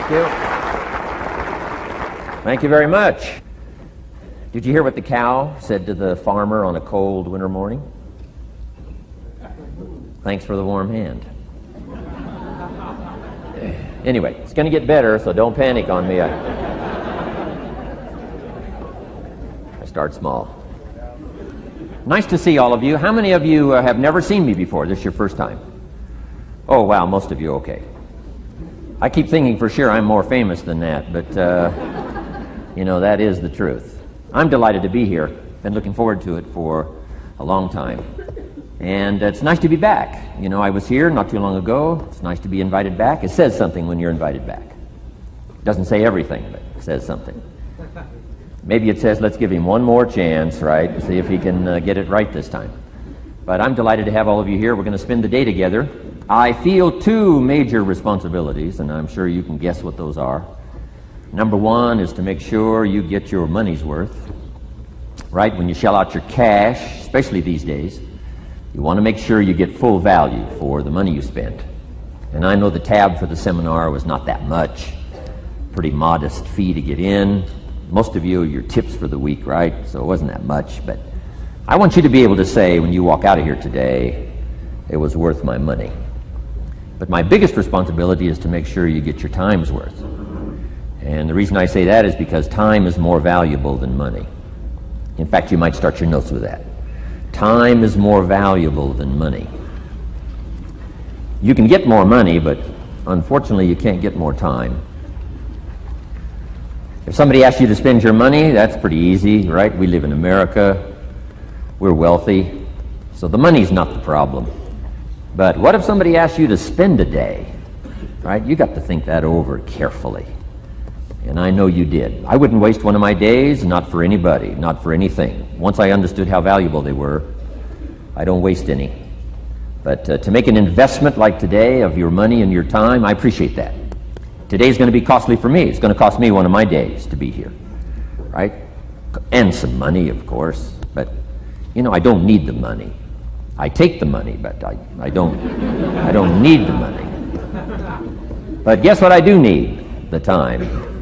Thank you. Thank you very much. Did you hear what the cow said to the farmer on a cold winter morning? Thanks for the warm hand. Anyway, it's going to get better, so don't panic on me. I start small. Nice to see all of you. How many of you have never seen me before? This is your first time? Oh, wow, most of you, okay. I keep thinking for sure I'm more famous than that, but, that is the truth. I'm delighted to be here. Been looking forward to it for a long time. And it's nice to be back. I was here not too long ago. It's nice to be invited back. It says something when you're invited back. It doesn't say everything, but it says something. Maybe it says, let's give him one more chance, right? See if he can get it right this time. But I'm delighted to have all of you here. We're going to spend the day together. I feel two major responsibilities, and I'm sure you can guess what those are. Number one is to make sure you get your money's worth, right? When you shell out your cash, especially these days, you want to make sure you get full value for the money you spent. And I know the tab for the seminar was not that much. Pretty modest fee to get in. Most of you, your tips for the week, right? So it wasn't that much. But I want you to be able to say when you walk out of here today, it was worth my money. But my biggest responsibility is to make sure you get your time's worth. And the reason I say that is because time is more valuable than money. In fact, you might start your notes with that. Time is more valuable than money. You can get more money, but unfortunately you can't get more time. If somebody asks you to spend your money, that's pretty easy, right? We live in America. We're wealthy. So the money's not the problem. But what if somebody asks you to spend a day, right? You got to think that over carefully. And I know you did. I wouldn't waste one of my days, not for anybody, not for anything. Once I understood how valuable they were, I don't waste any. But to make an investment like today of your money and your time, I appreciate that. Today's going to be costly for me. It's going to cost me one of my days to be here, right? And some money, of course. But, I don't need the money. I take the money, but I don't need the money. But guess what I do need? The time.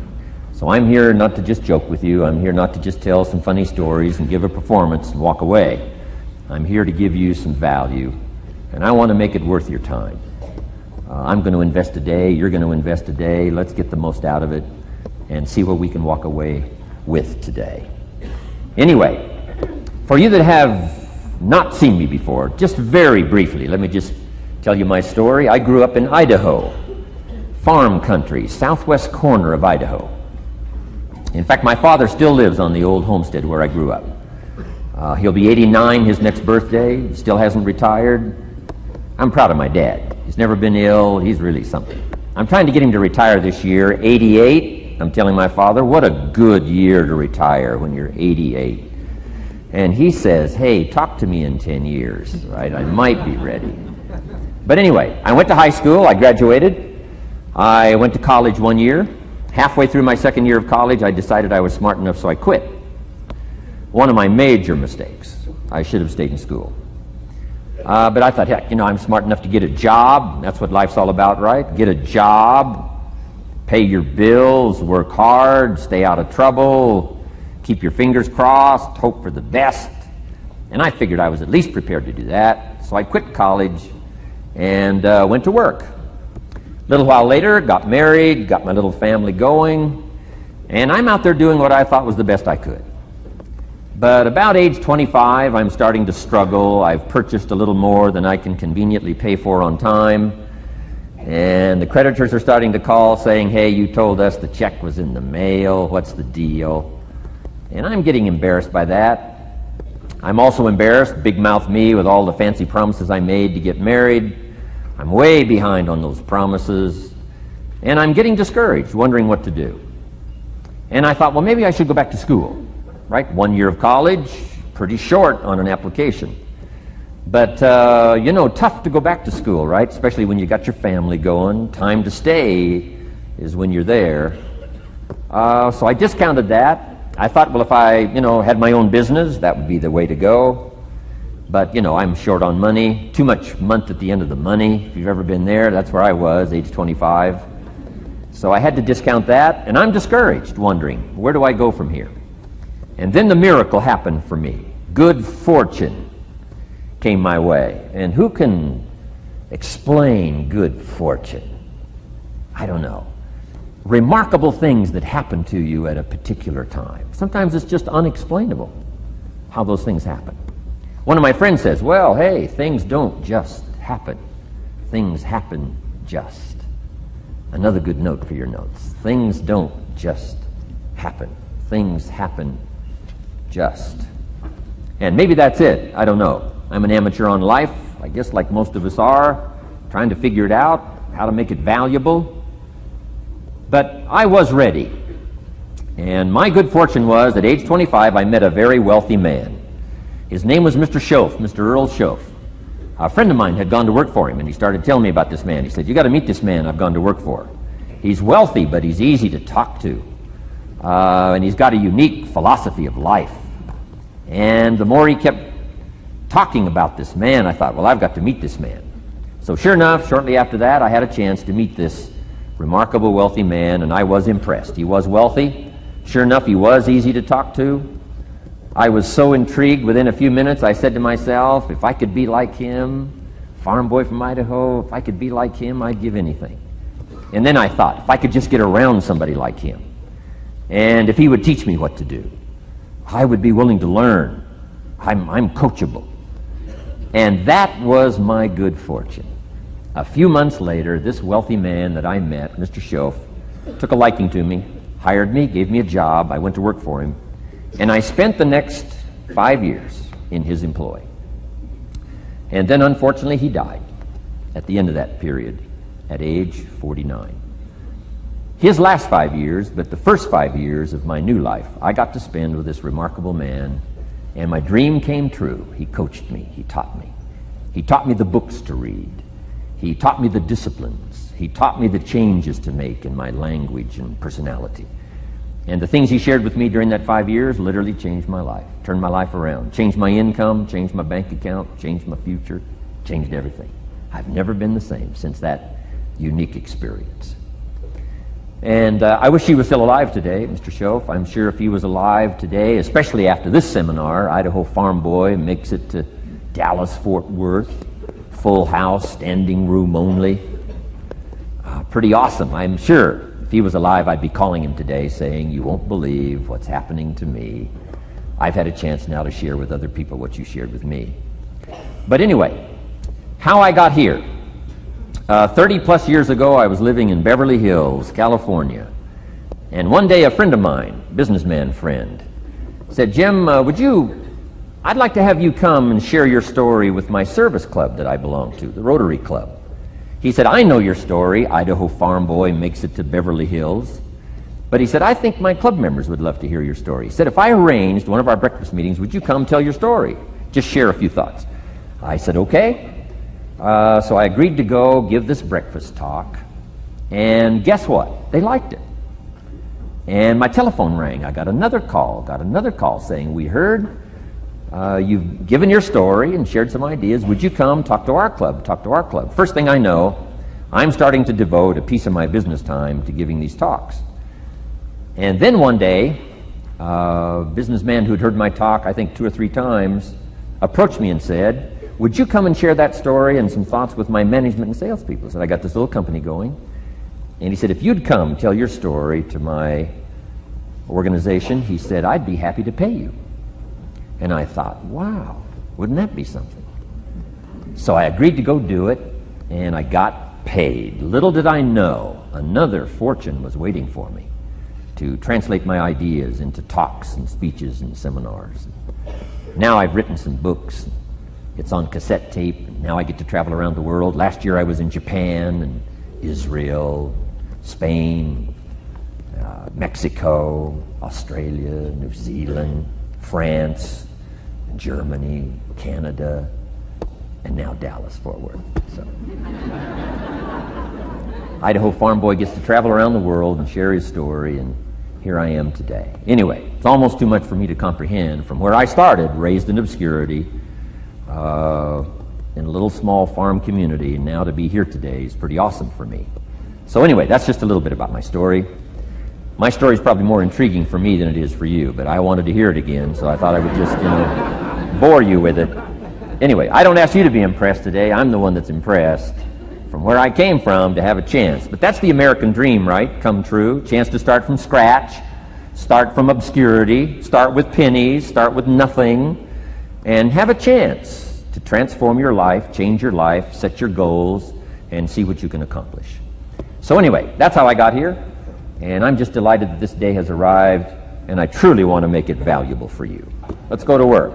So I'm here not to just joke with you. I'm here not to just tell some funny stories and give a performance and walk away. I'm here to give you some value, and I want to make it worth your time. I'm going to invest a day. You're going to invest a day. Let's get the most out of it and see what we can walk away with today. Anyway, for you that have not seen me before, just very briefly, let me just tell you my story. I grew up in Idaho, farm country, southwest corner of Idaho. In fact, my father still lives on the old homestead where I grew up. He'll be 89 his next birthday. He still hasn't retired. I'm proud of my dad. He's never been ill. He's really something. I'm trying to get him to retire this year, 88. I'm telling my father, what a good year to retire when you're 88. And he says, hey, talk to me in 10 years, right? I might be ready. But anyway, I went to high school. I graduated. I went to college 1 year. Halfway through my second year of college, I decided I was smart enough, so I quit. One of my major mistakes. I should have stayed in school. But I thought, heck, I'm smart enough to get a job. That's what life's all about, right? Get a job, pay your bills, work hard, stay out of trouble, keep your fingers crossed, hope for the best. And I figured I was at least prepared to do that. So I quit college and went to work. A little while later, got married, got my little family going, and I'm out there doing what I thought was the best I could. But about age 25, I'm starting to struggle. I've purchased a little more than I can conveniently pay for on time, and the creditors are starting to call saying, hey, you told us the check was in the mail. What's the deal? And I'm getting embarrassed by that. I'm also embarrassed, big mouth me, with all the fancy promises I made to get married. I'm way behind on those promises, and I'm getting discouraged, wondering what to do. And I thought, well, maybe I should go back to school, right? 1 year of college, pretty short on an application. But, tough to go back to school, right? Especially when you got your family going. Time to stay is when you're there. So I discounted that. I thought, well, if I, had my own business, that would be the way to go. But, I'm short on money, too much month at the end of the money. If you've ever been there, that's where I was, age 25. So So I had to discount that, and I'm discouraged, wondering, where do I go from here? And then the miracle happened for me. Good fortune came my way. And who can explain good fortune? I don't know. Remarkable things that happen to you at a particular time. Sometimes it's just unexplainable how those things happen. One of my friends says, well, hey, things don't just happen. Things happen just. Another good note for your notes. Things don't just happen. Things happen just. And maybe that's it. I don't know. I'm an amateur on life, I guess like most of us are, trying to figure it out, how to make it valuable. But I was ready. And my good fortune was, at age 25, I met a very wealthy man. His name was Mr. Schoaf, Mr. Earl Schoaf. A friend of mine had gone to work for him, and he started telling me about this man. He said, you got to meet this man I've gone to work for. He's wealthy, but he's easy to talk to. And he's got a unique philosophy of life. And the more he kept talking about this man, I thought, well, I've got to meet this man. So sure enough, shortly after that, I had a chance to meet this remarkable wealthy man, and I was impressed. He was wealthy. Sure enough, he was easy to talk to. I was so intrigued, within a few minutes, I said to myself, if I could be like him, farm boy from Idaho, if I could be like him, I'd give anything. And then I thought, if I could just get around somebody like him, and if he would teach me what to do, I would be willing to learn. I'm coachable. And that was my good fortune. A few months later, this wealthy man that I met, Mr. Schoaf, took a liking to me, hired me, gave me a job. I went to work for him. And I spent the next 5 years in his employ. And then, unfortunately, he died at the end of that period, at age 49. His last 5 years, but the first 5 years of my new life, I got to spend with this remarkable man, and my dream came true. He coached me. He taught me. He taught me the books to read. He taught me the disciplines. He taught me the changes to make in my language and personality. And the things he shared with me during that 5 years literally changed my life, turned my life around, changed my income, changed my bank account, changed my future, changed everything. I've never been the same since that unique experience. And I wish he was still alive today, Mr. Schoaf. I'm sure if he was alive today, especially after this seminar, Idaho Farm Boy makes it to Dallas-Fort Worth, full house, standing room only. Pretty awesome, I'm sure. If he was alive, I'd be calling him today saying, you won't believe what's happening to me. I've had a chance now to share with other people what you shared with me. But anyway, how I got here. 30 plus years ago, I was living in Beverly Hills, California. And one day a friend of mine, businessman friend, said, Jim, I'd like to have you come and share your story with my service club that I belong to, the Rotary Club. He said, I know your story, Idaho Farm Boy makes it to Beverly Hills. But he said, I think my club members would love to hear your story. He said, if I arranged one of our breakfast meetings, would you come tell your story? Just share a few thoughts. I said, okay. So I agreed to go give this breakfast talk. And guess what? They liked it. And my telephone rang. I got another call saying, we heard you've given your story and shared some ideas. Would you come talk to our club? First thing I know, I'm starting to devote a piece of my business time to giving these talks. And then one day, a businessman who'd heard my talk, I think 2 or 3 times, approached me and said, would you come and share that story and some thoughts with my management and salespeople? So I got this little company going. And he said, if you'd come tell your story to my organization, he said, I'd be happy to pay you. And I thought, wow, wouldn't that be something? So I agreed to go do it, and I got paid. Little did I know, another fortune was waiting for me to translate my ideas into talks and speeches and seminars. Now I've written some books. It's on cassette tape. And now I get to travel around the world. Last year I was in Japan and Israel, Spain, Mexico, Australia, New Zealand, France, Germany, Canada, and now Dallas-Fort Worth. So Idaho Farm Boy gets to travel around the world and share his story, and here I am today. Anyway, it's almost too much for me to comprehend. From where I started, raised in obscurity, in a little small farm community, and now to be here today is pretty awesome for me. So anyway, that's just a little bit about my story. My story is probably more intriguing for me than it is for you, but I wanted to hear it again, so I thought I would just, bore you with it. Anyway, I don't ask you to be impressed today. I'm the one that's impressed from where I came from to have a chance. But that's the American dream, right? Come true. Chance to start from scratch, start from obscurity, start with pennies, start with nothing, and have a chance to transform your life, change your life, set your goals, and see what you can accomplish. So anyway, that's how I got here. And I'm just delighted that this day has arrived, and I truly want to make it valuable for you. Let's go to work.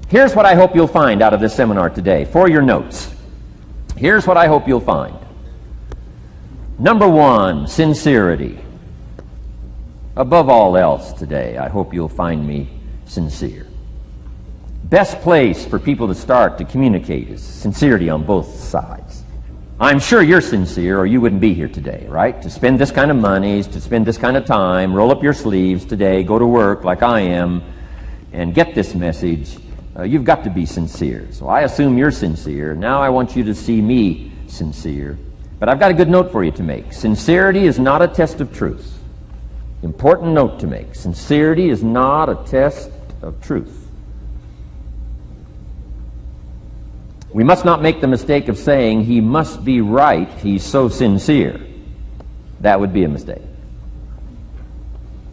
Here's what I hope you'll find out of this seminar today. For your notes, here's what I hope you'll find. Number one, sincerity. Above all else today, I hope you'll find me sincere. Best place for people to start to communicate is sincerity on both sides. I'm sure you're sincere or you wouldn't be here today, right? To spend this kind of money, to spend this kind of time, roll up your sleeves today, go to work like I am, and get this message. You've got to be sincere. So I assume you're sincere. Now I want you to see me sincere. But I've got a good note for you to make. Sincerity is not a test of truth. Important note to make. Sincerity is not a test of truth. We must not make the mistake of saying he must be right, he's so sincere. That would be a mistake.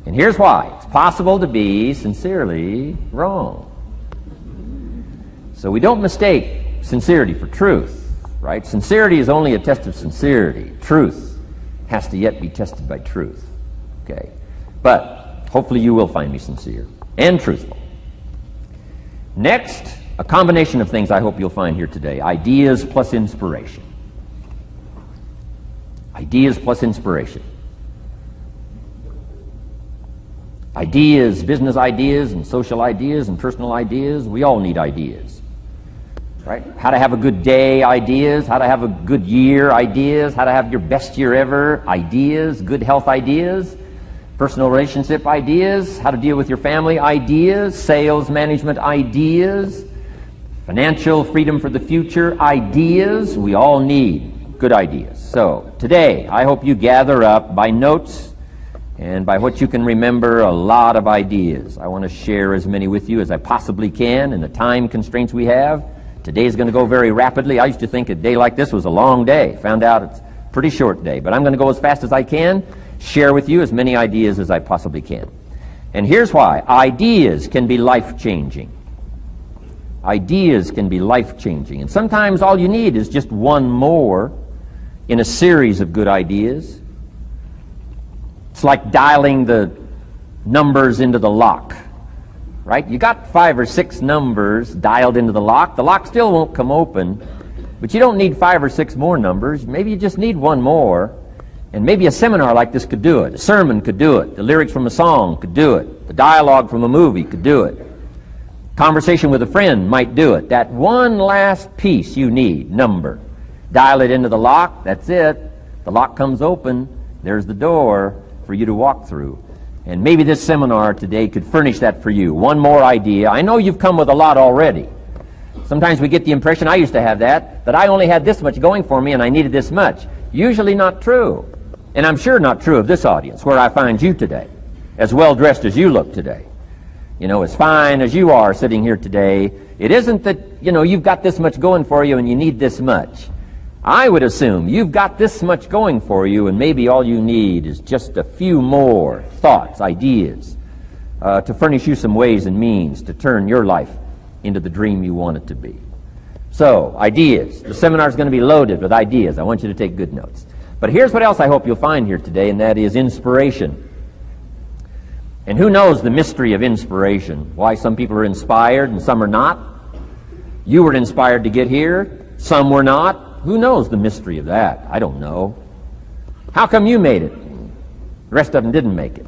And here's why. It's possible to be sincerely wrong. So we don't mistake sincerity for truth, right? Sincerity is only a test of sincerity. Truth has to yet be tested by truth. Okay? But hopefully you will find me sincere and truthful. Next, a combination of things I hope you'll find here today. Ideas plus inspiration. Ideas plus inspiration. Ideas, business ideas and social ideas and personal ideas, we all need ideas. Right? How to have a good day ideas, how to have a good year ideas, how to have your best year ever ideas, good health ideas, personal relationship ideas, how to deal with your family ideas, sales management ideas, financial freedom for the future ideas. We all need good ideas. So today, I hope you gather up by notes and by what you can remember a lot of ideas. I want to share as many with you as I possibly can in the time constraints we have. Today is going to go very rapidly. I used to think a day like this was a long day. Found out it's a pretty short day. But I'm going to go as fast as I can, share with you as many ideas as I possibly can. And here's why. Ideas can be life-changing. Ideas can be life-changing. And sometimes all you need is just one more in a series of good ideas. It's like dialing the numbers into the lock, right? You got 5 or 6 numbers dialed into the lock. The lock still won't come open, but you don't need 5 or 6 more numbers. Maybe you just need one more, and maybe a seminar like this could do it. A sermon could do it. The lyrics from a song could do it. The dialogue from a movie could do it. Conversation with a friend might do it. That one last piece you need, number. Dial it into the lock, that's it. The lock comes open, there's the door for you to walk through. And maybe this seminar today could furnish that for you. One more idea. I know you've come with a lot already. Sometimes we get the impression, I used to have that I only had this much going for me and I needed this much. Usually not true. And I'm sure not true of this audience, where I find you today, as well dressed as you look today. You know, as fine as you are sitting here today, it isn't that, you've got this much going for you and you need this much. I would assume you've got this much going for you and maybe all you need is just a few more thoughts, ideas, to furnish you some ways and means to turn your life into the dream you want it to be. So, ideas. The seminar is going to be loaded with ideas. I want you to take good notes. But here's what else I hope you'll find here today, and that is inspiration. And who knows the mystery of inspiration? Why some people are inspired and some are not? You were inspired to get here. Some were not. Who knows the mystery of that? I don't know. How come you made it? The rest of them didn't make it.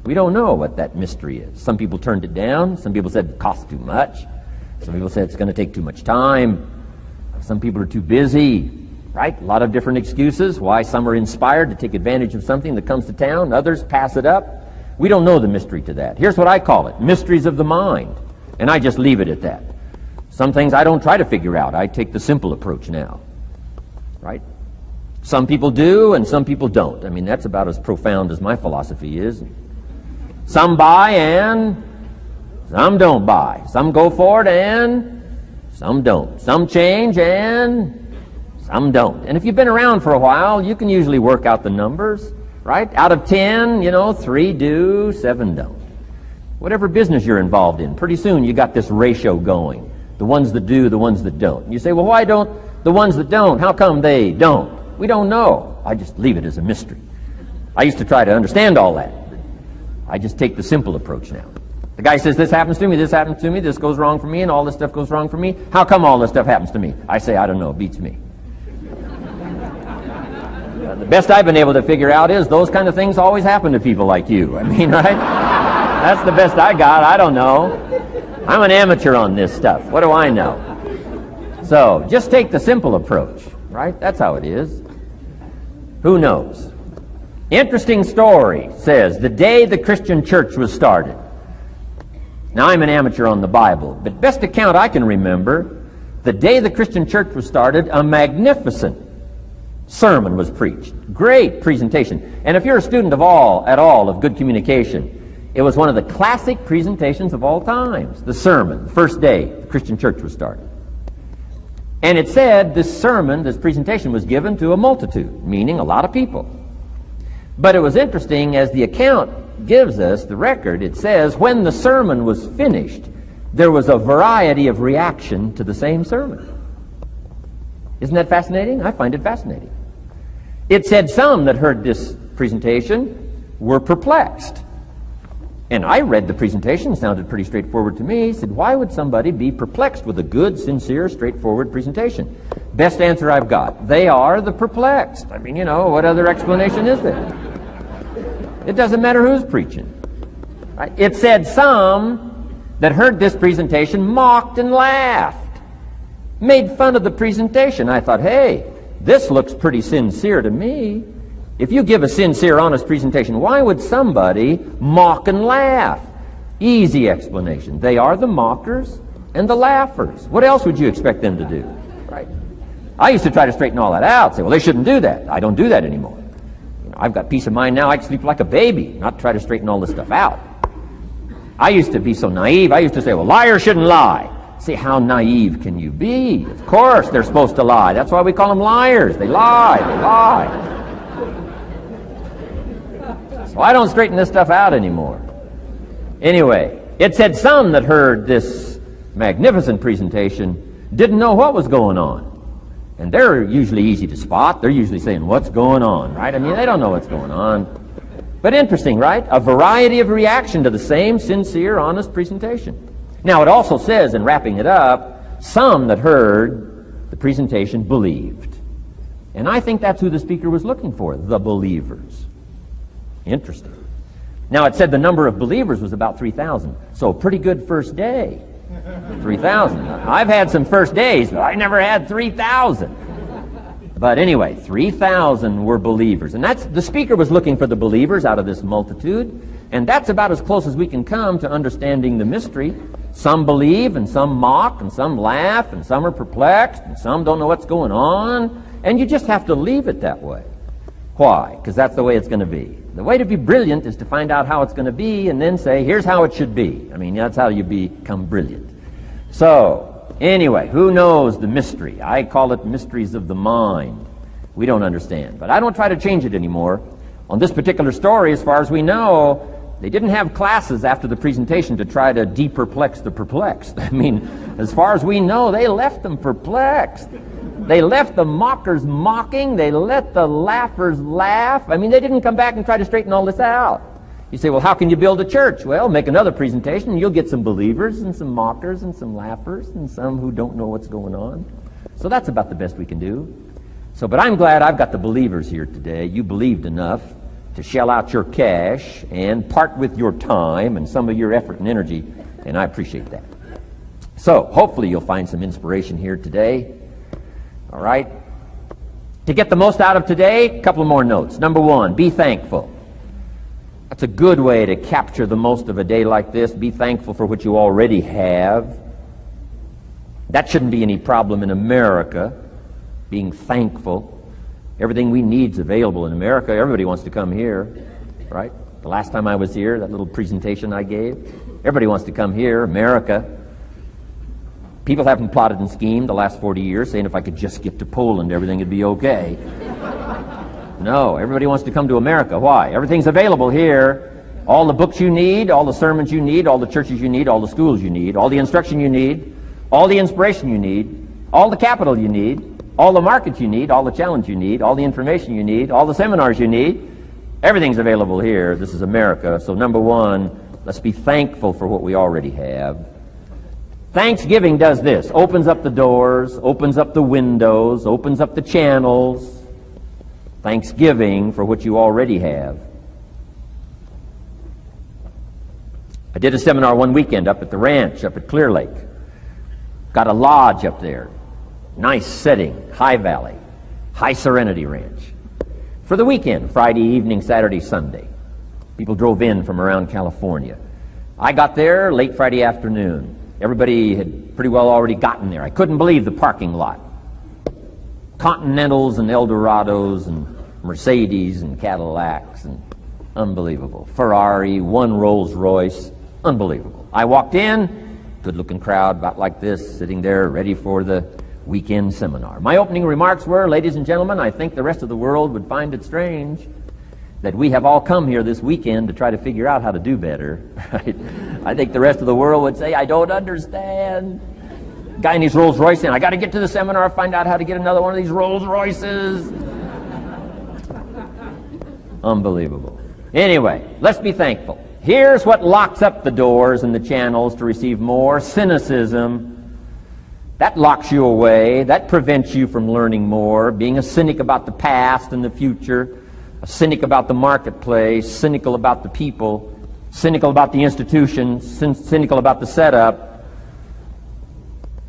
We don't know what that mystery is. Some people turned it down. Some people said it costs too much. Some people said it's going to take too much time. Some people are too busy. Right? A lot of different excuses why some are inspired to take advantage of something that comes to town. Others pass it up. We don't know the mystery to that. Here's what I call it. Mysteries of the mind. And I just leave it at that. Some things I don't try to figure out. I take the simple approach now, right? Some people do and some people don't. I mean, that's about as profound as my philosophy is. Some buy and some don't buy. Some go for it and some don't. Some change and some don't. And if you've been around for a while, you can usually work out the numbers, right? Out of 10, 3 do, 7 don't. Whatever business you're involved in, pretty soon you got this ratio going. The ones that do, the ones that don't. You say, well, why don't the ones that don't, how come they don't? We don't know. I just leave it as a mystery. I used to try to understand all that. I just take the simple approach now. The guy says, this happens to me, this goes wrong for me, and all this stuff goes wrong for me. How come all this stuff happens to me? I say, I don't know, it beats me. The best I've been able to figure out is those kind of things always happen to people like you. I mean, right? That's the best I got. I don't know. I'm an amateur on this stuff. What do I know? So, just take the simple approach, right? That's how it is. Who knows? Interesting story says, the day the Christian church was started. Now, I'm an amateur on the Bible, but best account I can remember, the day the Christian church was started, a magnificent sermon was preached. Great presentation. And if you're a student at all of good communication, it was one of the classic presentations of all times. The sermon, the first day the Christian church was started. And it said this sermon, this presentation was given to a multitude, meaning a lot of people. But it was interesting, as the account gives us, the record, it says, when the sermon was finished, there was a variety of reaction to the same sermon. Isn't that fascinating? I find it fascinating. It said some that heard this presentation were perplexed. And I read the presentation, it sounded pretty straightforward to me. Said, why would somebody be perplexed with a good, sincere, straightforward presentation? Best answer I've got. They are the perplexed. I mean, what other explanation is there? It doesn't matter who's preaching. Right? It said some that heard this presentation mocked and laughed, made fun of the presentation. I thought, hey, this looks pretty sincere to me. If you give a sincere, honest presentation, why would somebody mock and laugh? Easy explanation. They are the mockers and the laughers. What else would you expect them to do? Right? I used to try to straighten all that out, say, well, they shouldn't do that. I don't do that anymore. I've got peace of mind now. I can sleep like a baby, not try to straighten all this stuff out. I used to be so naive. I used to say, well, liars shouldn't lie. See, how naive can you be? Of course they're supposed to lie. That's why we call them liars. They lie. They lie. So I don't straighten this stuff out anymore. Anyway, it said some that heard this magnificent presentation didn't know what was going on. And they're usually easy to spot. They're usually saying, what's going on, right? I mean, they don't know what's going on. But interesting, right? A variety of reaction to the same sincere, honest presentation. Now, it also says, in wrapping it up, some that heard the presentation believed. And I think that's who the speaker was looking for, the believers. Interesting. Now, it said the number of believers was about 3,000. So, pretty good first day. 3,000. I've had some first days, but I never had 3,000. But anyway, 3,000 were believers. And that's the speaker was looking for the believers out of this multitude. And that's about as close as we can come to understanding the mystery. Some believe, and some mock, and some laugh, and some are perplexed, and some don't know what's going on. And you just have to leave it that way. Why? Because that's the way it's going to be. The way to be brilliant is to find out how it's going to be and then say, here's how it should be. I mean, that's how you become brilliant. So, anyway, who knows the mystery? I call it mysteries of the mind. We don't understand. But I don't try to change it anymore. On this particular story, as far as we know, they didn't have classes after the presentation to try to de-perplex the perplexed. I mean, as far as we know, they left them perplexed. They left the mockers mocking. They let the laughers laugh. I mean, they didn't come back and try to straighten all this out. You say, well, how can you build a church? Well, make another presentation, and you'll get some believers and some mockers and some laughers and some who don't know what's going on. So that's about the best we can do. So, but I'm glad I've got the believers here today. You believed enough to shell out your cash and part with your time and some of your effort and energy, and I appreciate that. So, hopefully you'll find some inspiration here today. All right? To get the most out of today, a couple more notes. Number one, be thankful. That's a good way to capture the most of a day like this. Be thankful for what you already have. That shouldn't be any problem in America, being thankful. Everything we need is available in America. Everybody wants to come here, right? The last time I was here, that little presentation I gave, everybody wants to come here, America. People haven't plotted and schemed the last 40 years saying if I could just get to Poland, everything would be okay. No, everybody wants to come to America. Why? Everything's available here. All the books you need, all the sermons you need, all the churches you need, all the schools you need, all the instruction you need, all the inspiration you need, all the capital you need, all the markets you need, all the challenge you need, all the information you need, all the seminars you need. Everything's available here. This is America. So number one, let's be thankful for what we already have. Thanksgiving does this. Opens up the doors, opens up the windows, opens up the channels. Thanksgiving for what you already have. I did a seminar one weekend up at the ranch, up at Clear Lake. Got a lodge up there. Nice setting, high valley, high serenity ranch. For the weekend, Friday evening, Saturday, Sunday. People drove in from around California. I got there late Friday afternoon. Everybody had pretty well already gotten there. I couldn't believe the parking lot. Continentals and Eldorados and Mercedes and Cadillacs and unbelievable. Ferrari, one Rolls Royce, unbelievable. I walked in, good-looking crowd about like this, sitting there ready for the weekend seminar. My opening remarks were, ladies and gentlemen, I think the rest of the world would find it strange that we have all come here this weekend to try to figure out how to do better. Right? I think the rest of the world would say, I don't understand. Guy in his Rolls Royce saying, I got to get to the seminar, find out how to get another one of these Rolls Royces. Unbelievable. Anyway, let's be thankful. Here's what locks up the doors and the channels to receive more: cynicism. That locks you away. That prevents you from learning more. Being a cynic about the past and the future, a cynic about the marketplace, cynical about the people, cynical about the institutions, cynical about the setup,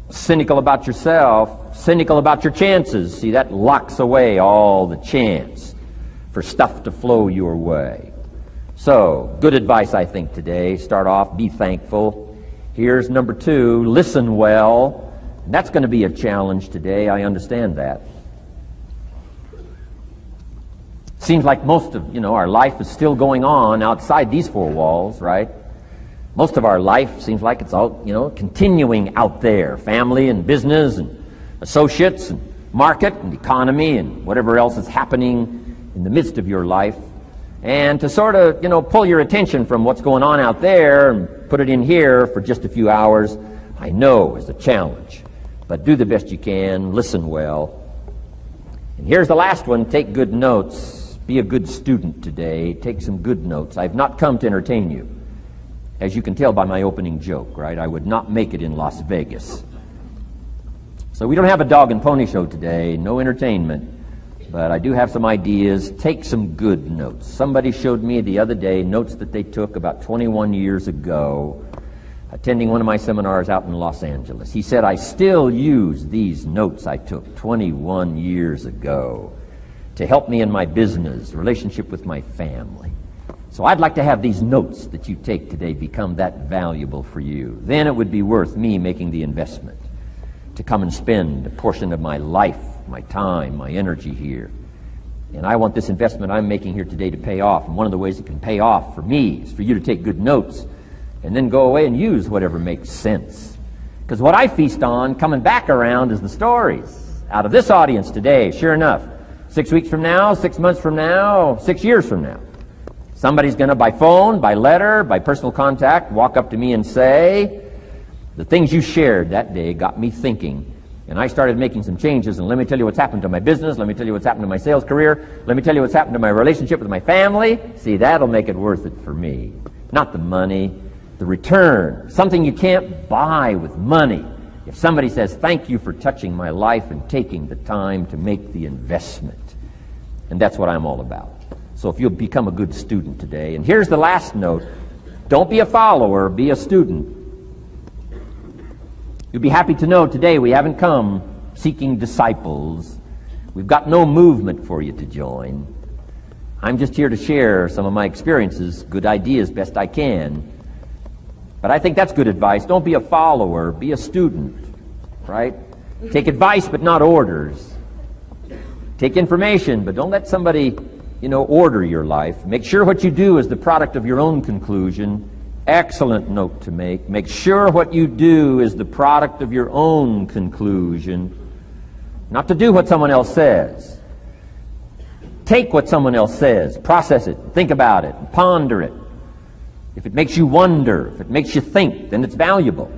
cynical about yourself, cynical about your chances. See, that locks away all the chance for stuff to flow your way. So, good advice, I think, today. Start off, be thankful. Here's number two, listen well. That's going to be a challenge today. I understand that. Seems like most of, our life is still going on outside these four walls, right? Most of our life seems like it's all, continuing out there. Family and business and associates and market and economy and whatever else is happening in the midst of your life. And to sort of, pull your attention from what's going on out there and put it in here for just a few hours, I know is a challenge. But do the best you can, listen well. And here's the last one, take good notes. Be a good student today. Take some good notes. I've not come to entertain you. As you can tell by my opening joke, right? I would not make it in Las Vegas. So we don't have a dog and pony show today, no entertainment. But I do have some ideas. Take some good notes. Somebody showed me the other day notes that they took about 21 years ago, attending one of my seminars out in Los Angeles. He said, I still use these notes I took 21 years ago to help me in my business, relationship with my family. So I'd like to have these notes that you take today become that valuable for you. Then it would be worth me making the investment to come and spend a portion of my life, my time, my energy here. And I want this investment I'm making here today to pay off. And one of the ways it can pay off for me is for you to take good notes and then go away and use whatever makes sense. Because what I feast on coming back around is the stories out of this audience today. Sure enough, 6 weeks from now, 6 months from now, 6 years from now, somebody's going to, by phone, by letter, by personal contact, walk up to me and say, the things you shared that day got me thinking, and I started making some changes, and let me tell you what's happened to my business, let me tell you what's happened to my sales career, let me tell you what's happened to my relationship with my family. See, that'll make it worth it for me. Not the money, the return, something you can't buy with money. If somebody says, thank you for touching my life and taking the time to make the investment. And that's what I'm all about. So if you'll become a good student today. And here's the last note. Don't be a follower, be a student. You'll be happy to know today we haven't come seeking disciples. We've got no movement for you to join. I'm just here to share some of my experiences, good ideas, best I can. But I think that's good advice. Don't be a follower, be a student. right? Take advice, but not orders. Take information, but don't let somebody, order your life. Make sure what you do is the product of your own conclusion. Excellent note to make. Make sure what you do is the product of your own conclusion. Not to do what someone else says. Take what someone else says, process it, think about it, ponder it. If it makes you wonder, if it makes you think, then it's valuable.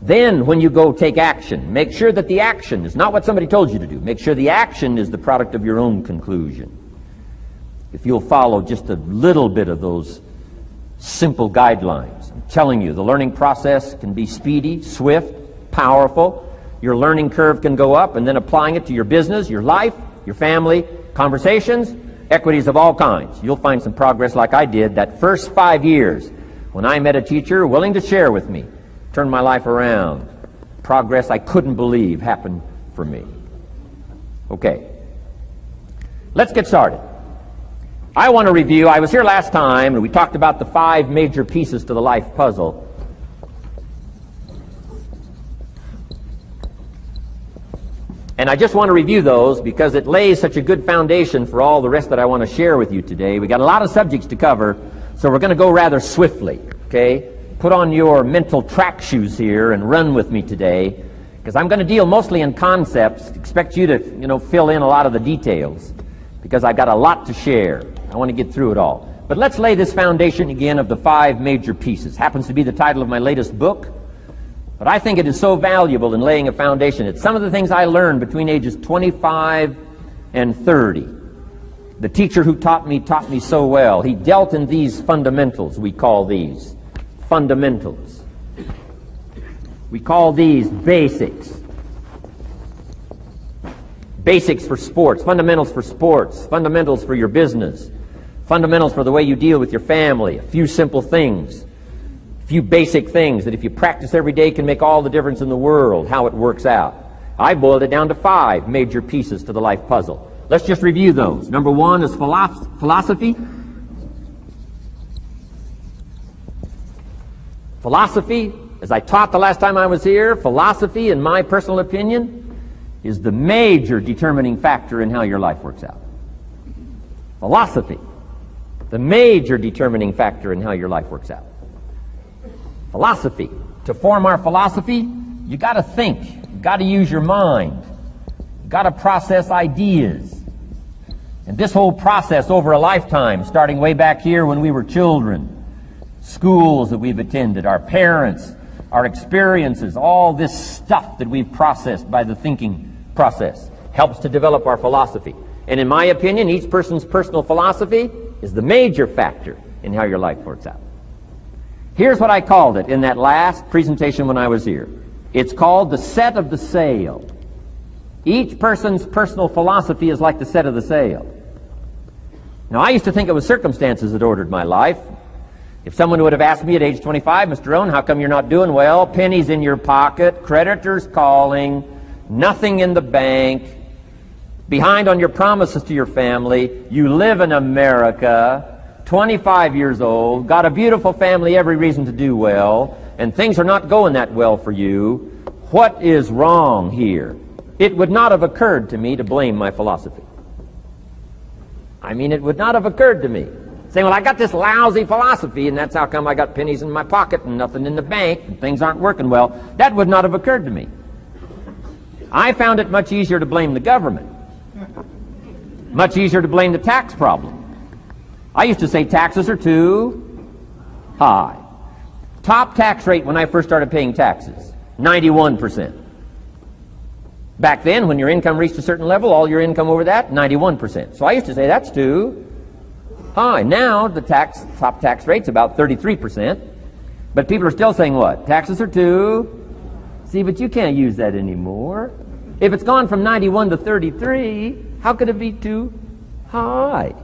Then, when you go take action, make sure that the action is not what somebody told you to do. Make sure the action is the product of your own conclusion. If you'll follow just a little bit of those simple guidelines, I'm telling you, the learning process can be speedy, swift, powerful. Your learning curve can go up, and then applying it to your business, your life, your family, conversations, equities of all kinds. You'll find some progress like I did that first 5 years when I met a teacher willing to share with me, turn my life around. Progress I couldn't believe happened for me. Okay, let's get started. I want to review, I was here last time and we talked about the 5 major pieces to the life puzzle. And I just want to review those because it lays such a good foundation for all the rest that I want to share with you today. We got a lot of subjects to cover, so we're going to go rather swiftly, okay? Put on your mental track shoes here and run with me today, because I'm going to deal mostly in concepts. Expect you to, fill in a lot of the details, because I've got a lot to share. I want to get through it all. But let's lay this foundation again of the 5 major pieces. Happens to be the title of my latest book. But I think it is so valuable in laying a foundation. It's some of the things I learned between ages 25 and 30. The teacher who taught me so well. He dealt in these fundamentals, we call these fundamentals. We call these basics. Basics for sports, fundamentals for sports, fundamentals for your business, fundamentals for the way you deal with your family, a few simple things. Few basic things that if you practice every day can make all the difference in the world, how it works out. I boiled it down to 5 major pieces to the life puzzle. Let's just review those. Number 1 is philosophy. Philosophy, as I taught the last time I was here, philosophy, in my personal opinion, is the major determining factor in how your life works out. Philosophy, the major determining factor in how your life works out. Philosophy. To form our philosophy, you got to think. You got to use your mind. You got to process ideas. And this whole process over a lifetime, starting way back here when we were children, schools that we've attended, our parents, our experiences, all this stuff that we've processed by the thinking process helps to develop our philosophy. And in my opinion, each person's personal philosophy is the major factor in how your life works out. Here's what I called it in that last presentation when I was here. It's called the set of the sail. Each person's personal philosophy is like the set of the sail. Now, I used to think it was circumstances that ordered my life. If someone would have asked me at age 25, Mr. Rohn, how come you're not doing well? Pennies in your pocket, creditors calling, nothing in the bank, behind on your promises to your family, you live in America, 25 years old, got a beautiful family, every reason to do well, and things are not going that well for you. What is wrong here? It would not have occurred to me to blame my philosophy. I mean, it would not have occurred to me. Saying, well, I got this lousy philosophy, and that's how come I got pennies in my pocket and nothing in the bank, and things aren't working well. That would not have occurred to me. I found it much easier to blame the government. Much easier to blame the tax problem. I used to say taxes are too high. Top tax rate when I first started paying taxes, 91%. Back then, when your income reached a certain level, all your income over that, 91%. So I used to say that's too high. Now the top tax rate's about 33%. But people are still saying what? Taxes are too. See, but you can't use that anymore. If it's gone from 91 to 33, how could it be too high?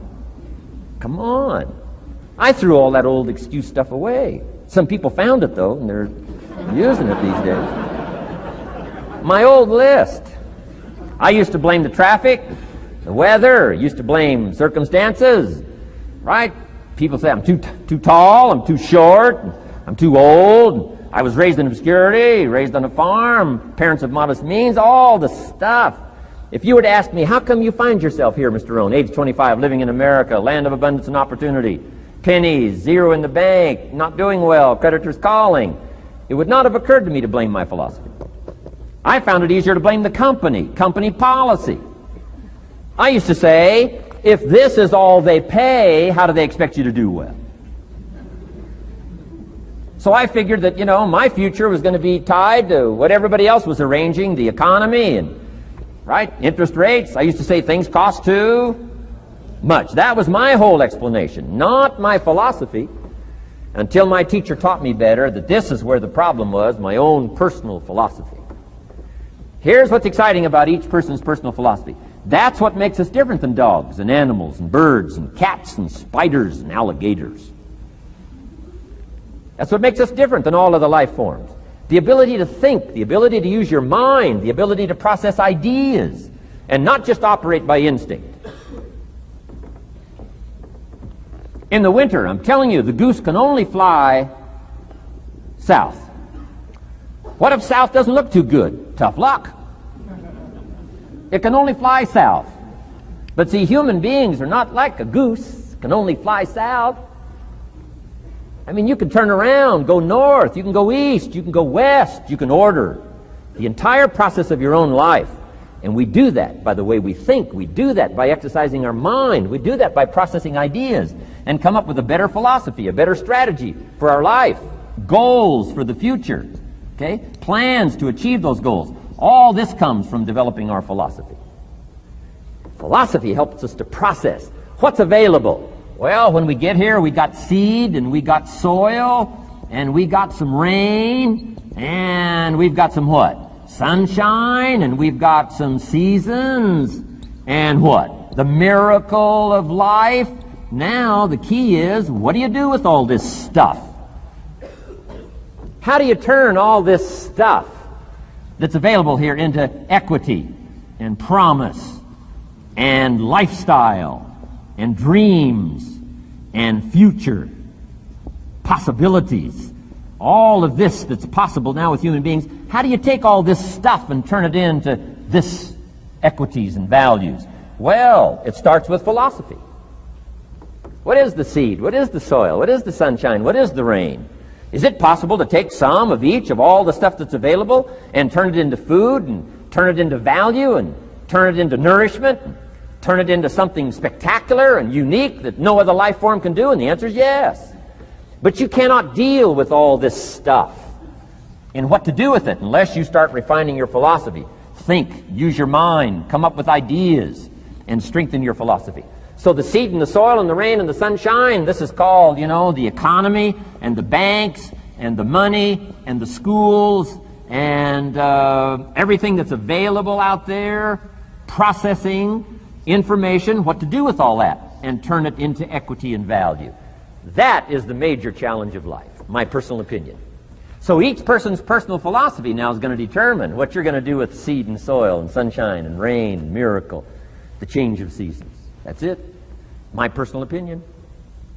Come on. I threw all that old excuse stuff away. Some people found it, though, and they're using it these days. My old list. I used to blame the traffic, the weather, used to blame circumstances, right? People say I'm too tall, I'm too short, I'm too old, I was raised in obscurity, raised on a farm, parents of modest means, all the stuff. If you were to ask me, how come you find yourself here, Mr. Rohn, age 25, living in America, land of abundance and opportunity, pennies, zero in the bank, not doing well, creditors calling, it would not have occurred to me to blame my philosophy. I found it easier to blame the company policy. I used to say, if this is all they pay, how do they expect you to do well? So I figured that, my future was going to be tied to what everybody else was arranging, the economy and, interest rates. I used to say things cost too much. That was my whole explanation, not my philosophy, until my teacher taught me better that this is where the problem was, my own personal philosophy. Here's what's exciting about each person's personal philosophy. That's what makes us different than dogs and animals and birds and cats and spiders and alligators. That's what makes us different than all other life forms. The ability to think, the ability to use your mind, the ability to process ideas, and not just operate by instinct. In the winter, I'm telling you, the goose can only fly south. What if south doesn't look too good? Tough luck. It can only fly south. But see, human beings are not like a goose, can only fly south. You can turn around, go north, you can go east, you can go west, you can order the entire process of your own life. And we do that by the way we think. We do that by exercising our mind. We do that by processing ideas and come up with a better philosophy, a better strategy for our life, goals for the future, plans to achieve those goals. All this comes from developing our philosophy. Philosophy helps us to process what's available. Well, when we get here, we got seed, and we got soil, and we got some rain, and we've got some what? Sunshine, and we've got some seasons, and what? The miracle of life. Now, the key is, what do you do with all this stuff? How do you turn all this stuff that's available here into equity, and promise, and lifestyle, and dreams, and future possibilities? All of this that's possible now with human beings, how do you take all this stuff and turn it into this equities and values? Well, it starts with philosophy. What is the seed? What is the soil? What is the sunshine? What is the rain? Is it possible to take some of each of all the stuff that's available and turn it into food, and turn it into value, and turn it into nourishment, and turn it into something spectacular and unique that no other life form can do? And the answer is yes. But you cannot deal with all this stuff and what to do with it unless you start refining your philosophy. Think, use your mind, come up with ideas, and strengthen your philosophy. So the seed and the soil and the rain and the sunshine, this is called, the economy and the banks and the money and the schools and everything that's available out there, processing information, what to do with all that, and turn it into equity and value. That is the major challenge of life, my personal opinion. So each person's personal philosophy now is going to determine what you're going to do with seed and soil and sunshine and rain and miracle, the change of seasons. That's it. My personal opinion.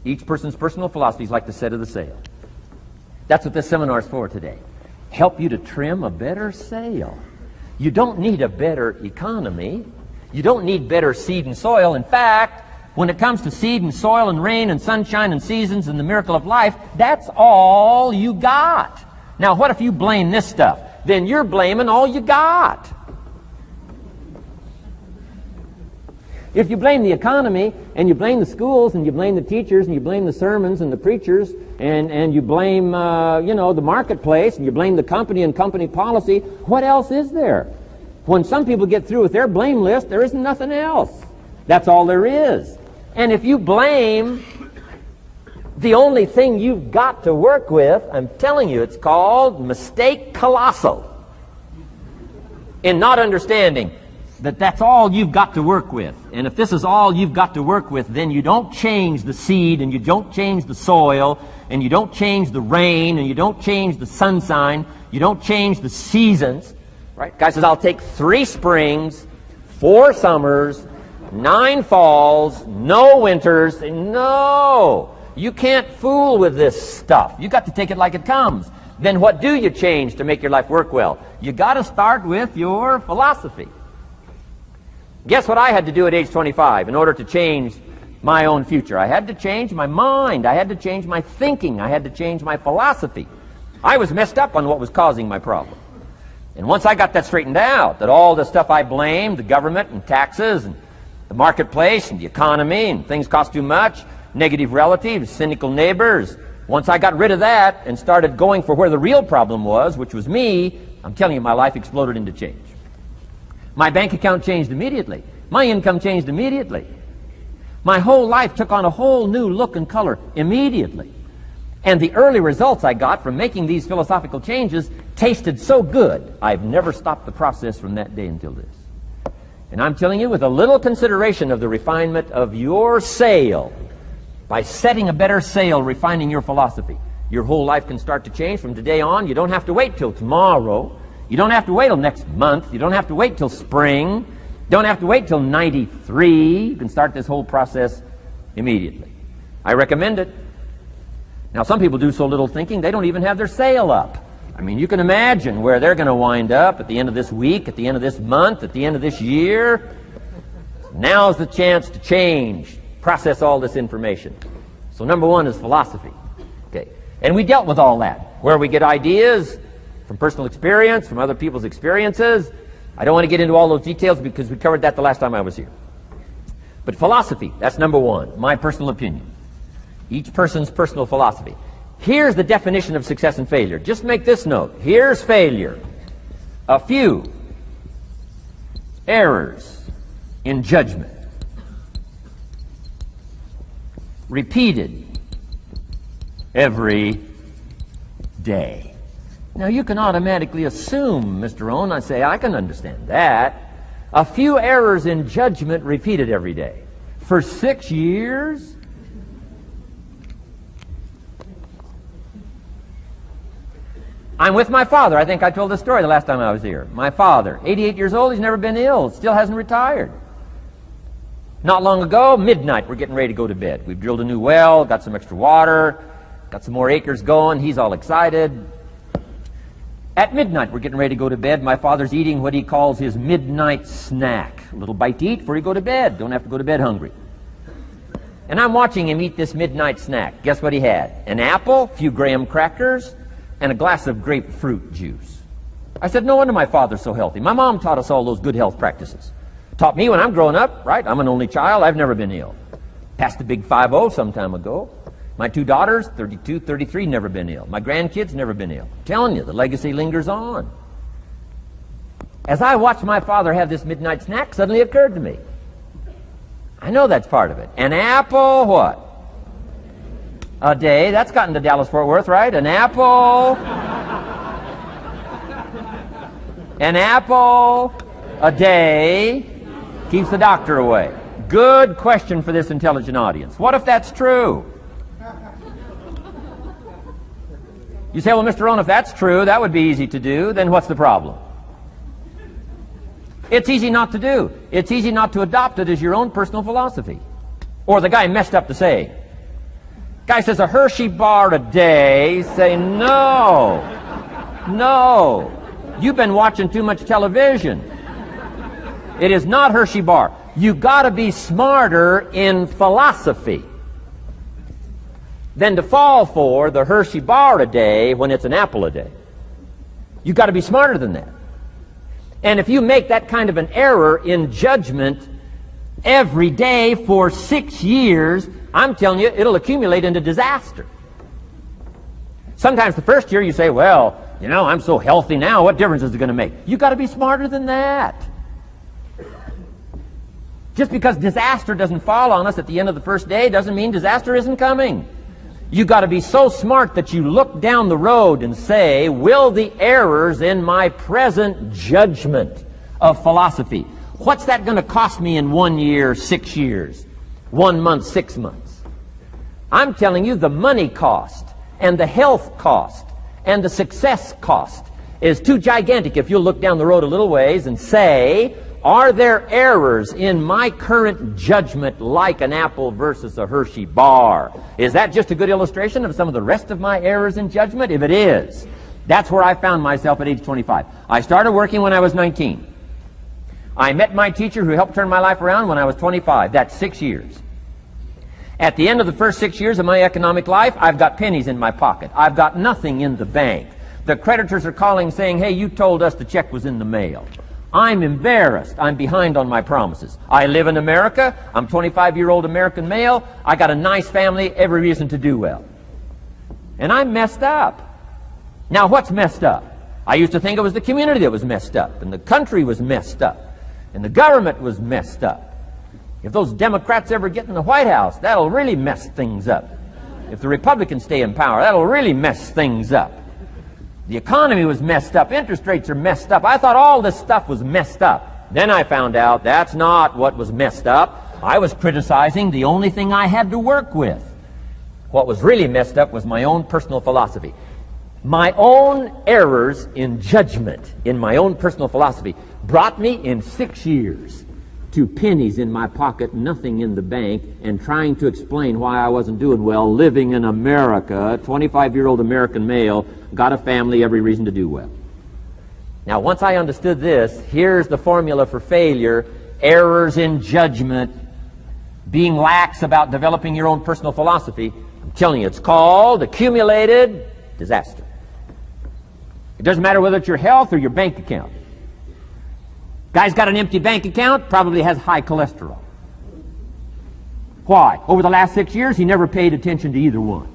Each person's personal philosophy is like the set of the sail. That's what this seminar is for today. Help you to trim a better sail. You don't need a better economy. You don't need better seed and soil. In fact, when it comes to seed and soil and rain and sunshine and seasons and the miracle of life, that's all you got. Now, what if you blame this stuff? Then you're blaming all you got. If you blame the economy, and you blame the schools, and you blame the teachers, and you blame the sermons and the preachers, and you blame, the marketplace, and you blame the company and company policy, what else is there? When some people get through with their blame list, there isn't nothing else. That's all there is. And if you blame the only thing you've got to work with, I'm telling you, it's called mistake colossal. In not understanding that that's all you've got to work with. And if this is all you've got to work with, then you don't change the seed, and you don't change the soil, and you don't change the rain, and you don't change the sunshine, you don't change the seasons. Right? Guy says, I'll take 3 springs, 4 summers, 9 falls, no winters. No! You can't fool with this stuff. You got to take it like it comes. then what do you change to make your life work well? You got to start with your philosophy. Guess what I had to do at age 25 in order to change my own future? I had to change my mind. I had to change my thinking. I had to change my philosophy. I was messed up on what was causing my problem. And once I got that straightened out, that all the stuff I blamed, the government and taxes and the marketplace and the economy and things cost too much, negative relatives, cynical neighbors, once I got rid of that and started going for where the real problem was, which was me, I'm telling you, my life exploded into change. My bank account changed immediately. My income changed immediately. My whole life took on a whole new look and color immediately. And the early results I got from making these philosophical changes tasted so good, I've never stopped the process from that day until this. And I'm telling you, with a little consideration of the refinement of your sail, by setting a better sail, refining your philosophy, your whole life can start to change from today on. You don't have to wait till tomorrow. You don't have to wait till next month. You don't have to wait till spring. You don't have to wait till 93. You can start this whole process immediately. I recommend it. Now, some people do so little thinking, they don't even have their sail up. I mean, you can imagine where they're going to wind up at the end of this week, at the end of this month, at the end of this year. Now's the chance to change, process all this information. So number one is philosophy. Okay. And we dealt with all that, where we get ideas from personal experience, from other people's experiences. I don't want to get into all those details because we covered that the last time I was here. But philosophy, that's number one, my personal opinion. Each person's personal philosophy. Here's the definition of success and failure. Just make this note. Here's failure. A few errors in judgment, repeated every day. Now you can automatically assume, Mr. Rohn, I say, I can understand that. A few errors in judgment repeated every day. For 6 years? I'm with my father. I think I told this story the last time I was here. My father, 88 years old, he's never been ill, still hasn't retired. Not long ago, midnight, we're getting ready to go to bed. We've drilled a new well, got some extra water, got some more acres going. He's all excited. At midnight, we're getting ready to go to bed. My father's eating what he calls his midnight snack. A little bite to eat before you go to bed. Don't have to go to bed hungry. And I'm watching him eat this midnight snack. Guess what he had? An apple, a few graham crackers, and a glass of grapefruit juice. I said, no wonder my father's so healthy. My mom taught us all those good health practices. Taught me when I'm growing up, right? I'm an only child. I've never been ill. Passed the big 5-0 some time ago. My 2 daughters, 32, 33, never been ill. My grandkids, never been ill. I'm telling you, the legacy lingers on. As I watched my father have this midnight snack, suddenly occurred to me. I know that's part of it. An apple, what? A day. That's gotten to Dallas-Fort Worth, right? An apple. An apple a day keeps the doctor away. Good question for this intelligent audience. What if that's true? You say, well, Mr. Rohn, if that's true, that would be easy to do. Then what's the problem? It's easy not to do. It's easy not to adopt it as your own personal philosophy. Or the guy messed up the saying. Guy says a Hershey bar a day. Say, no. No. You've been watching too much television. It is not Hershey bar. You've got to be smarter in philosophy than to fall for the Hershey bar a day when it's an apple a day. You've got to be smarter than that. And if you make that kind of an error in judgment every day for 6 years, I'm telling you, it'll accumulate into disaster. Sometimes the first year you say, well, you know, I'm so healthy now, what difference is it going to make? You've got to be smarter than that. Just because disaster doesn't fall on us at the end of the first day doesn't mean disaster isn't coming. You've got to be so smart that you look down the road and say, will the errors in my present judgment of philosophy, what's that going to cost me in 1 year, 6 years, 1 month, 6 months? I'm telling you, the money cost and the health cost and the success cost is too gigantic if you'll look down the road a little ways and say, are there errors in my current judgment like an apple versus a Hershey bar? Is that just a good illustration of some of the rest of my errors in judgment? If it is, That's where I found myself at age 25. I started working when I was 19. I met my teacher who helped turn my life around when I was 25. That's 6 years. At the end of the first 6 years of my economic life, I've got pennies in my pocket. I've got nothing in the bank. The creditors are calling saying, hey, you told us the check was in the mail. I'm embarrassed. I'm behind on my promises. I live in America. I'm 25-year-old American male. I got a nice family, every reason to do well. And I'm messed up. Now, what's messed up? I used to think it was the community that was messed up, and the country was messed up, and the government was messed up. If those Democrats ever get in the White House, that'll really mess things up. If the Republicans stay in power, that'll really mess things up. The economy was messed up. Interest rates are messed up. I thought all this stuff was messed up. Then I found out that's not what was messed up. I was criticizing the only thing I had to work with. What was really messed up was my own personal philosophy. My own errors in judgment in my own personal philosophy brought me in 6 years to pennies in my pocket, nothing in the bank, and trying to explain why I wasn't doing well, living in America, 25-year-old American male, got a family, every reason to do well. Now, once I understood this, here's the formula for failure: errors in judgment, being lax about developing your own personal philosophy. I'm telling you, it's called accumulated disaster. It doesn't matter whether it's your health or your bank account. Guy's got an empty bank account, probably has high cholesterol. Why? Over the last 6 years, he never paid attention to either one.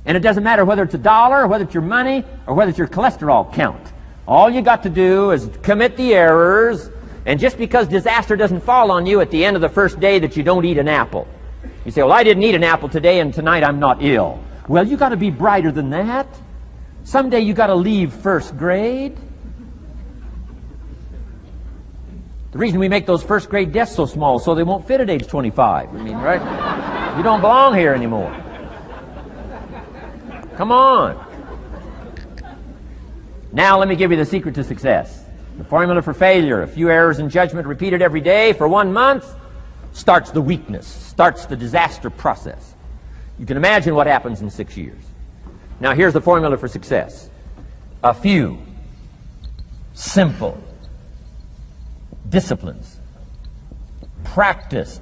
And it doesn't matter whether it's a dollar, or whether it's your money, or whether it's your cholesterol count. All you got to do is commit the errors, and just because disaster doesn't fall on you at the end of the first day that you don't eat an apple. You say, well, I didn't eat an apple today, and tonight I'm not ill. Well, you got to be brighter than that. Someday you got to leave first grade. The reason we make those first grade desks so small so they won't fit at age 25. I mean, right? You don't belong here anymore. Come on. Now let me give you the secret to success. The formula for failure: a few errors in judgment repeated every day for 1 month starts the weakness, starts the disaster process. You can imagine what happens in 6 years. Now here's the formula for success: a few simple disciplines practiced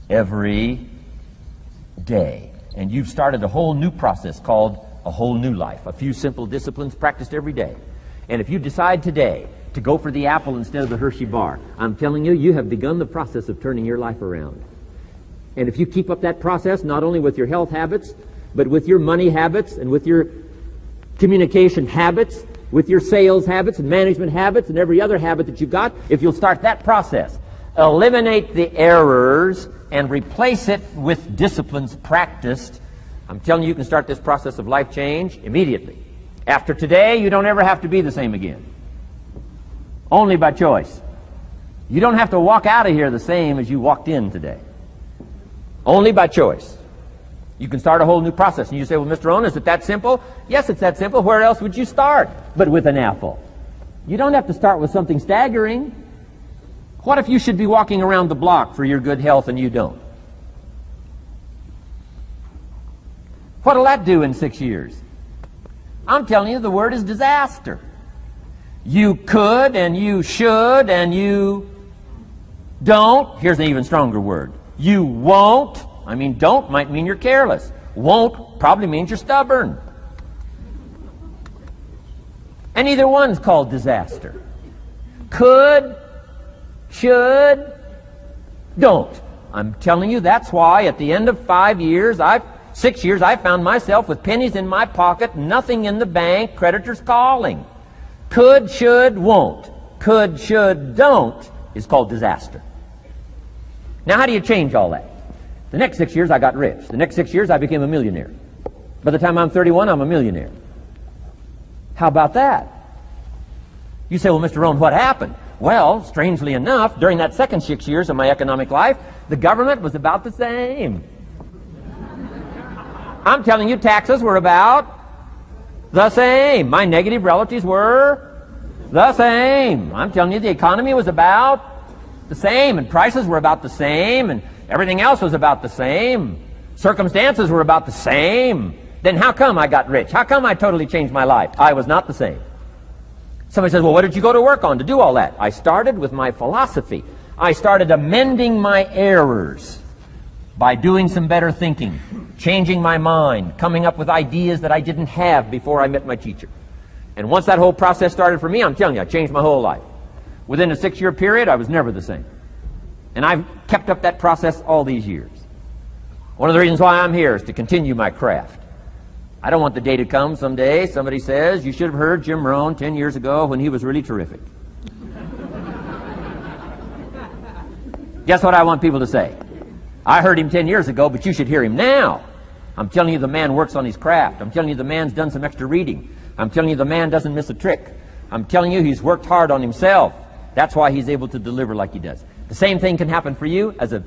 every day. And you've started a whole new process called a whole new life. A few simple disciplines practiced every day. And if you decide today to go for the apple instead of the Hershey bar, I'm telling you, you have begun the process of turning your life around. And if you keep up that process, not only with your health habits, but with your money habits and with your communication habits, with your sales habits and management habits and every other habit that you've got, if you'll start that process, eliminate the errors and replace it with disciplines practiced, I'm telling you, you can start this process of life change immediately. After today, you don't ever have to be the same again. Only by choice. You don't have to walk out of here the same as you walked in today. Only by choice. You can start a whole new process. And you say, well, Mr. Rohn, is it that simple? Yes, it's that simple. Where else would you start but with an apple? You don't have to start with something staggering. What if you should be walking around the block for your good health and you don't? What'll that do in 6 years? I'm telling you, the word is disaster. You could and you should and you don't. Here's an even stronger word. You won't. I mean, don't might mean you're careless. Won't probably means you're stubborn. And either one's called disaster. Could, should, don't. I'm telling you, that's why at the end of 6 years, I found myself with pennies in my pocket, nothing in the bank, creditors calling. Could, should, won't. Could, should, don't is called disaster. Now, how do you change all that? The next 6 years, I got rich. The next 6 years, I became a millionaire. By the time I'm 31, I'm a millionaire. How about that? You say, well, Mr. Rohn, what happened? Well, strangely enough, during that second 6 years of my economic life, the government was about the same. I'm telling you, taxes were about the same. My negative relatives were the same. I'm telling you, the economy was about the same, and prices were about the same, and everything else was about the same. Circumstances were about the same. Then how come I got rich? How come I totally changed my life? I was not the same. Somebody says, well, what did you go to work on to do all that? I started with my philosophy. I started amending my errors by doing some better thinking, changing my mind, coming up with ideas that I didn't have before I met my teacher. And once that whole process started for me, I'm telling you, I changed my whole life. Within a 6-year period, I was never the same. And I've kept up that process all these years. One of the reasons why I'm here is to continue my craft. I don't want the day to come someday somebody says, you should have heard Jim Rohn 10 years ago when he was really terrific. Guess what I want people to say? I heard him 10 years ago, but you should hear him now. I'm telling you the man works on his craft. I'm telling you the man's done some extra reading. I'm telling you the man doesn't miss a trick. I'm telling you he's worked hard on himself. That's why he's able to deliver like he does. The same thing can happen for you as a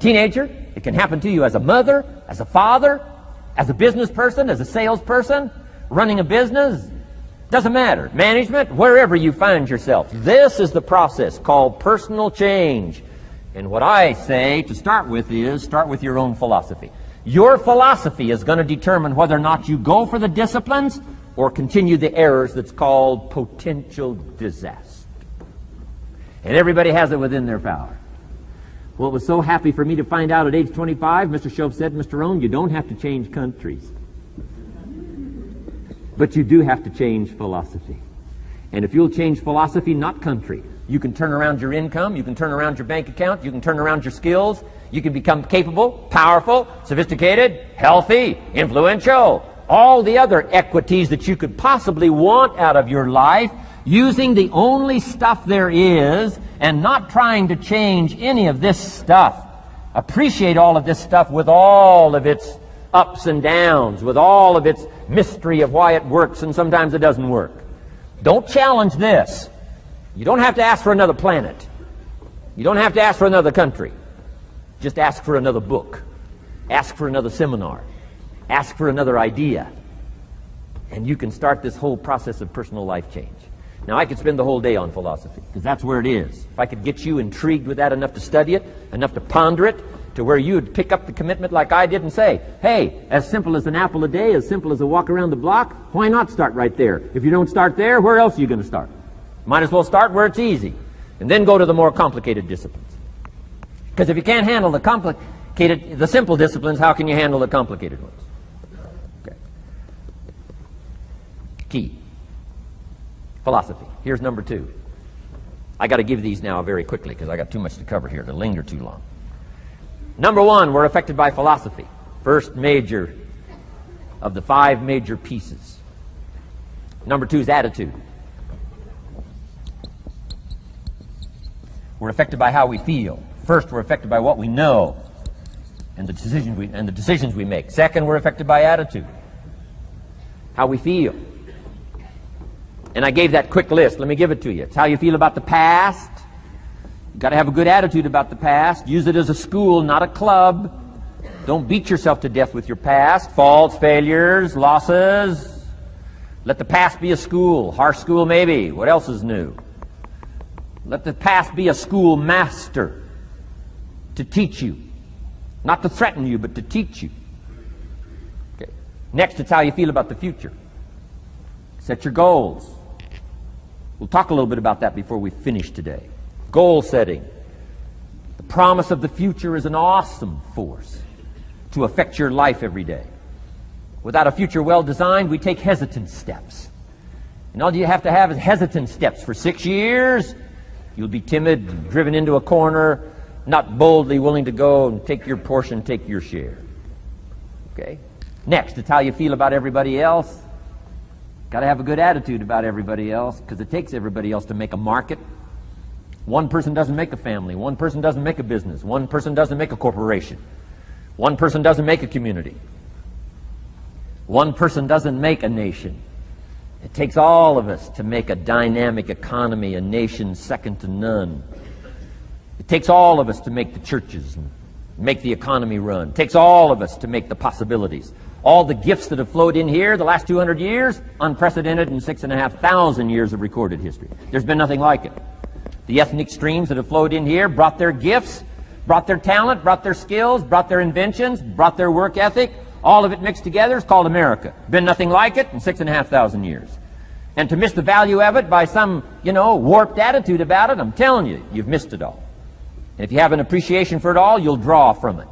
teenager. It can happen to you as a mother, as a father, as a business person, as a salesperson, running a business. Doesn't matter. Management, wherever you find yourself. This is the process called personal change. And what I say to start with is, start with your own philosophy. Your philosophy is going to determine whether or not you go for the disciplines or continue the errors that's called potential disaster. And everybody has it within their power. Well, it was so happy for me to find out at age 25, Mr. Shove said, Mr. Rohn, you don't have to change countries. But you do have to change philosophy. And if you'll change philosophy, not country, you can turn around your income, you can turn around your bank account, you can turn around your skills, you can become capable, powerful, sophisticated, healthy, influential, all the other equities that you could possibly want out of your life, using the only stuff there is and not trying to change any of this stuff. Appreciate all of this stuff with all of its ups and downs, with all of its mystery of why it works and sometimes it doesn't work. Don't challenge this. You don't have to ask for another planet. You don't have to ask for another country. Just ask for another book. Ask for another seminar. Ask for another idea. And you can start this whole process of personal life change. Now, I could spend the whole day on philosophy, because that's where it is. If I could get you intrigued with that enough to study it, enough to ponder it, to where you would pick up the commitment like I did and say, hey, as simple as an apple a day, as simple as a walk around the block, why not start right there? If you don't start there, where else are you going to start? Might as well start where it's easy, and then go to the more complicated disciplines. Because if you can't handle the simple disciplines, how can you handle the complicated ones? Okay. Key. Philosophy. Here's number 2. I got to give these now very quickly because I got too much to cover here to linger too long. Number 1, we're affected by philosophy. First major of the 5 major pieces. Number 2 is attitude. We're affected by how we feel. First, we're affected by what we know and the decisions we make. Second, we're affected by attitude. How we feel. And I gave that quick list. Let me give it to you. It's how you feel about the past. You've got to have a good attitude about the past. Use it as a school, not a club. Don't beat yourself to death with your past. Faults, failures, losses. Let the past be a school. Harsh school maybe. What else is new? Let the past be a school master to teach you. Not to threaten you, but to teach you. Okay. Next, it's how you feel about the future. Set your goals. We'll talk a little bit about that before we finish today. Goal setting. The promise of the future is an awesome force to affect your life every day. Without a future well designed, we take hesitant steps. And all you have to have is hesitant steps. For 6 years, you'll be timid, driven into a corner, not boldly willing to go and take your portion, take your share. Okay? Next, it's how you feel about everybody else. Got to have a good attitude about everybody else, because it takes everybody else to make a market. One person doesn't make a family. One person doesn't make a business. One person doesn't make a corporation. One person doesn't make a community. One person doesn't make a nation. It takes all of us to make a dynamic economy, a nation second to none. It takes all of us to make the churches and make the economy run. It takes all of us to make the possibilities. All the gifts that have flowed in here the last 200 years, unprecedented in 6,500 years of recorded history. There's been nothing like it. The ethnic streams that have flowed in here brought their gifts, brought their talent, brought their skills, brought their inventions, brought their work ethic, All of it mixed together is called America. Been nothing like it in 6,500 years. And to miss the value of it by some, warped attitude about it, I'm telling you, you've missed it all. And if you have an appreciation for it all, you'll draw from it.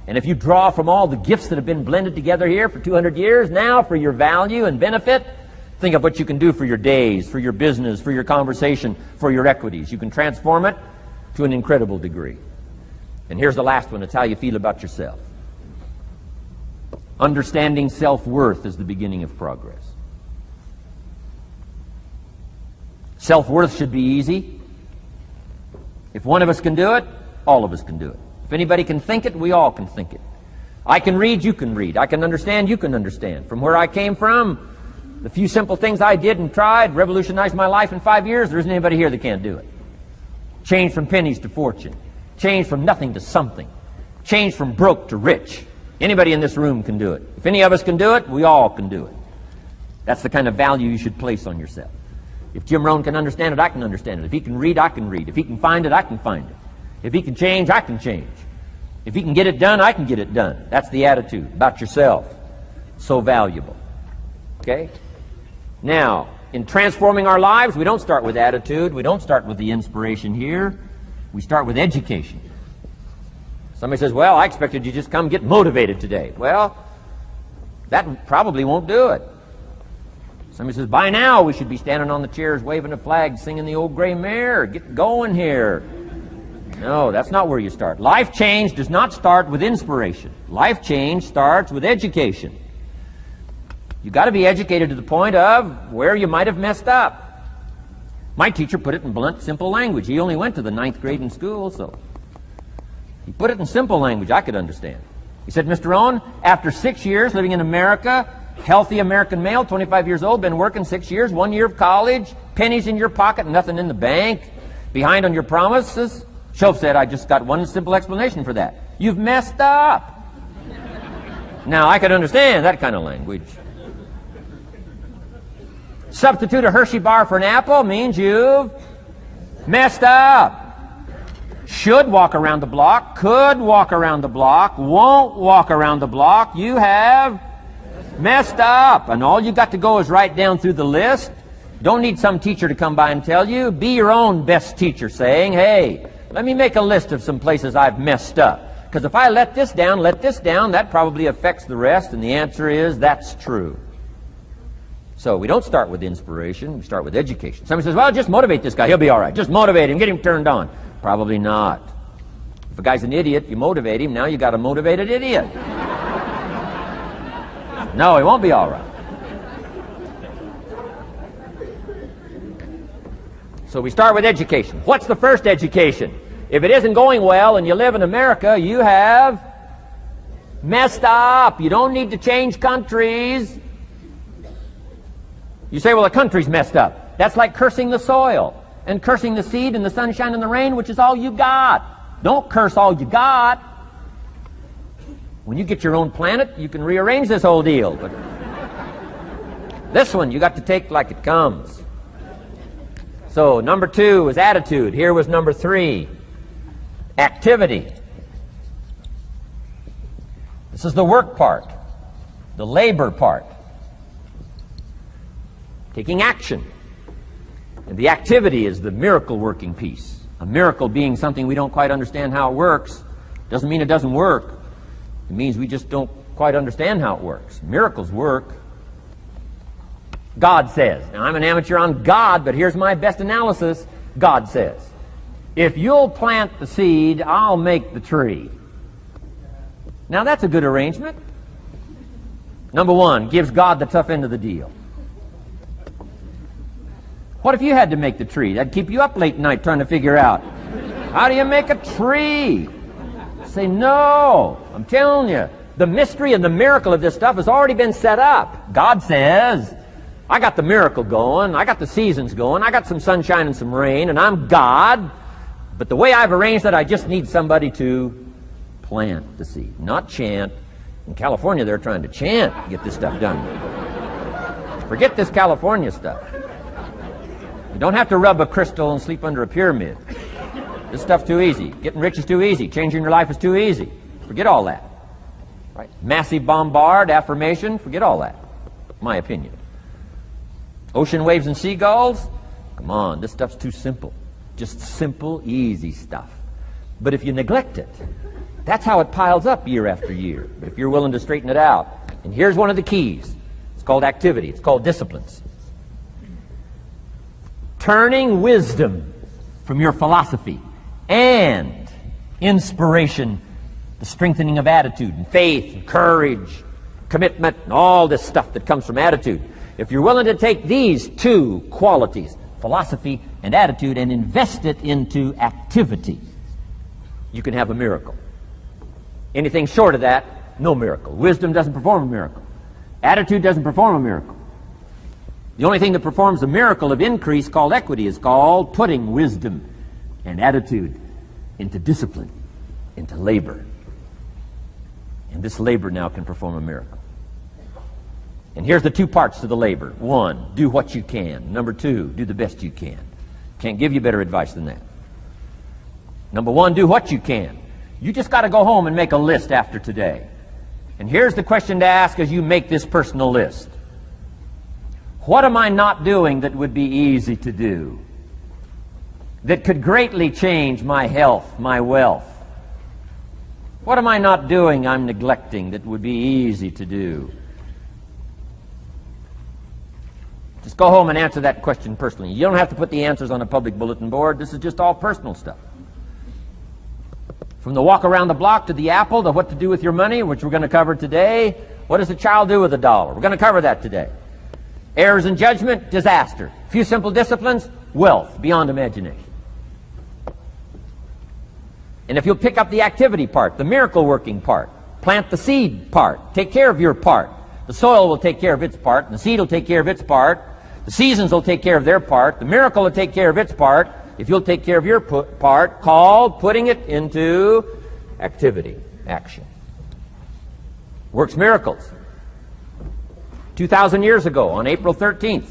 And if you draw from all the gifts that have been blended together here for 200 years, now for your value and benefit, think of what you can do for your days, for your business, for your conversation, for your equities. You can transform it to an incredible degree. And here's the last one. It's how you feel about yourself. Understanding self-worth is the beginning of progress. Self-worth should be easy. If one of us can do it, all of us can do it. If anybody can think it, we all can think it. I can read, you can read. I can understand, you can understand. From where I came from, the few simple things I did and tried revolutionized my life in 5 years. There isn't anybody here that can't do it. Change from pennies to fortune. Change from nothing to something. Change from broke to rich. Anybody in this room can do it. If any of us can do it, we all can do it. That's the kind of value you should place on yourself. If Jim Rohn can understand it, I can understand it. If he can read, I can read. If he can find it, I can find it. If he can change, I can change. If he can get it done, I can get it done. That's the attitude about yourself. So valuable. Okay? Now, in transforming our lives, we don't start with attitude. We don't start with the inspiration here. We start with education. Somebody says, well, I expected you just come get motivated today. Well, that probably won't do it. Somebody says, by now we should be standing on the chairs waving a flag, singing the old gray mare. Get going here. No, that's not where you start. Life change does not start with inspiration. Life change starts with education. You've got to be educated to the point of where you might have messed up. My teacher put it in blunt, simple language. He only went to the 9th grade in school, so he put it in simple language I could understand. He said, Mr. Rohn, after 6 years living in America, healthy American male, 25 years old, been working 6 years, 1 year of college, pennies in your pocket, nothing in the bank, behind on your promises. Shoaff said, I just got one simple explanation for that. You've messed up. Now, I could understand that kind of language. Substitute a Hershey bar for an apple means you've messed up. Should walk around the block, could walk around the block, won't walk around the block. You have messed up. And all you got to go is right down through the list. Don't need some teacher to come by and tell you. Be your own best teacher saying, hey, let me make a list of some places I've messed up. Because if I let this down, that probably affects the rest. And the answer is, that's true. So we don't start with inspiration. We start with education. Somebody says, well, just motivate this guy. He'll be all right. Just motivate him. Get him turned on. Probably not. If a guy's an idiot, you motivate him. Now you got a motivated idiot. No, he won't be all right. So we start with education. What's the first education? If it isn't going well and you live in America, you have messed up. You don't need to change countries. You say, well, the country's messed up. That's like cursing the soil and cursing the seed and the sunshine and the rain, which is all you got. Don't curse all you got. When you get your own planet, you can rearrange this whole deal. But this one, you got to take like it comes. So, number 2 was attitude. Here was number 3, activity. This is the work part, the labor part. Taking action. And the activity is the miracle working piece. A miracle being something we don't quite understand how it works doesn't mean it doesn't work. It means we just don't quite understand how it works. Miracles work. God says. Now, I'm an amateur on God, but here's my best analysis. God says, if you'll plant the seed, I'll make the tree. Now, that's a good arrangement. Number 1, gives God the tough end of the deal. What if you had to make the tree? That'd keep you up late at night trying to figure out, how do you make a tree? Say, no. I'm telling you, the mystery and the miracle of this stuff has already been set up. God says, I got the miracle going, I got the seasons going, I got some sunshine and some rain, and I'm God. But the way I've arranged that, I just need somebody to plant the seed, not chant. In California, they're trying to chant to get this stuff done. Forget this California stuff. You don't have to rub a crystal and sleep under a pyramid. This stuff's too easy. Getting rich is too easy. Changing your life is too easy. Forget all that. Right? Massive bombard, affirmation, forget all that. My opinion. Ocean waves and seagulls, come on, this stuff's too simple. Just simple, easy stuff. But if you neglect it, that's how it piles up year after year. But if you're willing to straighten it out, and here's one of the keys. It's called activity. It's called disciplines. Turning wisdom from your philosophy and inspiration, the strengthening of attitude and faith and courage, commitment, and all this stuff that comes from attitude. If you're willing to take these two qualities, philosophy and attitude, and invest it into activity, you can have a miracle. Anything short of that, no miracle. Wisdom doesn't perform a miracle. Attitude doesn't perform a miracle. The only thing that performs a miracle of increase called equity is called putting wisdom and attitude into discipline, into labor. And this labor now can perform a miracle. And here's the two parts to the labor. One, do what you can. Number two, do the best you can. Can't give you better advice than that. Number one, do what you can. You just got to go home and make a list after today. And here's the question to ask as you make this personal list. What am I not doing that would be easy to do? That could greatly change my health, my wealth? What am I not doing I'm neglecting that would be easy to do? Just go home and answer that question personally. You don't have to put the answers on a public bulletin board. This is just all personal stuff. From the walk around the block to the apple to what to do with your money, which we're going to cover today. What does a child do with $1? We're going to cover that today. Errors in judgment, disaster. Few simple disciplines, wealth beyond imagination. And if you'll pick up the activity part, the miracle working part, plant the seed part, take care of your part. The soil will take care of its part, and the seed will take care of its part. The seasons will take care of their part. The miracle will take care of its part. If you'll take care of your part, called putting it into activity, action. Works miracles. 2,000 years ago, on April 13th,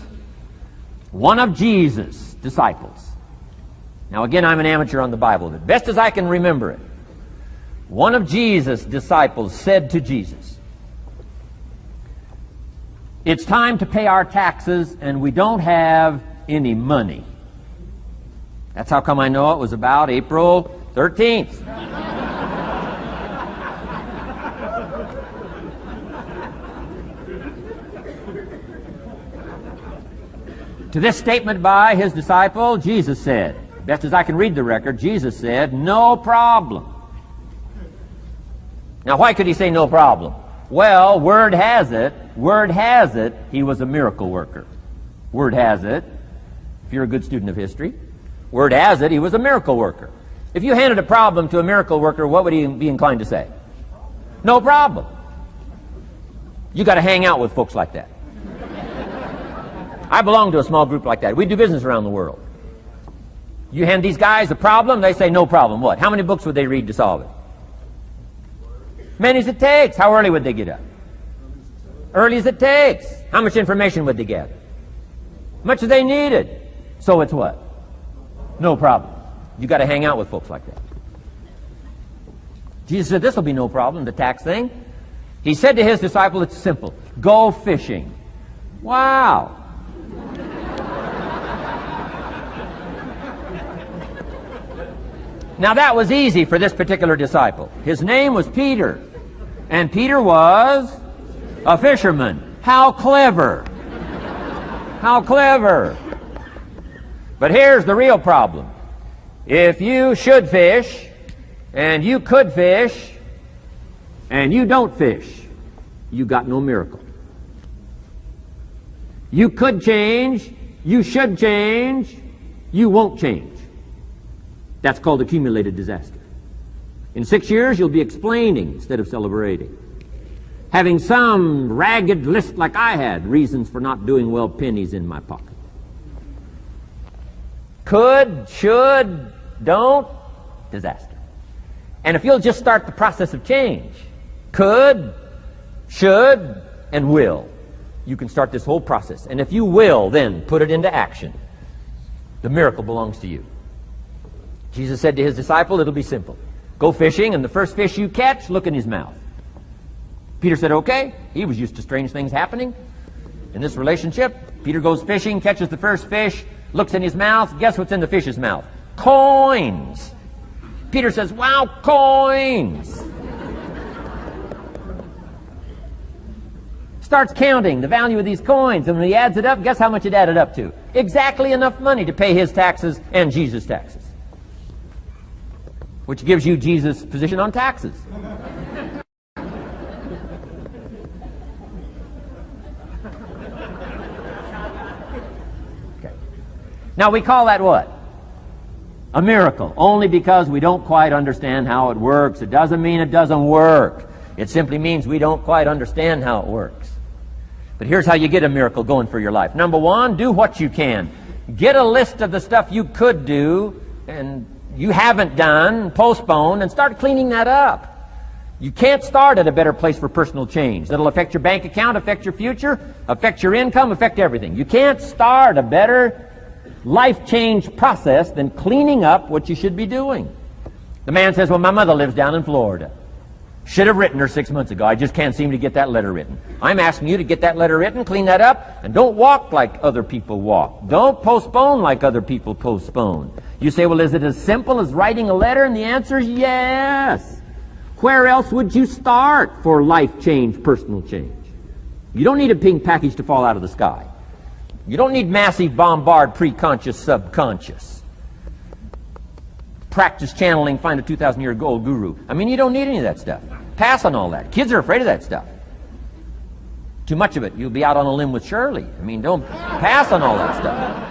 one of Jesus' disciples. Now again, I'm an amateur on the Bible, but best as I can remember it, one of Jesus' disciples said to Jesus, "It's time to pay our taxes and we don't have any money." That's how come I know it was about April 13th. To this statement by his disciple, Jesus said, best as I can read the record, Jesus said, "No problem." Now, why could he say no problem? Well, word has it, he was a miracle worker. Word has it, if you're a good student of history, word has it, he was a miracle worker. If you handed a problem to a miracle worker, what would he be inclined to say? No problem. You got to hang out with folks like that. I belong to a small group like that. We do business around the world. You hand these guys a problem, they say no problem. What? How many books would they read to solve it? Many as it takes. How early would they get up? Early as it takes. How much information would they gather? Much as they needed. So it's what? No problem. You got to hang out with folks like that. Jesus said this will be no problem, the tax thing. He said to his disciple, it's simple. Go fishing. Wow. Now that was easy for this particular disciple. His name was Peter. And Peter was a fisherman. How clever. How clever. But here's the real problem. If you should fish, and you could fish, and you don't fish, you got no miracle. You could change, you should change, you won't change. That's called accumulated disaster. In 6 years, you'll be explaining instead of celebrating. Having some ragged list like I had, reasons for not doing well, pennies in my pocket. Could, should, don't, disaster. And if you'll just start the process of change, could, should, and will, you can start this whole process. And if you will, then put it into action. The miracle belongs to you. Jesus said to his disciple, it'll be simple. Go fishing, and the first fish you catch, look in his mouth. Peter said, okay. He was used to strange things happening in this relationship. Peter goes fishing, catches the first fish, looks in his mouth. Guess what's in the fish's mouth? Coins. Peter says, wow, coins. Starts counting the value of these coins, and when he adds it up, guess how much it added up to? Exactly enough money to pay his taxes and Jesus' taxes. Which gives you Jesus' position on taxes. Okay. Now we call that what? A miracle. Only because we don't quite understand how it works. It doesn't mean it doesn't work. It simply means we don't quite understand how it works. But here's how you get a miracle going for your life. Number one, do what you can. Get a list of the stuff you could do and you haven't done, postpone, and start cleaning that up. You can't start at a better place for personal change. That'll affect your bank account, affect your future, affect your income, affect everything. You can't start a better life change process than cleaning up what you should be doing. The man says, well, my mother lives down in Florida. Should have written her 6 months ago. I just can't seem to get that letter written. I'm asking you to get that letter written, clean that up, and don't walk like other people walk. Don't postpone like other people postpone. You say, well, is it as simple as writing a letter? And the answer is yes. Where else would you start for life change, personal change? You don't need a pink package to fall out of the sky. You don't need massive bombard, pre-conscious, subconscious. Practice channeling, find a 2,000-year-old guru. I mean, you don't need any of that stuff. Pass on all that. Kids are afraid of that stuff. Too much of it, you'll be out on a limb with Shirley. I mean, don't pass on all that stuff.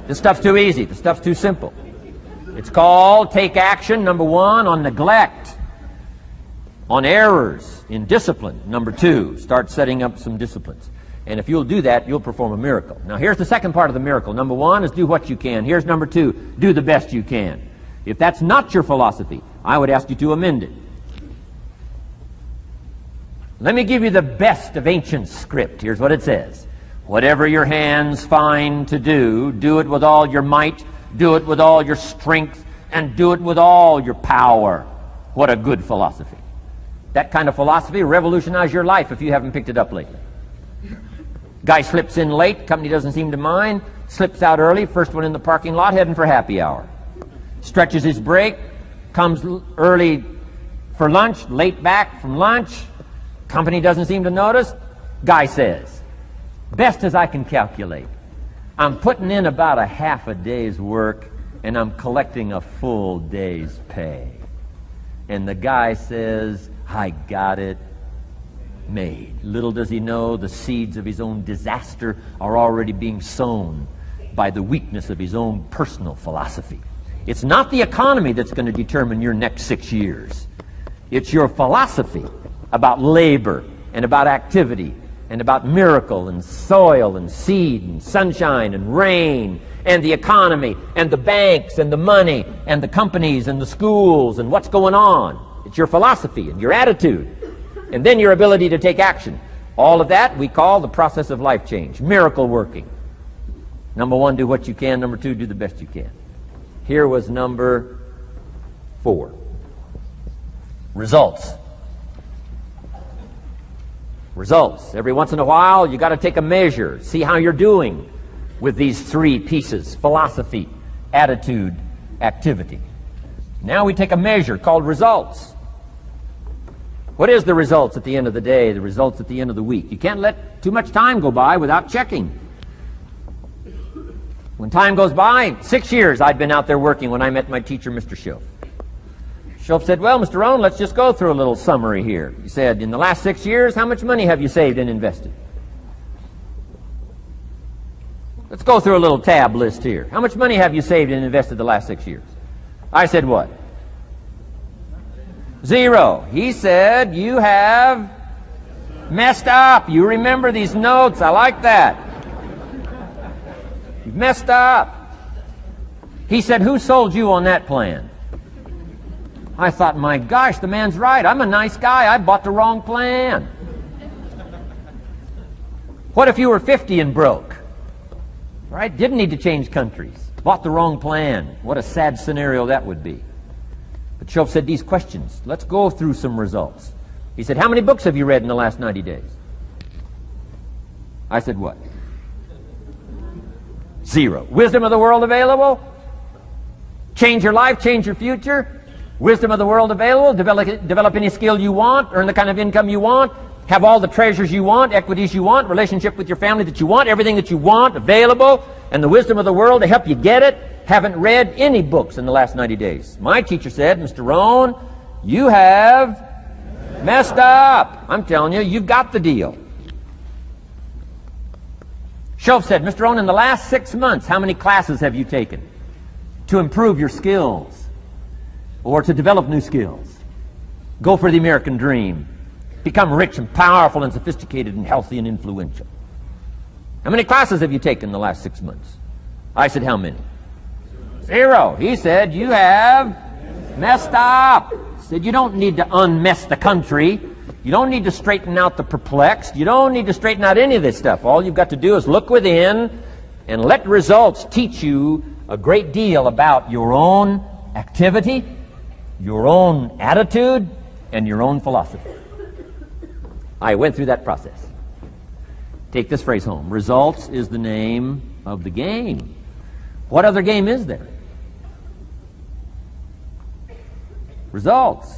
This stuff's too easy. This stuff's too simple. It's called take action, number one, on neglect, on errors, in discipline. Number two, start setting up some disciplines. And if you'll do that, you'll perform a miracle. Now, here's the second part of the miracle. Number one is do what you can. Here's number two, do the best you can. If that's not your philosophy, I would ask you to amend it. Let me give you the best of ancient script. Here's what it says. Whatever your hands find to do, do it with all your might, do it with all your strength, and do it with all your power. What a good philosophy. That kind of philosophy will revolutionize your life if you haven't picked it up lately. Guy slips in late, company doesn't seem to mind, slips out early, first one in the parking lot, heading for happy hour. Stretches his break, comes early for lunch, late back from lunch, company doesn't seem to notice. Guy says, best as I can calculate, I'm putting in about a half a day's work and I'm collecting a full day's pay. And the guy says, I got it made. Little does he know the seeds of his own disaster are already being sown by the weakness of his own personal philosophy. It's not the economy that's going to determine your next 6 years. It's your philosophy about labor and about activity and about miracle and soil and seed and sunshine and rain and the economy and the banks and the money and the companies and the schools and what's going on. It's your philosophy and your attitude. And then your ability to take action. All of that we call the process of life change, miracle working. Number one, do what you can. Number two, do the best you can. Here was number 4. Results. Results. Every once in a while, you got to take a measure, see how you're doing with these 3 pieces: philosophy, attitude, activity. Now we take a measure called results. What is the results at the end of the day, the results at the end of the week? You can't let too much time go by without checking. When time goes by, 6 years I'd been out there working when I met my teacher, Mr. Schoaf. Schoaf said, well, Mr. Rohn, let's just go through a little summary here. He said, in the last 6 years, how much money have you saved and invested? Let's go through a little tab list here. How much money have you saved and invested the last 6 years? I said, what? 0. He said, you have messed up. You remember these notes. I like that. You've messed up. He said, who sold you on that plan? I thought, my gosh, the man's right. I'm a nice guy. I bought the wrong plan. What if you were 50 and broke? Right? Didn't need to change countries. Bought the wrong plan. What a sad scenario that would be. But Shoaff said these questions. Let's go through some results. He said, how many books have you read in the last 90 days? I said, what? 0. Wisdom of the world available? Change your life, change your future? Wisdom of the world available? Develop any skill you want, earn the kind of income you want, have all the treasures you want, equities you want, relationship with your family that you want, everything that you want available, and the wisdom of the world to help you get it. Haven't read any books in the last 90 days. My teacher said, Mr. Rohn, you have messed up. I'm telling you, you've got the deal. Shoaff said, Mr. Rohn, in the last 6 months, how many classes have you taken to improve your skills or to develop new skills? Go for the American dream. Become rich and powerful and sophisticated and healthy and influential. How many classes have you taken in the last 6 months? I said, how many? 0. He said, you have messed up. He said, you don't need to unmess the country. You don't need to straighten out the perplexed. You don't need to straighten out any of this stuff. All you've got to do is look within and let results teach you a great deal about your own activity, your own attitude, and your own philosophy. I went through that process. Take this phrase home. Results is the name of the game. What other game is there? Results.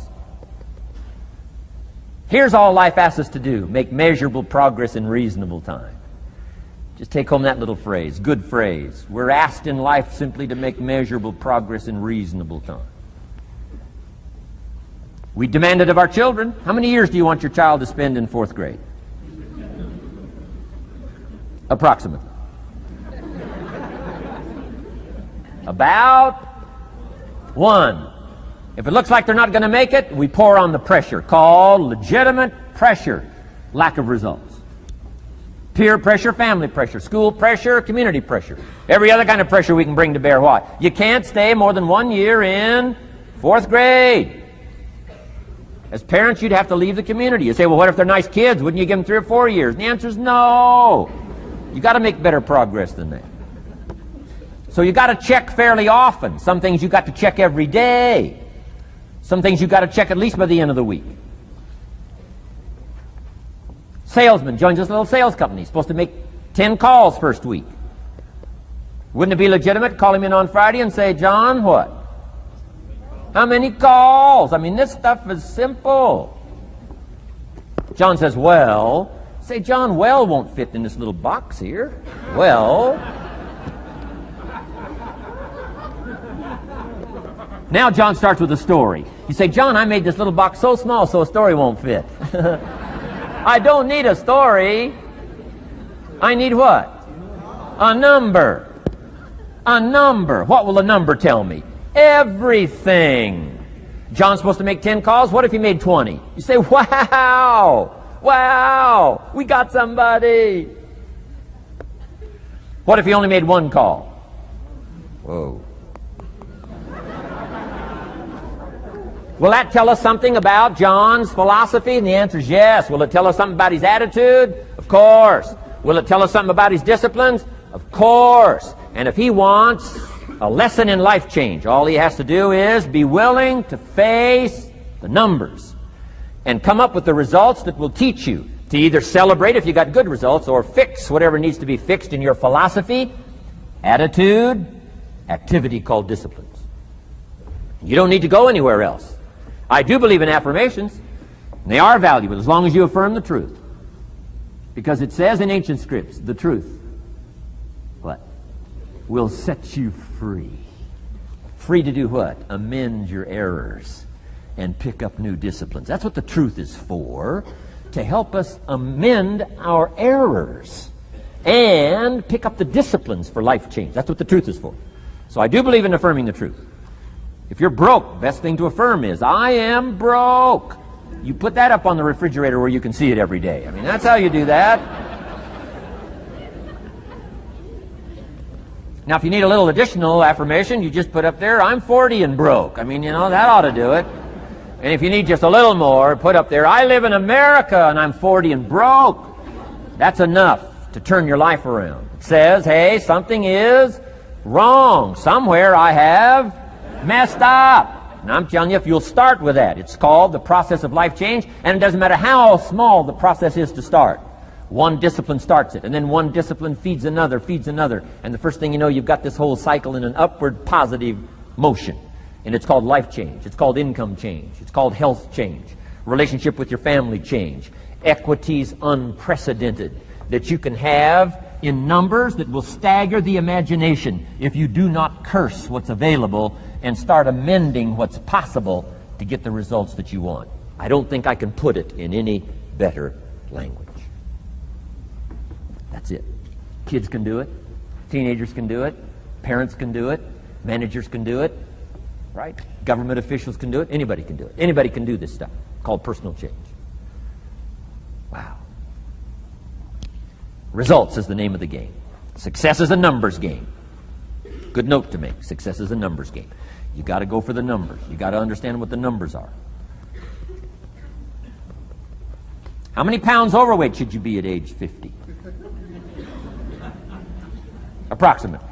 Here's all life asks us to do. Make measurable progress in reasonable time. Just take home that little phrase. Good phrase. We're asked in life simply to make measurable progress in reasonable time. We demand it of our children. How many years do you want your child to spend in 4th grade? Approximately. About 1. If it looks like they're not going to make it, we pour on the pressure, called legitimate pressure, lack of results. Peer pressure, family pressure, school pressure, community pressure. Every other kind of pressure we can bring to bear. Why? You can't stay more than 1 year in 4th grade. As parents, you'd have to leave the community. You say, well, what if they're nice kids? Wouldn't you give them 3 or 4 years? And the answer is no. You got to make better progress than that. So you got to check fairly often. Some things you got to check every day. Some things you got to check at least by the end of the week. Salesman joins this little sales company. He's supposed to make 10 calls first week. Wouldn't it be legitimate to call him in on Friday and say, John, what? How many calls? I mean, this stuff is simple. John says, well. Say, John, well won't fit in this little box here. Well. Now John starts with a story. You say, John, I made this little box so small so a story won't fit. I don't need a story. I need what? A number. A number. What will a number tell me? Everything. John's supposed to make 10 calls. What if he made 20? You say, wow. Wow. We got somebody. What if he only made 1 call? Whoa. Will that tell us something about John's philosophy? And the answer is yes. Will it tell us something about his attitude? Of course. Will it tell us something about his disciplines? Of course. And if he wants a lesson in life change, all he has to do is be willing to face the numbers and come up with the results that will teach you to either celebrate if you got good results or fix whatever needs to be fixed in your philosophy, attitude, activity called disciplines. You don't need to go anywhere else. I do believe in affirmations. And they are valuable as long as you affirm the truth. Because it says in ancient scripts, the truth, what? Will set you free. Free to do what? Amend your errors and pick up new disciplines. That's what the truth is for. To help us amend our errors and pick up the disciplines for life change. That's what the truth is for. So I do believe in affirming the truth. If you're broke, best thing to affirm is, I am broke. You put that up on the refrigerator where you can see it every day. I mean, that's how you do that. Now, if you need a little additional affirmation, you just put up there, I'm 40 and broke. I mean, you know, that ought to do it. And if you need just a little more, put up there, I live in America and I'm 40 and broke. That's enough to turn your life around. It says, hey, something is wrong. Somewhere I have messed up. And I'm telling you, if you'll start with that, it's called the process of life change, and it doesn't matter how small the process is to start. One discipline starts it, and then one discipline feeds another, and the first thing you know, you've got this whole cycle in an upward positive motion. And it's called life change. It's called income change. It's called health change. Relationship with your family change. Equities unprecedented that you can have in numbers that will stagger the imagination if you do not curse what's available and start amending what's possible to get the results that you want. I don't think I can put it in any better language. That's it. Kids can do it. Teenagers can do it. Parents can do it. Managers can do it. Right? Government officials can do it. Anybody can do it. Anybody can do this stuff called personal change. Wow. Results is the name of the game. Success is a numbers game. Good note to make. Success is a numbers game. You got to go for the numbers. You got to understand what the numbers are. How many pounds overweight should you be at age 50? Approximately.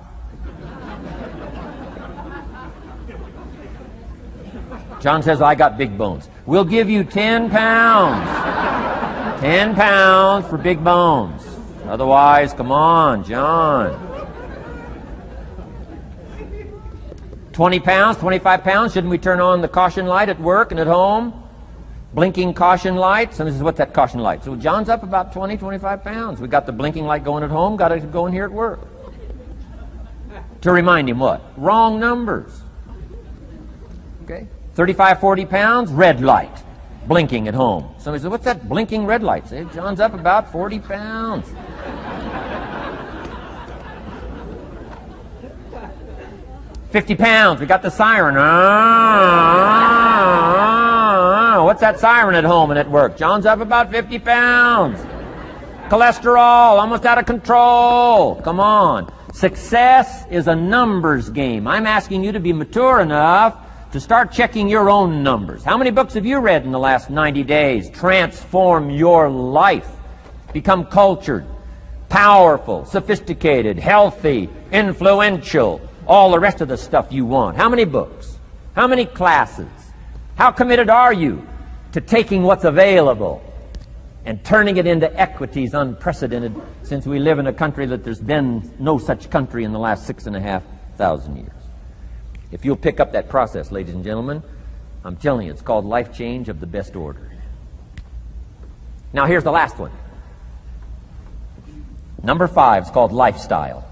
John says, I got big bones. We'll give you 10 pounds. 10 pounds for big bones. Otherwise, come on, John. 20 pounds, 25 pounds. Shouldn't we turn on the caution light at work and at home? Blinking caution light. Somebody says, what's that caution light? So John's up about 20, 25 pounds. We got the blinking light going at home, got it going here at work. To remind him what? Wrong numbers. Okay? 35, 40 pounds, red light. Blinking at home. Somebody says, what's that blinking red light? Say, John's up about 40 pounds. £50, we got the siren. What's that siren at home and at work? John's up about 50 pounds. Cholesterol, almost out of control. Come on. Success is a numbers game. I'm asking you to be mature enough to start checking your own numbers. How many books have you read in the last 90 days? Transform your life. Become cultured, powerful, sophisticated, healthy, influential, all the rest of the stuff you want. How many books? How many classes? How committed are you to taking what's available and turning it into equities unprecedented, since we live in a country that there's been no such country in the last 6,500 years? If you'll pick up that process, ladies and gentlemen, I'm telling you, it's called life change of the best order. Now here's the last one. Number 5 is called lifestyle.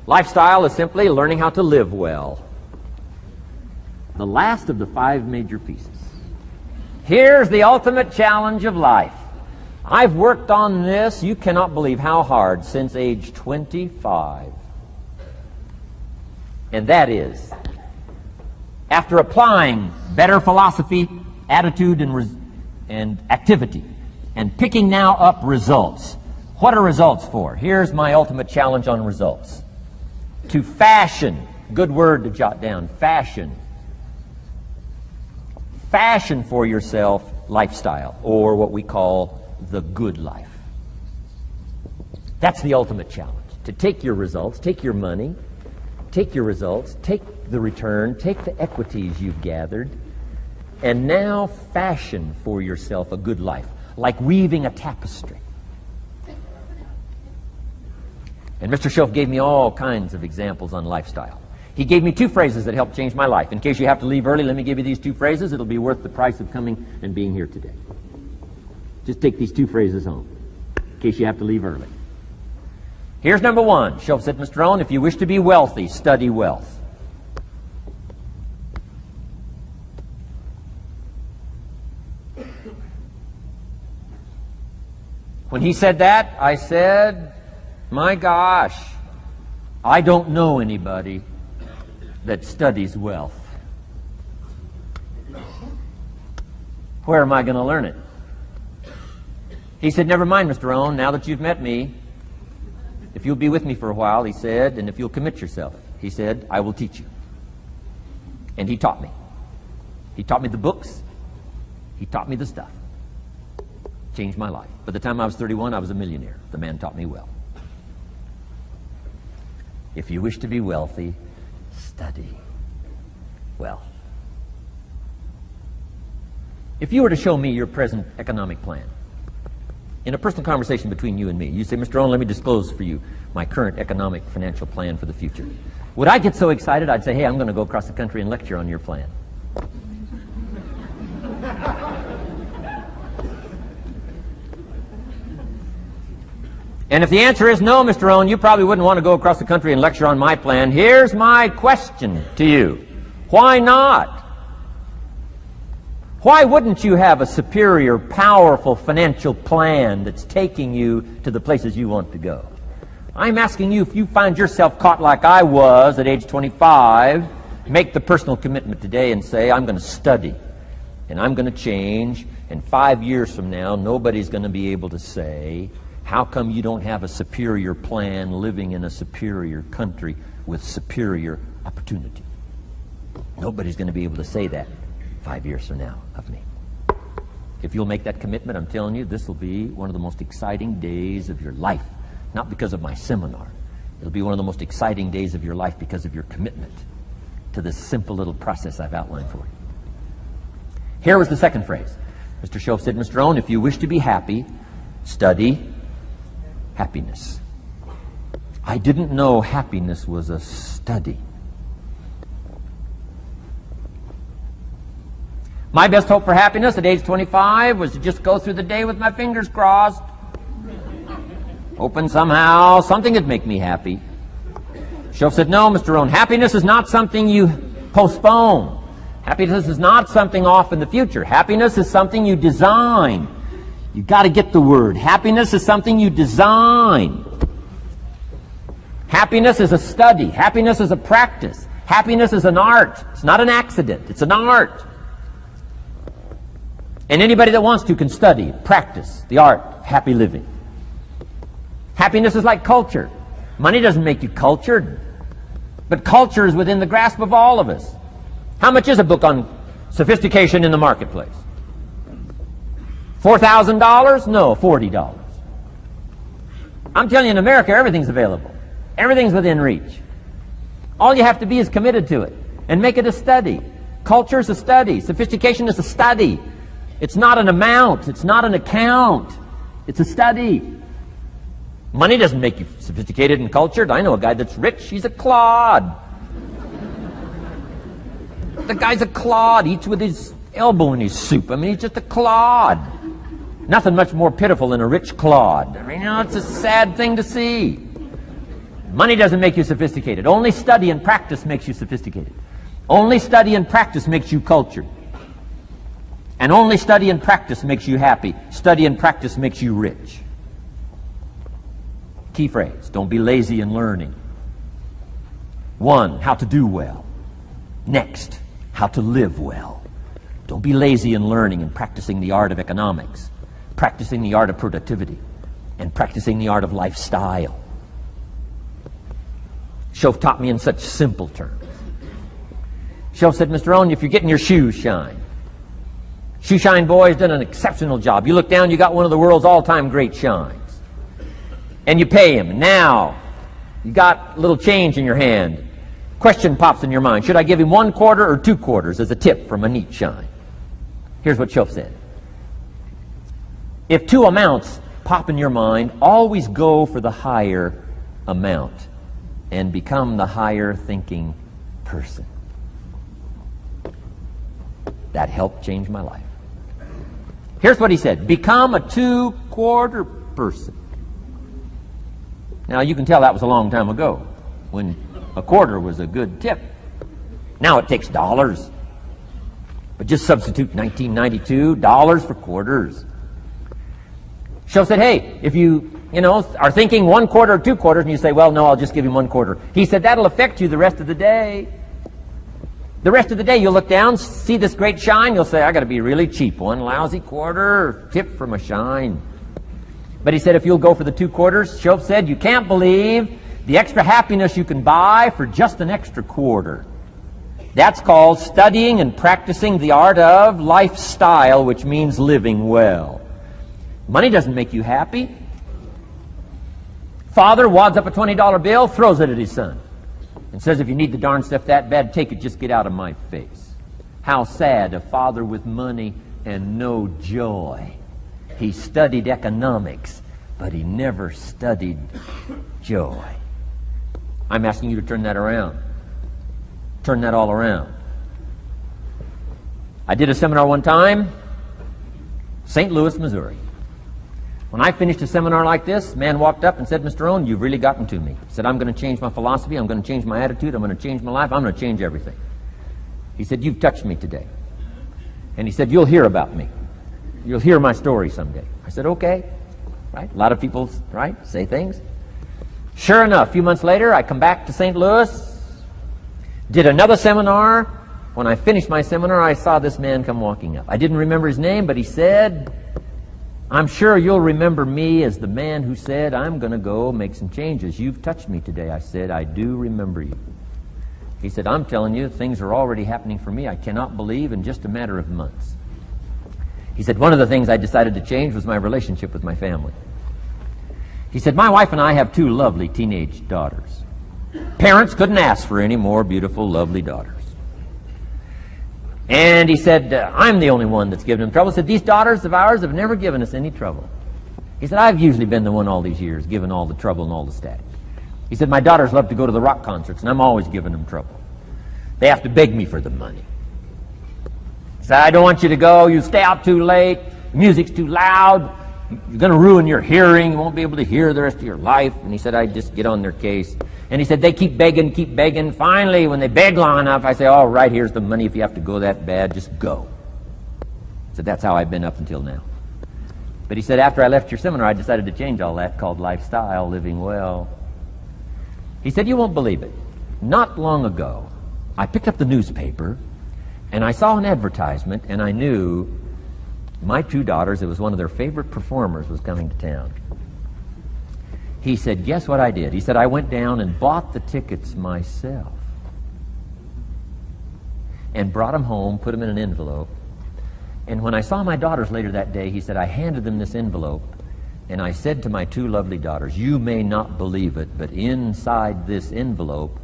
Lifestyle is simply learning how to live well. The last of the 5 major pieces. Here's the ultimate challenge of life. I've worked on this, you cannot believe how hard, since age 25. And that is, after applying better philosophy, attitude, and activity, and picking now up results. What are results for? Here's my ultimate challenge on results. To fashion, good word to jot down, fashion. Fashion for yourself lifestyle, or what we call the good life. That's the ultimate challenge. To take your results, take your money, take your results, take the return, take the equities you've gathered, and now fashion for yourself a good life, like weaving a tapestry. And Mr. Shelf gave me all kinds of examples on lifestyle. He gave me 2 phrases that helped change my life. In case you have to leave early, let me give you these 2 phrases. It'll be worth the price of coming and being here today. Just take these 2 phrases home, in case you have to leave early. Here's number 1. Shelf said, Mr. Rohn, if you wish to be wealthy, study wealth. When he said that, I said, my gosh, I don't know anybody that studies wealth. Where am I going to learn it? He said, never mind, Mr. Rohn, now that you've met me, if you'll be with me for a while, he said, and if you'll commit yourself, he said, I will teach you. And he taught me. He taught me the books. He taught me the stuff. Changed my life. By the time I was 31, I was a millionaire. The man taught me well. If you wish to be wealthy, study wealth. If you were to show me your present economic plan, in a personal conversation between you and me, you say, Mr. Rohn, let me disclose for you my current economic financial plan for the future. Would I get so excited I'd say, hey, I'm going to go across the country and lecture on your plan? And if the answer is no, Mr. Rohn, you probably wouldn't want to go across the country and lecture on my plan. Here's my question to you. Why not? Why wouldn't you have a superior, powerful financial plan that's taking you to the places you want to go? I'm asking you, if you find yourself caught like I was at age 25, make the personal commitment today and say, I'm going to study and I'm going to change, and 5 years from now, nobody's going to be able to say, how come you don't have a superior plan living in a superior country with superior opportunity? Nobody's going to be able to say that 5 years from now of me. If you'll make that commitment, I'm telling you, this will be one of the most exciting days of your life. Not because of my seminar. It'll be one of the most exciting days of your life because of your commitment to this simple little process I've outlined for you. Here was the second phrase. Mr. Shoaff said, Mr. Rohn, if you wish to be happy, study happiness. I didn't know happiness was a study. My best hope for happiness at age 25 was to just go through the day with my fingers crossed. Hoping somehow something would make me happy. Shoaff said, no, Mr. Rohn, happiness is not something you postpone. Happiness is not something off in the future. Happiness is something you design. You've got to get the word. Happiness is something you design. Happiness is a study. Happiness is a practice. Happiness is an art. It's not an accident. It's an art. And anybody that wants to can study, practice the art of happy living. Happiness is like culture. Money doesn't make you cultured, but culture is within the grasp of all of us. How much is a book on sophistication in the marketplace? $4,000? No, $40. I'm telling you, in America, everything's available. Everything's within reach. All you have to be is committed to it and make it a study. Culture is a study. Sophistication is a study. It's not an amount. It's not an account. It's a study. Money doesn't make you sophisticated and cultured. I know a guy that's rich. He's a clod. The guy's a clod. Eats with his elbow in his soup. I mean, he's just a clod. Nothing much more pitiful than a rich clod. I mean, you know, it's a sad thing to see. Money doesn't make you sophisticated. Only study and practice makes you sophisticated. Only study and practice makes you cultured. And only study and practice makes you happy. Study and practice makes you rich. Key phrase, don't be lazy in learning. 1, how to do well. Next, how to live well. Don't be lazy in learning and practicing the art of economics, practicing the art of productivity, and practicing the art of lifestyle. Shoaff taught me in such simple terms. Shoaff said, Mr. Rohn, if you're getting your shoes shined, Shoe Shine Boy's done an exceptional job. You look down, you got one of the world's all-time great shines. And you pay him. Now, you got a little change in your hand. Question pops in your mind. Should I give him 1 quarter or 2 quarters as a tip from a neat shine? Here's what Shoaff said. If 2 amounts pop in your mind, always go for the higher amount and become the higher thinking person. That helped change my life. Here's what he said. Become a 2-quarter person. Now, you can tell that was a long time ago, when a quarter was a good tip. Now it takes dollars. But just substitute 1992, dollars for quarters. Shoaff said, hey, if you are thinking 1 quarter or 2 quarters, and you say, well, no, I'll just give him 1 quarter. He said, that'll affect you the rest of the day. The rest of the day, you'll look down, see this great shine, you'll say, I got to be really cheap. 1 lousy quarter, tip from a shine. But he said, if you'll go for the 2 quarters, Shoaff said, you can't believe the extra happiness you can buy for just an extra quarter. That's called studying and practicing the art of lifestyle, which means living well. Money doesn't make you happy. Father wads up a $20 bill, throws it at his son. and says, if you need the darn stuff that bad, take it, just get out of my face. How sad, a father with money and no joy. He studied economics, but he never studied joy. I'm asking you to turn that around. Turn that all around. I did a seminar one time, St. Louis, Missouri. When I finished a seminar like this, a man walked up and said, Mr. Rohn, you've really gotten to me. He said, I'm going to change my philosophy, I'm going to change my attitude, I'm going to change my life, I'm going to change everything. He said, you've touched me today. And he said, you'll hear about me. You'll hear my story someday. I said, okay. Right? A lot of people, right, say things. Sure enough, a few months later, I come back to St. Louis, did another seminar. When I finished my seminar, I saw this man come walking up. I didn't remember his name, but he said, I'm sure you'll remember me as the man who said, I'm going to go make some changes. You've touched me today. I said, I do remember you. He said, I'm telling you, things are already happening for me. I cannot believe in just a matter of months. He said, one of the things I decided to change was my relationship with my family. He said, my wife and I have 2 lovely teenage daughters. Parents couldn't ask for any more beautiful, lovely daughters. And he said, I'm the only one that's given them trouble. He said, these daughters of ours have never given us any trouble. He said, I've usually been the one all these years giving all the trouble and all the static. He said, my daughters love to go to the rock concerts, and I'm always giving them trouble. They have to beg me for the money. He said, I don't want you to go. You stay out too late. The music's too loud. You're going to ruin your hearing. You won't be able to hear the rest of your life. And he said, I just get on their case. And he said, they keep begging, keep begging. Finally, when they beg long enough, I say, all right, here's the money. If you have to go that bad, just go. So that's how I've been up until now. But he said, after I left your seminar, I decided to change all that, called lifestyle, living well. He said, you won't believe it. Not long ago, I picked up the newspaper, and I saw an advertisement, and I knew my 2 daughters, it was one of their favorite performers, was coming to town. He said, guess what I did? He said, I went down and bought the tickets myself and brought them home, put them in an envelope. And when I saw my daughters later that day, he said, I handed them this envelope, and I said to my 2 lovely daughters, you may not believe it, but inside this envelope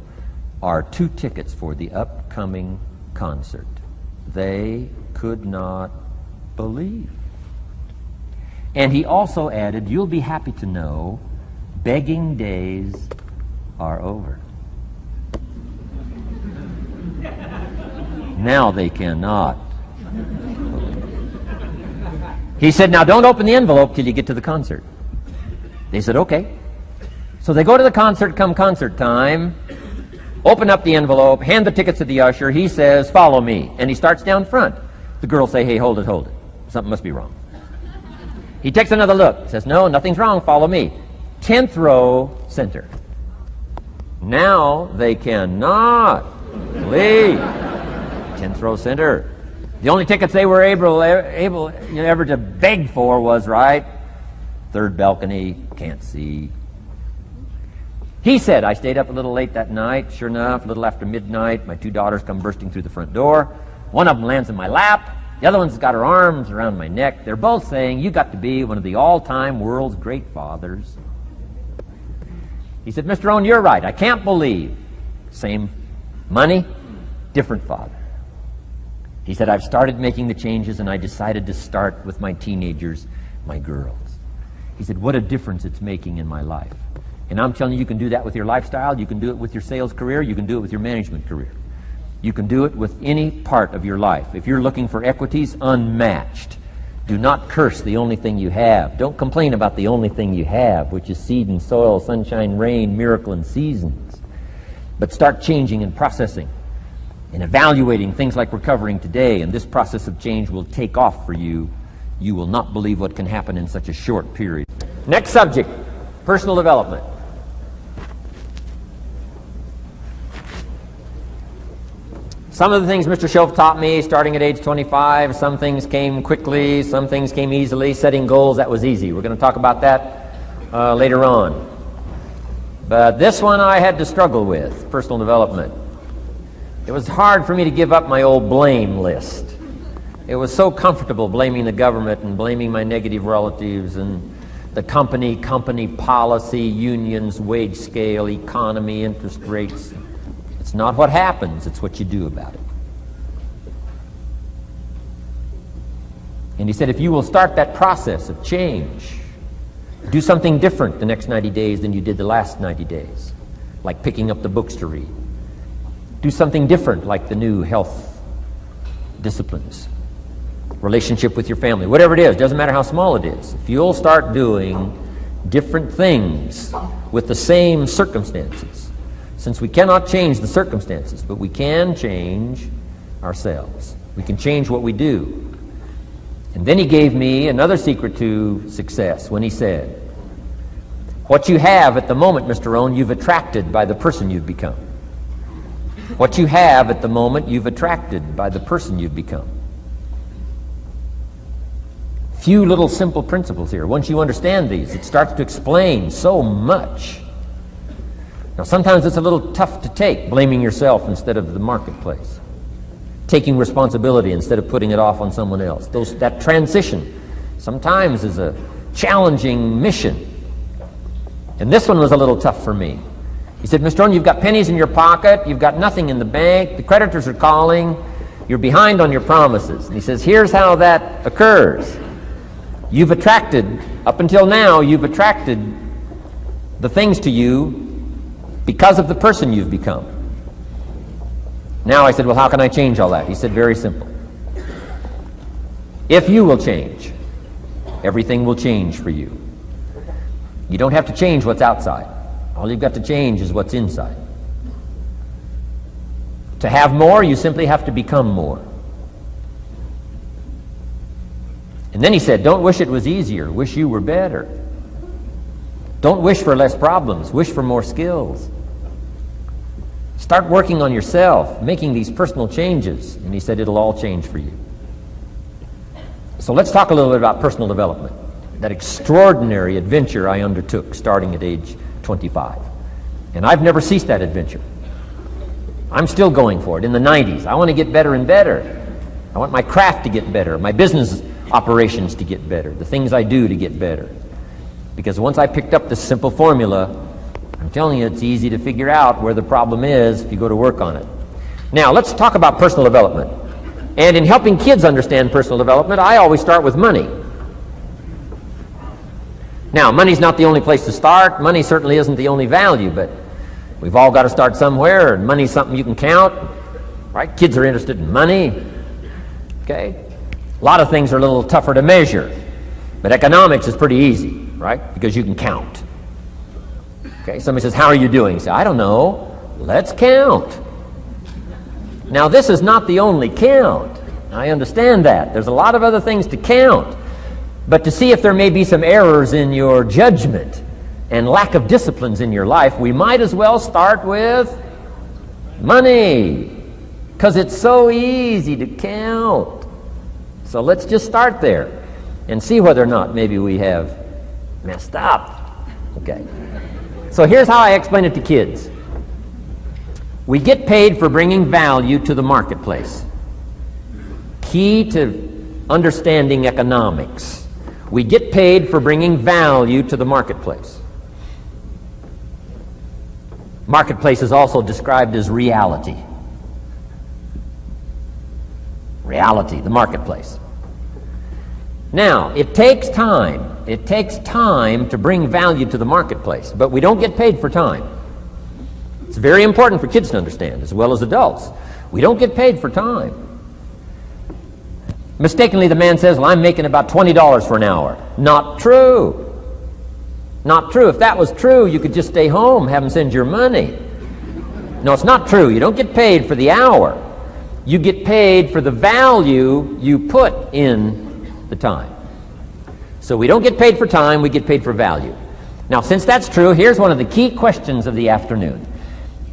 are 2 tickets for the upcoming concert. They could not believe. And he also added, you'll be happy to know begging days are over. Now they cannot. He said, now don't open the envelope till you get to the concert. They said, okay. So they go to the concert, come concert time, open up the envelope, hand the tickets to the usher. He says, follow me. And he starts down front. The girls say, hey, hold it, hold it. Something must be wrong. He takes another look, says, no, nothing's wrong, follow me. 10th row, center. Now they cannot leave. 10th row, center. The only tickets they were able ever to beg for was, right, 3rd balcony, can't see. He said, I stayed up a little late that night. Sure enough, a little after midnight, my 2 daughters come bursting through the front door. One of them lands in my lap. The other one's got her arms around my neck. They're both saying, you got to be one of the all-time world's great fathers. He said, Mr. Rohn, you're right. I can't believe. Same money, different father. He said, I've started making the changes, and I decided to start with my teenagers, my girls. He said, what a difference it's making in my life. And I'm telling you, you can do that with your lifestyle. You can do it with your sales career. You can do it with your management career. You can do it with any part of your life. If you're looking for equities, unmatched. Do not curse the only thing you have. Don't complain about the only thing you have, which is seed and soil, sunshine, rain, miracle, and seasons. But start changing and processing and evaluating things like we're covering today, and this process of change will take off for you. You will not believe what can happen in such a short period. Next subject, personal development. Some of the things Mr. Schoaf taught me starting at age 25, some things came quickly, some things came easily. Setting goals, that was easy. We're going to talk about that later on. But this one I had to struggle with, personal development. It was hard for me to give up my old blame list. It was so comfortable blaming the government and blaming my negative relatives and the company policy, unions, wage scale, economy, interest rates. It's not what happens, it's what you do about it. And he said, if you will start that process of change, do something different the next 90 days than you did the last 90 days, like picking up the books to read. Do something different, like the new health disciplines, relationship with your family, whatever it is, doesn't matter how small it is. If you'll start doing different things with the same circumstances, since we cannot change the circumstances, but we can change ourselves. We can change what we do. And then he gave me another secret to success when he said, what you have at the moment, Mr. Rohn, you've attracted by the person you've become. What you have at the moment, you've attracted by the person you've become. Few little simple principles here. Once you understand these, it starts to explain so much. Now, sometimes it's a little tough to take, blaming yourself instead of the marketplace, taking responsibility instead of putting it off on someone else. That transition sometimes is a challenging mission. And this one was a little tough for me. He said, Mr. Rohn, you've got pennies in your pocket, you've got nothing in the bank, the creditors are calling, you're behind on your promises. And he says, here's how that occurs. You've attracted, up until now, you've attracted the things to you because of the person you've become. Now I said, well, how can I change all that? He said, very simple. If you will change, everything will change for you. You don't have to change what's outside. All you've got to change is what's inside. To have more, you simply have to become more. And then he said, don't wish it was easier, wish you were better. Don't wish for less problems, wish for more skills. Start working on yourself, making these personal changes. And he said, it'll all change for you. So let's talk a little bit about personal development. That extraordinary adventure I undertook starting at age 25. And I've never ceased that adventure. I'm still going for it in the 90s. I want to get better and better. I want my craft to get better, my business operations to get better, the things I do to get better. Because once I picked up this simple formula, I'm telling you, it's easy to figure out where the problem is if you go to work on it. Now, let's talk about personal development. And in helping kids understand personal development, I always start with money. Now, money's not the only place to start. Money certainly isn't the only value, but we've all got to start somewhere, and money's something you can count, right? Kids are interested in money, okay? A lot of things are a little tougher to measure, but economics is pretty easy, right? Because you can count. Okay, somebody says, how are you doing? You say, I don't know. Let's count. Now, this is not the only count. I understand that. There's a lot of other things to count. But to see if there may be some errors in your judgment and lack of disciplines in your life, we might as well start with money, because it's so easy to count. So let's just start there and see whether or not maybe we have messed up. Okay. So here's how I explain it to kids. We get paid for bringing value to the marketplace. Key to understanding economics. We get paid for bringing value to the marketplace. Marketplace is also described as reality. Reality, the marketplace. Now, it takes time. It takes time to bring value to the marketplace, but we don't get paid for time. It's very important for kids to understand, as well as adults. We don't get paid for time. Mistakenly, the man says, well, I'm making about $20 for an hour. Not true. Not true. If that was true, you could just stay home, have them send your money. No, it's not true. You don't get paid for the hour. You get paid for the value you put in the time. So we don't get paid for time, we get paid for value. Now, since that's true, here's one of the key questions of the afternoon.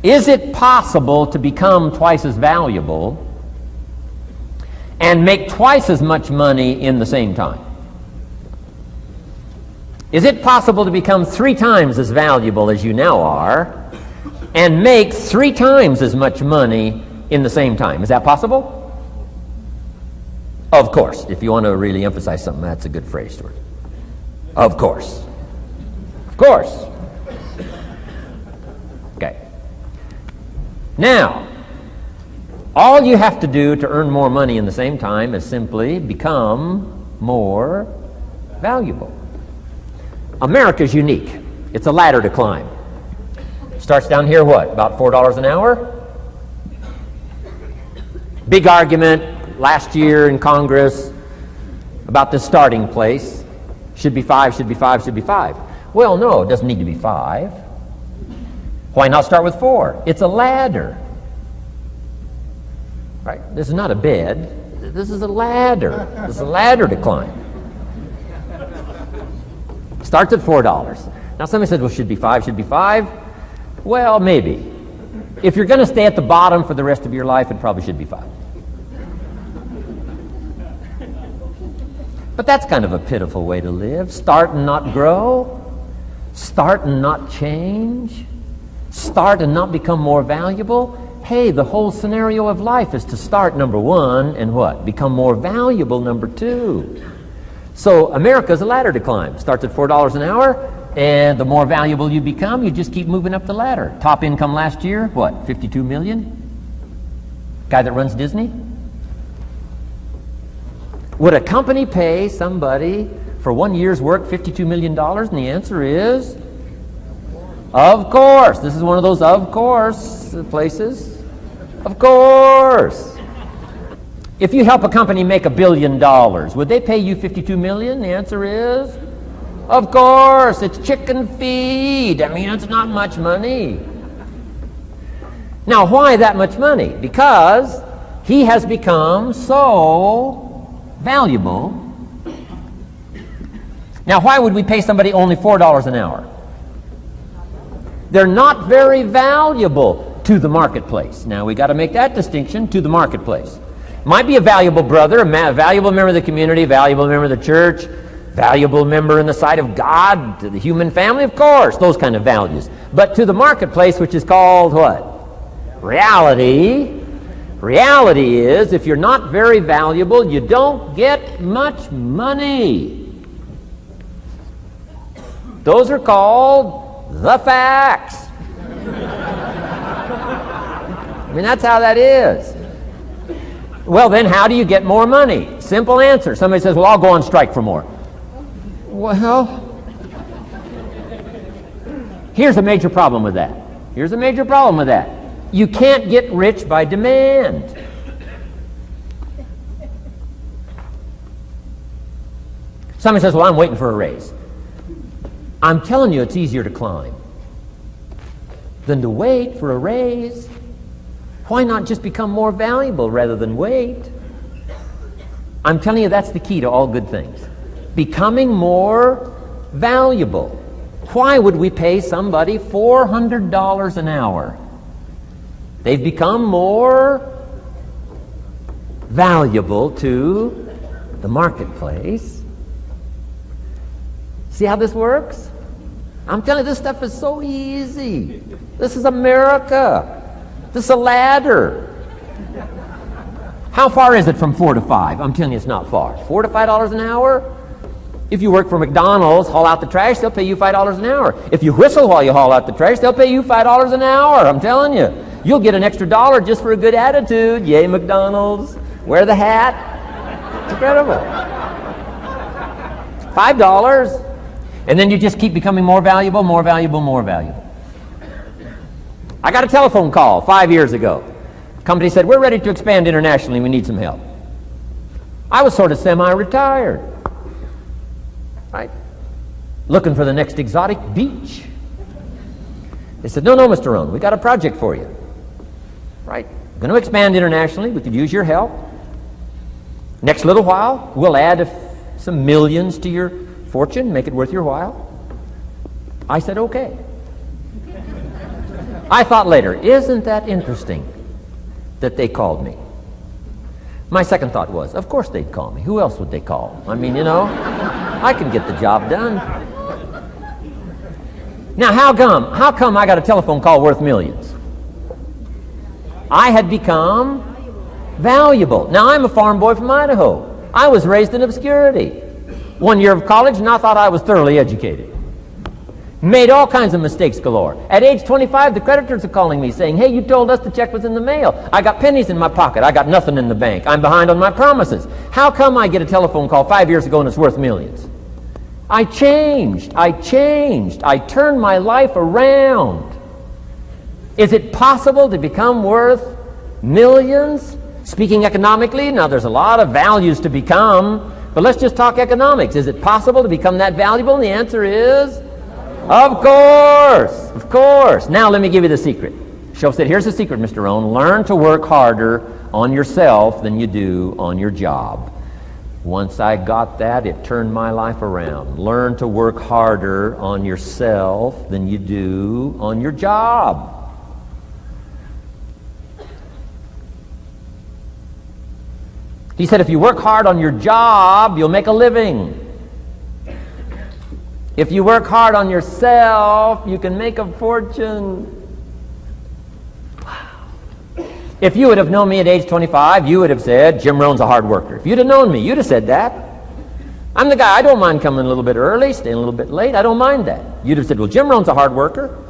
Is it possible to become twice as valuable and make twice as much money in the same time? Is it possible to become 3 times as valuable as you now are and make 3 times as much money in the same time? Is that possible? Of course. If you want to really emphasize something, that's a good phrase, Stuart. Of course. Of course. Okay. Now, all you have to do to earn more money in the same time is simply become more valuable. America's unique. It's a ladder to climb. Starts down here, what, about $4 an hour? Big argument last year in Congress about the starting place. Should be 5, should be 5, should be 5. Well, no, it doesn't need to be 5. Why not start with 4? It's a ladder. Right? This is not a bed. This is a ladder. This is a ladder to climb. Starts at $4. Now somebody said, well, should be 5, should be 5. Well, maybe. If you're going to stay at the bottom for the rest of your life, it probably should be 5. But that's kind of a pitiful way to live. Start and not grow. Start and not change. Start and not become more valuable. Hey, the whole scenario of life is to start, number 1, and what? Become more valuable, number 2. So America's a ladder to climb. Starts at $4 an hour, and the more valuable you become, you just keep moving up the ladder. Top income last year, what, 52 million? Guy that runs Disney? Would a company pay somebody for 1 year's work $52 million? And the answer is, of course. This is one of those of course places. Of course. If you help a company make $1 billion, would they pay you $52 million? The answer is, of course. It's chicken feed. I mean, it's not much money. Now, why that much money? Because he has become so valuable. Now, why would we pay somebody only $4 an hour? They're not very valuable to the marketplace. Now, we got to make that distinction, to the marketplace. Might be a valuable brother, a valuable member of the community, a valuable member of the church, valuable member in the sight of God, to the human family, of course, those kind of values. But to the marketplace, which is called what? Reality. Reality is, if you're not very valuable, you don't get much money. Those are called the facts. I mean, that's how that is. Well, then how do you get more money? Simple answer. Somebody says, well, I'll go on strike for more. Well, here's a major problem with that. Here's a major problem with that. You can't get rich by demand. Somebody says, well, I'm waiting for a raise. I'm telling you, it's easier to climb than to wait for a raise. Why not just become more valuable rather than wait? I'm telling you, that's the key to all good things. Becoming more valuable. Why would we pay somebody $400 an hour? They've become more valuable to the marketplace. See how this works? I'm telling you, this stuff is so easy. This is America. This is a ladder. How far is it from 4 to 5? I'm telling you, it's not far. $4 to $5 an hour? If you work for McDonald's, haul out the trash, they'll pay you $5 an hour. If you whistle while you haul out the trash, they'll pay you $5 an hour. I'm telling you. You'll get an extra $1 just for a good attitude. Yay, McDonald's. Wear the hat. It's incredible. $5. And then you just keep becoming more valuable, more valuable, more valuable. I got a telephone call 5 years ago. The company said, we're ready to expand internationally. We need some help. I was sort of semi-retired. Right? Looking for the next exotic beach. They said, no, Mr. Rohn, we got a project for you. Right? We're going to expand internationally. We could use your help. Next little while, we'll add some millions to your fortune, make it worth your while. I said, okay. I thought later, isn't that interesting that they called me? My second thought was, of course they'd call me. Who else would they call? I mean, you know, I can get the job done. Now, how come I got a telephone call worth millions? I had become valuable. Now, I'm a farm boy from Idaho. I was raised in obscurity. 1 year of college, and I thought I was thoroughly educated. Made all kinds of mistakes galore. At age 25, the creditors are calling me saying, hey, you told us the check was in the mail. I got pennies in my pocket. I got nothing in the bank. I'm behind on my promises. How come I get a telephone call 5 years ago and it's worth millions? I changed. I turned my life around. Is it possible to become worth millions? Speaking economically, now there's a lot of values to become, but let's just talk economics. Is it possible to become that valuable? And the answer is, of course, of course. Now let me give you the secret. Show said, here's the secret, Mr. Rohn. Learn to work harder on yourself than you do on your job. Once I got that, it turned my life around. Learn to work harder on yourself than you do on your job. He said, if you work hard on your job, you'll make a living. If you work hard on yourself, you can make a fortune. Wow. If you would have known me at age 25, you would have said, Jim Rohn's a hard worker. If you'd have known me, you'd have said that. I'm the guy, I don't mind coming a little bit early, staying a little bit late. I don't mind that. You'd have said, well, Jim Rohn's a hard worker.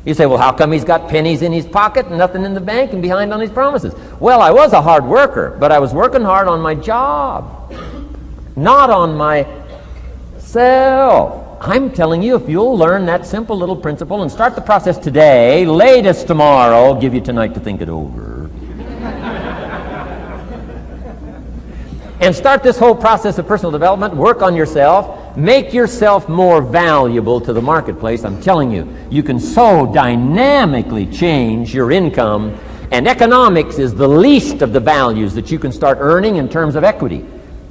You say, well, how come he's got pennies in his pocket and nothing in the bank and behind on his promises? Well, I was a hard worker, but I was working hard on my job, not on myself. I'm telling you, if you'll learn that simple little principle and start the process today, latest tomorrow, I'll give you tonight to think it over. And start this whole process of personal development, work on yourself, make yourself more valuable to the marketplace. I'm telling you, you can so dynamically change your income, and economics is the least of the values that you can start earning in terms of equity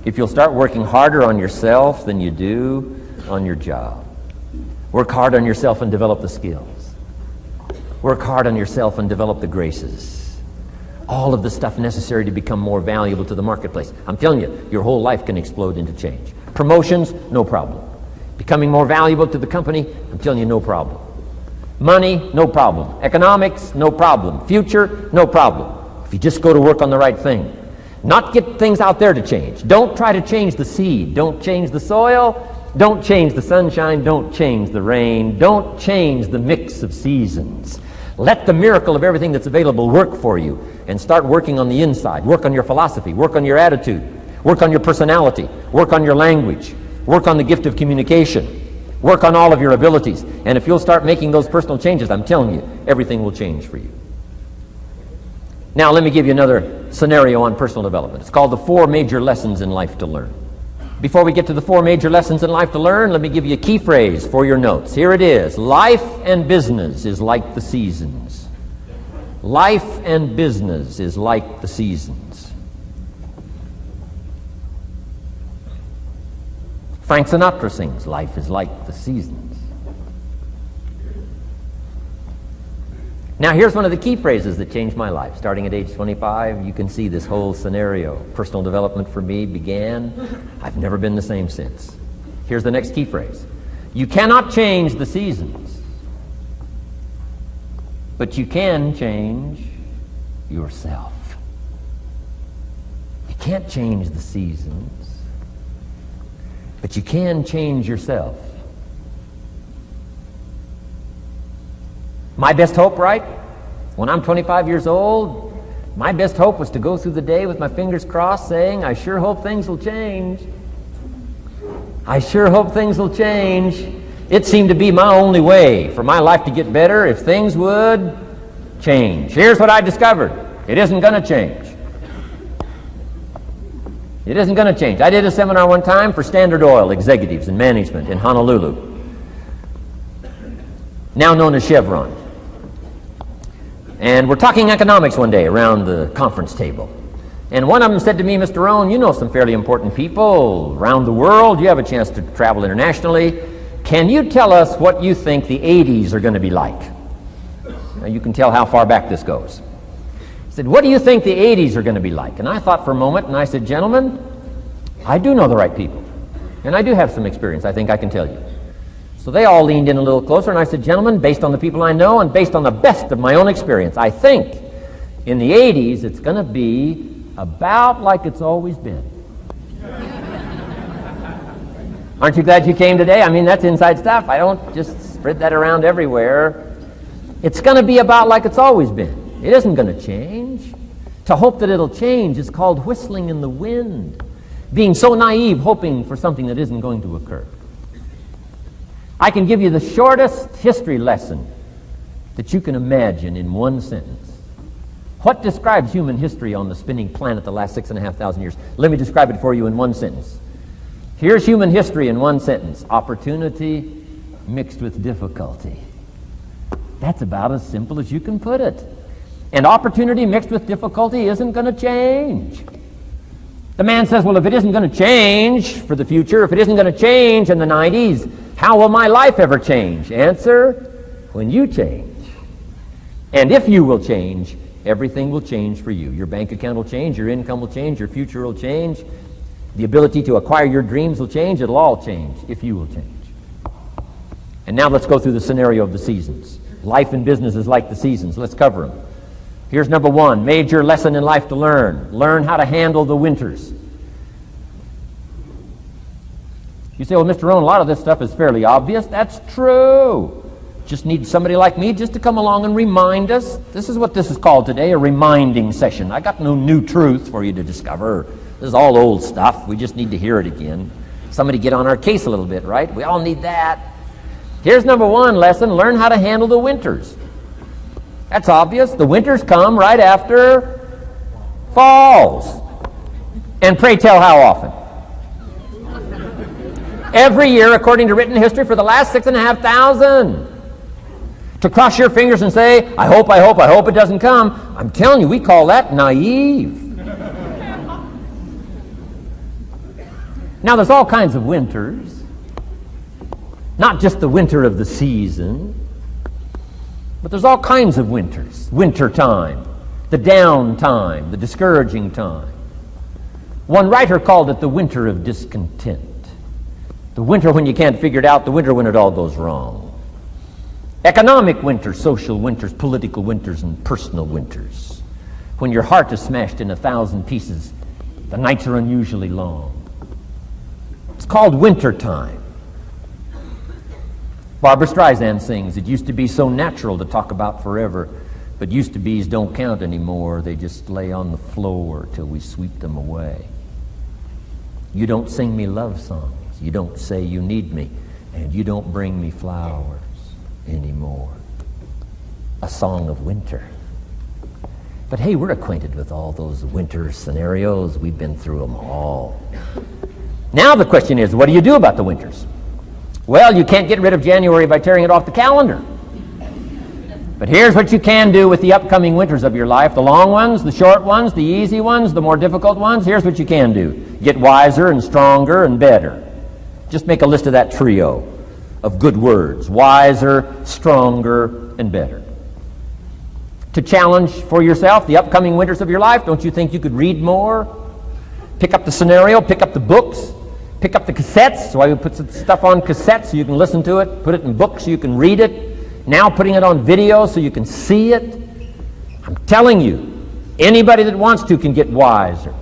if you'll start working harder on yourself than you do on your job. Work hard on yourself and develop the skills. Work hard on yourself and develop the graces. All of the stuff necessary to become more valuable to the marketplace. I'm telling you, your whole life can explode into change. Promotions, no problem. Becoming more valuable to the company, I'm telling you, no problem. Money, no problem. Economics, no problem. Future, no problem. If you just go to work on the right thing. Not get things out there to change. Don't try to change the seed. Don't change the soil. Don't change the sunshine. Don't change the rain. Don't change the mix of seasons. Let the miracle of everything that's available work for you, and start working on the inside. Work on your philosophy. Work on your attitude. Work on your personality. Work on your language. Work on the gift of communication. Work on all of your abilities. And if you'll start making those personal changes, I'm telling you, everything will change for you. Now, let me give you another scenario on personal development. It's called the 4 major lessons in life to learn. Before we get to the 4 major lessons in life to learn, let me give you a key phrase for your notes. Here it is. Life and business is like the seasons. Life and business is like the seasons. Frank Sinatra sings, life is like the seasons. Now, here's one of the key phrases that changed my life. Starting at age 25, you can see this whole scenario. Personal development for me began. I've never been the same since. Here's the next key phrase. You cannot change the seasons, but you can change yourself. You can't change the seasons, but you can change yourself. My best hope, right? When I'm 25 years old, my best hope was to go through the day with my fingers crossed saying, I sure hope things will change. I sure hope things will change. It seemed to be my only way for my life to get better if things would change. Here's what I discovered. It isn't going to change. It isn't going to change. I did a seminar one time for Standard Oil executives and management in Honolulu, now known as Chevron. And we're talking economics one day around the conference table. And one of them said to me, Mr. Rohn, you know some fairly important people around the world. You have a chance to travel internationally. Can you tell us what you think the 80s are going to be like? Now you can tell how far back this goes. He said, what do you think the 80s are going to be like? And I thought for a moment, and I said, gentlemen, I do know the right people. And I do have some experience, I think I can tell you. So they all leaned in a little closer, and I said, gentlemen, based on the people I know and based on the best of my own experience, I think in the 80s it's going to be about like it's always been. Aren't you glad you came today? I mean, that's inside stuff. I don't just spread that around everywhere. It's going to be about like it's always been. It isn't going to change. To hope that it'll change is called whistling in the wind. Being so naive, hoping for something that isn't going to occur. I can give you the shortest history lesson that you can imagine in one sentence. What describes human history on the spinning planet the last 6,500 years? Let me describe it for you in one sentence. Here's human history in one sentence. Opportunity mixed with difficulty. That's about as simple as you can put it. And opportunity mixed with difficulty isn't going to change. The man says, well, if it isn't going to change for the future, if it isn't going to change in the 90s, how will my life ever change? Answer, when you change. And if you will change, everything will change for you. Your bank account will change, your income will change, your future will change. The ability to acquire your dreams will change. It'll all change if you will change. And now let's go through the scenario of the seasons. Life and business is like the seasons. Let's cover them. Here's number one, major lesson in life to learn. Learn how to handle the winters. You say, well, Mr. Rohn, a lot of this stuff is fairly obvious. That's true. Just need somebody like me just to come along and remind us. This is what this is called today, a reminding session. I got no new truth for you to discover. This is all old stuff. We just need to hear it again. Somebody get on our case a little bit, right? We all need that. Here's number one lesson, learn how to handle the winters. That's obvious. The winters come right after falls. And pray tell how often? Every year, according to written history, for the last 6,500. To cross your fingers and say, I hope it doesn't come. I'm telling you, we call that naive. Now, there's all kinds of winters. Not just the winter of the season, but there's all kinds of winters. Winter time, the down time, the discouraging time. One writer called it the winter of discontent. The winter when you can't figure it out, the winter when it all goes wrong. Economic winters, social winters, political winters, and personal winters. When your heart is smashed in 1,000 pieces, the nights are unusually long. It's called winter time. Barbra Streisand sings, it used to be so natural to talk about forever, but used to be's don't count anymore. They just lay on the floor till we sweep them away. You don't sing me love songs. You don't say you need me, and you don't bring me flowers anymore. A song of winter. But hey, we're acquainted with all those winter scenarios. We've been through them all. Now the question is, what do you do about the winters? Well, you can't get rid of January by tearing it off the calendar. But here's what you can do with the upcoming winters of your life. The long ones, the short ones, the easy ones, the more difficult ones. Here's what you can do. Get wiser and stronger and better. Just make a list of that trio of good words. Wiser, stronger, and better. To challenge for yourself the upcoming winters of your life, don't you think you could read more? Pick up the scenario, pick up the books, pick up the cassettes. So I would put some stuff on cassettes so you can listen to it, put it in books so you can read it. Now putting it on video so you can see it. I'm telling you, anybody that wants to can get wiser.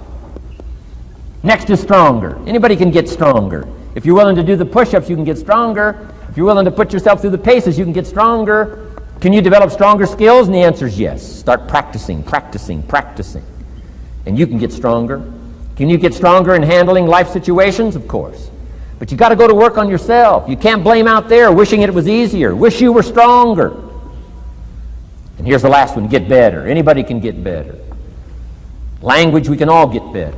Next is stronger. Anybody can get stronger. If you're willing to do the push-ups, you can get stronger. If you're willing to put yourself through the paces, you can get stronger. Can you develop stronger skills? And the answer is yes. Start practicing. And you can get stronger. Can you get stronger in handling life situations? Of course. But you got to go to work on yourself. You can't blame out there wishing it was easier. Wish you were stronger. And here's the last one, get better. Anybody can get better. Language, we can all get better.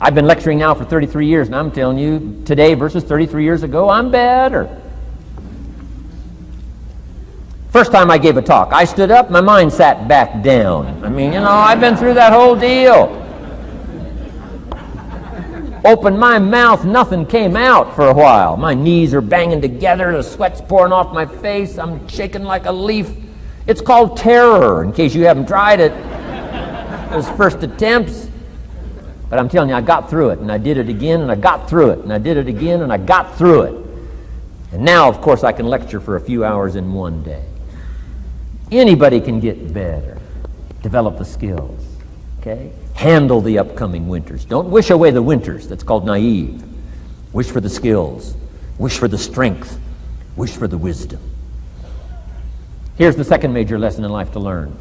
I've been lecturing now for 33 years, and I'm telling you, today versus 33 years ago, I'm better. First time I gave a talk, I stood up, my mind sat back down. I mean, I've been through that whole deal. Opened my mouth, nothing came out for a while. My knees are banging together, the sweat's pouring off my face, I'm shaking like a leaf. It's called terror, in case you haven't tried it. Those first attempts. But I'm telling you, I got through it, and I did it again, and I got through it, and I did it again, and I got through it. And now, of course, I can lecture for a few hours in one day. Anybody can get better. Develop the skills, okay? Handle the upcoming winters. Don't wish away the winters. That's called naive. Wish for the skills. Wish for the strength. Wish for the wisdom. Here's the second major lesson in life to learn.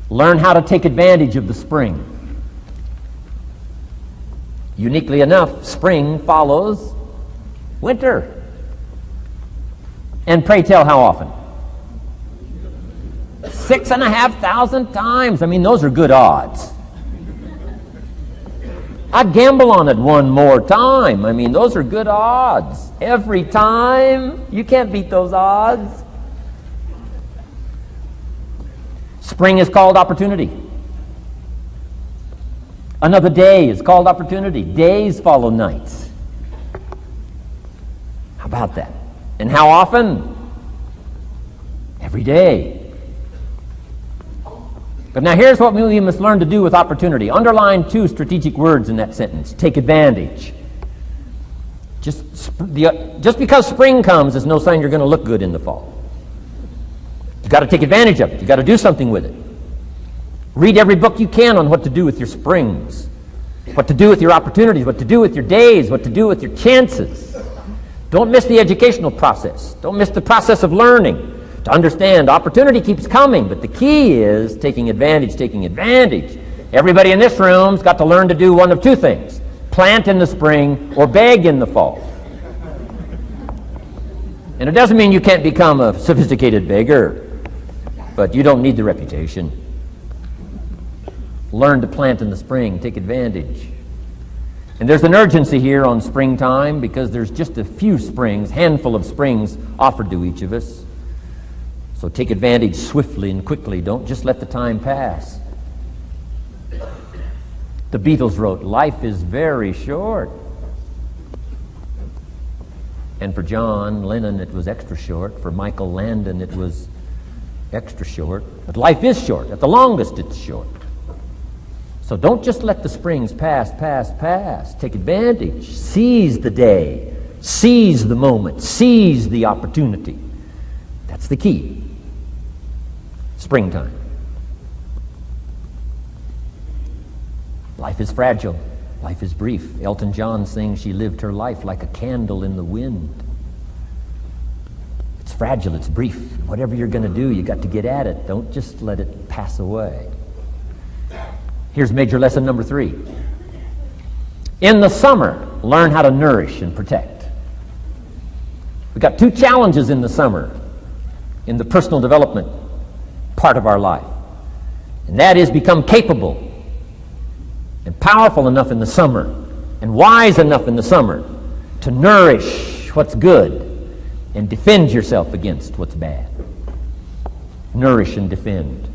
Learn how to take advantage of the spring. Uniquely enough, spring follows winter. And pray tell, how often? 6,500 times. I mean, those are good odds. I'd gamble on it one more time. I mean, those are good odds. Every time. You can't beat those odds. Spring is called opportunity. Another day is called opportunity. Days follow nights. How about that? And how often? Every day. But now here's what we must learn to do with opportunity. Underline two strategic words in that sentence. Take advantage. Just because spring comes is no sign you're going to look good in the fall. You've got to take advantage of it. You've got to do something with it. Read every book you can on what to do with your springs, what to do with your opportunities, what to do with your days, what to do with your chances. Don't miss the educational process. Don't miss the process of learning. To understand, opportunity keeps coming, but the key is taking advantage, taking advantage. Everybody in this room's got to learn to do one of two things: plant in the spring or beg in the fall. And it doesn't mean you can't become a sophisticated beggar, but you don't need the reputation. Learn to plant in the spring, take advantage. And there's an urgency here on springtime because there's just a few springs, handful of springs offered to each of us. So take advantage swiftly and quickly. Don't just let the time pass. The Beatles wrote, "Life is very short." And for John Lennon, it was extra short. For Michael Landon, it was extra short. But life is short. At the longest, it's short. So don't just let the springs pass. Take advantage. Seize the day. Seize the moment. Seize the opportunity. That's the key. Springtime. Life is fragile. Life is brief. Elton John sings, "She lived her life like a candle in the wind." It's fragile. It's brief. Whatever you're going to do, you got to get at it. Don't just let it pass away. Here's major lesson number 3. In the summer, learn how to nourish and protect. We've got 2 challenges in the summer in the personal development part of our life. And that is become capable and powerful enough in the summer and wise enough in the summer to nourish what's good and defend yourself against what's bad. Nourish and defend.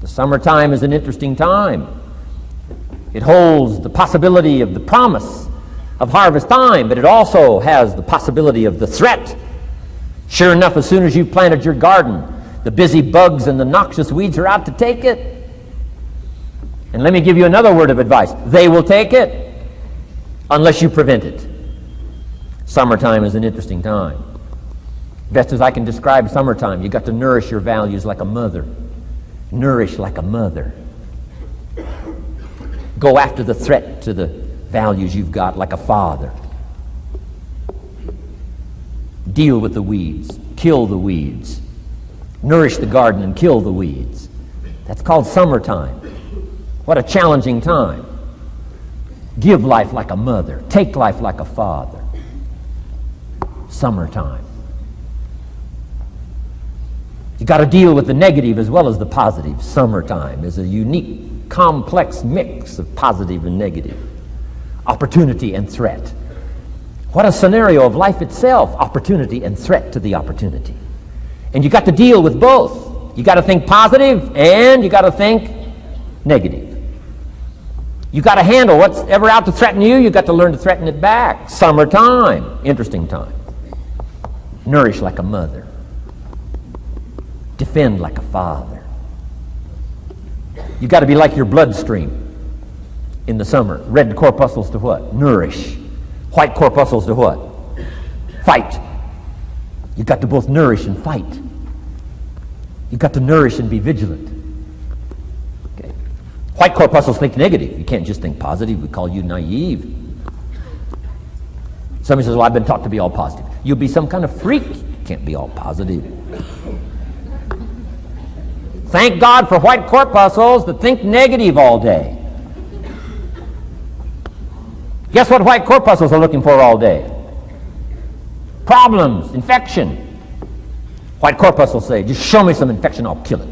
The summertime is an interesting time. It holds the possibility of the promise of harvest time, but it also has the possibility of the threat. Sure enough, as soon as you've planted your garden, the busy bugs and the noxious weeds are out to take it. And let me give you another word of advice. They will take it unless you prevent it. Summertime is an interesting time. Best as I can describe summertime, you've got to nourish your values like a mother. Nourish like a mother. Go after the threat to the values you've got like a father. Deal with the weeds. Kill the weeds. Nourish the garden and kill the weeds. That's called summertime. What a challenging time. Give life like a mother. Take life like a father. Summertime. You got to deal with the negative as well as the positive. Summertime is a unique, complex mix of positive and negative. Opportunity and threat. What a scenario of life itself. Opportunity and threat to the opportunity. And you got to deal with both. You got to think positive and you got to think negative. You got to handle what's ever out to threaten you. You got to learn to threaten it back. Summertime. Interesting time. Nourish like a mother. Defend like a father. You got to be like your bloodstream in the summer. Red corpuscles to what? Nourish. White corpuscles to what? Fight. You got to both nourish and fight. You got to nourish and be vigilant. Okay. White corpuscles think negative. You can't just think positive. We call you naive. Somebody says, well, I've been taught to be all positive. You'll be some kind of freak. You can't be all positive. Thank God for white corpuscles that think negative all day. Guess what white corpuscles are looking for all day? Problems, infection. White corpuscles say, just show me some infection, I'll kill it.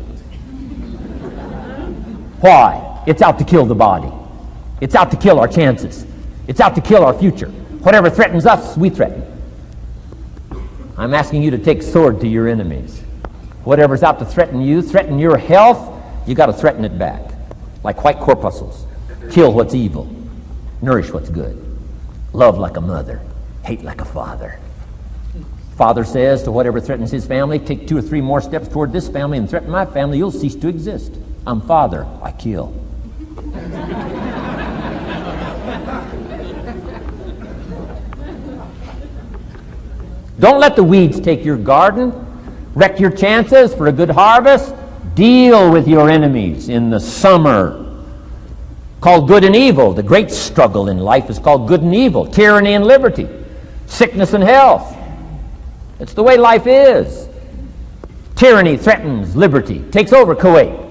Why? It's out to kill the body. It's out to kill our chances. It's out to kill our future. Whatever threatens us, we threaten. I'm asking you to take sword to your enemies. Whatever's out to threaten you, threaten your health, you got to threaten it back. Like white corpuscles. Kill what's evil. Nourish what's good. Love like a mother. Hate like a father. Father says to whatever threatens his family, take 2 or 3 more steps toward this family and threaten my family, you'll cease to exist. I'm father. I kill. Don't let the weeds take your garden. Wreck your chances for a good harvest. Deal with your enemies in the summer. Called good and evil. The great struggle in life is called good and evil. Tyranny and liberty. Sickness and health. It's the way life is. Tyranny threatens liberty. Takes over Kuwait.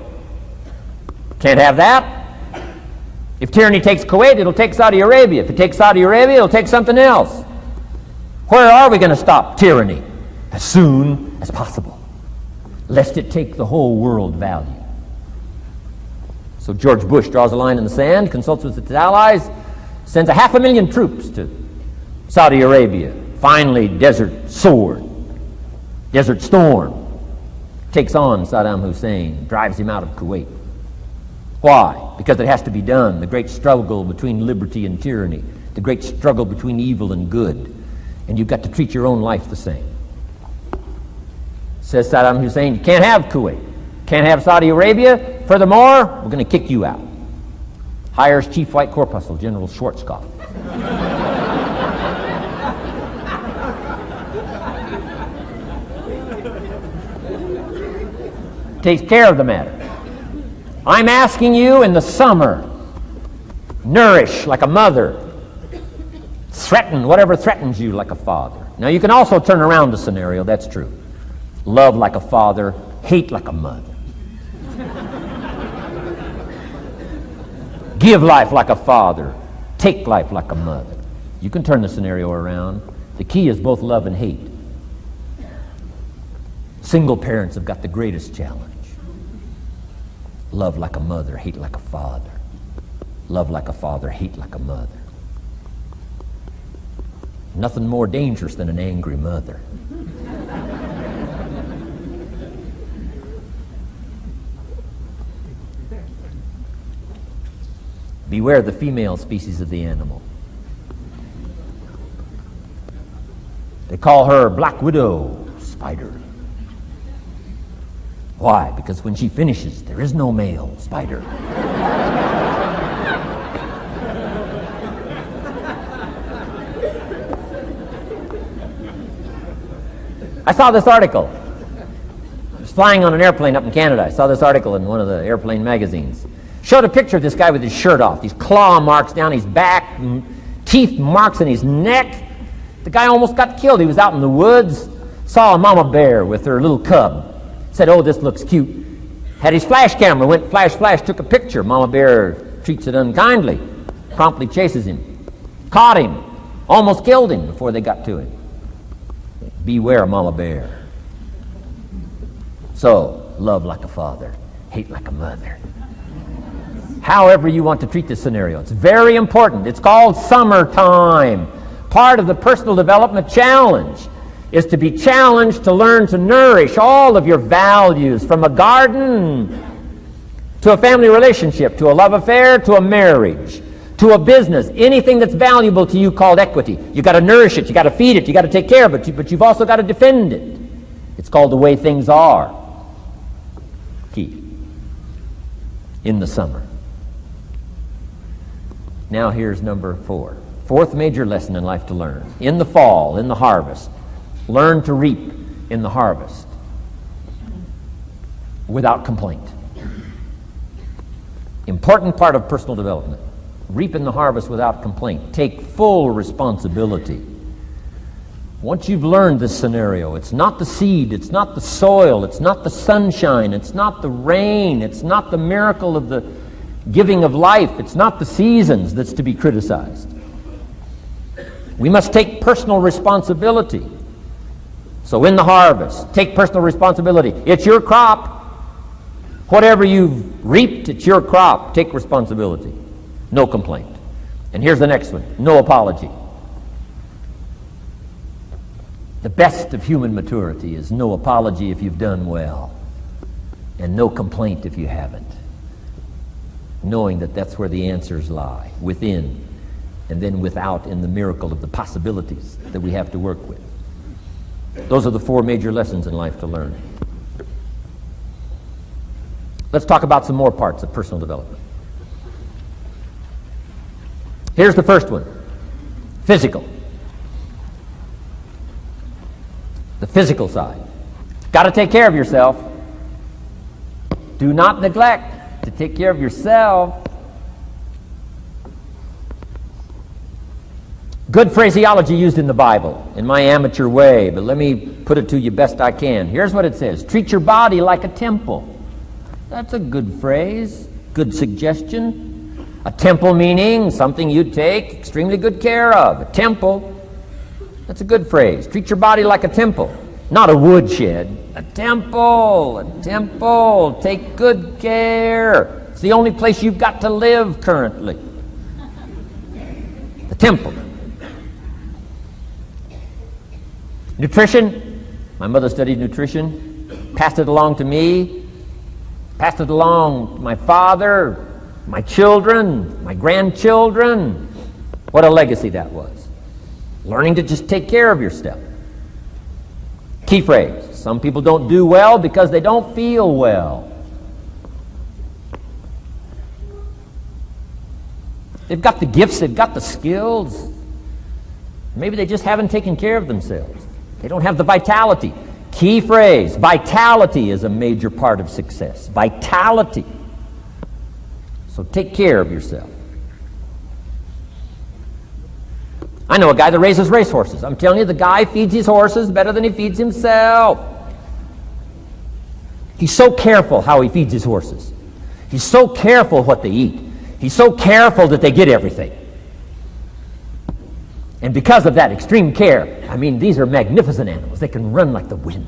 Can't have that. If tyranny takes Kuwait, it'll take Saudi Arabia. If it takes Saudi Arabia, it'll take something else. Where are we going to stop tyranny? As soon as possible, lest it take the whole world value. So George Bush draws a line in the sand, consults with its allies, sends 500,000 troops to Saudi Arabia. Finally, Desert Sword, Desert Storm, takes on Saddam Hussein, drives him out of Kuwait. Why? Because it has to be done. The great struggle between liberty and tyranny, the great struggle between evil and good. And you've got to treat your own life the same. Says Saddam Hussein, you can't have Kuwait, can't have Saudi Arabia. Furthermore, we're going to kick you out. Hires Chief White Corpuscle, General Schwarzkopf. Takes care of the matter. I'm asking you in the summer, nourish like a mother. Threaten whatever threatens you like a father. Now you can also turn around the scenario, that's true. Love like a father, hate like a mother. Give life like a father, take life like a mother. You can turn the scenario around. The key is both love and hate. Single parents have got the greatest challenge. Love like a mother, hate like a father. Love like a father, hate like a mother. Nothing more dangerous than an angry mother. Beware the female species of the animal. They call her Black Widow spider. Why? Because when she finishes, there is no male spider. I saw this article. I was flying on an airplane up in Canada. I saw this article in one of the airplane magazines. Showed a picture of this guy with his shirt off, these claw marks down his back, teeth marks in his neck. The guy almost got killed. He was out in the woods, saw a mama bear with her little cub. Said, oh, this looks cute. Had his flash camera, went flash, took a picture. Mama bear treats it unkindly, promptly chases him. Caught him, almost killed him before they got to him. Beware, mama bear. So, love like a father, hate like a mother. However you want to treat this scenario, it's very important. It's called summertime. Part of the personal development challenge is to be challenged to learn to nourish all of your values, from a garden to a family relationship, to a love affair, to a marriage, to a business, anything that's valuable to you called equity. You got to nourish it, you got to feed it, you got to take care of it, but you've also got to defend it. It's called the way things are. Key. In the summer. Now here's number 4. Fourth major lesson in life to learn. In the fall, in the harvest, learn to reap in the harvest without complaint. Important part of personal development. Reap in the harvest without complaint. Take full responsibility Once you've learned this scenario, it's not the seed, it's not the soil, it's not the sunshine, it's not the rain, it's not the miracle of the giving of life, it's not the seasons that's to be criticized. We must take personal responsibility. So in the harvest, take personal responsibility. It's your crop. Whatever you've reaped, it's your crop. Take responsibility. No complaint. And here's the next one. No apology. The best of human maturity is no apology if you've done well, and no complaint if you haven't. Knowing that that's where the answers lie, within, and then without in the miracle of the possibilities that we have to work with. Those are the 4 major lessons in life to learn. Let's talk about some more parts of personal development. Here's the first one. Physical. The physical side. Got to take care of yourself. Do not neglect to take care of yourself. Good phraseology used in the Bible, in my amateur way, but let me put it to you best I can. Here's what it says. Treat your body like a temple. That's a good phrase, good suggestion. A temple meaning something you take extremely good care of. A temple. That's a good phrase. Treat your body like a temple, not a woodshed. A temple, a temple. Take good care. It's the only place you've got to live currently. The temple. Nutrition. My mother studied nutrition, passed it along to me, passed it along to my father, my children, my grandchildren. What a legacy that was. Learning to just take care of yourself. Key phrase. Some people don't do well because they don't feel well. They've got the gifts, they've got the skills. Maybe they just haven't taken care of themselves. They don't have the vitality. Key phrase. Vitality is a major part of success. Vitality. So take care of yourself. I know a guy that raises racehorses. I'm telling you, the guy feeds his horses better than he feeds himself. He's so careful how he feeds his horses. He's so careful what they eat. He's so careful that they get everything. And because of that extreme care, I mean, these are magnificent animals. They can run like the wind.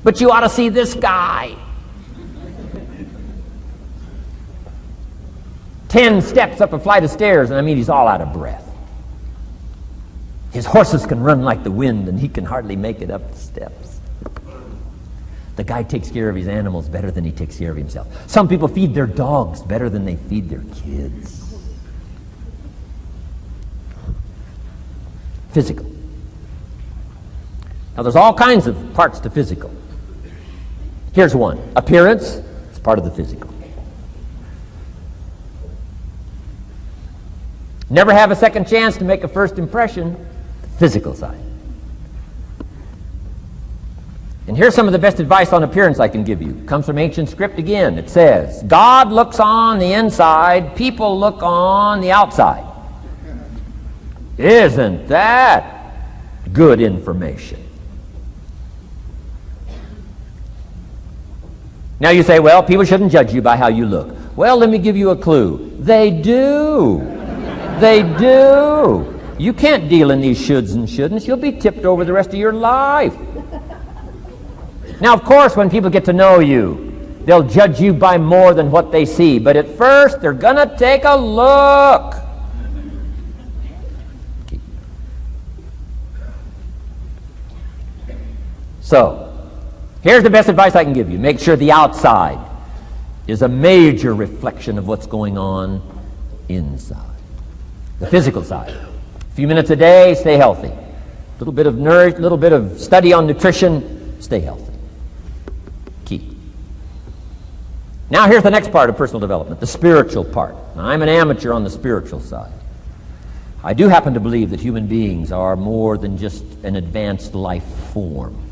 But you ought to see this guy. 10 steps up a flight of stairs, and I mean, he's all out of breath. His horses can run like the wind, and he can hardly make it up the steps. The guy takes care of his animals better than he takes care of himself. Some people feed their dogs better than they feed their kids. Physical. Now, there's all kinds of parts to physical. Here's one. Appearance is part of the physical. Never have a second chance to make a first impression. The physical side. And here's some of the best advice on appearance I can give you. It comes from ancient script again. It says, God looks on the inside, people look on the outside. Isn't that good information? Now you say, well, people shouldn't judge you by how you look. Well, let me give you a clue. They do. They do. You can't deal in these shoulds and shouldn'ts. You'll be tipped over the rest of your life. Now, of course, when people get to know you, they'll judge you by more than what they see. But at first, they're going to take a look. So, here's the best advice I can give you. Make sure the outside is a major reflection of what's going on inside. The physical side. A few minutes a day, stay healthy. A little bit of study on nutrition, stay healthy. Key. Now here's the next part of personal development, the spiritual part. Now, I'm an amateur on the spiritual side. I do happen to believe that human beings are more than just an advanced life form.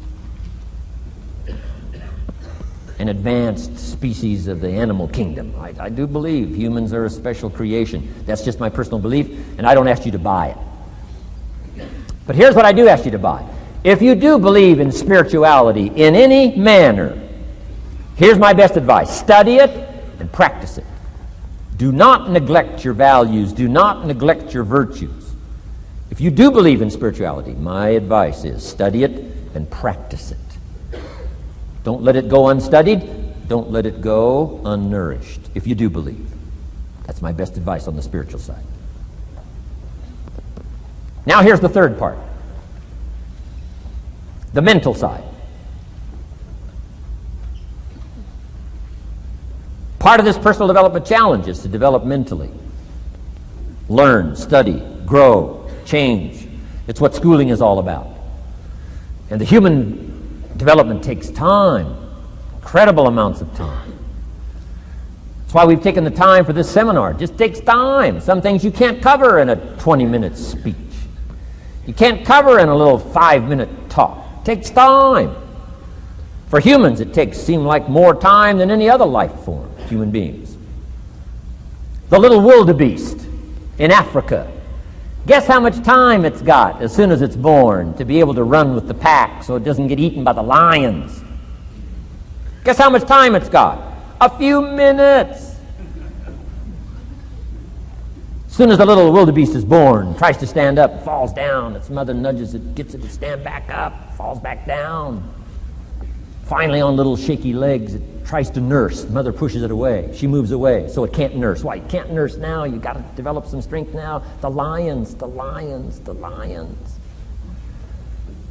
An advanced species of the animal kingdom. I do believe humans are a special creation. That's just my personal belief, and I don't ask you to buy it. But here's what I do ask you to buy. If you do believe in spirituality in any manner, here's my best advice. Study it and practice it. Do not neglect your values. Do not neglect your virtues. If you do believe in spirituality, my advice is study it and practice it. Don't let it go unstudied. Don't let it go unnourished, if you do believe. That's my best advice on the spiritual side. Now here's the third part. The mental side. Part of this personal development challenge is to develop mentally. Learn, study, grow, change. It's what schooling is all about. And the human development takes time, incredible amounts of time. That's why we've taken the time for this seminar. It just takes time. Some things you can't cover in a 20-minute speech. You can't cover in a little 5-minute talk. It takes time. For humans, it seems like more time than any other life form, human beings. The little wildebeest in Africa. Guess how much time it's got as soon as it's born to be able to run with the pack so it doesn't get eaten by the lions? Guess how much time it's got? A few minutes. As soon as the little wildebeest is born, tries to stand up, falls down. Its mother nudges it, gets it to stand back up, falls back down. Finally, on little shaky legs, it tries to nurse. Mother pushes it away. She moves away, so it can't nurse. Why? You can't nurse now. You've got to develop some strength now. The lions.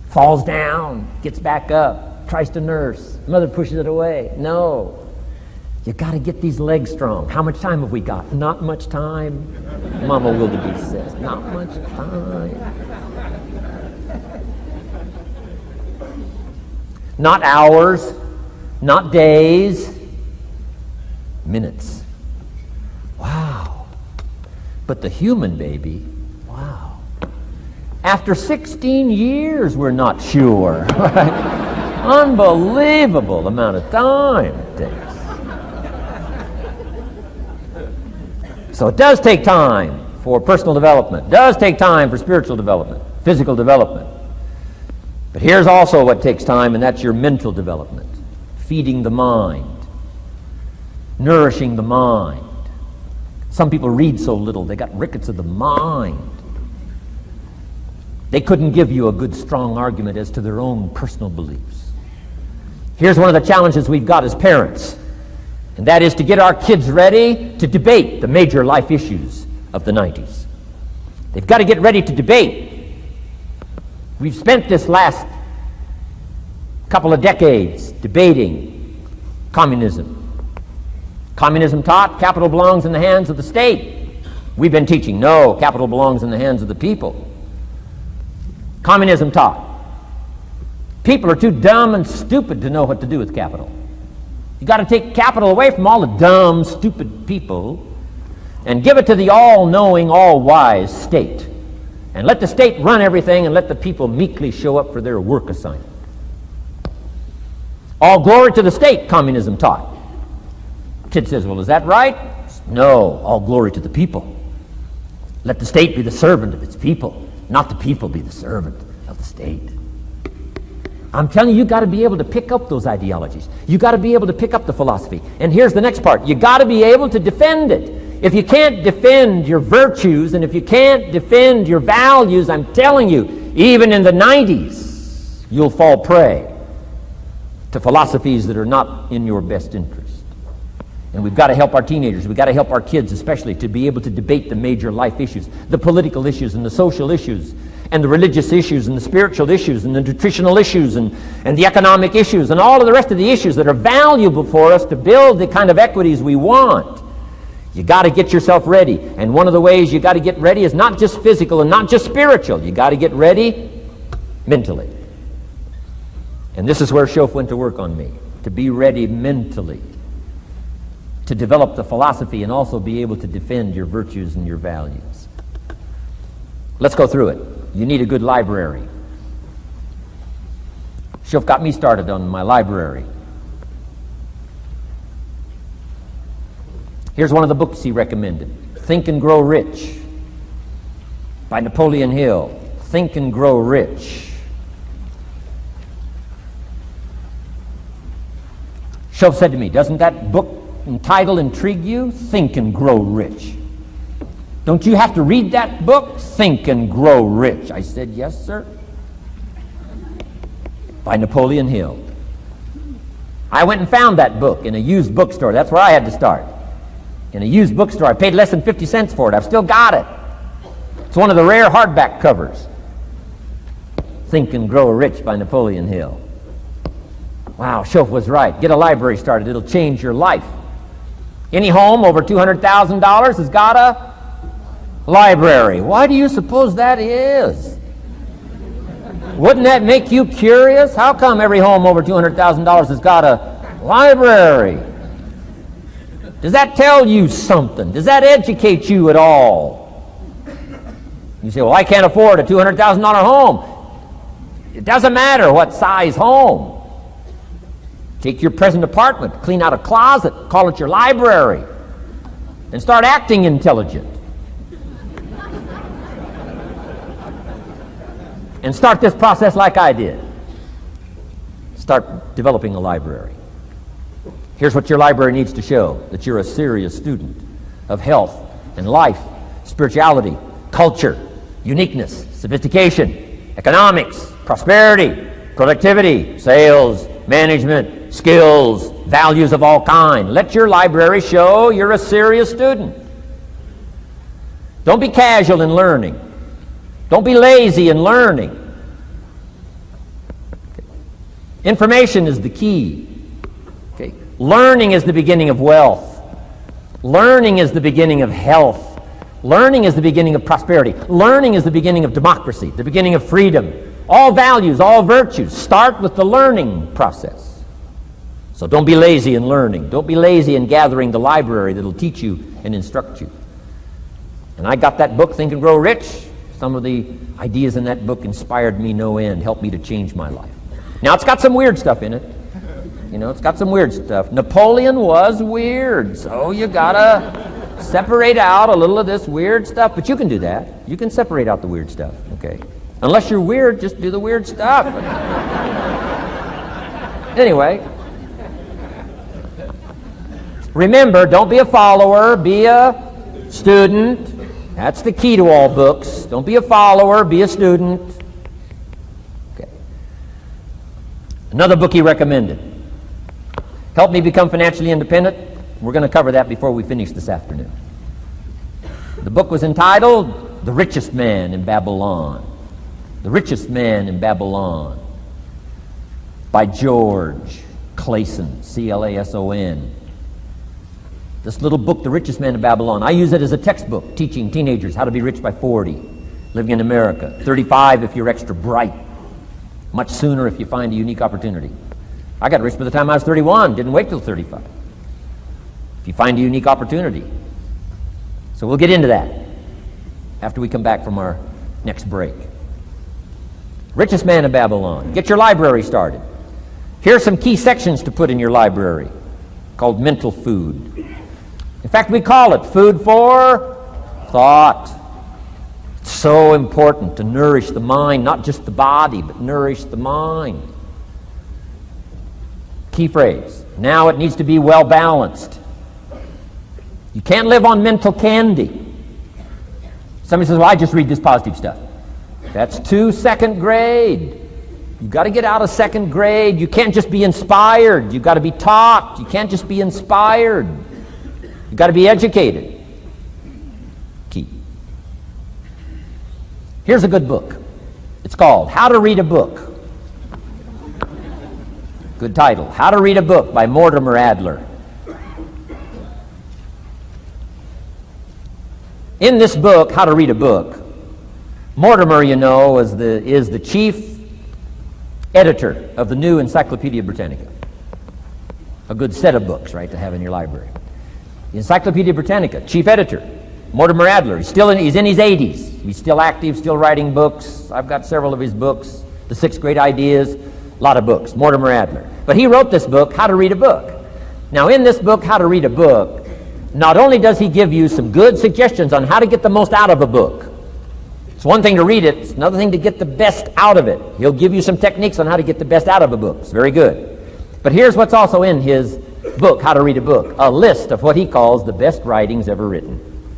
Falls down, gets back up, tries to nurse. Mother pushes it away. No. You got to get these legs strong. How much time have we got? Not much time. Mama Wildebeest says, not much time. Not hours, not days, minutes. Wow. But the human baby, wow. After 16 years, we're not sure. Unbelievable amount of time it takes. So it does take time for personal development. It does take time for spiritual development, physical development. But here's also what takes time, and that's your mental development. Feeding the mind. Nourishing the mind. Some people read so little, they got rickets of the mind. They couldn't give you a good, strong argument as to their own personal beliefs. Here's one of the challenges we've got as parents, and that is to get our kids ready to debate the major life issues of the 90s. They've got to get ready to debate. We've spent this last couple of decades debating communism. Communism taught capital belongs in the hands of the state. We've been teaching, no, capital belongs in the hands of the people. Communism taught people are too dumb and stupid to know what to do with capital. You've got to take capital away from all the dumb, stupid people and give it to the all-knowing, all-wise state. And let the state run everything and let the people meekly show up for their work assignment. All glory to the state, communism taught. Kid says, well, is that right? No, all glory to the people. Let the state be the servant of its people, not the people be the servant of the state. I'm telling you, you've got to be able to pick up those ideologies. You've got to be able to pick up the philosophy. And here's the next part. You've got to be able to defend it. If you can't defend your virtues and if you can't defend your values, I'm telling you, even in the 90s, you'll fall prey to philosophies that are not in your best interest. And we've got to help our teenagers, we've got to help our kids especially to be able to debate the major life issues, the political issues and the social issues and the religious issues and the spiritual issues and the nutritional issues and the economic issues and all of the rest of the issues that are valuable for us to build the kind of equities we want. You got to get yourself ready. And one of the ways you got to get ready is not just physical and not just spiritual. You got to get ready mentally. And this is where Shof went to work on me, to be ready mentally, to develop the philosophy and also be able to defend your virtues and your values. Let's go through it. You need a good library. Shof got me started on my library. Here's one of the books he recommended. Think and Grow Rich by Napoleon Hill. Think and Grow Rich. Shoaff said to me, doesn't that book and title intrigue you? Think and Grow Rich. Don't you have to read that book? Think and Grow Rich. I said, yes, sir. By Napoleon Hill. I went and found that book in a used bookstore. That's where I had to start. In a used bookstore. I paid less than 50 cents for it. I've still got it. It's one of the rare hardback covers. Think and Grow Rich by Napoleon Hill. Wow, Shoaff was right. Get a library started. It'll change your life. Any home over $200,000 has got a library. Why do you suppose that is? Wouldn't that make you curious? How come every home over $200,000 has got a library? Does that tell you something? Does that educate you at all? You say, well, I can't afford a $200,000 home. It doesn't matter what size home. Take your present apartment, clean out a closet, call it your library, and start acting intelligent. And start this process like I did. Start developing a library. Here's what your library needs to show: that you're a serious student of health and life, spirituality, culture, uniqueness, sophistication, economics, prosperity, productivity, sales, management, skills, values of all kinds. Let your library show you're a serious student. Don't be casual in learning. Don't be lazy in learning. Okay. Information is the key. Okay. Learning is the beginning of wealth. Learning is the beginning of health. Learning is the beginning of prosperity. Learning is the beginning of democracy, the beginning of freedom. All values, all virtues start with the learning process. So don't be lazy in learning. Don't be lazy in gathering the library that'll teach you and instruct you. And I got that book, Think and Grow Rich. Some of the ideas in that book inspired me no end, helped me to change my life. Now, it's got some weird stuff in it. You know, it's got some weird stuff. Napoleon was weird, so you gotta separate out a little of this weird stuff. But you can do that. You can separate out the weird stuff, okay? Unless you're weird, just do the weird stuff. Anyway, remember, don't be a follower, be a student. That's the key to all books. Don't be a follower, be a student. Okay. Another book he recommended. Help Me Become Financially Independent. We're going to cover that before we finish this afternoon. The book was entitled The Richest Man in Babylon. The Richest Man in Babylon by George Clason, C-L-A-S-O-N. This little book, The Richest Man in Babylon, I use it as a textbook, teaching teenagers how to be rich by 40, living in America. 35 if you're extra bright. Much sooner if you find a unique opportunity. I got rich by the time I was 31, didn't wait till 35. If you find a unique opportunity. So we'll get into that after we come back from our next break. Richest Man in Babylon. Get your library started. Here are some key sections to put in your library called mental food. In fact, we call it food for thought. It's so important to nourish the mind, not just the body, but nourish the mind. Key phrase. Now it needs to be well balanced. You can't live on mental candy. Somebody says, well, I just read this positive stuff. That's too second grade. You've got to get out of second grade. You can't just be inspired. You've got to be taught. You can't just be inspired. You've got to be educated. Key. Here's a good book. It's called How to Read a Book. Good title. How to Read a Book by Mortimer Adler. In this book, How to Read a Book, Mortimer, you know, is the chief editor of the new Encyclopedia Britannica. A good set of books, right, to have in your library. The Encyclopedia Britannica, chief editor, Mortimer Adler. He's in his 80s. He's still active, still writing books. I've got several of his books. The 6 Great Ideas, a lot of books. Mortimer Adler. But he wrote this book, How to Read a Book. Now, in this book, How to Read a Book, not only does he give you some good suggestions on how to get the most out of a book, It's one thing to read it. It's another thing to get the best out of it. He'll give you some techniques on how to get the best out of a book. It's very good. But here's what's also in his book, How to Read a Book. A list of what he calls the best writings ever written.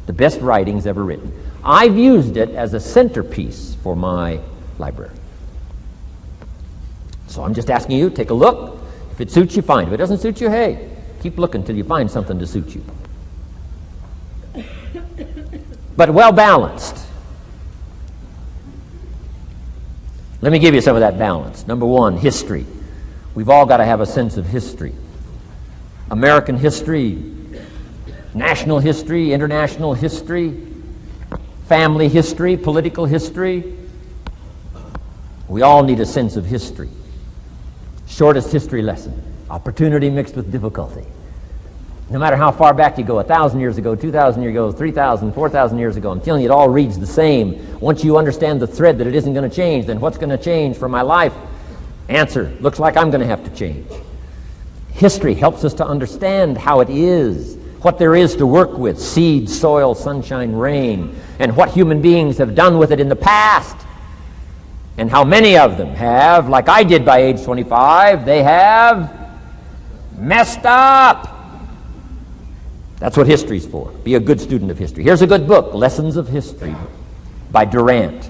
The best writings ever written. I've used it as a centerpiece for my library. So I'm just asking you, take a look. If it suits you, fine. If it doesn't suit you, hey, keep looking till you find something to suit you. But well balanced. Let me give you some of that balance. Number one, history. We've all got to have a sense of history. American history, national history, international history, family history, political history. We all need a sense of history. Shortest history lesson. Opportunity mixed with difficulty. No matter how far back you go, 1,000 years ago, 2,000 years ago, 3,000, 4,000 years ago, I'm telling you, it all reads the same. Once you understand the thread that it isn't going to change, then what's going to change for my life? Answer, looks like I'm going to have to change. History helps us to understand how it is, what there is to work with, seed, soil, sunshine, rain, and what human beings have done with it in the past. And how many of them have, like I did by age 25, they have messed up. That's what history's for. Be a good student of history. Here's a good book, Lessons of History by Durant.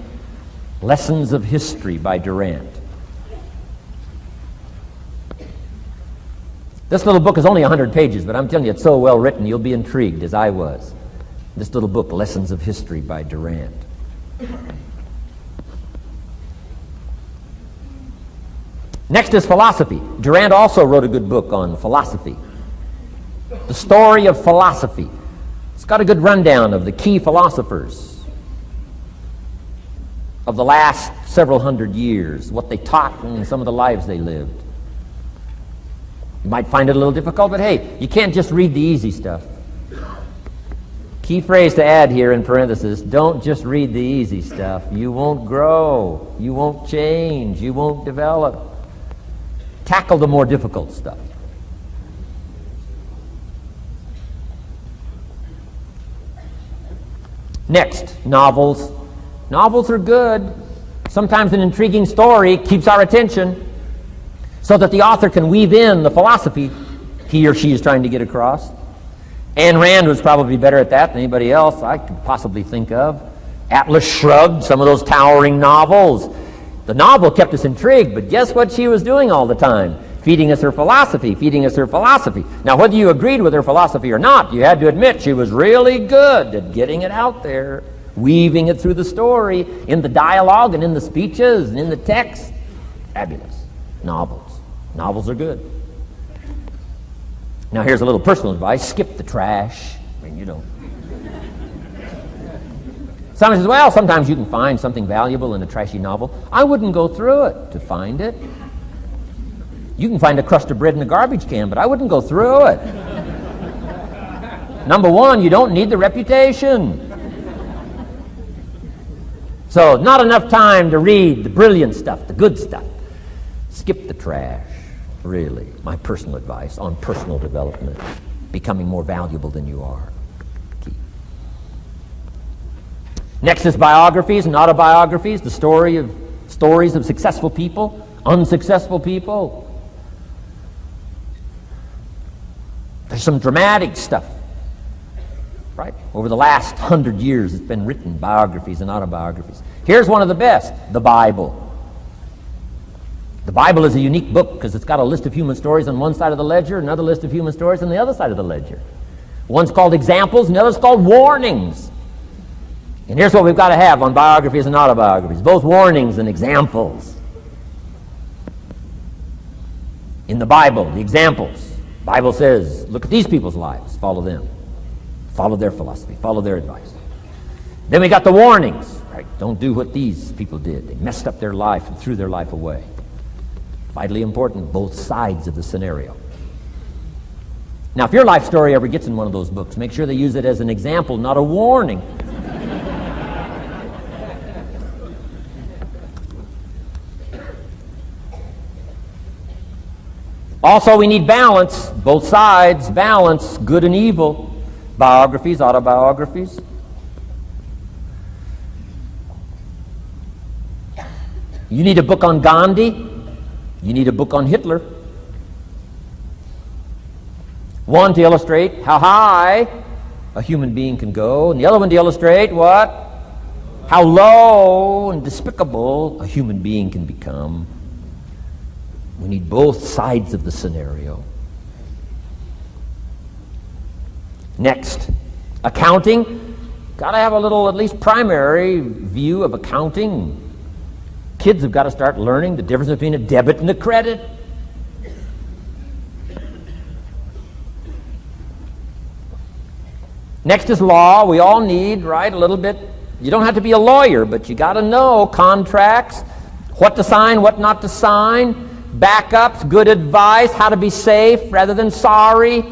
Lessons of History by Durant. This little book is only 100 pages, but I'm telling you, it's so well written, you'll be intrigued, as I was. This little book, Lessons of History by Durant. Next is philosophy. Durant also wrote a good book on philosophy. The Story of Philosophy. It's got a good rundown of the key philosophers of the last several hundred years, what they taught and some of the lives they lived. You might find it a little difficult, but hey, you can't just read the easy stuff. Key phrase to add here in parentheses, don't just read the easy stuff. You won't grow. You won't change. You won't develop. Tackle the more difficult stuff. Next, novels. Novels are good. Sometimes an intriguing story keeps our attention so that the author can weave in the philosophy he or she is trying to get across. Ayn Rand was probably better at that than anybody else I could possibly think of. Atlas Shrugged, some of those towering novels. The novel kept us intrigued, but guess what she was doing all the time? Feeding us her philosophy, feeding us her philosophy. Now, whether you agreed with her philosophy or not, you had to admit she was really good at getting it out there, weaving it through the story, in the dialogue and in the speeches and in the text. Fabulous. Novels. Novels are good. Now, here's a little personal advice. Skip the trash. I mean, you know. Someone says, well, sometimes you can find something valuable in a trashy novel. I wouldn't go through it to find it. You can find a crust of bread in a garbage can, but I wouldn't go through it. Number one, you don't need the reputation. So, not enough time to read the brilliant stuff, the good stuff. Skip the trash, really. My personal advice on personal development, becoming more valuable than you are. Key. Next is biographies and autobiographies, the stories of successful people, unsuccessful people. There's some dramatic stuff, right? Over the last 100 years, it's been written, biographies and autobiographies. Here's one of the best, the Bible. The Bible is a unique book because it's got a list of human stories on one side of the ledger, another list of human stories on the other side of the ledger. One's called examples, and the other's called warnings. And here's what we've got to have on biographies and autobiographies, both warnings and examples. In the Bible, the examples. The Bible says, look at these people's lives, follow them. Follow their philosophy, follow their advice. Then we got the warnings, right? Don't do what these people did. They messed up their life and threw their life away. Vitally important, both sides of the scenario. Now, if your life story ever gets in one of those books, make sure they use it as an example, not a warning. Also, we need balance, both sides, balance, good and evil, biographies, autobiographies. You need a book on Gandhi? You need a book on Hitler. One to illustrate how high a human being can go, and the other one to illustrate what? How low and despicable a human being can become. We need both sides of the scenario. Next, accounting. Got to have a little, at least primary view of accounting. Kids have got to start learning the difference between a debit and a credit. Next is law. We all need, right, a little bit. You don't have to be a lawyer, but you got to know contracts, what to sign, what not to sign, backups, good advice, how to be safe rather than sorry.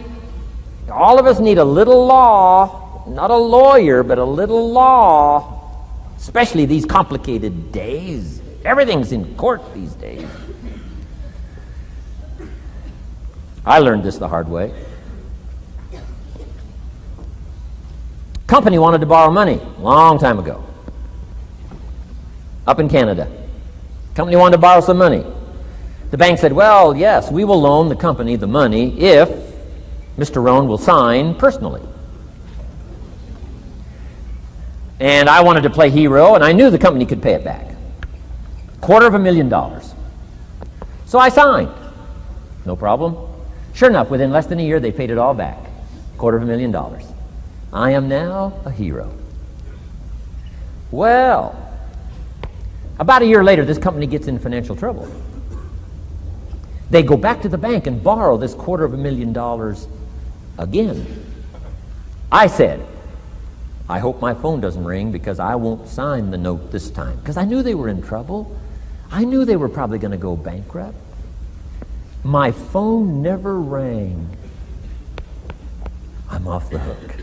All of us need a little law, not a lawyer, but a little law, especially these complicated days. Everything's in court these days. I learned this the hard way. Company wanted to borrow money a long time ago, up in Canada. Company wanted to borrow some money. The bank said, well, yes, we will loan the company the money if Mr. Rohn will sign personally. And I wanted to play hero, and I knew the company could pay it back. $250,000. So I signed. No problem. Sure enough, within less than a year, they paid it all back. $250,000. I am now a hero. Well, about a year later, this company gets in financial trouble. They go back to the bank and borrow this $250,000 again. I said, I hope my phone doesn't ring because I won't sign the note this time. Because I knew they were in trouble. I knew they were probably going to go bankrupt. My phone never rang. I'm off the hook.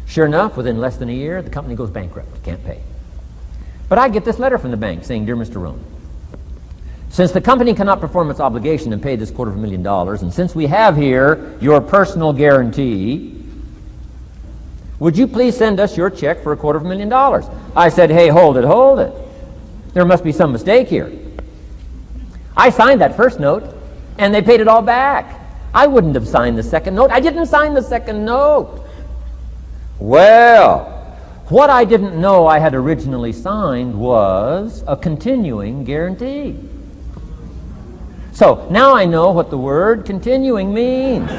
Sure enough, within less than a year, the company goes bankrupt. Can't pay. But I get this letter from the bank saying, Dear Mr. Rohn, since the company cannot perform its obligation and pay this $250,000, and since we have here your personal guarantee, would you please send us your check for $250,000? I said, hey, hold it. There must be some mistake here. I signed that first note, and they paid it all back. I wouldn't have signed the second note. I didn't sign the second note. Well, what I didn't know I had originally signed was a continuing guarantee. So now I know what the word continuing means.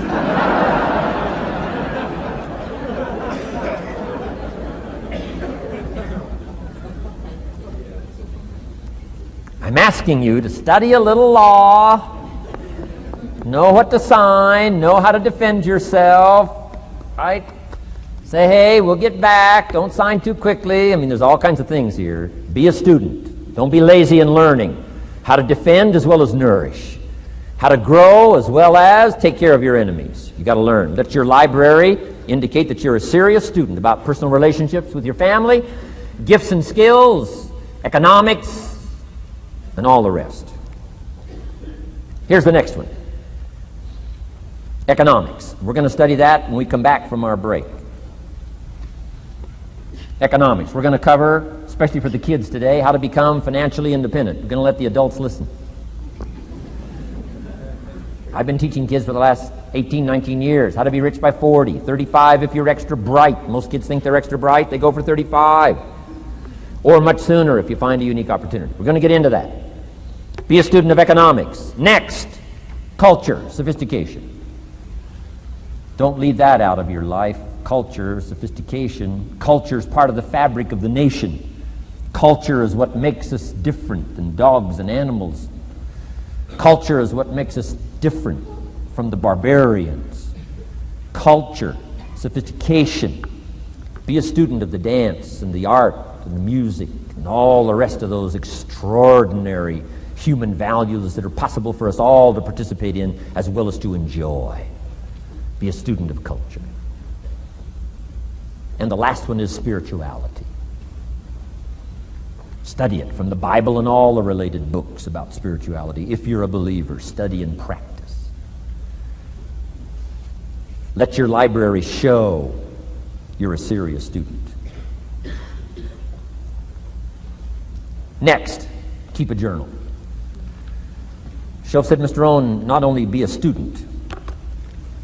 I'm asking you to study a little law, know what to sign, know how to defend yourself, right? Say, hey, we'll get back. Don't sign too quickly. I mean, there's all kinds of things here. Be a student. Don't be lazy in learning. How to defend as well as nourish. How to grow as well as take care of your enemies. You got to learn. Let your library indicate that you're a serious student about personal relationships with your family, gifts and skills, economics, and all the rest. Here's the next one. Economics. We're going to study that when we come back from our break. Economics. We're going to cover, especially for the kids today, how to become financially independent. We're going to let the adults listen. I've been teaching kids for the last 18, 19 years how to be rich by 40, 35 if you're extra bright. Most kids think they're extra bright. They go for 35. Or much sooner if you find a unique opportunity. We're going to get into that. Be a student of economics. Next, culture, sophistication. Don't leave that out of your life. Culture, sophistication. Culture is part of the fabric of the nation. Culture is what makes us different than dogs and animals. Culture is what makes us different from the barbarians. Culture, sophistication. Be a student of the dance and the art and the music and all the rest of those extraordinary human values that are possible for us all to participate in as well as to enjoy. Be a student of culture. And the last one is spirituality. Study it from the Bible and all the related books about spirituality. If you're a believer, study and practice. Let your library show you're a serious student. Next, Keep a journal. Shoaff said, Mr. Rohn, not only be a student,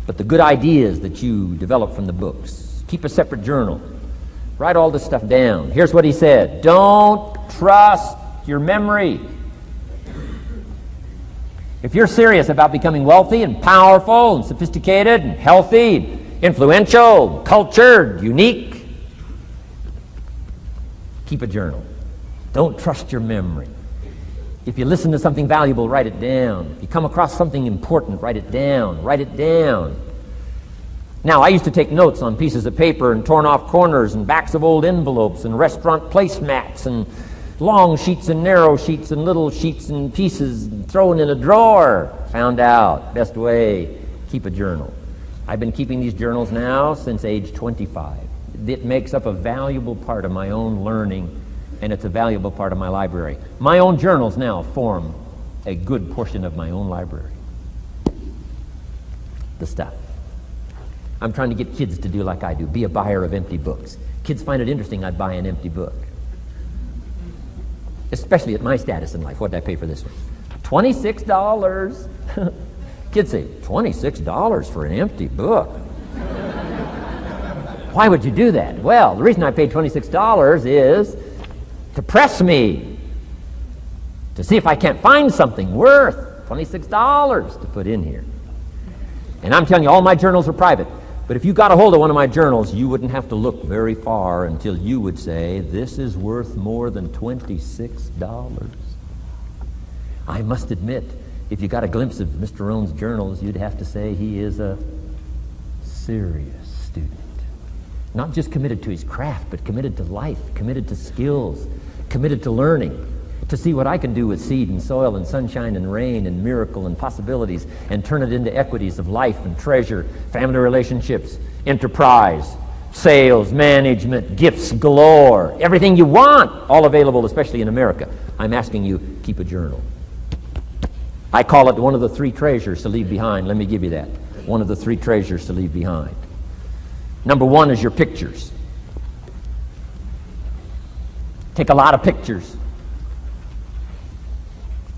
but the good ideas that you develop from the books. Keep a separate journal. Write all this stuff down. Here's what he said. Don't trust your memory. If you're serious about becoming wealthy and powerful and sophisticated and healthy, influential, cultured, unique, keep a journal. Don't trust your memory. If you listen to something valuable, write it down. If you come across something important, write it down. Write it down. Now, I used to take notes on pieces of paper and torn off corners and backs of old envelopes and restaurant placemats and long sheets and narrow sheets and little sheets and pieces and thrown in a drawer. Found out, best way, keep a journal. I've been keeping these journals now since age 25. It makes up a valuable part of my own learning, and it's a valuable part of my library. My own journals now form a good portion of my own library. The stuff. I'm trying to get kids to do like I do, be a buyer of empty books. Kids find it interesting I buy an empty book. Especially at my status in life. What did I pay for this one? $26. Kids say, $26 for an empty book? Why would you do that? Well, the reason I paid $26 is to press me, to see if I can't find something worth $26 to put in here. And I'm telling you, all my journals are private. But if you got a hold of one of my journals, you wouldn't have to look very far until you would say, this is worth more than $26. I must admit, if you got a glimpse of Mr. Rohn's journals, you'd have to say he is a serious student. Not just committed to his craft, but committed to life, committed to skills, committed to learning, to see what I can do with seed and soil and sunshine and rain and miracle and possibilities and turn it into equities of life and treasure, family relationships, enterprise, sales, management, gifts galore, everything you want, all available, especially in America. I'm asking you, keep a journal. I call it one of the 3 treasures to leave behind. Let me give you that. One of the 3 treasures to leave behind. Number 1 is your pictures. Take a lot of pictures.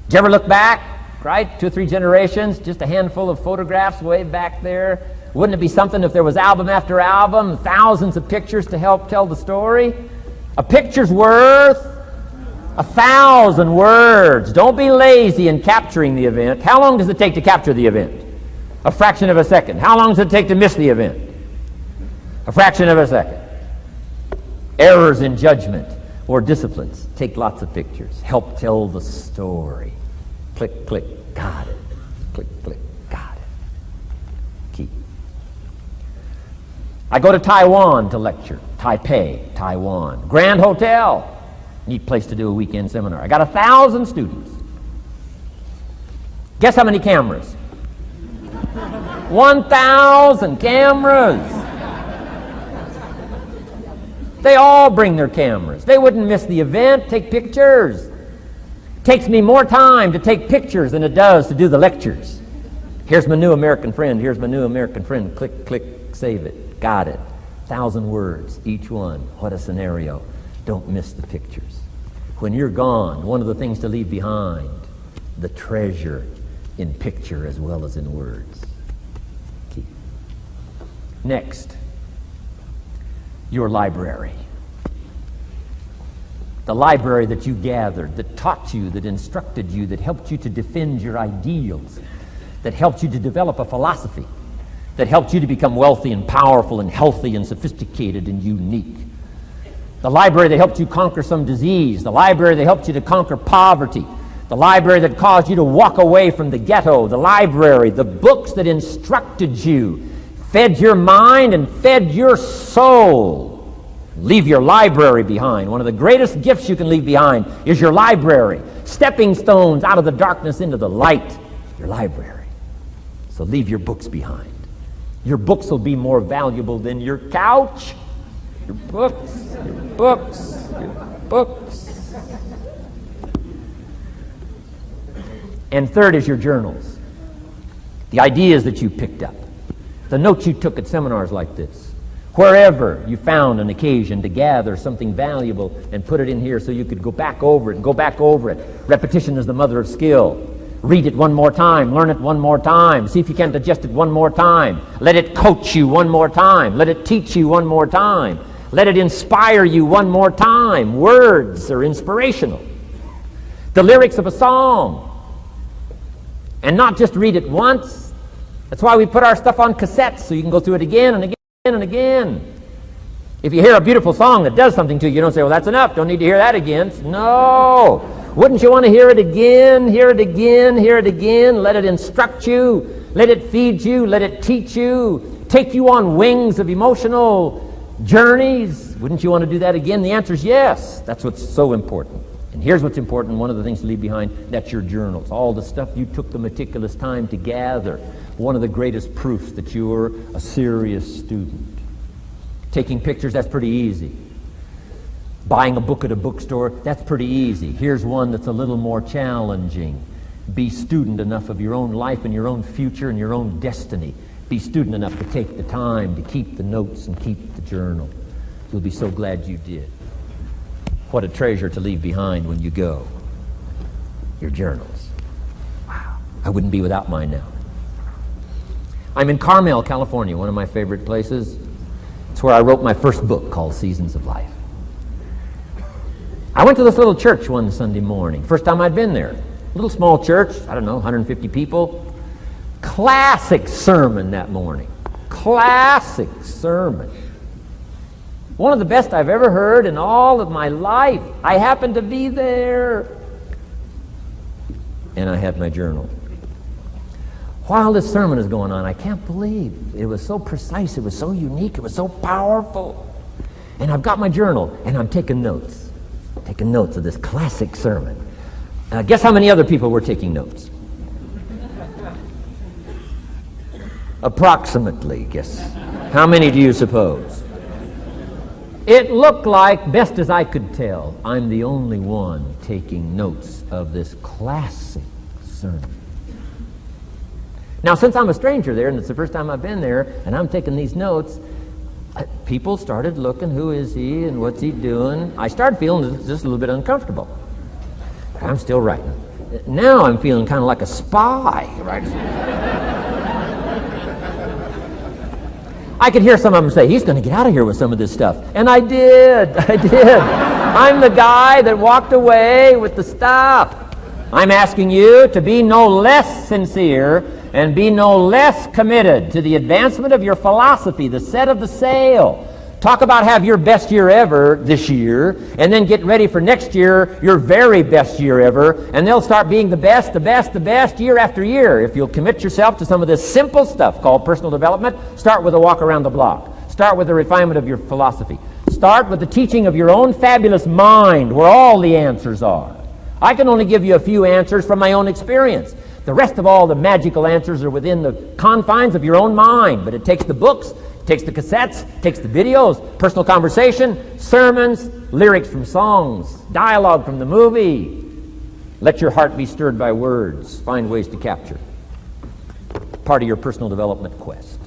Did you ever look back, right? 2 or 3 generations, just a handful of photographs way back there. Wouldn't it be something if there was album after album, thousands of pictures to help tell the story? A picture's worth 1,000 words. Don't be lazy in capturing the event. How long does it take to capture the event? A fraction of a second. How long does it take to miss the event? A fraction of a second. Errors in judgment or disciplines. Take lots of pictures. Help tell the story. Click, click, got it. Click, click, got it. Keep. I go to Taiwan to lecture. Taipei, Taiwan. Grand Hotel. Neat place to do a weekend seminar. I got 1,000 students. Guess how many cameras? 1,000 cameras. They all bring their cameras. They wouldn't miss the event, take pictures. It takes me more time to take pictures than it does to do the lectures. Here's my new American friend. Here's my new American friend. Click, click, save it. Got it. 1,000 words, each one. What a scenario. Don't miss the pictures. When you're gone, one of the things to leave behind, the treasure in picture as well as in words. Keep. Next, your library. The library that you gathered, that taught you, that instructed you, that helped you to defend your ideals, that helped you to develop a philosophy, that helped you to become wealthy and powerful and healthy and sophisticated and unique. The library that helped you conquer some disease, the library that helped you to conquer poverty, the library that caused you to walk away from the ghetto, the library, the books that instructed you, fed your mind and fed your soul. Leave your library behind. One of the greatest gifts you can leave behind is your library. Stepping stones out of the darkness into the light. Your library. So leave your books behind. Your books will be more valuable than your couch. Your books, your books, your books. And third is your journals. The ideas that you picked up. The notes you took at seminars like this. Wherever you found an occasion to gather something valuable and put it in here so you could go back over it and go back over it. Repetition is the mother of skill. Read it one more time. Learn it one more time. See if you can digest it one more time. Let it coach you one more time. Let it teach you one more time. Let it inspire you one more time. Words are inspirational. The lyrics of a song. And not just read it once. That's why we put our stuff on cassettes so you can go through it again and again and again. If you hear a beautiful song that does something to you, you don't say, well, that's enough. Don't need to hear that again. No. Wouldn't you want to hear it again, hear it again, hear it again? Let it instruct you. Let it feed you. Let it teach you. Take you on wings of emotional journeys. Wouldn't you want to do that again? The answer is yes. That's what's so important. And here's what's important. One of the things to leave behind, that's your journals. All the stuff you took the meticulous time to gather. One of the greatest proofs that you're a serious student. Taking pictures, that's pretty easy. Buying a book at a bookstore, that's pretty easy. Here's one that's a little more challenging. Be student enough of your own life and your own future and your own destiny. Be student enough to take the time to keep the notes and keep the journal. You'll be so glad you did. What a treasure to leave behind when you go. Your journals. Wow. I wouldn't be without mine now. I'm in Carmel, California, one of my favorite places. It's where I wrote my first book called Seasons of Life. I went to this little church one Sunday morning. First time I'd been there. Little small church, I don't know, 150 people. Classic sermon that morning. Classic sermon. One of the best I've ever heard in all of my life. I happened to be there. And I had my journal. While this sermon is going on, I can't believe it was so precise, it was so unique, it was so powerful. And I've got my journal, and I'm taking notes. Taking notes of this classic sermon. Guess how many other people were taking notes? Approximately, guess. How many do you suppose? It looked like, best as I could tell, I'm the only one taking notes of this classic sermon. Now, since I'm a stranger there, and it's the first time I've been there, and I'm taking these notes, people started looking, who is he and what's he doing? I started feeling just a little bit uncomfortable. I'm still writing. Now I'm feeling kind of like a spy, right? I could hear some of them say, he's going to get out of here with some of this stuff. And I did. I'm the guy that walked away with the stuff. I'm asking you to be no less sincere and be no less committed to the advancement of your philosophy, the set of the sail. Talk about have your best year ever this year, and then get ready for next year, your very best year ever, and they'll start being the best year after year. If you'll commit yourself to some of this simple stuff called personal development, start with a walk around the block. Start with the refinement of your philosophy. Start with the teaching of your own fabulous mind, where all the answers are. I can only give you a few answers from my own experience. The rest of all the magical answers are within the confines of your own mind. But it takes the books, it takes the cassettes, it takes the videos, personal conversation, sermons, lyrics from songs, dialogue from the movie. Let your heart be stirred by words. Find ways to capture. Part of your personal development quest.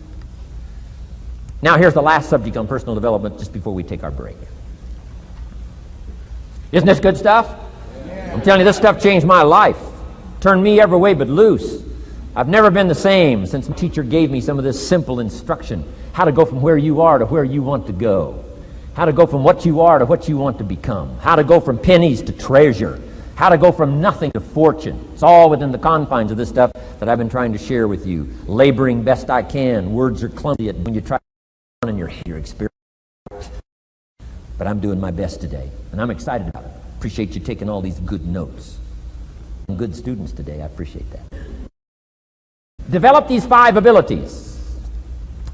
Now here's the last subject on personal development just before we take our break. Isn't this good stuff? I'm telling you, this stuff changed my life. Turned me every way but loose. I've never been the same since the teacher gave me some of this simple instruction. How to go from where you are to where you want to go. How to go from what you are to what you want to become. How to go from pennies to treasure. How to go from nothing to fortune. It's all within the confines of this stuff that I've been trying to share with you. Laboring best I can. Words are clumsy when you try to in your experience. But I'm doing my best today, and I'm excited about it. Appreciate you taking all these good notes. Good students today. I appreciate that. Develop these 5 abilities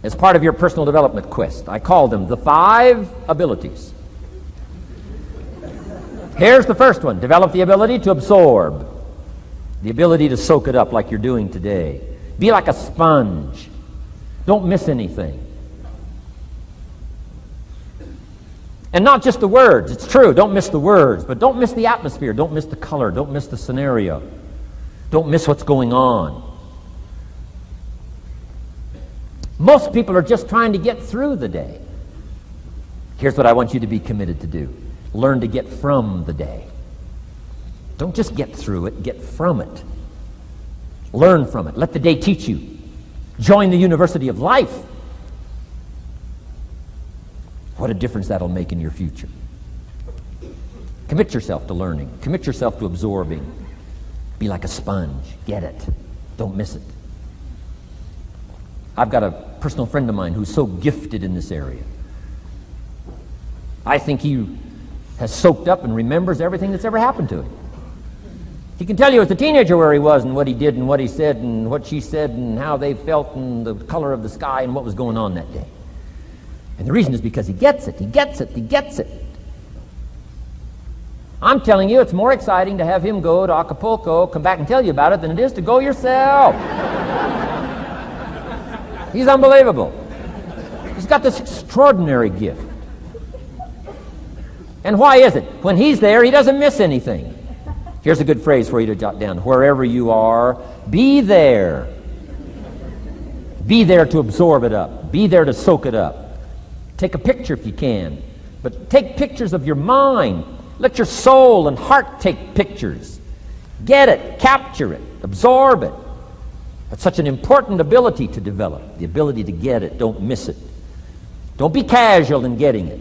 as part of your personal development quest. I call them the 5 abilities. Here's the first one. Develop the ability to absorb. The ability to soak it up like you're doing today. Be like a sponge. Don't miss anything. And not just the words. It's true, don't miss the words, but don't miss the atmosphere, don't miss the color, don't miss the scenario. Don't miss what's going on. Most people are just trying to get through the day. Here's what I want you to be committed to do. Learn to get from the day. Don't just get through it, get from it. Learn from it. Let the day teach you. Join the university of life. What a difference that'll make in your future. Commit yourself to learning. Commit yourself to absorbing. Be like a sponge. Get it. Don't miss it. I've got a personal friend of mine who's so gifted in this area. I think he has soaked up and remembers everything that's ever happened to him. He can tell you as a teenager where he was and what he did and what he said and what she said and how they felt and the color of the sky and what was going on that day. And the reason is because he gets it. He gets it. He gets it. I'm telling you, it's more exciting to have him go to Acapulco, come back and tell you about it, than it is to go yourself. He's unbelievable. He's got this extraordinary gift. And why is it? When he's there, he doesn't miss anything. Here's a good phrase for you to jot down. Wherever you are, be there. Be there to absorb it up. Be there to soak it up. Take a picture if you can. But take pictures of your mind. Let your soul and heart take pictures. Get it, capture it, absorb it. That's such an important ability to develop. The ability to get it, don't miss it. Don't be casual in getting it.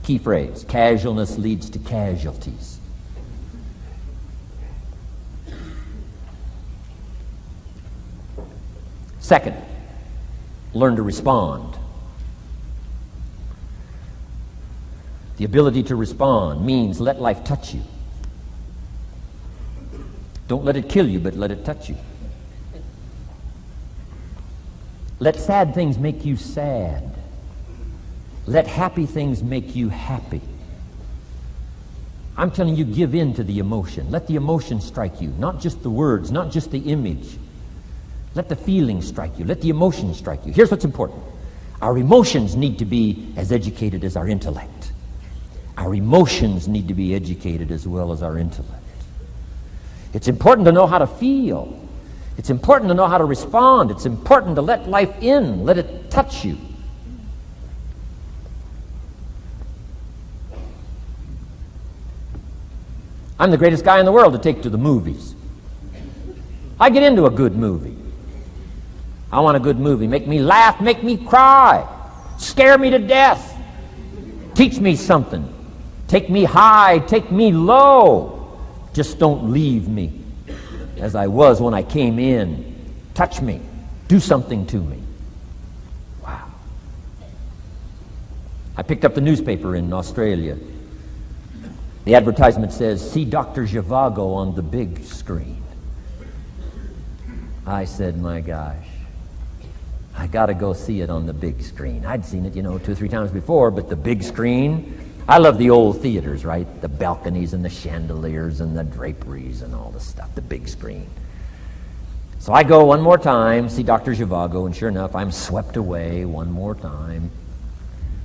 Key phrase, casualness leads to casualties. Second, learn to respond. The ability to respond means let life touch you. Don't let it kill you, but let it touch you. Let sad things make you sad. Let happy things make you happy. I'm telling you, give in to the emotion. Let the emotion strike you, not just the words, not just the image. Let the feeling strike you. Let the emotion strike you. Here's what's important. Our emotions need to be as educated as our intellect. Our emotions need to be educated as well as our intellect. It's important to know how to feel. It's important to know how to respond. It's important to let life in. Let it touch you. I'm the greatest guy in the world to take to the movies. I get into a good movie. I want a good movie. Make me laugh, make me cry, scare me to death, teach me something, take me high, take me low. Just don't leave me as I was when I came in. Touch me, do something to me. Wow. I picked up the newspaper in Australia. The advertisement says, see Dr. Zhivago on the big screen. I said, my gosh, I got to go see it on the big screen. I'd seen it, 2 or 3 times before, but the big screen, I love the old theaters, right? The balconies and the chandeliers and the draperies and all the stuff, the big screen. So I go one more time, see Dr. Zhivago, and sure enough, I'm swept away one more time.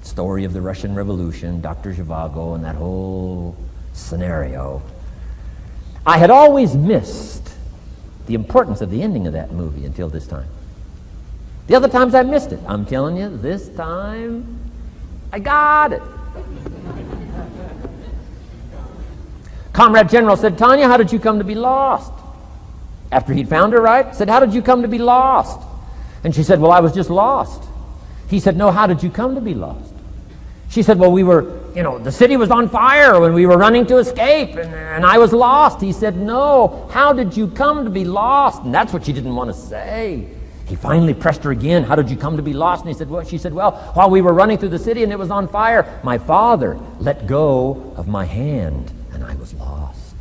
Story of the Russian Revolution, Dr. Zhivago, and that whole scenario. I had always missed the importance of the ending of that movie until this time. The other times I missed it. I'm telling you, this time I got it. Comrade General said, Tanya, how did you come to be lost? After he'd found her, right? Said, how did you come to be lost? And she said, well, I was just lost. He said, no, how did you come to be lost? She said, well, we were, the city was on fire when we were running to escape, and I was lost. He said, no, how did you come to be lost? And that's what she didn't want to say. He finally pressed her again, how did you come to be lost? And she said, well, while we were running through the city and it was on fire, my father let go of my hand, and I was lost.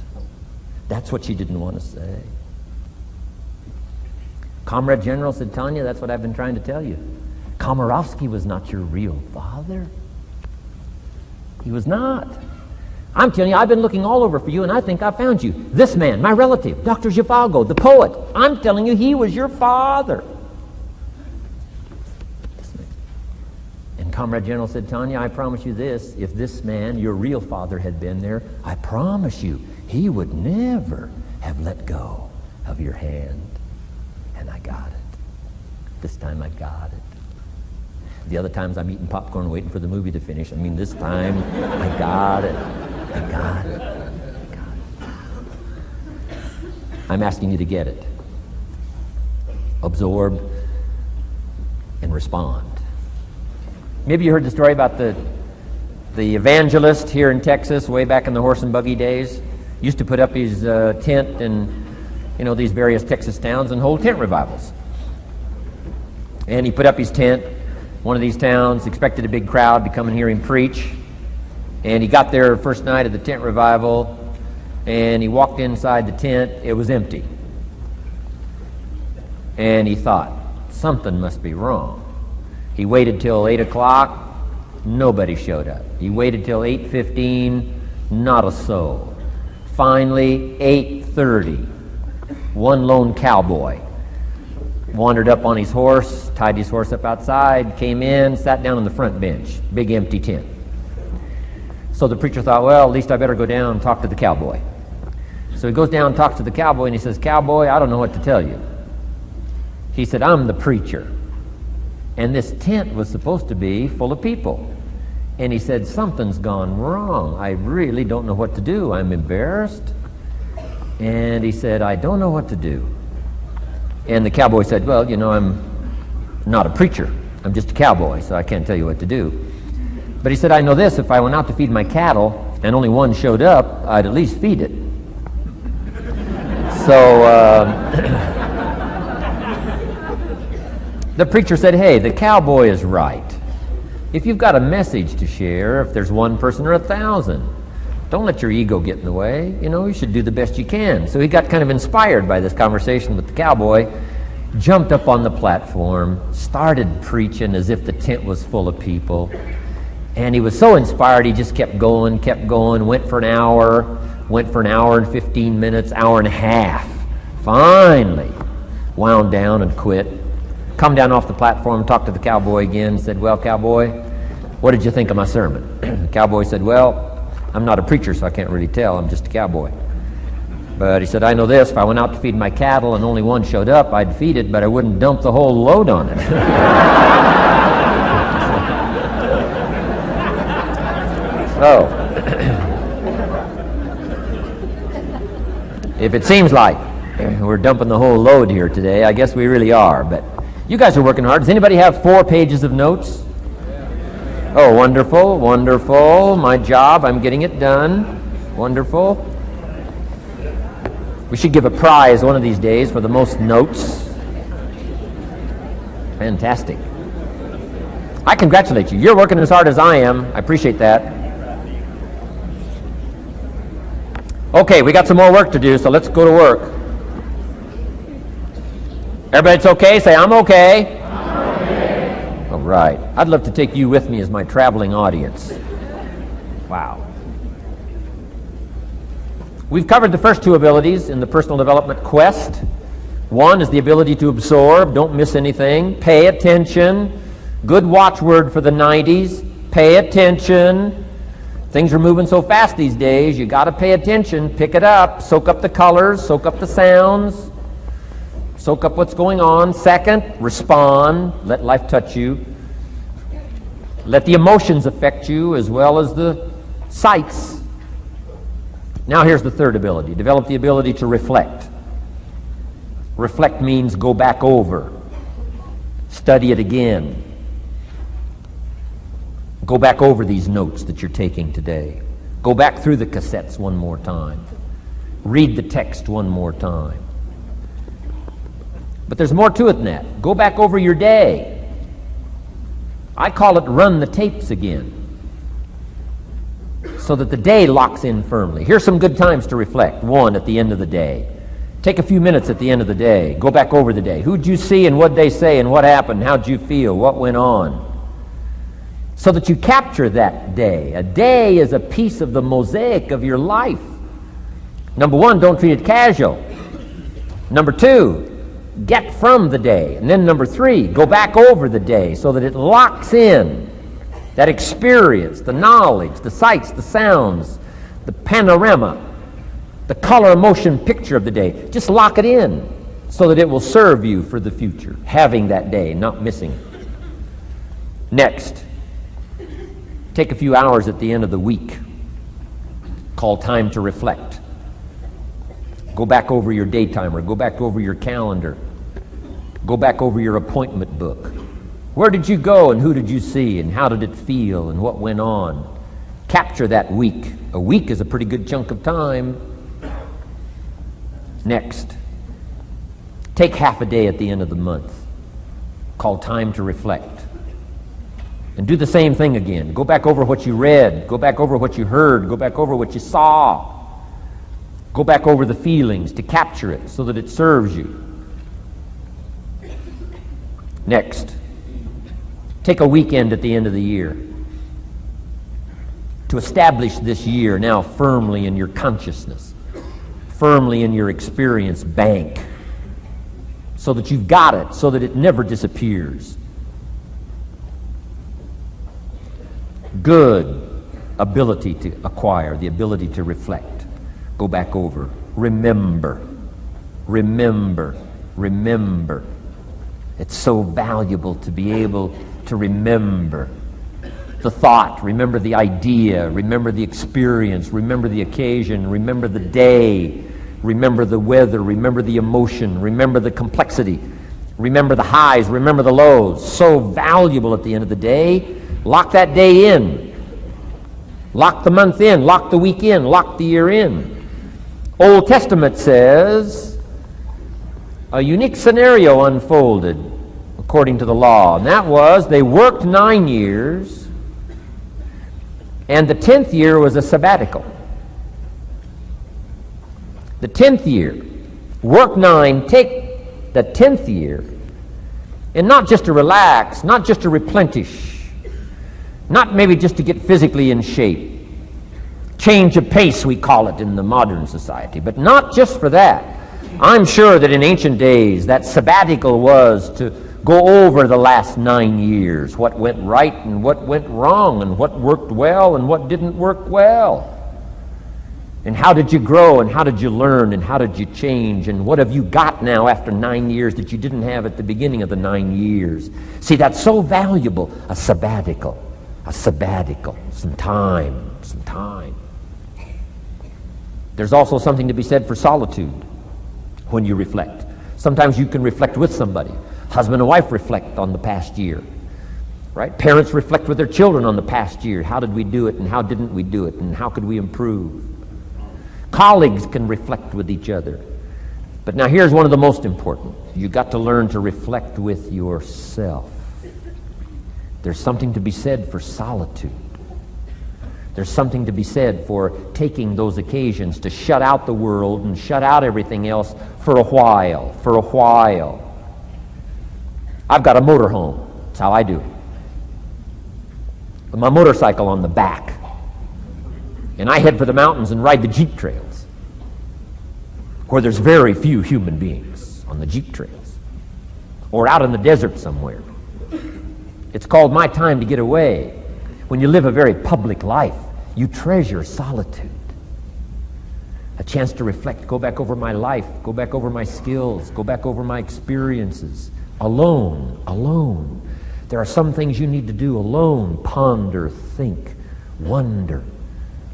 That's what she didn't want to say. Comrade General said, Tanya, that's what I've been trying to tell you. Komarovsky was not your real father. He was not. I'm telling you, I've been looking all over for you, and I think I found you. This man, my relative, Dr. Zhivago, the poet, I'm telling you, he was your father. And Comrade General said, Tanya, I promise you this, if this man, your real father, had been there, I promise you, he would never have let go of your hand. And I got it. This time I got it. The other times I'm eating popcorn waiting for the movie to finish. I mean, this time, I got it. I got it. I got it. I'm asking you to get it. Absorb and respond. Maybe you heard the story about the evangelist here in Texas way back in the horse and buggy days. Used to put up his tent in, these various Texas towns and hold tent revivals. And he put up his tent, one of these towns, expected a big crowd to come and hear him preach. And he got there first night of the tent revival, and he walked inside the tent. It was empty. And he thought, something must be wrong. He waited till 8 o'clock. Nobody showed up. He waited till 8:15. Not a soul. Finally, 8:30. One lone cowboy wandered up on his horse, tied his horse up outside, came in, sat down on the front bench. Big empty tent. So the preacher thought, well, at least I better go down and talk to the cowboy. So he goes down and talks to the cowboy, and he says, "Cowboy, I don't know what to tell you." He said, "I'm the preacher. And this tent was supposed to be full of people." And he said, "Something's gone wrong. I really don't know what to do. I'm embarrassed." And he said, "I don't know what to do." And the cowboy said, "Well, I'm not a preacher. I'm just a cowboy, so I can't tell you what to do. But," he said, "I know this. If I went out to feed my cattle and only one showed up, I'd at least feed it." So the preacher said, "Hey, the cowboy is right. If you've got a message to share, if there's one person or 1,000, don't let your ego get in the way. You should do the best you can." So he got kind of inspired by this conversation with the cowboy, jumped up on the platform, started preaching as if the tent was full of people. And he was so inspired, he just kept going, went for an hour and 15 minutes, hour and a half. Finally, wound down and quit. Come down off the platform, talked to the cowboy again, said, "Well, cowboy, what did you think of my sermon?" The cowboy said, "Well, I'm not a preacher, so I can't really tell. I'm just a cowboy. But," he said, "I know this. If I went out to feed my cattle and only one showed up, I'd feed it, but I wouldn't dump the whole load on it." So, if it seems like we're dumping the whole load here today, I guess we really are. But you guys are working hard. Does anybody have 4 pages of notes? Oh, wonderful, wonderful. My job, I'm getting it done. Wonderful. We should give a prize one of these days for the most notes. Fantastic. I congratulate you. You're working as hard as I am. I appreciate that. Okay, we got some more work to do, so let's go to work. Everybody's okay? Say, "I'm okay." I'm okay. All right. I'd love to take you with me as my traveling audience. Wow. We've covered the first 2 abilities in the personal development quest. One is the ability to absorb, don't miss anything, pay attention. Good watchword for the 90s, pay attention. Things are moving so fast these days, you got to pay attention, pick it up, soak up the colors, soak up the sounds, soak up what's going on. Second, respond, let life touch you. Let the emotions affect you as well as the sights. Now here's the third ability. Develop the ability to reflect. Reflect means go back over. Study it again. Go back over these notes that you're taking today. Go back through the cassettes one more time. Read the text one more time. But there's more to it than that. Go back over your day. I call it run the tapes again, so that the day locks in firmly. Here's some good times to reflect. 1, at the end of the day. Take a few minutes at the end of the day. Go back over the day. Who'd you see and what'd they say and what happened? How'd you feel? What went on? So that you capture that day. A day is a piece of the mosaic of your life. Number 1, don't treat it casual. Number 2, get from the day. And then number 3, go back over the day so that it locks in that experience, the knowledge, the sights, the sounds, the panorama, the color, motion, picture of the day. Just lock it in so that it will serve you for the future, having that day, not missing it. Next, take a few hours at the end of the week, called time to reflect. Go back over your day timer, go back over your calendar, go back over your appointment book. Where did you go and who did you see and how did it feel and what went on? Capture that week. A week is a pretty good chunk of time. Next, take half a day at the end of the month, called time to reflect. And do the same thing again. Go back over what you read, go back over what you heard, go back over what you saw. Go back over the feelings to capture it so that it serves you. Next, take a weekend at the end of the year to establish this year now firmly in your consciousness, firmly in your experience bank, so that you've got it, so that it never disappears. Good ability to acquire, the ability to reflect. Go back over. Remember. Remember. Remember. It's so valuable to be able to remember the thought, remember the idea, remember the experience, remember the occasion, remember the day, remember the weather, remember the emotion, remember the complexity, remember the highs, remember the lows. So valuable at the end of the day. Lock that day in. Lock the month in. Lock the week in. Lock the year in. Old Testament says a unique scenario unfolded according to the law, and that was they worked 9 years, and the 10th year was a sabbatical. The 10th year, work 9, take the 10th year, and not just to relax, not just to replenish, not maybe just to get physically in shape. Change of pace, we call it in the modern society, but not just for that. I'm sure that in ancient days that sabbatical was to go over the last 9 years, what went right and what went wrong, and what worked well and what didn't work well. And how did you grow, and how did you learn, and how did you change, and what have you got now after 9 years that you didn't have at the beginning of the 9 years? See, that's so valuable, a sabbatical, some time. There's also something to be said for solitude when you reflect. Sometimes you can reflect with somebody. Husband and wife reflect on the past year, right? Parents reflect with their children on the past year. How did we do it, and how didn't we do it, and how could we improve? Colleagues can reflect with each other. But now here's one of the most important. You've got to learn to reflect with yourself. There's something to be said for solitude. There's something to be said for taking those occasions to shut out the world and shut out everything else for a while. I've got a motorhome. That's how I do it. With my motorcycle on the back. And I head for the mountains and ride the Jeep trails, where there's very few human beings on the Jeep trails, or out in the desert somewhere. It's called my time to get away. When you live a very public life, you treasure solitude. A chance to reflect, go back over my life, go back over my skills, go back over my experiences. Alone. There are some things you need to do alone. Ponder, think, wonder,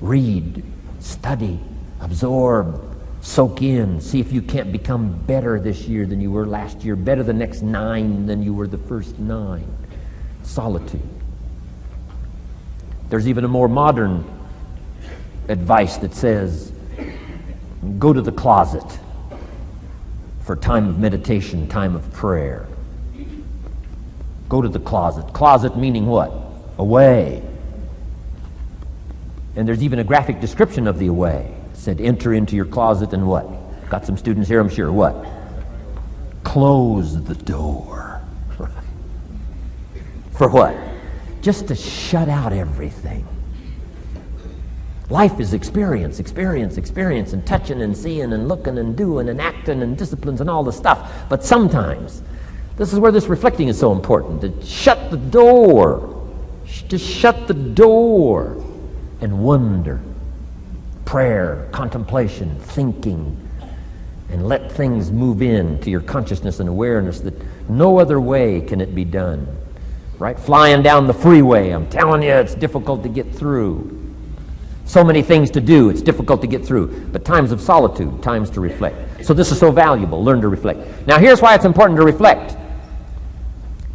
read, study, absorb, soak in. See if you can't become better this year than you were last year, better the next 9 than you were the first 9. Solitude. There's even a more modern advice that says, go to the closet for time of meditation, time of prayer. Go to the closet. Closet meaning what? Away. And there's even a graphic description of the away. It said, enter into your closet and what? Got some students here, I'm sure. What? Close the door. For what? Just to shut out everything. Life is experience, and touching and seeing and looking and doing and acting and disciplines and all the stuff. But sometimes, this is where this reflecting is so important, to shut the door. Just shut the door and wonder. Prayer, contemplation, thinking, and let things move in to your consciousness and awareness that no other way can it be done. right? Flying down the freeway. I'm telling you, it's difficult to get through. So many things to do, it's difficult to get through. But times of solitude, times to reflect. So this is so valuable. Learn to reflect. Now here's why it's important to reflect.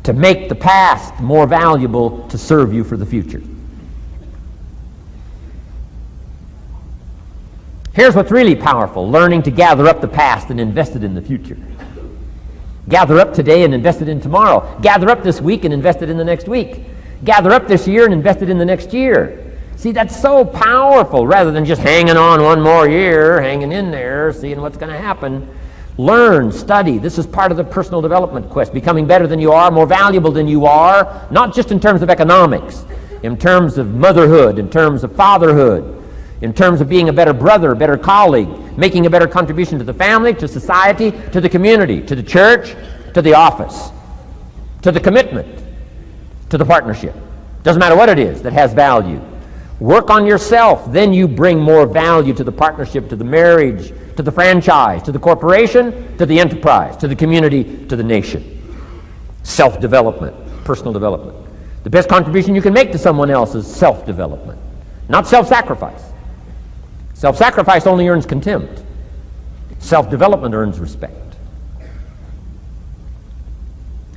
To make the past more valuable to serve you for the future. Here's what's really powerful. Learning to gather up the past and invest it in the future. Gather up today and invest it in tomorrow. Gather up this week and invest it in the next week. Gather up this year and invest it in the next year. See, that's so powerful, rather than just hanging on one more year, hanging in there, seeing what's going to happen. Learn, study. This is part of the personal development quest. Becoming better than you are, more valuable than you are, not just in terms of economics, in terms of motherhood, in terms of fatherhood, in terms of being a better brother, a better colleague, making a better contribution to the family, to society, to the community, to the church, to the office, to the commitment, to the partnership. Doesn't matter what it is that has value. Work on yourself, then you bring more value to the partnership, to the marriage, to the franchise, to the corporation, to the enterprise, to the community, to the nation. Self-development, personal development. The best contribution you can make to someone else is self-development, not self-sacrifice. Self-sacrifice only earns contempt. Self-development earns respect.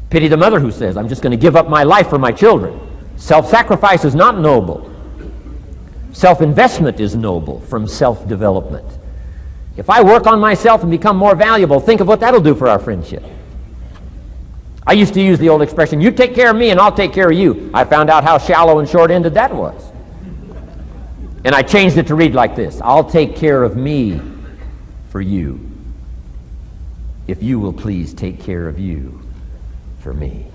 Pity the mother who says, I'm just going to give up my life for my children. Self-sacrifice is not noble. Self-investment is noble from self-development. If I work on myself and become more valuable, think of what that'll do for our friendship. I used to use the old expression, you take care of me and I'll take care of you. I found out how shallow and short-ended that was. And I changed it to read like this, I'll take care of me for you, if you will please take care of you for me.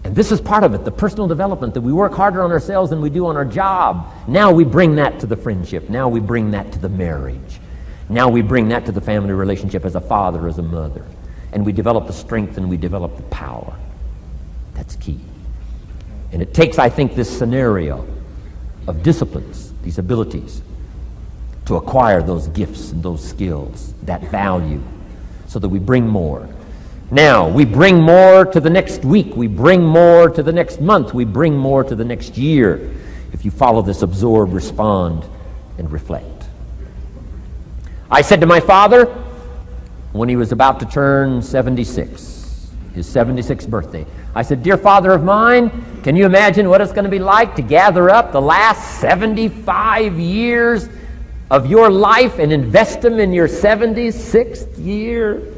And this is part of it, the personal development, that we work harder on ourselves than we do on our job. Now we bring that to the friendship. Now we bring that to the marriage. Now we bring that to the family relationship as a father, as a mother. And we develop the strength and we develop the power. That's key. And it takes, I think, this scenario of disciplines, these abilities, to acquire those gifts and those skills, that value, so that we bring more. Now, we bring more to the next week. We bring more to the next month. We bring more to the next year if you follow this absorb, respond, and reflect. I said to my father when he was about to turn 76, his 76th birthday, I said, dear father of mine, can you imagine what it's going to be like to gather up the last 75 years of your life and invest them in your 76th year?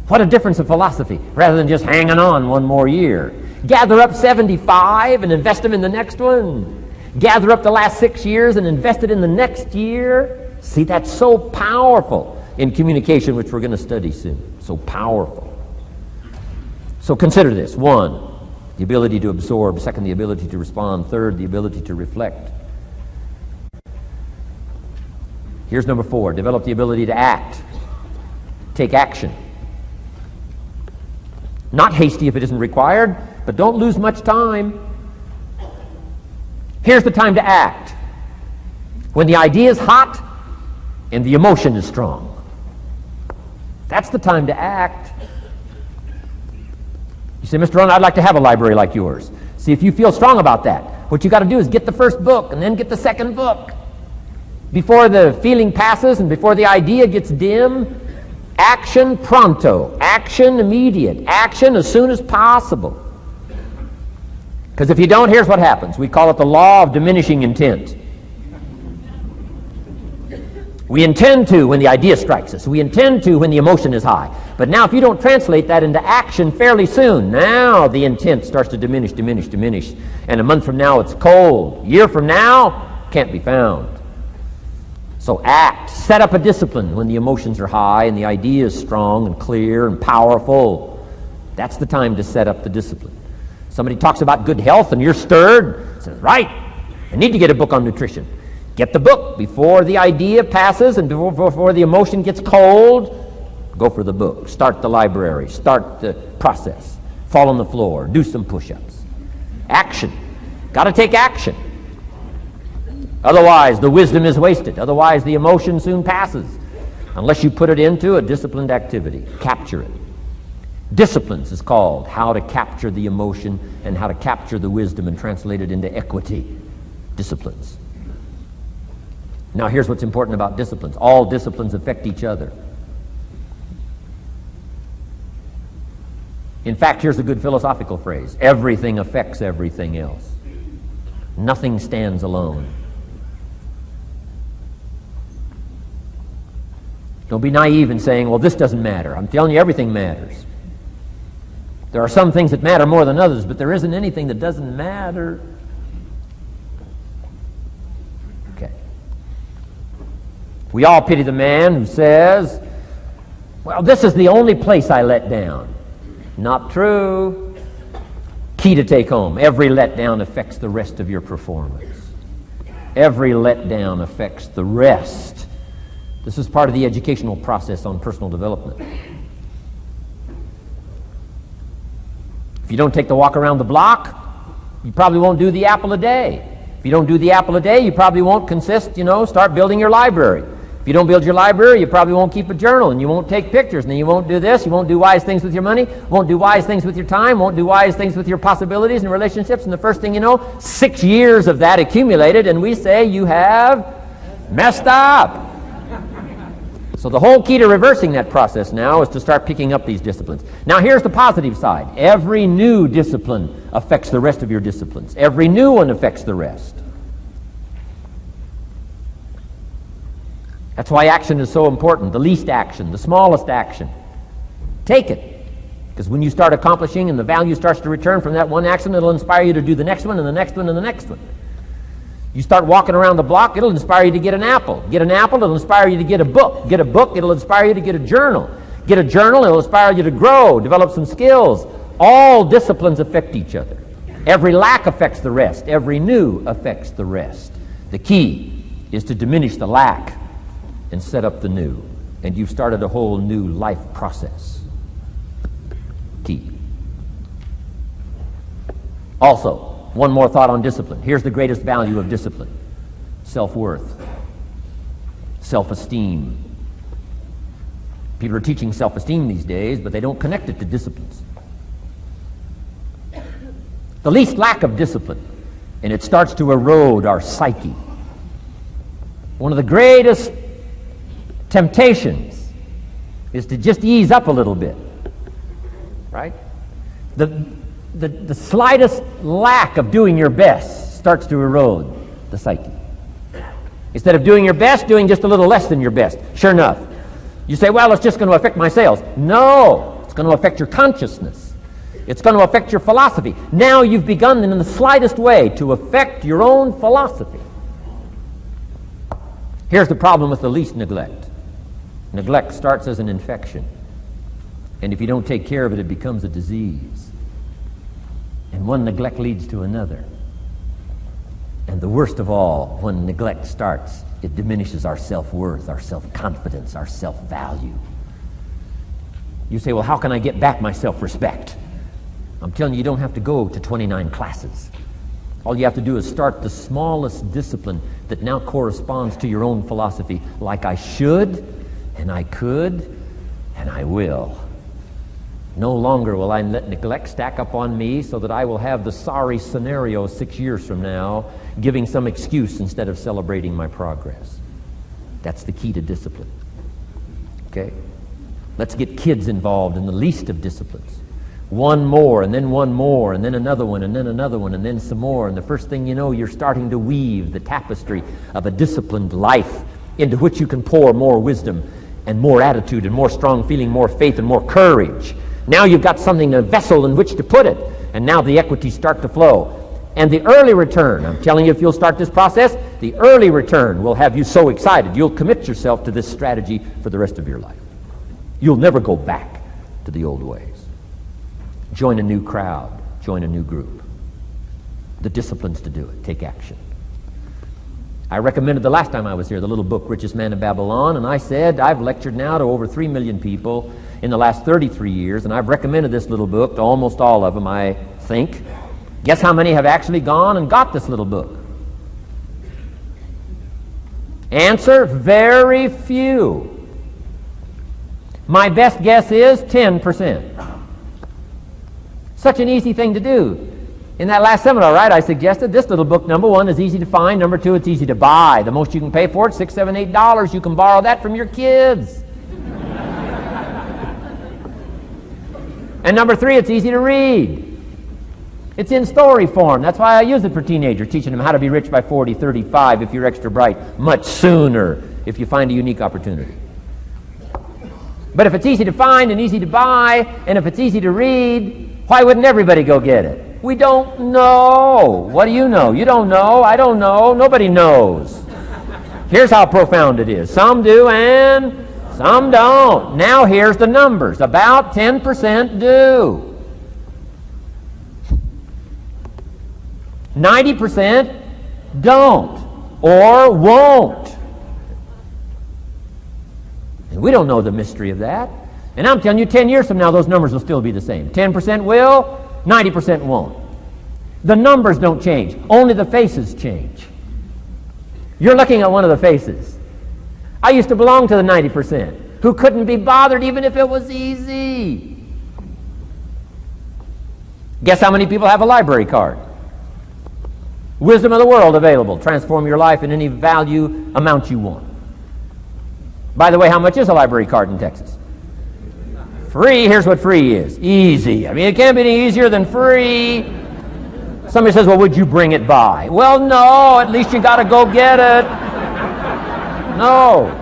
What a difference of philosophy, rather than just hanging on one more year. Gather up 75 and invest them in the next one. Gather up the last 6 years and invest it in the next year. See, that's so powerful in communication, which we're going to study soon. So powerful. So consider this. 1, the ability to absorb. 2, the ability to respond. 3, the ability to reflect. Here's number 4, develop the ability to act. Take action. Not hasty if it isn't required, but don't lose much time. Here's the time to act. When the idea is hot and the emotion is strong. That's the time to act. You say, Mr. Rohn, I'd like to have a library like yours. See, if you feel strong about that, what you got to do is get the first book and then get the second book. Before the feeling passes and before the idea gets dim, action pronto, action immediate, action as soon as possible. Because if you don't, here's what happens. We call it the law of diminishing intent. We intend to when the idea strikes us. We intend to when the emotion is high. But now if you don't translate that into action fairly soon, now the intent starts to diminish. And a month from now it's cold. A year from now, can't be found. So act. Set up a discipline when the emotions are high and the idea is strong and clear and powerful. That's the time to set up the discipline. Somebody talks about good health and you're stirred. Says, right, I need to get a book on nutrition. Get the book before the idea passes and before the emotion gets cold. Go for the book. Start the library. Start the process. Fall on the floor. Do some push-ups. Action. Got to take action. Otherwise, the wisdom is wasted. Otherwise, the emotion soon passes. Unless you put it into a disciplined activity. Capture it. Disciplines is called how to capture the emotion and how to capture the wisdom and translate it into equity. Disciplines. Now here's what's important about disciplines. All disciplines affect each other. In fact, here's a good philosophical phrase. Everything affects everything else. Nothing stands alone. Don't be naive in saying, well, this doesn't matter. I'm telling you, everything matters. There are some things that matter more than others, but there isn't anything that doesn't matter. Okay. We all pity the man who says, well, this is the only place I let down. Not true. Key to take home. Every letdown affects the rest of your performance. Every letdown affects the rest. This is part of the educational process on personal development. If you don't take the walk around the block, you probably won't do the apple a day. If you don't do the apple a day, you probably won't start building your library. If you don't build your library, you probably won't keep a journal, and you won't take pictures, and then you won't do this, you won't do wise things with your money, won't do wise things with your time, won't do wise things with your possibilities and relationships, and the first thing you know, 6 years of that accumulated, and we say you have messed up. So the whole key to reversing that process now is to start picking up these disciplines. Now here's the positive side. Every new discipline affects the rest of your disciplines. Every new one affects the rest. That's why action is so important. The least action, the smallest action. Take it. Because when you start accomplishing and the value starts to return from that one action, it'll inspire you to do the next one and the next one and the next one. You start walking around the block, it'll inspire you to get an apple. Get an apple, it'll inspire you to get a book. Get a book, it'll inspire you to get a journal. Get a journal, it'll inspire you to grow, develop some skills. All disciplines affect each other. Every lack affects the rest. Every new affects the rest. The key is to diminish the lack and set up the new. And you've started a whole new life process. Key. Also, one more thought on discipline. Here's the greatest value of discipline. Self-worth. Self-esteem. People are teaching self-esteem these days, but they don't connect it to disciplines. The least lack of discipline, and it starts to erode our psyche. One of the greatest temptations is to just ease up a little bit, right? The slightest lack of doing your best starts to erode the psyche. Instead of doing your best, doing just a little less than your best. Sure enough. You say, well, it's just going to affect my sales. No, it's going to affect your consciousness. It's going to affect your philosophy. Now you've begun in the slightest way to affect your own philosophy. Here's the problem with the least neglect. Neglect starts as an infection. And if you don't take care of it, it becomes a disease. And one neglect leads to another. And the worst of all, when neglect starts, it diminishes our self-worth, our self-confidence, our self-value. You say, well, how can I get back my self-respect? I'm telling you, you don't have to go to 29 classes. All you have to do is start the smallest discipline that now corresponds to your own philosophy, like I should, and I could, and I will. No longer will I let neglect stack up on me so that I will have the sorry scenario 6 years from now, giving some excuse instead of celebrating my progress. That's the key to discipline. Okay? Let's get kids involved in the least of disciplines. One more, and then one more, and then another one, and then another one, and then some more. And the first thing you know, you're starting to weave the tapestry of a disciplined life into which you can pour more wisdom and more attitude and more strong feeling, more faith and more courage. Now you've got something, a vessel in which to put it. And now the equities start to flow. And the early return, I'm telling you, if you'll start this process, the early return will have you so excited. You'll commit yourself to this strategy for the rest of your life. You'll never go back to the old ways. Join a new crowd. Join a new group. The disciplines to do it. Take action. I recommended the last time I was here the little book, Richest Man in Babylon, and I said I've lectured now to over 3 million people in the last 33 years, and I've recommended this little book to almost all of them, I think. Guess how many have actually gone and got this little book? Answer, very few. My best guess is 10%. Such an easy thing to do. In that last seminar, right, I suggested this little book, number one, is easy to find. Number two, it's easy to buy. The most you can pay for it, $6, $7, $8. You can borrow that from your kids. And number three, it's easy to read. It's in story form. That's why I use it for teenagers, teaching them how to be rich by 40, 35 if you're extra bright, much sooner if you find a unique opportunity. But if it's easy to find and easy to buy, and if it's easy to read, why wouldn't everybody go get it? We don't know. What do you know? You don't know. I don't know. Nobody knows. Here's how profound it is. Some do and some don't. Now here's the numbers. About 10% do. 90% don't or won't. And we don't know the mystery of that. And I'm telling you, 10 years from now, those numbers will still be the same. 10% will, 90% won't. The numbers don't change. Only the faces change. You're looking at one of the faces. I used to belong to the 90% who couldn't be bothered even if it was easy. Guess how many people have a library card? Wisdom of the world available. Transform your life in any value amount you want. By the way, how much is a library card in Texas? Free. Here's what free is. Easy. I mean, it can't be any easier than free. Somebody says, well, would you bring it by? Well, no. At least you got to go get it. No.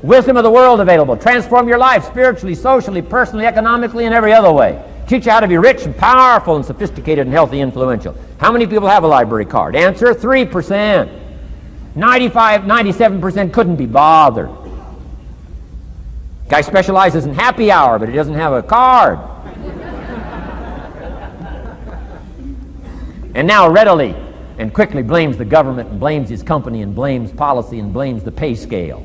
Wisdom of the world available. Transform your life spiritually, socially, personally, economically, and every other way. Teach you how to be rich and powerful and sophisticated and healthy, influential. How many people have a library card? Answer, 3%. 97% couldn't be bothered. Guy specializes in happy hour, but he doesn't have a card. And now readily and quickly blames the government and blames his company and blames policy and blames the pay scale.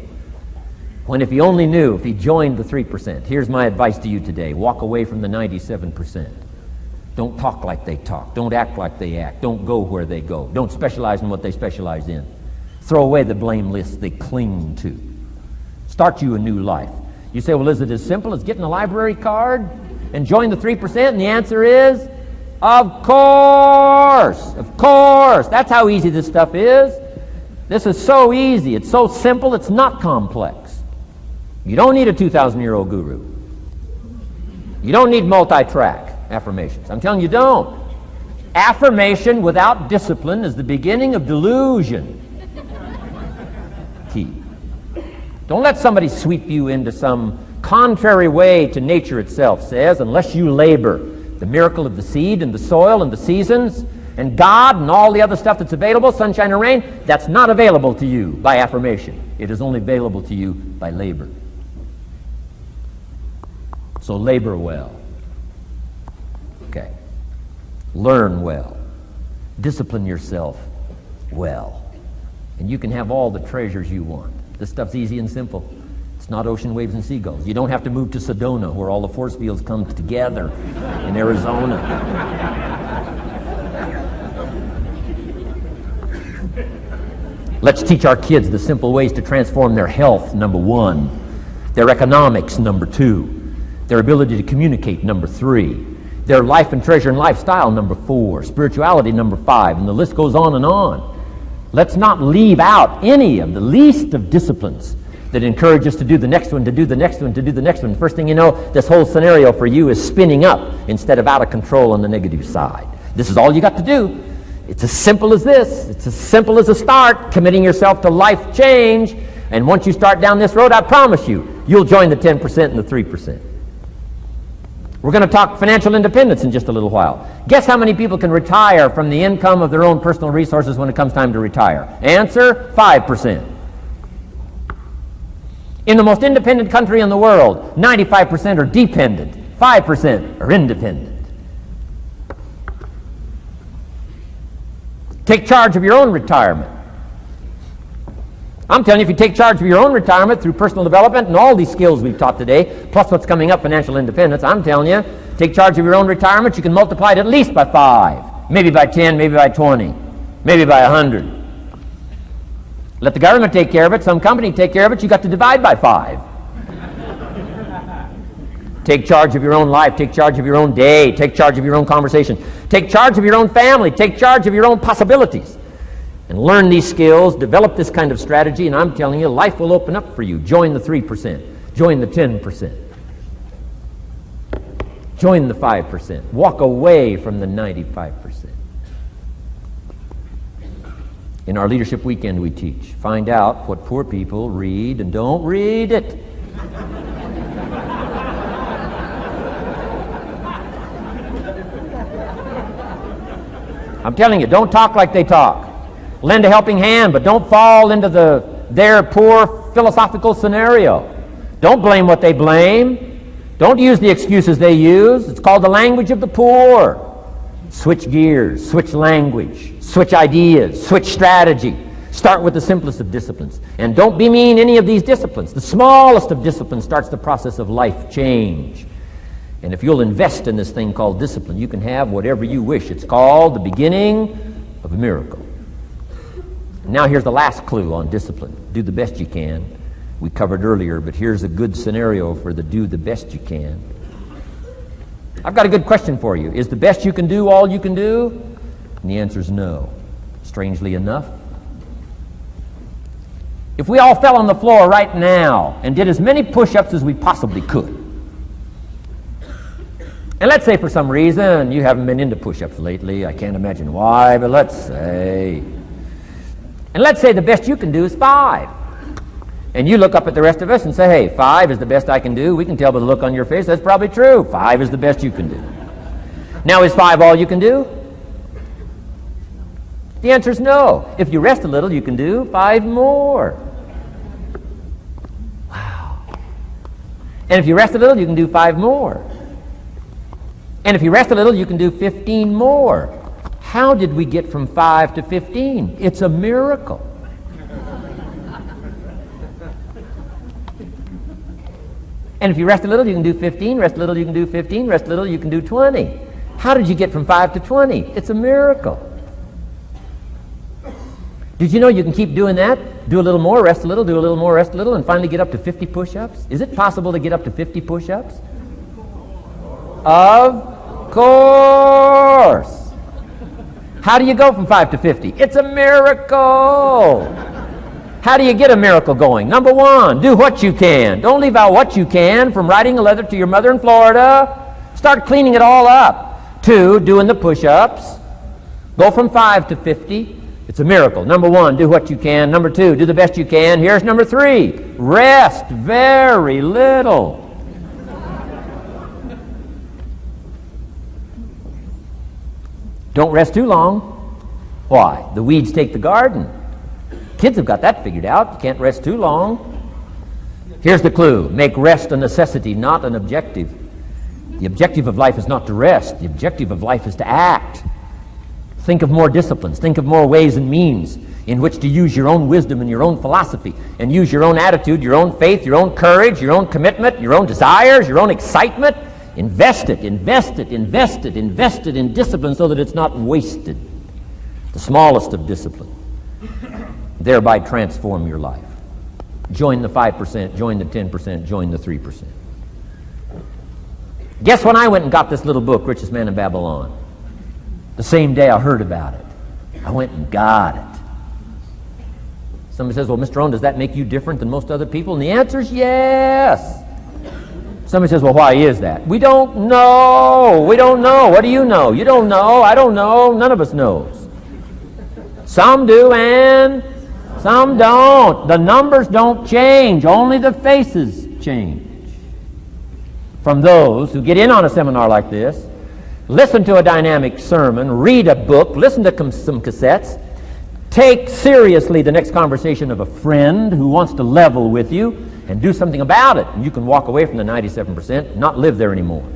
When if he only knew, if he joined the 3%, here's my advice to you today. Walk away from the 97%. Don't talk like they talk. Don't act like they act. Don't go where they go. Don't specialize in what they specialize in. Throw away the blame list they cling to. Start you a new life. You say, well, is it as simple as getting a library card and join the 3%? And the answer is, of course. Of course. That's how easy this stuff is. This is so easy. It's so simple. It's not complex. You don't need a 2,000-year-old guru. You don't need multi-track affirmations. I'm telling you, don't. Affirmation without discipline is the beginning of delusion. Key. Don't let somebody sweep you into some contrary way to nature itself says, unless you labor. The miracle of the seed and the soil and the seasons and God and all the other stuff that's available, sunshine and rain, that's not available to you by affirmation. It is only available to you by labor. So labor well. Okay. Learn well. Discipline yourself well. And you can have all the treasures you want. This stuff's easy and simple. It's not ocean waves and seagulls. You don't have to move to Sedona where all the force fields come together in Arizona. Let's teach our kids the simple ways to transform their health, number one. Their economics, number two. Their ability to communicate, number three. Their life and treasure and lifestyle, number four. Spirituality, number five. And the list goes on and on. Let's not leave out any of the least of disciplines that encourage us to do the next one, to do the next one, to do the next one. First thing you know, this whole scenario for you is spinning up instead of out of control on the negative side. This is all you got to do. It's as simple as this. It's as simple as a start, committing yourself to life change. And once you start down this road, I promise you, you'll join the 10% and the 3%. We're going to talk financial independence in just a little while. Guess how many people can retire from the income of their own personal resources when it comes time to retire? Answer, 5%. In the most independent country in the world, 95% are dependent, 5% are independent. Take charge of your own retirement. I'm telling you, if you take charge of your own retirement through personal development and all these skills we've taught today, plus what's coming up, financial independence, I'm telling you, take charge of your own retirement, you can multiply it at least by 5, maybe by 10, maybe by 20, maybe by 100. Let the government take care of it, some company take care of it, you got to divide by 5. Take charge of your own life. Take charge of your own day. Take charge of your own conversation. Take charge of your own family. Take charge of your own possibilities. And learn these skills, develop this kind of strategy, and I'm telling you, life will open up for you. Join the 3%. Join the 10%. Join the 5%. Walk away from the 95%. In our Leadership Weekend we teach, find out what poor people read and don't read it. I'm telling you, don't talk like they talk. Lend a helping hand, but don't fall into their poor philosophical scenario. Don't blame what they blame. Don't use the excuses they use. It's called the language of the poor. Switch gears, switch language, switch ideas, switch strategy. Start with the simplest of disciplines. And don't bemean any of these disciplines. The smallest of disciplines starts the process of life change. And if you'll invest in this thing called discipline, you can have whatever you wish. It's called the beginning of a miracle. Now here's the last clue on discipline. Do the best you can. We covered earlier, but here's a good scenario for the do the best you can. I've got a good question for you. Is the best you can do all you can do? And the answer is no. Strangely enough. If we all fell on the floor right now and did as many push-ups as we possibly could, and let's say for some reason you haven't been into push-ups lately, I can't imagine why, but let's say the best you can do is 5. And you look up at the rest of us and say, hey, 5 is the best I can do. We can tell by the look on your face that's probably true. 5 is the best you can do. Now, is 5 all you can do? The answer is no. If you rest a little, you can do 5 more. Wow. And if you rest a little, you can do 5 more. And if you rest a little, you can do 15 more. How did we get from 5 to 15? It's a miracle. And if you rest a little, you can do 15, rest a little, you can do 15, rest a little, you can do 20. How did you get from 5 to 20? It's a miracle. Did you know you can keep doing that? Do a little more, rest a little, do a little more, rest a little, and finally get up to 50 push-ups? Is it possible to get up to 50 push-ups? Of course. How do you go from 5 to 50? It's a miracle. How do you get a miracle going? Number 1, do what you can. Don't leave out what you can, from writing a letter to your mother in Florida. Start cleaning it all up. 2, doing the push-ups. Go from 5 to 50. It's a miracle. Number 1, do what you can. Number 2, do the best you can. Here's number 3, rest very little. Don't rest too long. Why? The weeds take the garden. Kids have got that figured out. You can't rest too long. Here's the clue. Make rest a necessity, not an objective. The objective of life is not to rest. The objective of life is to act. Think of more disciplines. Think of more ways and means in which to use your own wisdom and your own philosophy, and use your own attitude, your own faith, your own courage, your own commitment, your own desires, your own excitement. Invest it, invest it, invest it, invest it in discipline so that it's not wasted. The smallest of discipline. Thereby transform your life. Join the 5%, join the 10%, join the 3%. Guess when I went and got this little book, Richest Man in Babylon? The same day I heard about it. I went and got it. Somebody says, well, Mr. Rohn, does that make you different than most other people? And the answer is yes. Somebody says, well, why is that? We don't know. We don't know. What do you know? You don't know. I don't know. None of us knows. Some do and some don't. The numbers don't change. Only the faces change. From those who get in on a seminar like this, listen to a dynamic sermon, read a book, listen to some cassettes, take seriously the next conversation of a friend who wants to level with you, and do something about it. And you can walk away from the 97%, not live there anymore.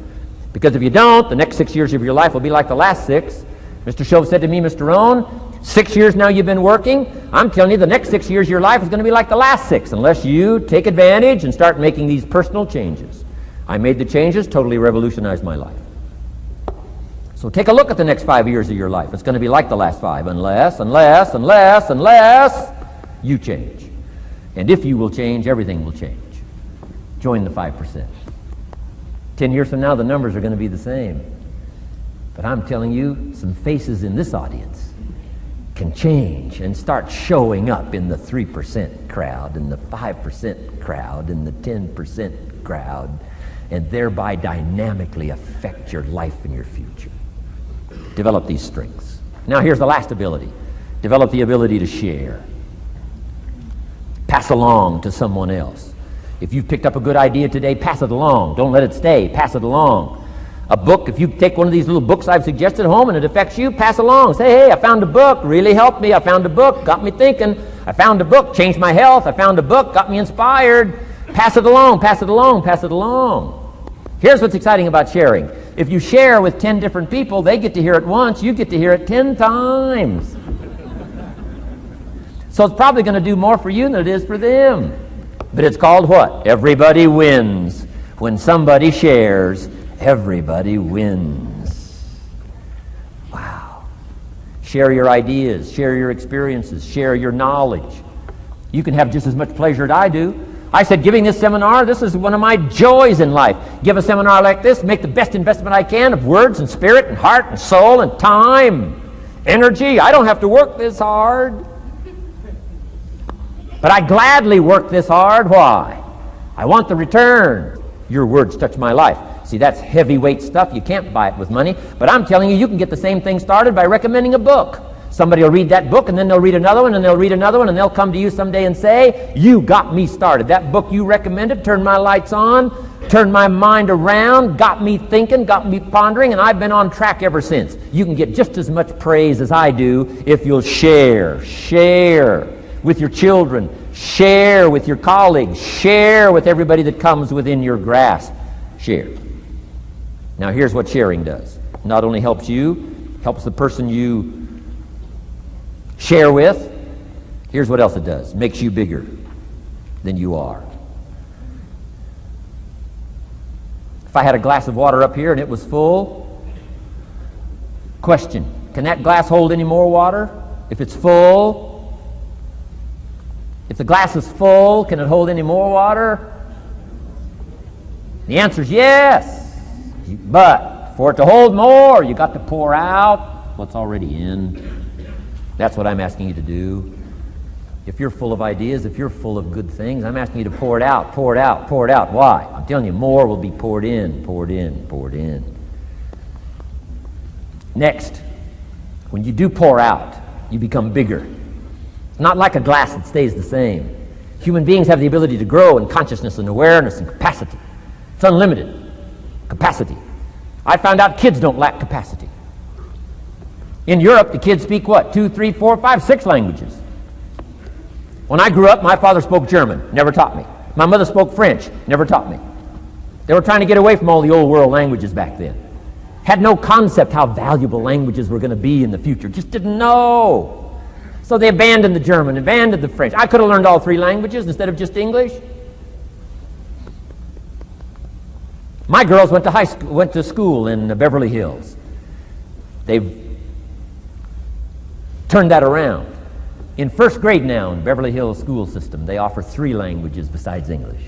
Because if you don't, the next 6 years of your life will be like the last 6. Mr. Shove said to me, Mr. Rohn, 6 years now you've been working. I'm telling you, the next 6 years of your life is going to be like the last 6, unless you take advantage and start making these personal changes. I made the changes, totally revolutionized my life. So take a look at the next 5 years of your life. It's going to be like the last 5, unless you change. And if you will change, everything will change. Join the 5%. 10 years from now, the numbers are going to be the same. But I'm telling you, some faces in this audience can change and start showing up in the 3% crowd, and the 5% crowd, and the 10% crowd, and thereby dynamically affect your life and your future. Develop these strengths. Now here's the last ability. Develop the ability to share. Pass along to someone else. If you've picked up a good idea today, pass it along. Don't let it stay. Pass it along. A book, if you take one of these little books I've suggested home and it affects you, pass along. Say, hey, I found a book, really helped me. I found a book, got me thinking. I found a book, changed my health. I found a book, got me inspired. Pass it along, pass it along, pass it along. Here's what's exciting about sharing. If you share with 10 different people, they get to hear it once, you get to hear it 10 times. So it's probably going to do more for you than it is for them. But it's called what? Everybody wins. When somebody shares, everybody wins. Wow. Share your ideas, share your experiences, share your knowledge. You can have just as much pleasure as I do. I said, giving this seminar, this is one of my joys in life. Give a seminar like this, make the best investment I can of words and spirit and heart and soul and time, energy. I don't have to work this hard. But I gladly work this hard. Why? I want the return. Your words touch my life. See, that's heavyweight stuff. You can't buy it with money. But I'm telling you, you can get the same thing started by recommending a book. Somebody will read that book, and then they'll read another one, and they'll read another one, and they'll come to you someday and say, you got me started. That book you recommended turned my lights on, turned my mind around, got me thinking, got me pondering, and I've been on track ever since. You can get just as much praise as I do if you'll share. Share with your children. Share with your colleagues. Share with everybody that comes within your grasp. Share. Now here's what sharing does. Not only helps you, helps the person you share with. Here's what else it does. Makes you bigger than you are. If I had a glass of water up here and it was full, question, can that glass hold any more water? If it's full, if the glass is full, can it hold any more water? The answer is yes. But for it to hold more, you got to pour out what's already in. That's what I'm asking you to do. If you're full of ideas, if you're full of good things, I'm asking you to pour it out, pour it out, pour it out. Why? I'm telling you, more will be poured in, poured in, poured in. Next, when you do pour out, you become bigger. It's not like a glass that stays the same. Human beings have the ability to grow in consciousness and awareness and capacity. It's unlimited capacity. I found out kids don't lack capacity. In Europe, the kids speak what? 2, 3, 4, 5, 6 languages. When I grew up, my father spoke German, never taught me. My mother spoke French, never taught me. They were trying to get away from all the old world languages back then. Had no concept how valuable languages were going to be in the future. Just didn't know. So they abandoned the German, abandoned the French. I could have learned all 3 languages instead of just English. My girls went to school in Beverly Hills. They've turned that around. In first grade now in Beverly Hills school system, they offer 3 languages besides English.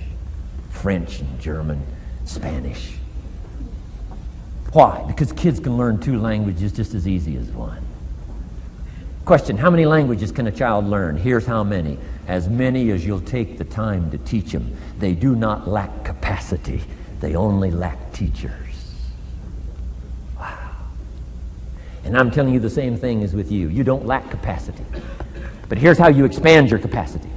French and German, Spanish. Why? Because kids can learn 2 languages just as easy as 1. Question, how many languages can a child learn? Here's how many. As many as you'll take the time to teach them. They do not lack capacity. They only lack teachers. Wow. And I'm telling you the same thing is with you. You don't lack capacity. But here's how you expand your capacity.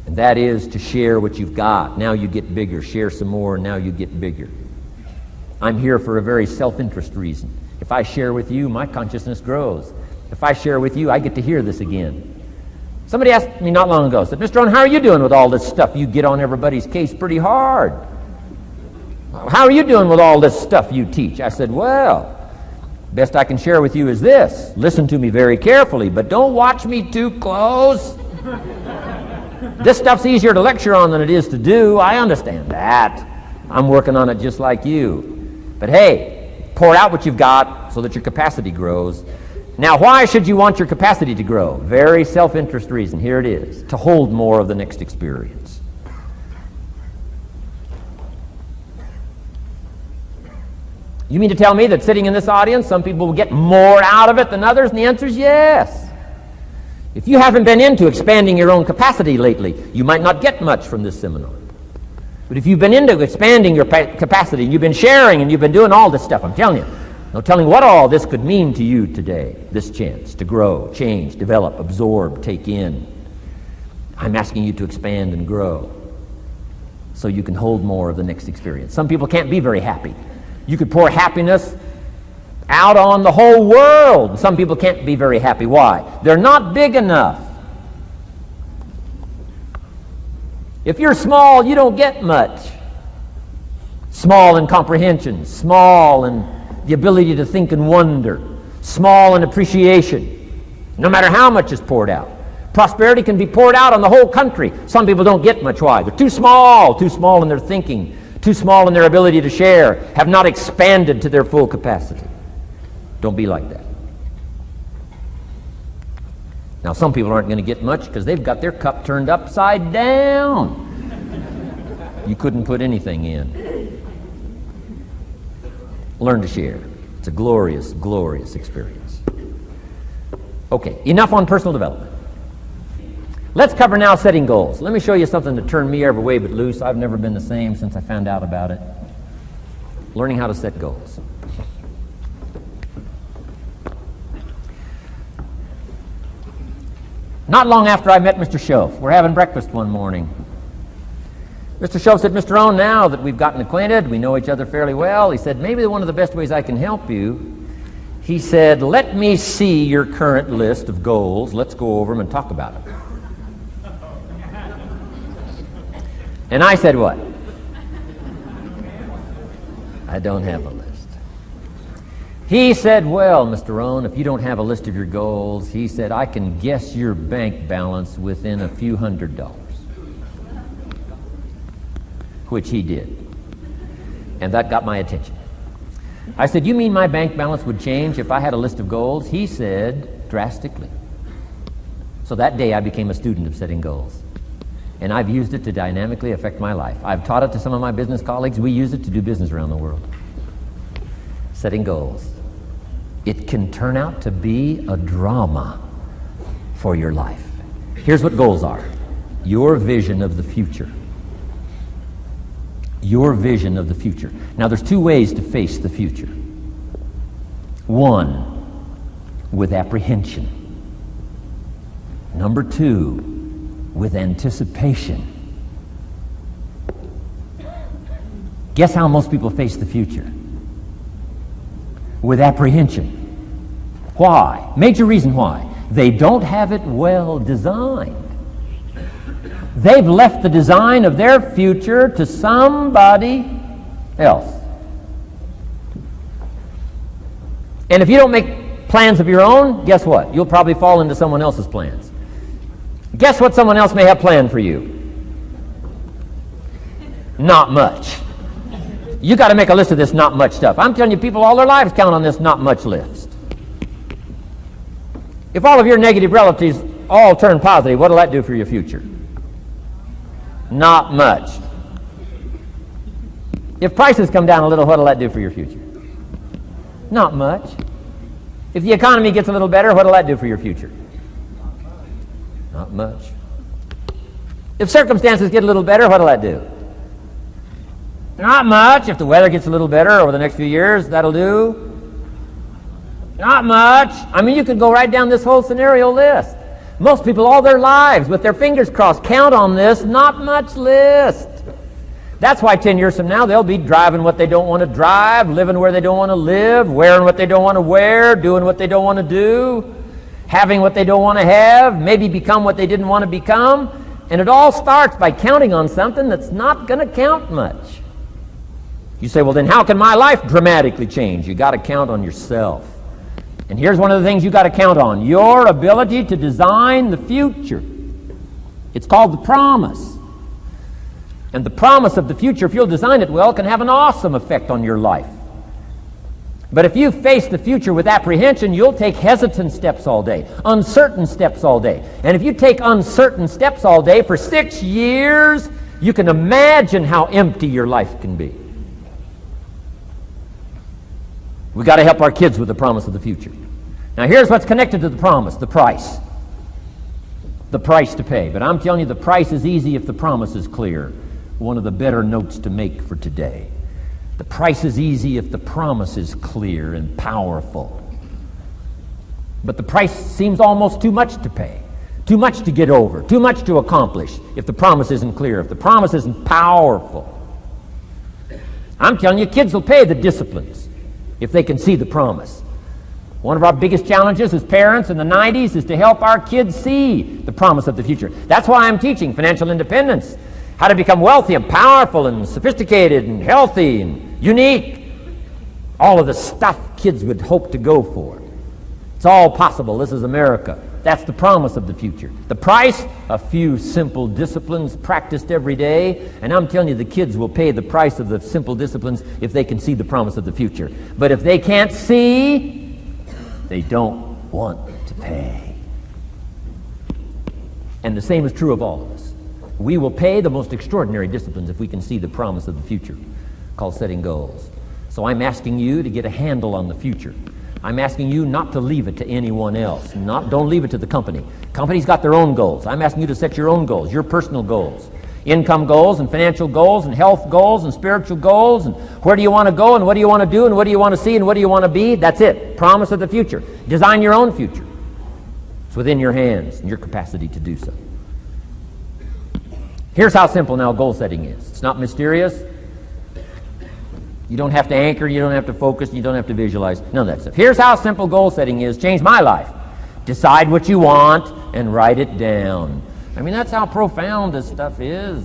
And that is to share what you've got. Now you get bigger. Share some more, and now you get bigger. I'm here for a very self-interest reason. If I share with you, my consciousness grows. If I share with you, I get to hear this again. Somebody asked me not long ago, said, Mr. Rohn, how are you doing with all this stuff? You get on everybody's case pretty hard. How are you doing with all this stuff you teach? I said, well, best I can share with you is this. Listen to me very carefully, but don't watch me too close. This stuff's easier to lecture on than it is to do. I understand that. I'm working on it just like you. But hey, pour out what you've got so that your capacity grows. Now, why should you want your capacity to grow? Very self-interest reason. Here it is. To hold more of the next experience. You mean to tell me that sitting in this audience, some people will get more out of it than others? And the answer is yes. If you haven't been into expanding your own capacity lately, you might not get much from this seminar. But if you've been into expanding your capacity, and you've been sharing, and you've been doing all this stuff, I'm telling you, no telling what all this could mean to you today, this chance to grow, change, develop, absorb, take in. I'm asking you to expand and grow so you can hold more of the next experience. Some people can't be very happy. You could pour happiness out on the whole world. Some people can't be very happy. Why? They're not big enough. If you're small, you don't get much. Small in comprehension, small in the ability to think and wonder, small in appreciation, no matter how much is poured out. Prosperity can be poured out on the whole country. Some people don't get much. Why? They're too small in their thinking, too small in their ability to share, have not expanded to their full capacity. Don't be like that. Now, some people aren't going to get much because they've got their cup turned upside down. You couldn't put anything in. Learn to share. It's a glorious, glorious experience. Okay, enough on personal development. Let's cover now setting goals. Let me show you something that turned me every way but loose. I've never been the same since I found out about it. Learning how to set goals. Not long after I met Mr. Schoaf, we're having breakfast one morning. Mr. Schoaf said, Mr. Rohn, now that we've gotten acquainted, we know each other fairly well, he said, maybe one of the best ways I can help you, he said, let me see your current list of goals. Let's go over them and talk about it. And I said, what? I don't have a list. He said, well, Mr. Rohn, if you don't have a list of your goals, he said, I can guess your bank balance within a few $100s. Which he did. And that got my attention. I said, you mean my bank balance would change if I had a list of goals? He said, drastically. So that day I became a student of setting goals. And I've used it to dynamically affect my life. I've taught it to some of my business colleagues. We use it to do business around the world. Setting goals. It can turn out to be a drama for your life. Here's what goals are. Your vision of the future. Your vision of the future. Now, there's two ways to face the future. One, with apprehension. Number two, with anticipation. Guess how most people face the future? With apprehension. Why? Major reason why. They don't have it well designed. They've left the design of their future to somebody else. And if you don't make plans of your own, guess what? You'll probably fall into someone else's plans. Guess what someone else may have planned for you? Not much. You got to make a list of this not much stuff. I'm telling you, people all their lives count on this not much list. If all of your negative relatives all turn positive, what'll that do for your future? Not much. If prices come down a little, what'll that do for your future? Not much. If the economy gets a little better, what'll that do for your future? Not much. If circumstances get a little better, what'll that do? Not much. If the weather gets a little better over the next few years, that'll do. Not much. I mean, you could go right down this whole scenario list. Most people all their lives, with their fingers crossed, count on this not much list. That's why 10 years from now, they'll be driving what they don't want to drive, living where they don't want to live, wearing what they don't want to wear, doing what they don't want to do, having what they don't want to have, maybe become what they didn't want to become. And it all starts by counting on something that's not going to count much. You say, well, then how can my life dramatically change? You got to count on yourself. And here's one of the things you got to count on. Your ability to design the future. It's called the promise. And the promise of the future, if you'll design it well, can have an awesome effect on your life. But if you face the future with apprehension, you'll take hesitant steps all day, uncertain steps all day. And if you take uncertain steps all day for 6 years, you can imagine how empty your life can be. We've got to help our kids with the promise of the future. Now here's what's connected to the promise, the price. The price to pay. But I'm telling you, the price is easy if the promise is clear. One of the better notes to make for today. The price is easy if the promise is clear and powerful. But the price seems almost too much to pay, too much to get over, too much to accomplish if the promise isn't clear, if the promise isn't powerful. I'm telling you, kids will pay the disciplines if they can see the promise. One of our biggest challenges as parents in the 90s is to help our kids see the promise of the future. That's why I'm teaching financial independence, how to become wealthy and powerful and sophisticated and healthy and unique. All of the stuff kids would hope to go for. It's all possible. This is America. That's the promise of the future. The price, a few simple disciplines practiced every day. And I'm telling you, the kids will pay the price of the simple disciplines if they can see the promise of the future. But if they can't see, they don't want to pay. And the same is true of all of us. We will pay the most extraordinary disciplines if we can see the promise of the future, called setting goals. So I'm asking you to get a handle on the future. I'm asking you not to leave it to anyone else. Don't leave it to the company. Company's got their own goals. I'm asking you to set your own goals, your personal goals. Income goals and financial goals and health goals and spiritual goals and where do you want to go and what do you want to do and what do you want to see and what do you want to be. That's it. Promise of the future. Design your own future. It's within your hands and your capacity to do so. Here's how simple now goal setting is. It's not mysterious. You don't have to anchor, you don't have to focus, you don't have to visualize, none of that stuff. Here's how simple goal setting is. Changed my life. Decide what you want and write it down. I mean, that's how profound this stuff is.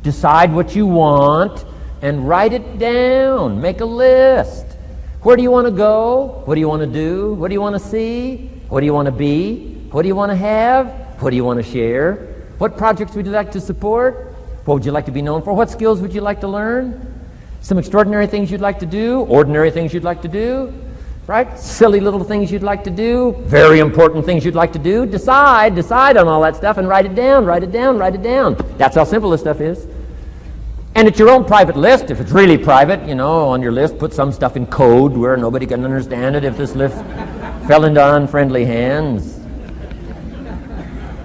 Decide what you want and write it down. Make a list. Where do you want to go? What do you want to do? What do you want to see? What do you want to be? What do you want to have? What do you want to share? What projects would you like to support? What would you like to be known for? What skills would you like to learn? Some extraordinary things you'd like to do, ordinary things you'd like to do, right? Silly little things you'd like to do, very important things you'd like to do. Decide on all that stuff and write it down, write it down, write it down. That's how simple this stuff is. And it's your own private list. If it's really private, on your list, put some stuff in code where nobody can understand it if this list fell into unfriendly hands.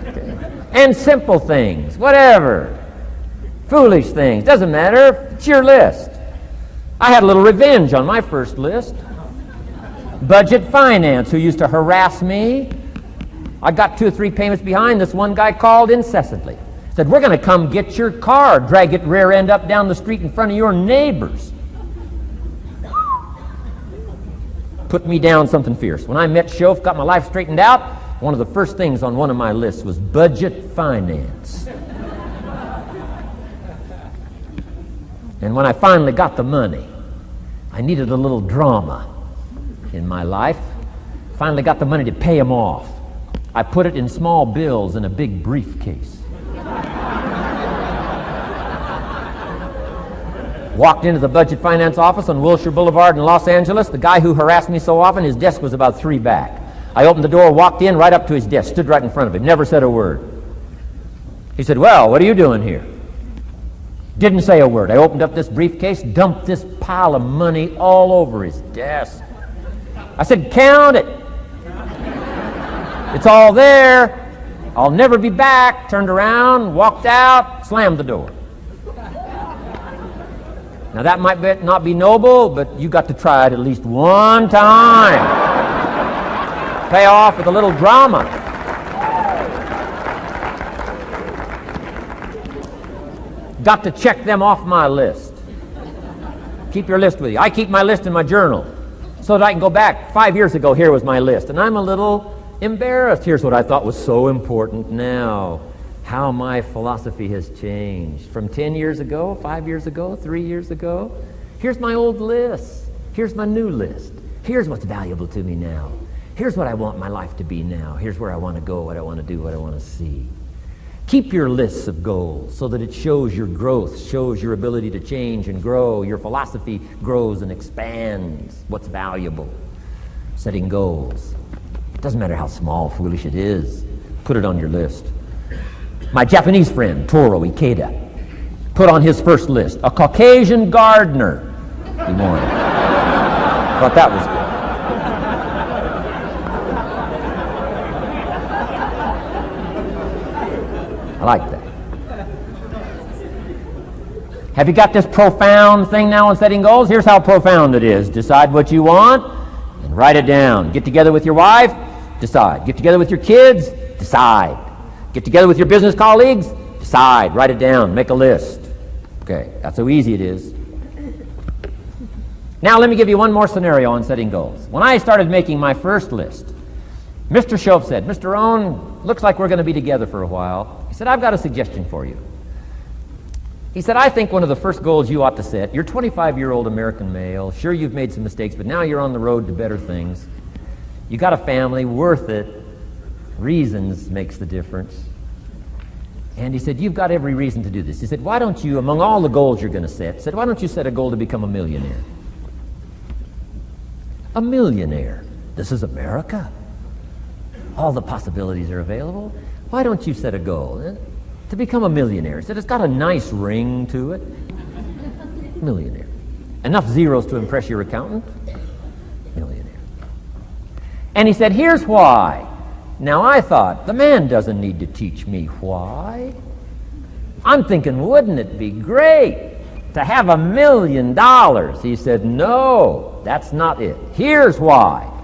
Okay. And simple things, whatever. Foolish things, doesn't matter. It's your list. I had a little revenge on my first list. Budget finance, who used to harass me. I got 2 or 3 payments behind. This one guy called incessantly. Said, we're going to come get your car, drag it rear end up down the street in front of your neighbors. Put me down something fierce. When I met Shof, got my life straightened out, one of the first things on one of my lists was budget finance. And when I finally got the money, I needed a little drama in my life. Finally got the money to pay him off. I put it in small bills in a big briefcase. Walked into the budget finance office on Wilshire Boulevard in Los Angeles. The guy who harassed me so often, his desk was about 3 back. I opened the door, walked in, right up to his desk, stood right in front of him, never said a word. He said, well, what are you doing here? Didn't say a word. I opened up this briefcase, dumped this pile of money all over his desk. I said, count it. It's all there. I'll never be back. Turned around, walked out, slammed the door. Now that might not be noble, but you got to try it at least one time. Pay off with a little drama. Got to check them off my list. Keep your list with you. I keep my list in my journal so that I can go back. 5 years ago, here was my list. And I'm a little embarrassed. Here's what I thought was so important now. How my philosophy has changed. From 10 years ago, 5 years ago, 3 years ago. Here's my old list. Here's my new list. Here's what's valuable to me now. Here's what I want my life to be now. Here's where I want to go, what I want to do, what I want to see. Keep your lists of goals so that it shows your growth, shows your ability to change and grow. Your philosophy grows and expands what's valuable. Setting goals. It doesn't matter how small, foolish it is. Put it on your list. My Japanese friend, Toro Ikeda, put on his first list, a Caucasian gardener he wanted. Thought that was good. I like that. Have you got this profound thing now on setting goals? Here's how profound it is. Decide what you want and write it down. Get together with your wife, decide. Get together with your kids, decide. Get together with your business colleagues, decide. Write it down. Make a list. Okay, that's how easy it is. Now let me give you one more scenario on setting goals. When I started making my first list, Mr. Shoaff said, Mr. Rohn, looks like we're going to be together for a while. He said, I've got a suggestion for you. He said, I think one of the first goals you ought to set, you're a 25-year-old American male, sure you've made some mistakes, but now you're on the road to better things. You got a family, worth it. Reasons makes the difference. And he said, you've got every reason to do this. He said, why don't you, among all the goals you're going to set, why don't you set a goal to become a millionaire? A millionaire. This is America. All the possibilities are available. Why don't you set a goal to become a millionaire? He said, it's got a nice ring to it. Millionaire. Enough zeros to impress your accountant? Millionaire. And he said, here's why. Now I thought, the man doesn't need to teach me why. I'm thinking, wouldn't it be great to have $1 million? He said, no, that's not it. Here's why.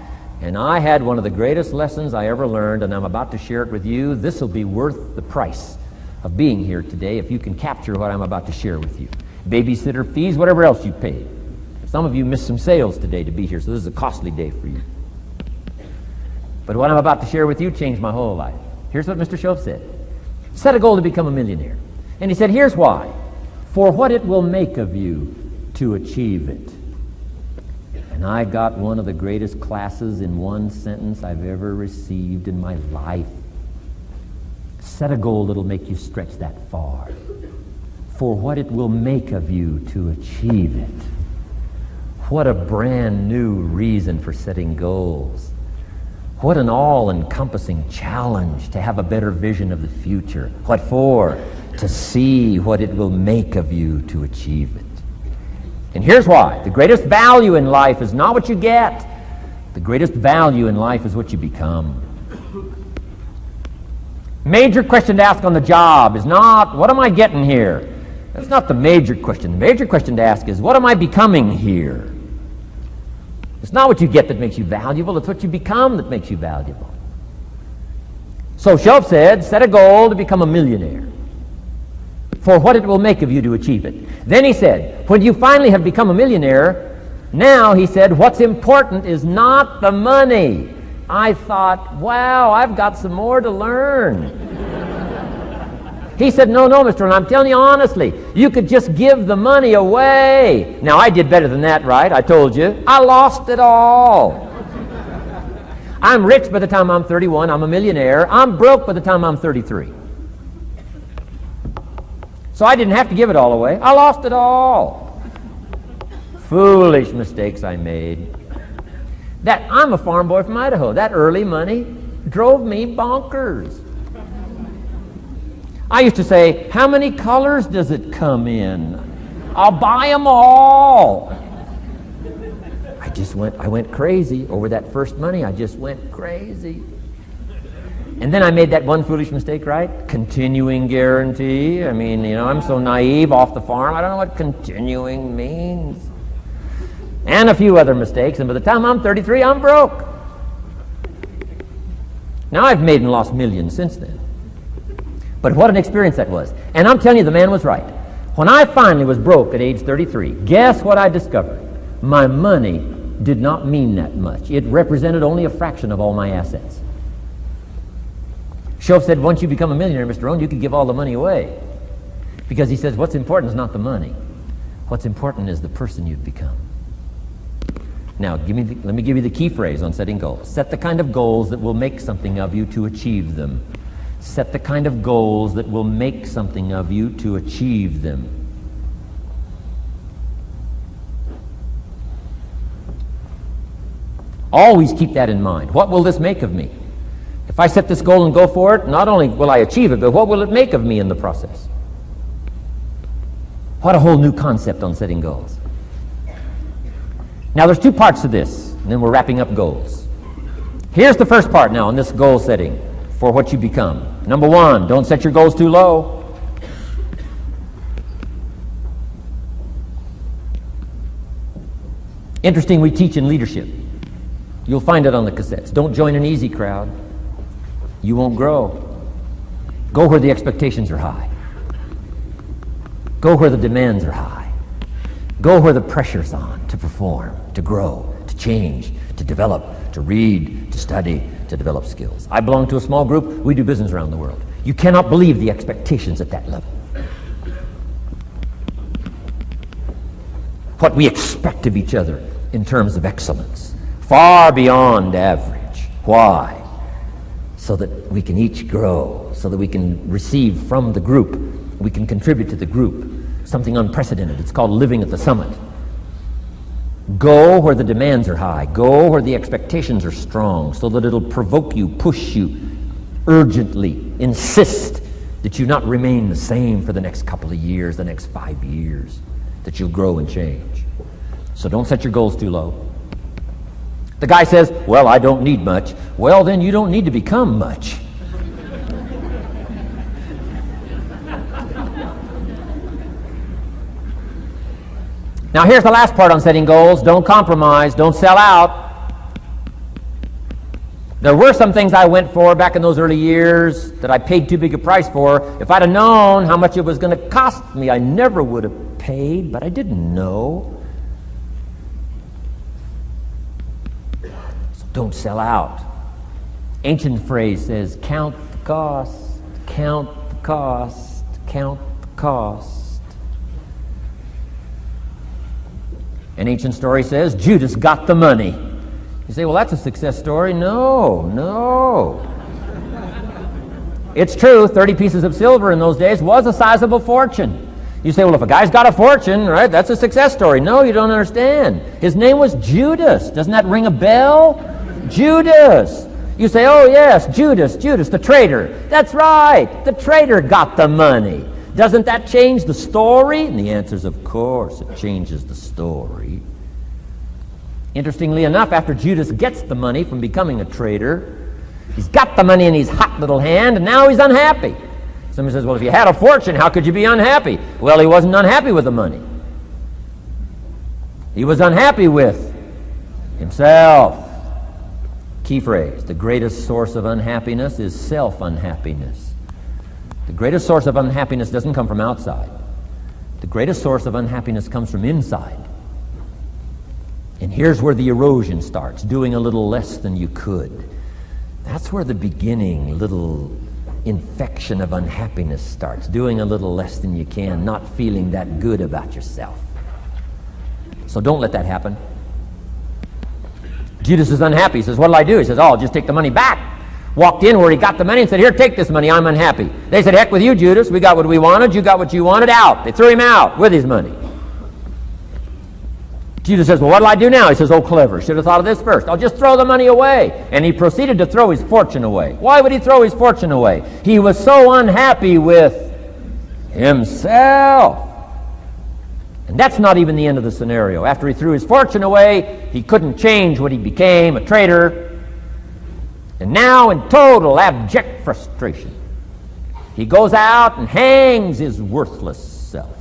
And I had one of the greatest lessons I ever learned, and I'm about to share it with you. This will be worth the price of being here today if you can capture what I'm about to share with you. Babysitter fees, whatever else you paid. Some of you missed some sales today to be here, so this is a costly day for you. But what I'm about to share with you changed my whole life. Here's what Mr. Shoaff said. Set a goal to become a millionaire. And he said, here's why. For what it will make of you to achieve it. And I got one of the greatest classes in one sentence I've ever received in my life. Set a goal that'll make you stretch that far. For what it will make of you to achieve it. What a brand new reason for setting goals. What an all-encompassing challenge to have a better vision of the future. What for? To see what it will make of you to achieve it. And here's why. The greatest value in life is not what you get. The greatest value in life is what you become. Major question to ask on the job is not, what am I getting here? That's not the major question. The major question to ask is, what am I becoming here? It's not what you get that makes you valuable, it's what you become that makes you valuable. So Shoaff said, set a goal to become a millionaire. For what it will make of you to achieve it. Then he said, when you finally have become a millionaire, now, he said, what's important is not the money. I thought, wow, I've got some more to learn. He said, no, Mr. Rohn, I'm telling you honestly, you could just give the money away. Now, I did better than that, right? I told you. I lost it all. I'm rich by the time I'm 31. I'm a millionaire. I'm broke by the time I'm 33. So I didn't have to give it all away. I lost it all. Foolish mistakes I made. I'm a farm boy from Idaho. That early money drove me bonkers. I used to say, how many colors does it come in? I'll buy them all. I went crazy over that first money. I just went crazy. And then I made that one foolish mistake, right? Continuing guarantee. I mean, I'm so naive off the farm. I don't know what continuing means. And a few other mistakes. And by the time I'm 33, I'm broke. Now I've made and lost millions since then. But what an experience that was. And I'm telling you, the man was right. When I finally was broke at age 33, guess what I discovered? My money did not mean that much. It represented only a fraction of all my assets. Shoaff said, once you become a millionaire, Mr. Rohn, you can give all the money away. Because he says, what's important is not the money. What's important is the person you've become. Now, let me give you the key phrase on setting goals. Set the kind of goals that will make something of you to achieve them. Set the kind of goals that will make something of you to achieve them. Always keep that in mind. What will this make of me? If I set this goal and go for it, not only will I achieve it, but what will it make of me in the process? What a whole new concept on setting goals. Now, there's two parts to this, and then we're wrapping up goals. Here's the first part now in this goal setting for what you become. Number one, don't set your goals too low. Interesting, we teach in leadership. You'll find it on the cassettes. Don't join an easy crowd. You won't grow. Go where the expectations are high. Go where the demands are high. Go where the pressure's on to perform, to grow, to change, to develop, to read, to study, to develop skills. I belong to a small group. We do business around the world. You cannot believe the expectations at that level. What we expect of each other in terms of excellence, far beyond average. Why? So that we can each grow, so that we can receive from the group, we can contribute to the group, something unprecedented. It's called living at the summit. Go where the demands are high. Go where the expectations are strong, so that it'll provoke you, push you, urgently insist that you not remain the same for the next couple of years, the next 5 years, that you'll grow and change. So don't set your goals too low. The guy says, well, I don't need much. Well, then you don't need to become much. Now, here's the last part on setting goals. Don't compromise. Don't sell out. There were some things I went for back in those early years that I paid too big a price for. If I'd have known how much it was going to cost me, I never would have paid, but I didn't know. So don't sell out. Ancient phrase says, count the cost, count the cost, count the cost. An ancient story says Judas got the money. You say, well, that's a success story. No. It's true, 30 pieces of silver in those days was a sizable fortune. You say, well, if a guy's got a fortune, right, that's a success story. No, you don't understand. His name was Judas. Doesn't that ring a bell? Judas. You say, oh, yes, Judas, the traitor. That's right, the traitor got the money. Doesn't that change the story? And the answer is, of course, it changes the story. Interestingly enough, after Judas gets the money from becoming a traitor, he's got the money in his hot little hand, and now he's unhappy. Somebody says, well, if you had a fortune, how could you be unhappy? Well, he wasn't unhappy with the money. He was unhappy with himself. Key phrase, the greatest source of unhappiness is self-unhappiness. The greatest source of unhappiness doesn't come from outside. The greatest source of unhappiness comes from inside. And here's where the erosion starts, doing a little less than you could. That's where the beginning little infection of unhappiness starts, doing a little less than you can, not feeling that good about yourself. So don't let that happen. Judas is unhappy. He says, what'll I do? He says, oh, I'll just take the money back. Walked in where he got the money and said, here, take this money, I'm unhappy. They said, heck with you, Judas. We got what we wanted, you got what you wanted, out. They threw him out with his money. Judas says, well, what'll I do now? He says, oh, clever. Should have thought of this first. I'll just throw the money away. And he proceeded to throw his fortune away. Why would he throw his fortune away? He was so unhappy with himself. And that's not even the end of the scenario. After he threw his fortune away, he couldn't change what he became, a traitor. And now, in total abject frustration, he goes out and hangs his worthless self,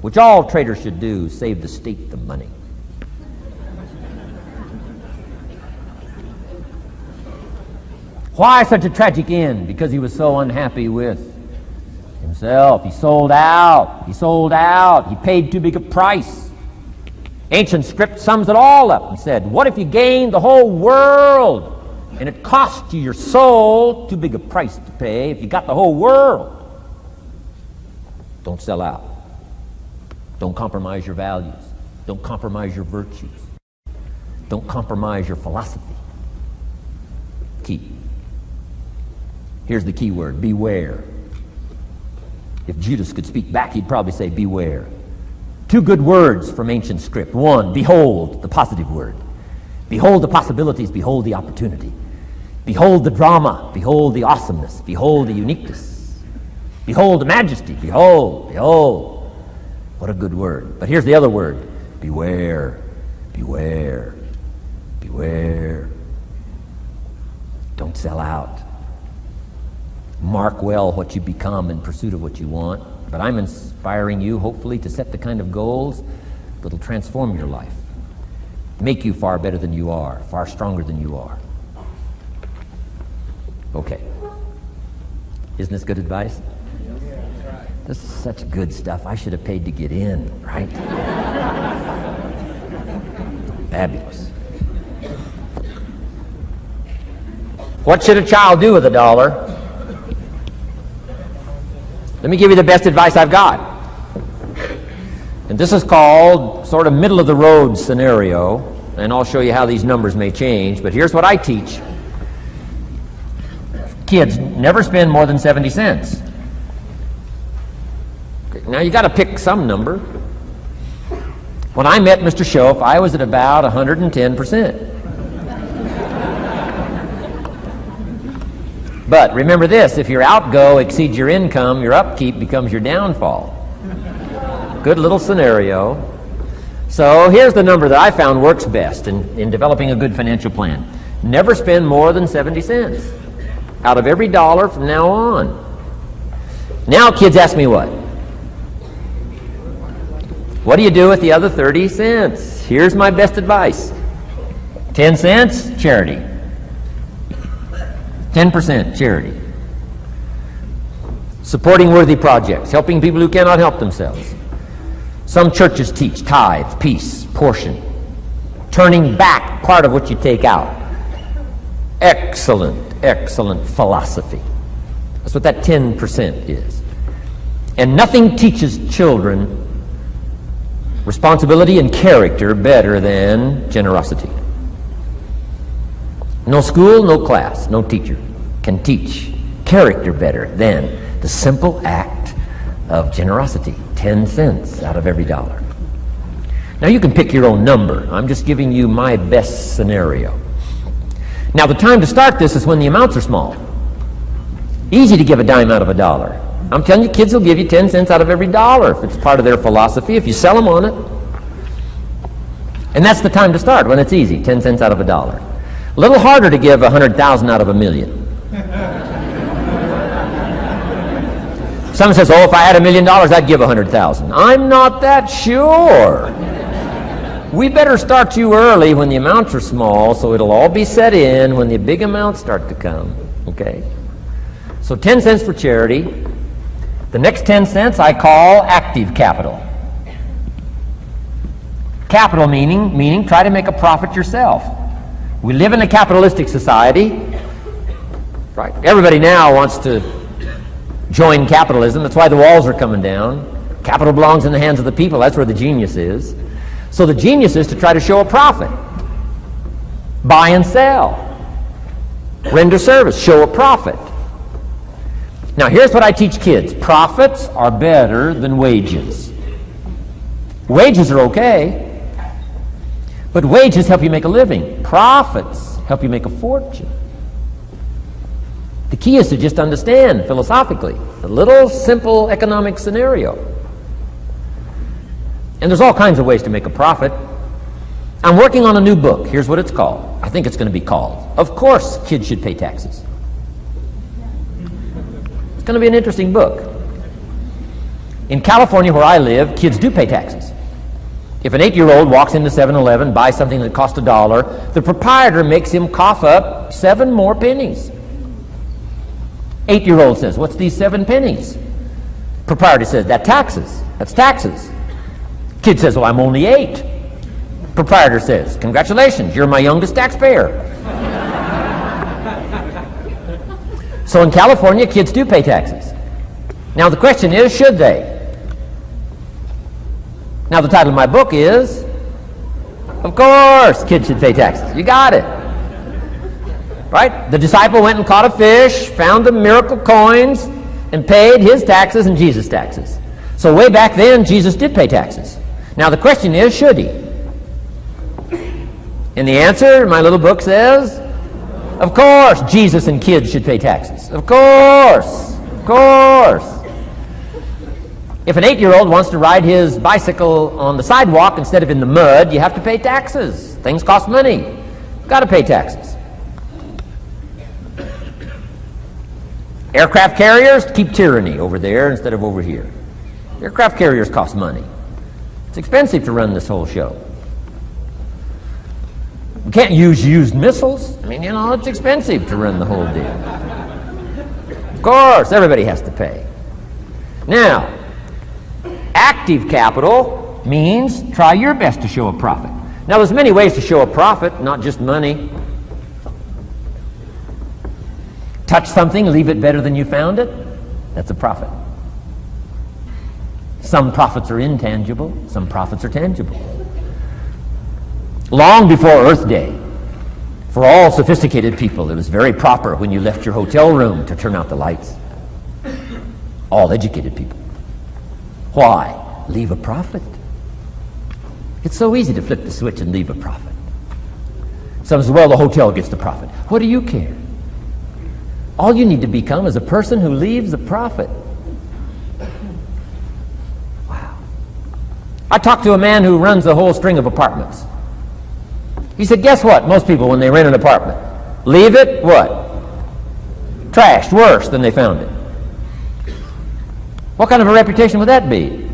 which all traitors should do, save the state the money. Why such a tragic end? Because he was so unhappy with himself. He sold out. He paid too big a price. Ancient script sums it all up and said, what if you gained the whole world and it cost you your soul? Too big a price to pay if you got the whole world. Don't sell out. Don't compromise your values. Don't compromise your virtues. Don't compromise your philosophy. Key. Here's the key word, beware. If Judas could speak back, he'd probably say beware. Two good words from ancient script. One, behold, the positive word. Behold the possibilities, behold the opportunity. Behold the drama, behold the awesomeness, behold the uniqueness. Behold the majesty, behold. What a good word. But here's the other word. Beware, beware, beware. Don't sell out. Mark well what you become in pursuit of what you want. But I'm inspiring you, hopefully, to set the kind of goals that'll transform your life, make you far better than you are, far stronger than you are. Okay. Isn't this good advice? This is such good stuff. I should have paid to get in, right? Fabulous. What should a child do with $1? Let me give you the best advice I've got. And this is called sort of middle of the road scenario, and I'll show you how these numbers may change, but here's what I teach. Kids, never spend more than 70 cents. Okay, now you got to pick some number. When I met Mr. Schoaf, I was at about 110%. But remember this, if your outgo exceeds your income, your upkeep becomes your downfall. Good little scenario. So here's the number that I found works best in developing a good financial plan. Never spend more than 70 cents out of every dollar from now on. Now kids ask me what? What do you do with the other 30 cents? Here's my best advice. 10 cents, charity. 10% charity. Supporting worthy projects, helping people who cannot help themselves. Some churches teach tithe, peace, portion. Turning back part of what you take out. Excellent, excellent philosophy. That's what that 10% is. And nothing teaches children responsibility and character better than generosity. No school, no class, no teacher can teach character better than the simple act of generosity. 10 cents out of every dollar. Now you can pick your own number. I'm just giving you my best scenario. Now the time to start this is when the amounts are small. Easy to give a dime out of $1. I'm telling you, kids will give you 10 cents out of every dollar if it's part of their philosophy, if you sell them on it. And that's the time to start, when it's easy, 10 cents out of $1. A little harder to give 100,000 out of $1 million. Someone says, oh, if I had $1 million, I'd give 100,000. I'm not that sure. We better start you early when the amounts are small, so it'll all be set in when the big amounts start to come. Okay? So 10 cents for charity. The next 10 cents I call active capital. Capital meaning try to make a profit yourself. We live in a capitalistic society. Right? Everybody now wants to join capitalism. That's why the walls are coming down. Capital belongs in the hands of the people. That's where the genius is. So the genius is to try to show a profit. Buy and sell. Render service. Show a profit. Now here's what I teach kids. Profits are better than wages. Wages are okay, but wages help you make a living. Profits help you make a fortune. The key is to just understand philosophically a little simple economic scenario. And there's all kinds of ways to make a profit. I'm working on a new book. Here's what it's called. I think it's going to be called, Of Course Kids Should Pay Taxes. It's going to be an interesting book. In California, where I live, kids do pay taxes. If an 8-year-old walks into 7-Eleven, buys something that cost $1, the proprietor makes him cough up 7 more pennies. 8-year-old says, what's these 7 pennies? Proprietor says, that's taxes. Kid says, well, I'm only 8. Proprietor says, congratulations, you're my youngest taxpayer. So in California, kids do pay taxes. Now the question is, should they? Now the title of my book is, Of Course Kids Should Pay Taxes. You got it. Right? The disciple went and caught a fish, found the miracle coins, and paid his taxes and Jesus' taxes. So way back then, Jesus did pay taxes. Now the question is, should he? And the answer, my little book says, of course Jesus and kids should pay taxes. Of course. Of course. If an 8-year-old wants to ride his bicycle on the sidewalk instead of in the mud, you have to pay taxes. Things cost money. You've got to pay taxes. Aircraft carriers keep tyranny over there instead of over here. Aircraft carriers cost money. It's expensive to run this whole show. We can't use used missiles. I mean, it's expensive to run the whole deal. Of course, everybody has to pay. Now, active capital means try your best to show a profit. Now, there's many ways to show a profit, not just money. Touch something, leave it better than you found it. That's a profit. Some profits are intangible, some profits are tangible. Long before Earth Day, for all sophisticated people, it was very proper when you left your hotel room to turn out the lights. All educated people. Why? Leave a profit. It's so easy to flip the switch and leave a profit. Some say, well, the hotel gets the profit. What do you care? All you need to become is a person who leaves a profit. Wow. I talked to a man who runs a whole string of apartments. He said, guess what? Most people, when they rent an apartment, leave it, what? Trashed, worse than they found it. What kind of a reputation would that be?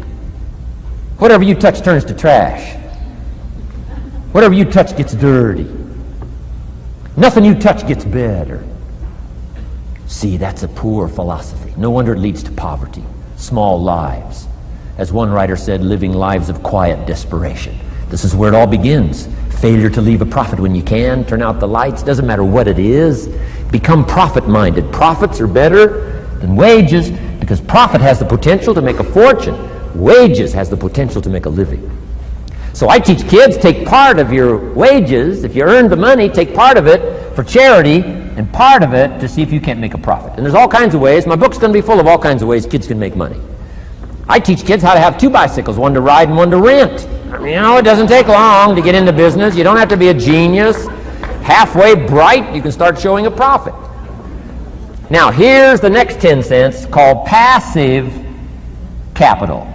Whatever you touch turns to trash. Whatever you touch gets dirty. Nothing you touch gets better. See, that's a poor philosophy. No wonder it leads to poverty, small lives. As one writer said, living lives of quiet desperation. This is where it all begins. Failure to leave a profit when you can, turn out the lights, doesn't matter what it is. Become profit-minded. Profits are better than wages because profit has the potential to make a fortune. Wages has the potential to make a living. So I teach kids, take part of your wages. If you earn the money, take part of it for charity and part of it to see if you can't make a profit. And there's all kinds of ways. My book's going to be full of all kinds of ways kids can make money. I teach kids how to have 2 bicycles, one to ride and one to rent. I mean, it doesn't take long to get into business. You don't have to be a genius. Halfway bright, you can start showing a profit. Now, here's the next 10 cents called passive capital.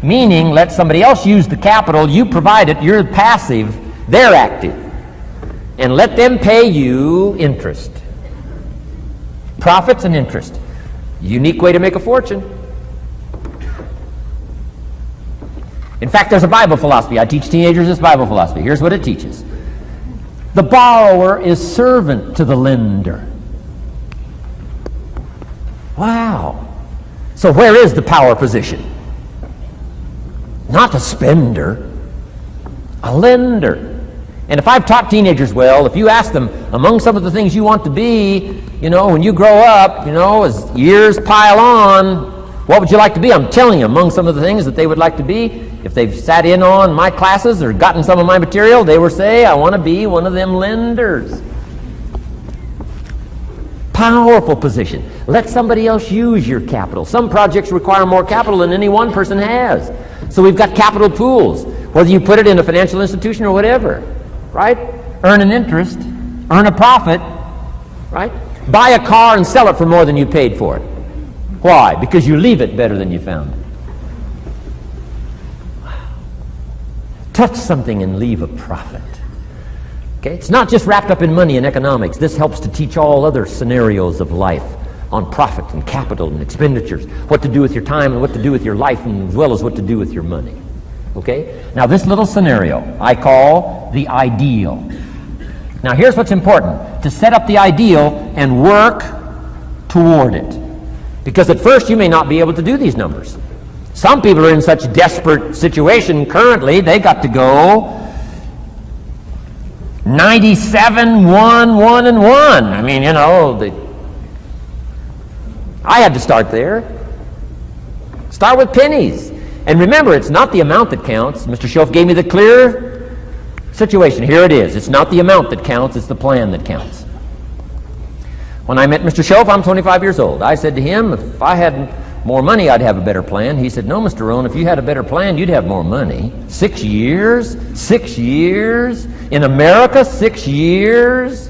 Meaning, let somebody else use the capital, you provide it, you're passive, they're active. And let them pay you interest. Profits and interest. Unique way to make a fortune. In fact, there's a Bible philosophy. I teach teenagers this Bible philosophy. Here's what it teaches. The borrower is servant to the lender. Wow. So where is the power position? Not a spender, a lender. And if I've taught teenagers well, if you ask them, among some of the things you want to be, when you grow up, as years pile on, what would you like to be? I'm telling you, among some of the things that they would like to be, if they've sat in on my classes or gotten some of my material, they will say, I want to be one of them lenders. Powerful position. Let somebody else use your capital. Some projects require more capital than any one person has. So we've got capital pools, whether you put it in a financial institution or whatever, right? Earn an interest, earn a profit, right? Buy a car and sell it for more than you paid for it. Why? Because you leave it better than you found it. Wow. Touch something and leave a profit. Okay? It's not just wrapped up in money and economics. This helps to teach all other scenarios of life on profit and capital and expenditures, what to do with your time and what to do with your life, and as well as what to do with your money. Okay? Now this little scenario I call the ideal. Now here's what's important. To set up the ideal and work toward it. Because at first you may not be able to do these numbers. Some people are in such desperate situation currently, they got to go 97, 1, 1, and 1. I mean, I had to start there. Start with pennies. And remember, it's not the amount that counts. Mr. Schoaf gave me the clear situation. Here it is. It's not the amount that counts, it's the plan that counts. When I met Mr. Schoaf, I'm 25 years old. I said to him, if I had more money, I'd have a better plan. He said, no, Mr. Rohn, if you had a better plan, you'd have more money. 6 years? 6 years? In America, 6 years?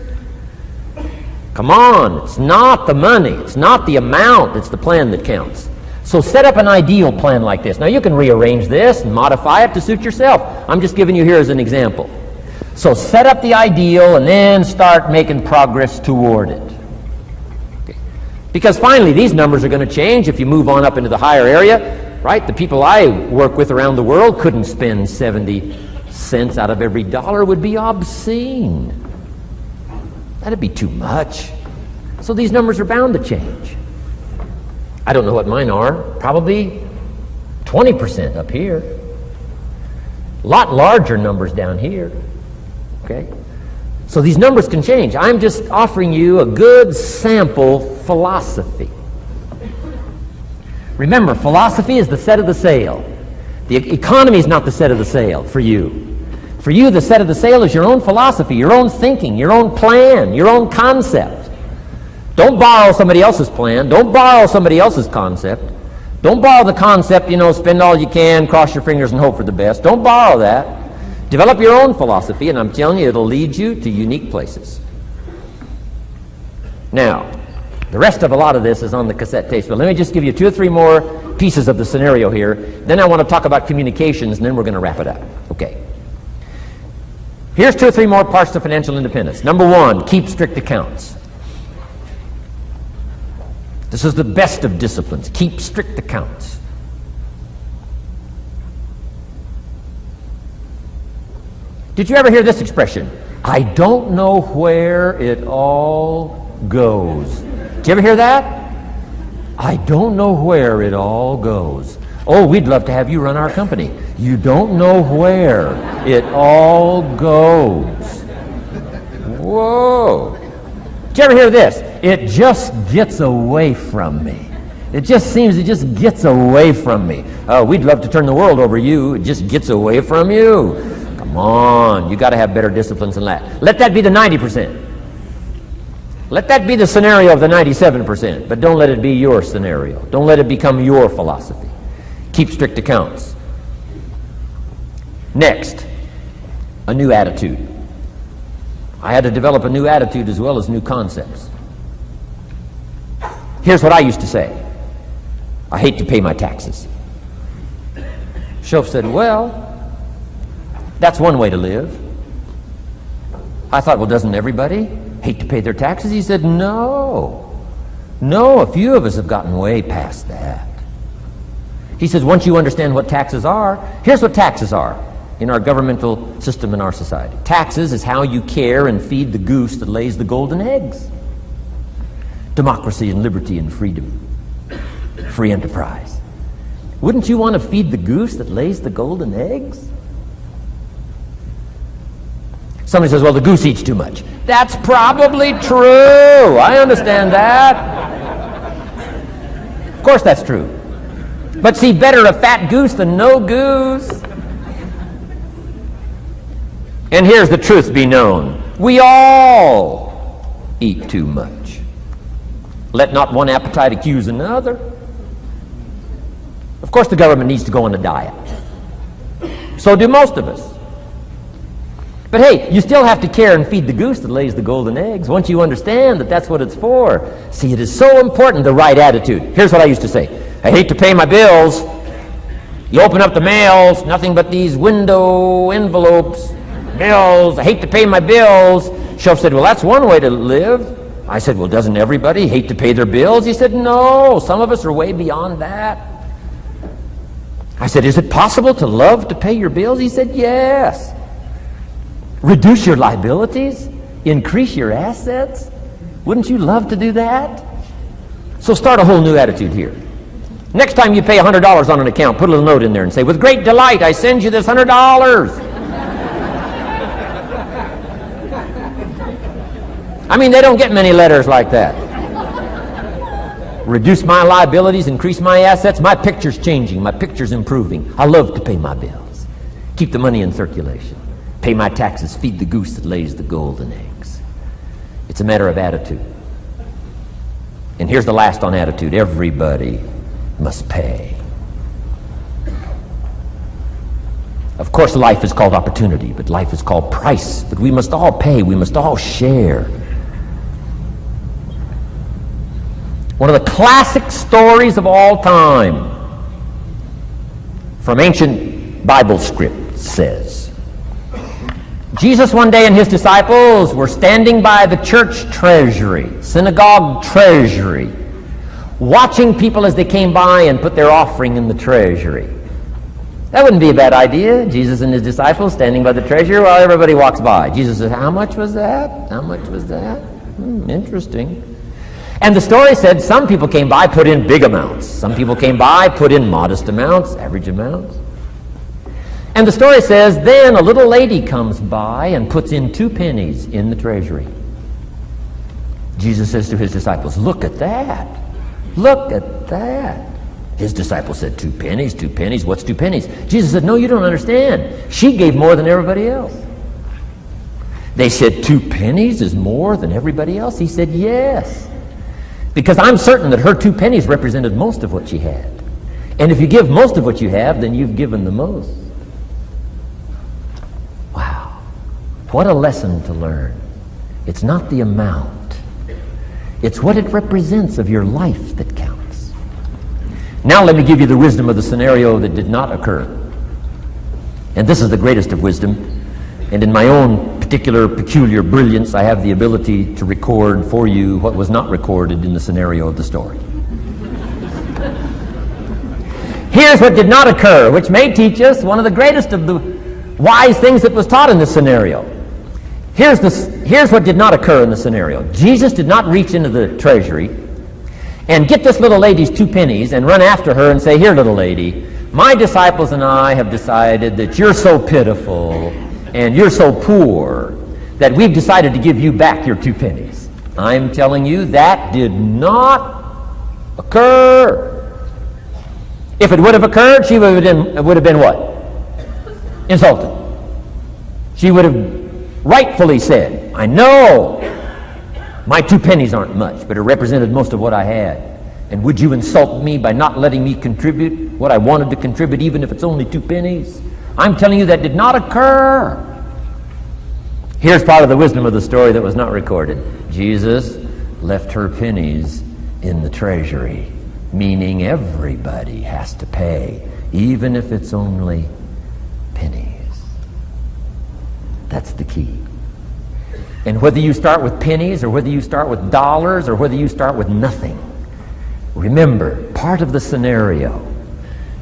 Come on, it's not the money, it's not the amount, it's the plan that counts. So set up an ideal plan like this. Now you can rearrange this and modify it to suit yourself. I'm just giving you here as an example. So set up the ideal and then start making progress toward it. Okay. Because finally these numbers are going to change if you move on up into the higher area, right? The people I work with around the world couldn't spend 70 cents out of every dollar. Would be obscene. That'd be too much. So these numbers are bound to change. I don't know what mine are. Probably 20% up here. A lot larger numbers down here. Okay? So these numbers can change. I'm just offering you a good sample philosophy. Remember, philosophy is the set of the sail. The economy is not the set of the sail for you. For you, the set of the sail is your own philosophy, your own thinking, your own plan, your own concept. Don't borrow somebody else's plan. Don't borrow somebody else's concept. Don't borrow the concept, spend all you can, cross your fingers and hope for the best. Don't borrow that. Develop your own philosophy, and I'm telling you, it'll lead you to unique places. Now, the rest of a lot of this is on the cassette tapes, but let me just give you 2 or 3 more pieces of the scenario here. Then I want to talk about communications, and then we're going to wrap it up. Okay. Here's 2 or 3 more parts to financial independence. Number 1, keep strict accounts. This is the best of disciplines. Keep strict accounts. Did you ever hear this expression? I don't know where it all goes. Did you ever hear that? I don't know where it all goes. Oh, we'd love to have you run our company. You don't know where it all goes. Whoa. Did you ever hear this? It just gets away from me. It just seems it just gets away from me. Oh, we'd love to turn the world over you. It just gets away from you. Come on, you got to have better disciplines than that. Let that be the 90%. Let that be the scenario of the 97%, but don't let it be your scenario. Don't let it become your philosophy. Keep strict accounts. Next, a new attitude. I had to develop a new attitude as well as new concepts. Here's what I used to say. I hate to pay my taxes. Shoaff said, well, that's one way to live. I thought, well, doesn't everybody hate to pay their taxes? He said, no. No, a few of us have gotten way past that. He says, once you understand what taxes are, here's what taxes are in our governmental system in our society. Taxes is how you care and feed the goose that lays the golden eggs. Democracy and liberty and freedom. Free enterprise. Wouldn't you want to feed the goose that lays the golden eggs? Somebody says, well, the goose eats too much. That's probably true. I understand that. Of course that's true. But see, better a fat goose than no goose. And here's the truth be known. We all eat too much. Let not one appetite accuse another. Of course the government needs to go on a diet. So do most of us. But hey, you still have to care and feed the goose that lays the golden eggs. Once you understand that that's what it's for. See, it is so important, the right attitude. Here's what I used to say. I hate to pay my bills. You open up the mails, nothing but these window envelopes, bills. I hate to pay my bills. Shoaff said, well, that's one way to live. I said, well, doesn't everybody hate to pay their bills? He said, no, some of us are way beyond that. I said, is it possible to love to pay your bills? He said, yes. Reduce your liabilities? Increase your assets? Wouldn't you love to do that? So start a whole new attitude here. Next time you pay $100 on an account, put a little note in there and say, with great delight, I send you this $100. I mean, they don't get many letters like that. Reduce my liabilities, increase my assets. My picture's changing. My picture's improving. I love to pay my bills. Keep the money in circulation. Pay my taxes. Feed the goose that lays the golden eggs. It's a matter of attitude. And here's the last on attitude. Everybody must pay. Of course, life is called opportunity, but life is called price. But we must all pay. We must all share. One of the classic stories of all time from ancient Bible script says, Jesus one day and his disciples were standing by the church treasury, synagogue treasury, watching people as they came by and put their offering in the treasury. That wouldn't be a bad idea. Jesus and his disciples standing by the treasury while everybody walks by. Jesus says, how much was that? How much was that? Interesting. And the story said some people came by, put in big amounts. Some people came by, put in modest amounts, average amounts. And the story says, then a little lady comes by and puts in 2 pennies in the treasury. Jesus says to his disciples, look at that. Look at that. His disciples said, 2 pennies, 2 pennies. What's 2 pennies? Jesus said, no, you don't understand. She gave more than everybody else. They said, 2 pennies is more than everybody else? He said, yes. Because I'm certain that her 2 pennies represented most of what she had. And if you give most of what you have, then you've given the most. Wow. What a lesson to learn. It's not the amount. It's what it represents of your life that counts. Now let me give you the wisdom of the scenario that did not occur. And this is the greatest of wisdom. And in my own particular peculiar brilliance, I have the ability to record for you what was not recorded in the scenario of the story. Here's what did not occur, which may teach us one of the greatest of the wise things that was taught in this scenario. Here's what did not occur in the scenario. Jesus did not reach into the treasury and get this little lady's 2 pennies and run after her and say, here, little lady, my disciples and I have decided that you're so pitiful and you're so poor that we've decided to give you back your 2 pennies. I'm telling you, that did not occur. If it would have occurred, she would have been what? Insulted. She would have rightfully said, I know my 2 pennies aren't much, but it represented most of what I had. And would you insult me by not letting me contribute what I wanted to contribute, even if it's only 2 pennies? I'm telling you that did not occur. Here's part of the wisdom of the story that was not recorded. Jesus left her pennies in the treasury, meaning everybody has to pay, even if it's only pennies. That's the key. And whether you start with pennies or whether you start with dollars or whether you start with nothing, remember, part of the scenario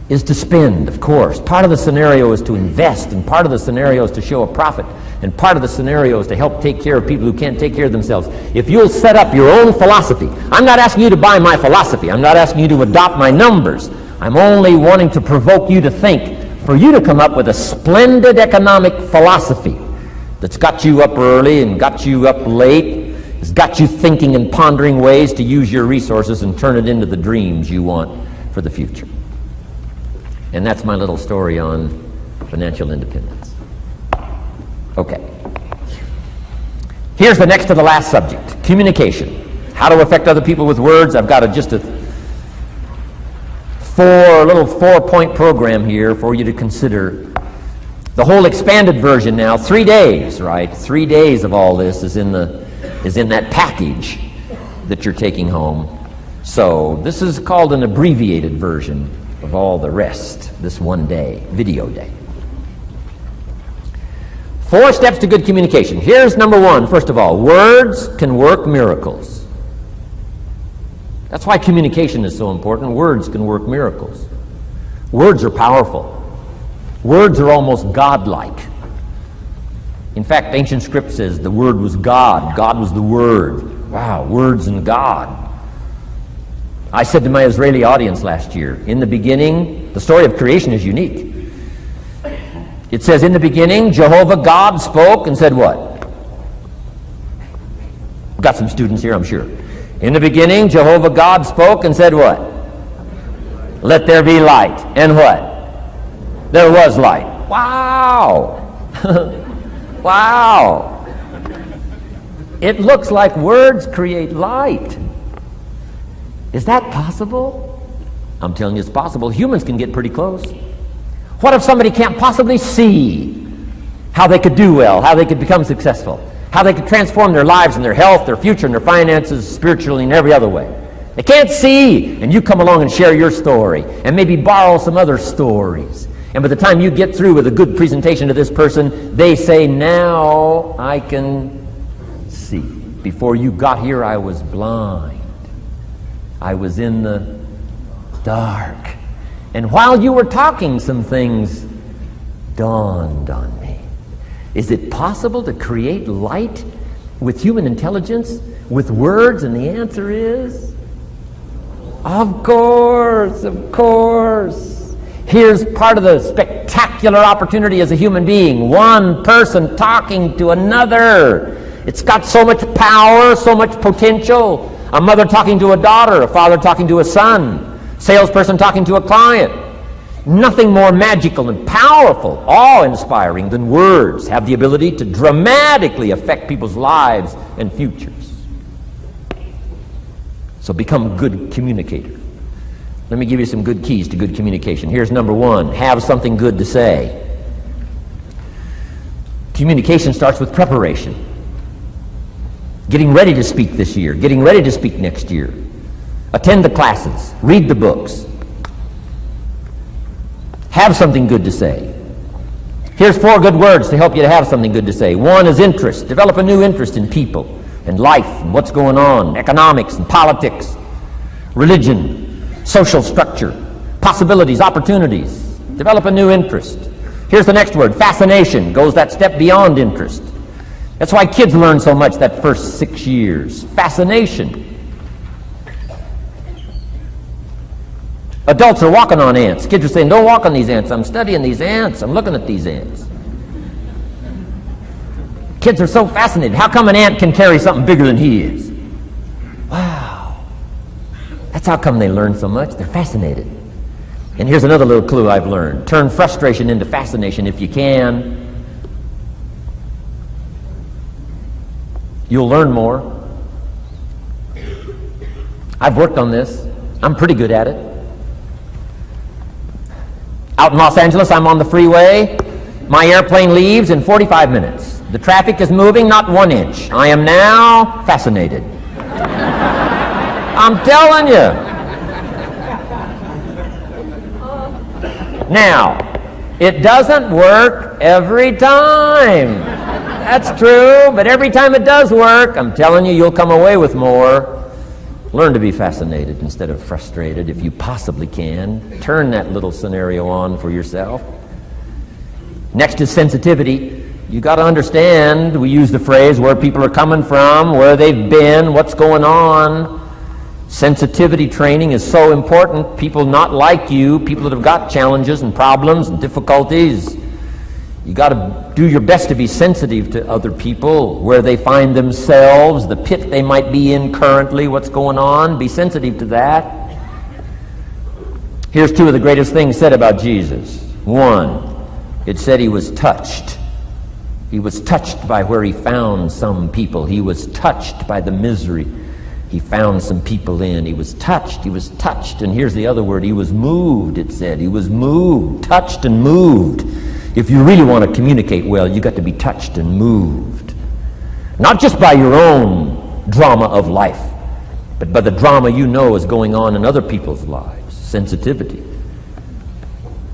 is to spend, of course. Part of the scenario is to invest, and part of the scenario is to show a profit, and part of the scenario is to help take care of people who can't take care of themselves. If you'll set up your own philosophy, I'm not asking you to buy my philosophy. I'm not asking you to adopt my numbers. I'm only wanting to provoke you to think, for you to come up with a splendid economic philosophy that's got you up early and got you up late, has got you thinking and pondering ways to use your resources and turn it into the dreams you want for the future. And that's my little story on financial independence. Okay. Here's the next to the last subject, communication. How to affect other people with words. I've got just a little 4-point program here for you to consider. The whole expanded version now, 3 days, right? 3 days of all this is in that package that you're taking home. So this is called an abbreviated version of all the rest, this 1 day, video day. 4 steps to good communication. Here's number 1, first of all. Words can work miracles. That's why communication is so important. Words can work miracles. Words are powerful. Words are almost godlike. In fact, ancient script says the Word was God. God was the Word. Wow, words and God. I said to my Israeli audience last year, in the beginning, the story of creation is unique. It says, in the beginning, Jehovah God spoke and said what? We've got some students here, I'm sure. In the beginning, Jehovah God spoke and said what? Let there be light. And what? There was light. Wow! Wow! It looks like words create light. Is that possible? I'm telling you it's possible. Humans can get pretty close. What if somebody can't possibly see how they could do well, how they could become successful, how they could transform their lives and their health, their future, and their finances, spiritually, and every other way? They can't see, and you come along and share your story, and maybe borrow some other stories. And by the time you get through with a good presentation to this person, they say, now I can see. Before you got here, I was blind. I was in the dark. And while you were talking, some things dawned on me. Is it possible to create light with human intelligence, with words? And the answer is, of course, of course. Here's part of the spectacular opportunity as a human being. One person talking to another. It's got so much power, so much potential. A mother talking to a daughter, a father talking to a son, salesperson talking to a client. Nothing more magical and powerful, awe-inspiring than words have the ability to dramatically affect people's lives and futures. So become a good communicator. Let me give you some good keys to good communication. Here's number one: have something good to say. Communication starts with preparation. Getting ready to speak this year, getting ready to speak next year. Attend the classes, read the books. Have something good to say. Here's 4 good words to help you to have something good to say. 1 is interest. Develop a new interest in people and life and what's going on, economics and politics, religion, social structure, possibilities, opportunities. Develop a new interest. Here's the next word: fascination. Goes that step beyond interest. That's why kids learn so much that first 6 years. Fascination. Adults are walking on ants. Kids are saying, don't walk on these ants. I'm studying these ants. I'm looking at these ants. Kids are so fascinated. How come an ant can carry something bigger than he is? Wow. That's how come they learn so much. They're fascinated. And here's another little clue I've learned. Turn frustration into fascination if you can. You'll learn more. I've worked on this. I'm pretty good at it. Out in Los Angeles, I'm on the freeway. My airplane leaves in 45 minutes. The traffic is moving not 1 inch. I am now fascinated. I'm telling you. Now, it doesn't work every time. That's true, but every time it does work, I'm telling you, you'll come away with more. Learn to be fascinated instead of frustrated if you possibly can. Turn that little scenario on for yourself. Next is sensitivity. You got to understand, we use the phrase where people are coming from, where they've been, what's going on. Sensitivity training is so important. People not like you, people that have got challenges and problems and difficulties, you got to do your best to be sensitive to other people, where they find themselves, the pit they might be in currently, what's going on. Be sensitive to that. Here's 2 of the greatest things said about Jesus. 1, it said he was touched. He was touched by where he found some people. He was touched by the misery he found some people in. He was touched. He was touched. And here's the other word. He was moved, it said. He was moved, touched and moved. If you really want to communicate well, you got to be touched and moved. Not just by your own drama of life, but by the drama you know is going on in other people's lives. Sensitivity.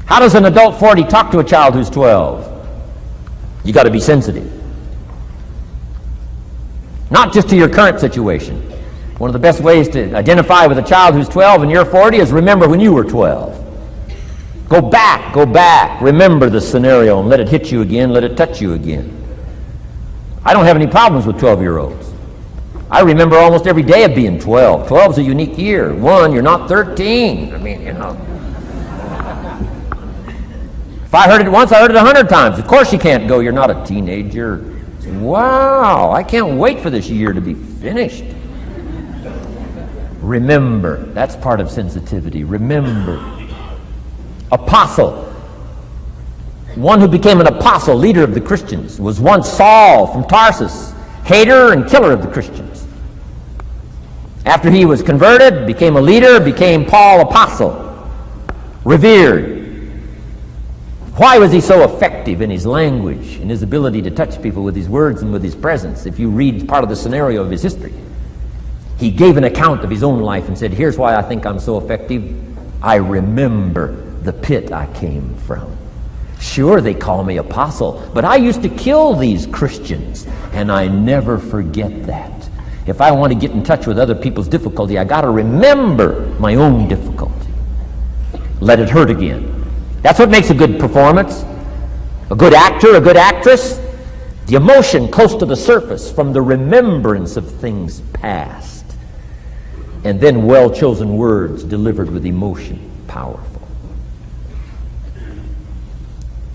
How does an adult 40 talk to a child who's 12? You got to be sensitive. Not just to your current situation. One of the best ways to identify with a child who's 12 and you're 40 is remember when you were 12. Go back, remember the scenario and let it hit you again, let it touch you again. I don't have any problems with 12-year-olds. I remember almost every day of being 12. 12's a unique year. 1, you're not 13. I mean, you know. If I heard it once, I heard it 100 times. Of course you can't go, you're not a teenager. Wow, I can't wait for this year to be finished. Remember, that's part of sensitivity. Remember. Apostle. One who became an apostle, leader of the Christians, was once Saul from Tarsus, hater and killer of the Christians. After he was converted, became a leader, became Paul apostle, revered. Why was he so effective in his language, in his ability to touch people with his words and with his presence, if you read part of the scenario of his history? He gave an account of his own life and said, here's why I think I'm so effective. I remember the pit I came from. Sure, they call me apostle, but I used to kill these Christians, and I never forget that. If I want to get in touch with other people's difficulty, I got to remember my own difficulty. Let it hurt again. That's what makes a good performance. A good actor, a good actress, the emotion close to the surface from the remembrance of things past. And then well-chosen words delivered with emotion, powerful.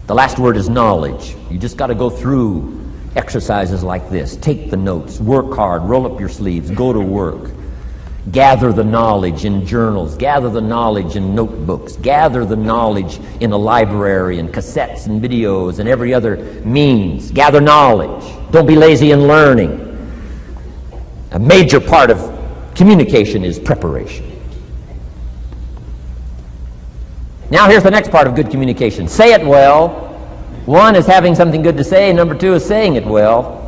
The last word is knowledge. You just got to go through exercises like this. Take the notes, work hard, roll up your sleeves, go to work. Gather the knowledge in journals, gather the knowledge in notebooks, gather the knowledge in a library and cassettes and videos and every other means. Gather knowledge. Don't be lazy in learning. A major part of communication is preparation. Now here's the next part of good communication. Say it well. One is having something good to say, and number two is saying it well.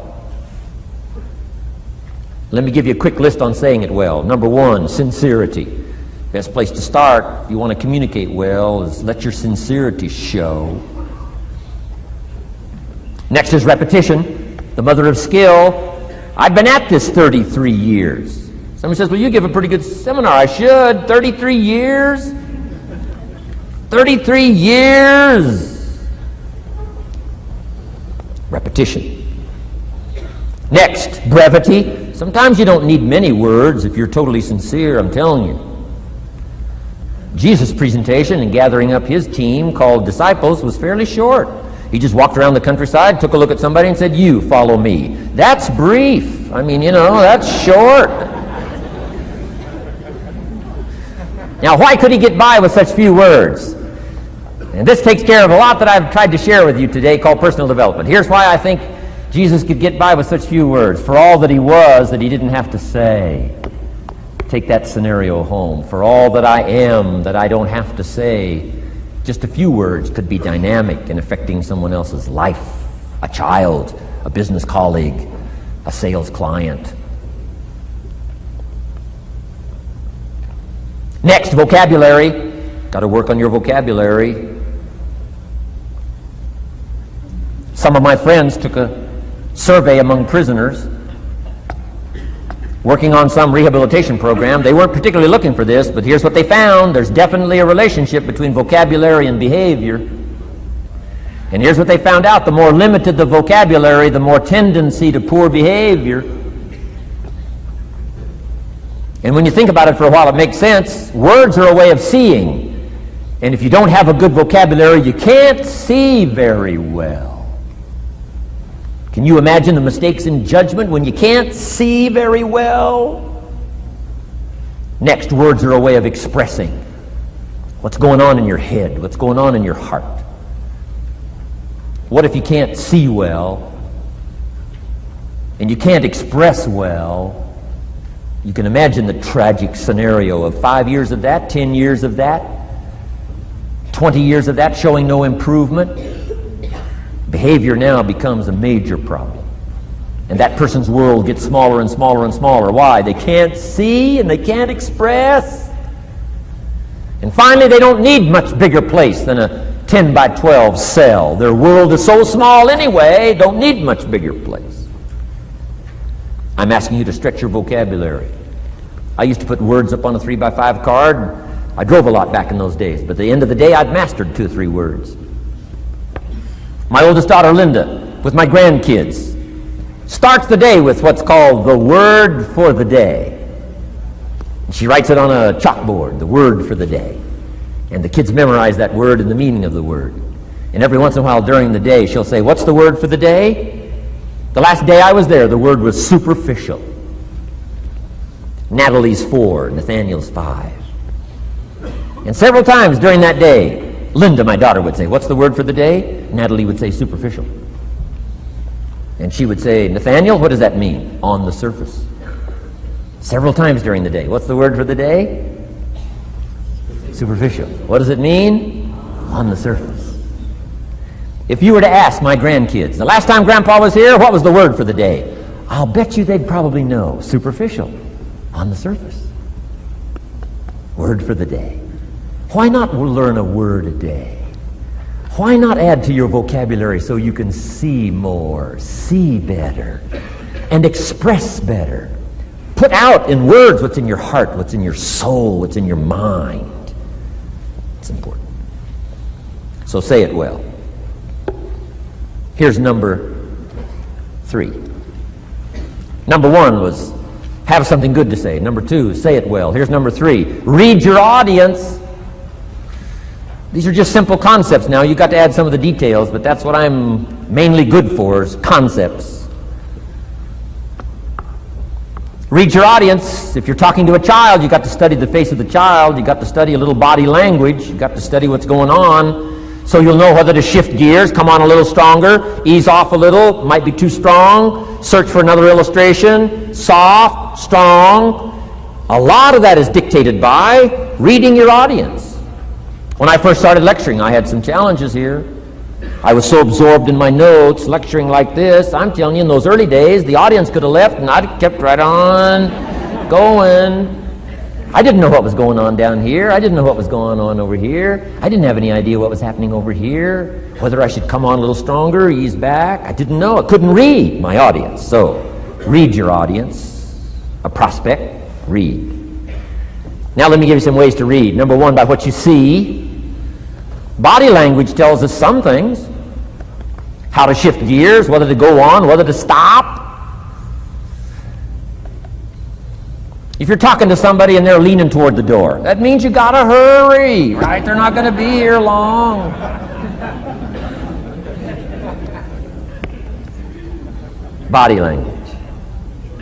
Let me give you a quick list on saying it well. Number one, sincerity. Best place to start if you want to communicate well is let your sincerity show. Next is repetition, the mother of skill. I've been at this 33 years. Somebody says, well, you give a pretty good seminar. I should. 33 years? 33 years! Repetition. Next, brevity. Sometimes you don't need many words if you're totally sincere, I'm telling you. Jesus' presentation in gathering up his team called disciples was fairly short. He just walked around the countryside, took a look at somebody and said, you follow me. That's brief. I mean, that's short. Now, why could he get by with such few words? And this takes care of a lot that I've tried to share with you today called personal development. Here's why I think Jesus could get by with such few words. For all that he was, that he didn't have to say. Take that scenario home. For all that I am, that I don't have to say. Just a few words could be dynamic in affecting someone else's life. A child, a business colleague, a sales client. Next, vocabulary. Got to work on your vocabulary. Some of my friends took a survey among prisoners working on some rehabilitation program. They weren't particularly looking for this, but here's what they found. There's definitely a relationship between vocabulary and behavior. And here's what they found out. The more limited the vocabulary, the more tendency to poor behavior. And when you think about it for a while, it makes sense. Words are a way of seeing. And if you don't have a good vocabulary, you can't see very well. Can you imagine the mistakes in judgment when you can't see very well? Next, words are a way of expressing what's going on in your head, what's going on in your heart. What if you can't see well and you can't express well? You can imagine the tragic scenario of 5 years of that, 10 years of that, 20 years of that showing no improvement. Behavior now becomes a major problem. And that person's world gets smaller and smaller and smaller. Why? They can't see and they can't express. And finally, they don't need much bigger place than a 10 by 12 cell. Their world is so small anyway, don't need much bigger place. I'm asking you to stretch your vocabulary. I used to put words up on a 3 by 5 card. I drove a lot back in those days, but at the end of the day, I'd mastered 2 or 3 words. My oldest daughter, Linda, with my grandkids, starts the day with what's called the word for the day. She writes it on a chalkboard, the word for the day. And the kids memorize that word and the meaning of the word. And every once in a while during the day, she'll say, what's the word for the day? The last day I was there, the word was superficial. Natalie's 4, Nathaniel's 5. And several times during that day, Linda, my daughter, would say, what's the word for the day? Natalie would say superficial. And she would say, Nathaniel, what does that mean? On the surface. Several times during the day. What's the word for the day? Superficial. What does it mean? On the surface. If you were to ask my grandkids, the last time Grandpa was here, what was the word for the day? I'll bet you they'd probably know. Superficial. on the surface. Word for the day. Why not learn a word a day? Why not add to your vocabulary so you can see more, see better, and express better? Put out in words what's in your heart, what's in your soul, what's in your mind. It's important. So say it well. Here's number 3. Number 1 was have something good to say. Number 2, say it well. Here's number 3. Read your audience. These are just simple concepts now. You've got to add some of the details, but that's what I'm mainly good for, is concepts. Read your audience. If you're talking to a child, you've got to study the face of the child. You've got to study a little body language. You've got to study what's going on, so you'll know whether to shift gears, come on a little stronger, ease off a little, might be too strong, search for another illustration, soft, strong. A lot of that is dictated by reading your audience. When I first started lecturing, I had some challenges here. I was so absorbed in my notes, lecturing like this. I'm telling you, in those early days, the audience could have left and I'd kept right on going. I didn't know what was going on down here. I didn't know what was going on over here. I didn't have any idea what was happening over here, whether I should come on a little stronger, ease back. I didn't know. I couldn't read my audience. So, read your audience. A prospect, read. Now let me give you some ways to read. Number 1, by what you see. Body language tells us some things. How to shift gears, whether to go on, whether to stop. If you're talking to somebody and they're leaning toward the door, that means you gotta hurry, right? They're not gonna be here long. Body language.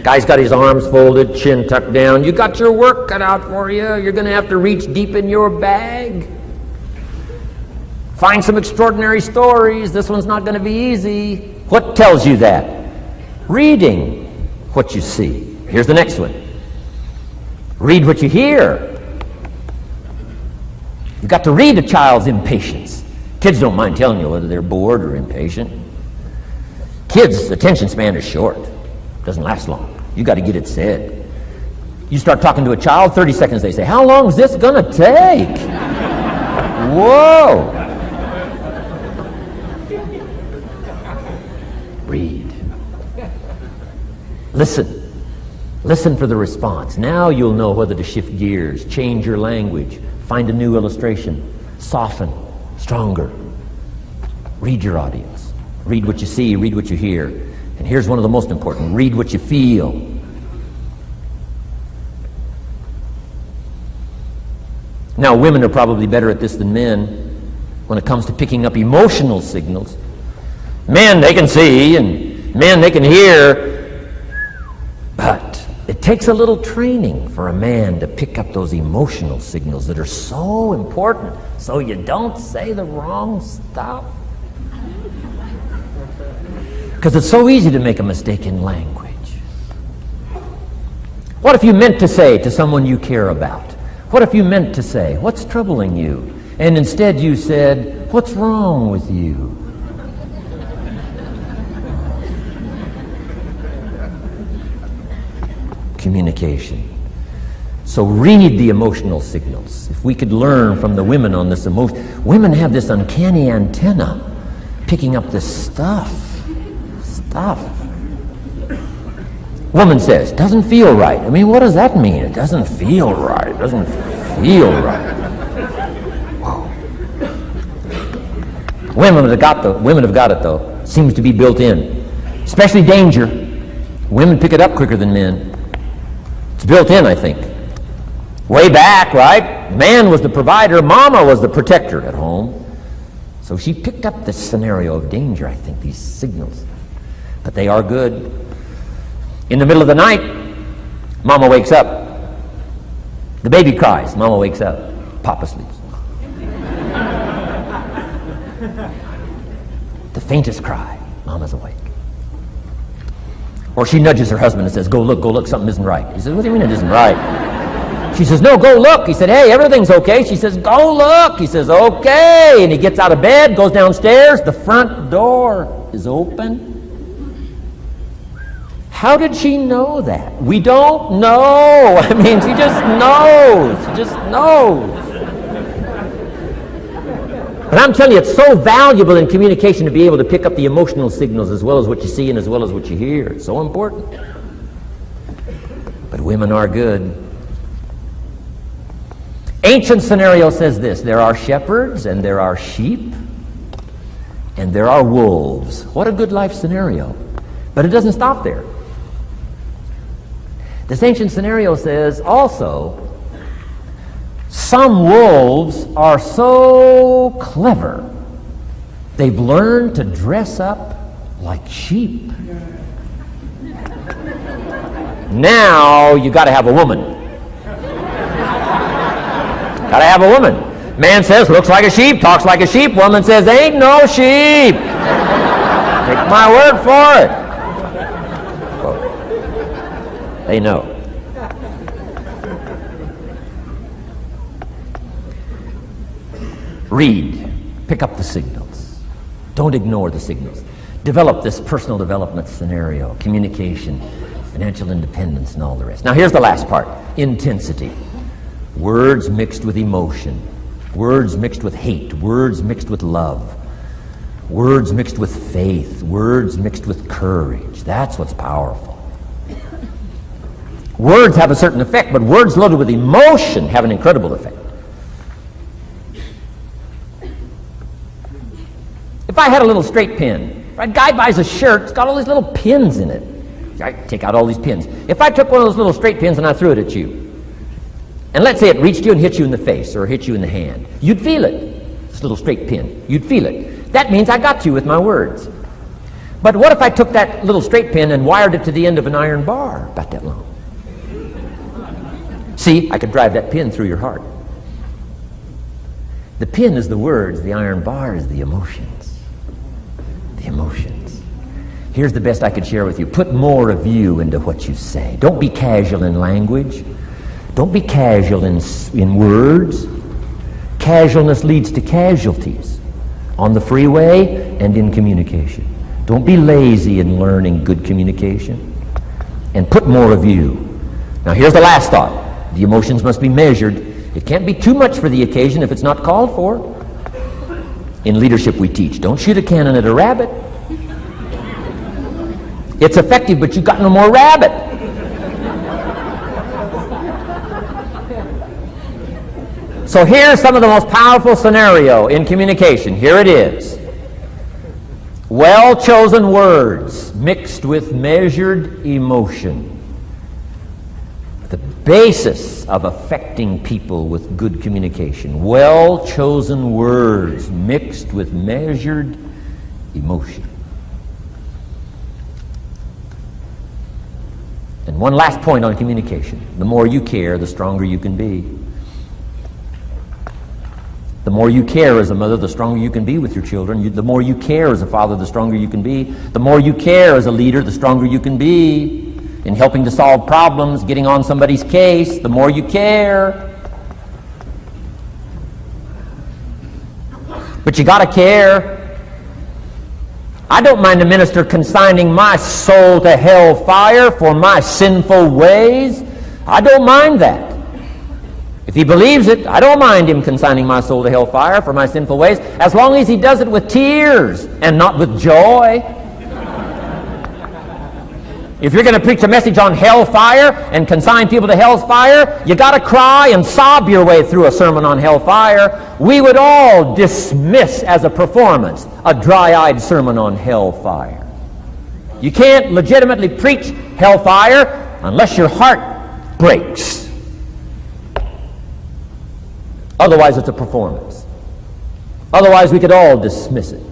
Guy's got his arms folded, chin tucked down. You got your work cut out for you. You're gonna have to reach deep in your bag. Find some extraordinary stories. This one's not going to be easy. What tells you that? Reading what you see. Here's the next one. Read what you hear. You've got to read a child's impatience. Kids don't mind telling you whether they're bored or impatient. Kids' attention span is short. Doesn't last long. You've got to get it said. You start talking to a child, 30 seconds they say, "How long is this going to take?" Whoa! Read. Listen. Listen for the response. Now you'll know whether to shift gears, change your language, find a new illustration, soften, stronger. Read your audience. Read what you see, read what you hear. And here's one of the most important. Read what you feel. Now, women are probably better at this than men when it comes to picking up emotional signals. Men, they can see, and men, they can hear, but it takes a little training for a man to pick up those emotional signals that are so important, so you don't say the wrong stuff. Because it's so easy to make a mistake in language. What if you meant to say to someone you care about? What if you meant to say, "What's troubling you?" And instead you said, "What's wrong with you?" Communication. So read the emotional signals. If we could learn from the women on this emotion. Women have this uncanny antenna picking up this stuff. Woman says, "Doesn't feel right." I mean, what does that mean? It doesn't feel right. It doesn't feel right. Whoa. Women have got it though. Seems to be built in. Especially danger. Women pick it up quicker than men. It's built in, I think. Way back, right? Man was the provider, mama was the protector at home. So she picked up this scenario of danger, I think, these signals. But they are good. In the middle of the night, mama wakes up. The baby cries, mama wakes up. Papa sleeps. The faintest cry, mama's awake. Or she nudges her husband and says, go look, something isn't right. He says, "What do you mean it isn't right?" She says, "No, go look." He said, "Hey, everything's okay." She says, "Go look." He says, "Okay." And he gets out of bed, goes downstairs. The front door is open. How did she know that? We don't know. I mean, she just knows. She just knows. But I'm telling you, it's so valuable in communication to be able to pick up the emotional signals as well as what you see and as well as what you hear. It's so important. But women are good. Ancient scenario says this: there are shepherds and there are sheep and there are wolves. What a good life scenario. But it doesn't stop there. This ancient scenario says also, some wolves are so clever, they've learned to dress up like sheep. Now you got to have a woman. Got to have a woman. Man says, looks like a sheep, talks like a sheep. Woman says, ain't no sheep. Take my word for it. They know. Read. Pick up the signals. Don't ignore the signals. Develop this personal development scenario, communication, financial independence, and all the rest. Now here's the last part. Intensity. Words mixed with emotion. Words mixed with hate. Words mixed with love. Words mixed with faith. Words mixed with courage. That's what's powerful. Words have a certain effect, but words loaded with emotion have an incredible effect. If I had a little straight pin, a guy buys a shirt, it's got all these little pins in it. I take out all these pins. If I took one of those little straight pins and I threw it at you, and let's say it reached you and hit you in the face or hit you in the hand, you'd feel it. This little straight pin, you'd feel it. That means I got you with my words. But what if I took that little straight pin and wired it to the end of an iron bar, about that long? See, I could drive that pin through your heart. The pin is the words, the iron bar is the emotions. The emotions. Here's the best I could share with you. Put more of you into what you say. Don't be casual in language. Don't be casual in words. Casualness leads to casualties on the freeway and in communication. Don't be lazy in learning good communication. And put more of you. Now here's the last thought. The emotions must be measured. It can't be too much for the occasion if it's not called for. In leadership we teach, don't shoot a cannon at a rabbit. It's effective, but you've got no more rabbit. So here's some of the most powerful scenario in communication. Here it is. Well-chosen words mixed with measured emotion. The basis of affecting people with good communication. Well-chosen words mixed with measured emotion. And one last point on communication. The more you care, the stronger you can be. The more you care as a mother, the stronger you can be with your children. The more you care as a father, the stronger you can be. The more you care as a leader, the stronger you can be. In helping to solve problems, getting on somebody's case, the more you care. But you got to care. I don't mind a minister consigning my soul to hellfire for my sinful ways. I don't mind that. If he believes it, I don't mind him consigning my soul to hellfire for my sinful ways, as long as he does it with tears and not with joy. If you're going to preach a message on hellfire and consign people to hell's fire, you got to cry and sob your way through a sermon on hellfire. We would all dismiss as a performance a dry-eyed sermon on hellfire. You can't legitimately preach hellfire unless your heart breaks. Otherwise, it's a performance. Otherwise, we could all dismiss it.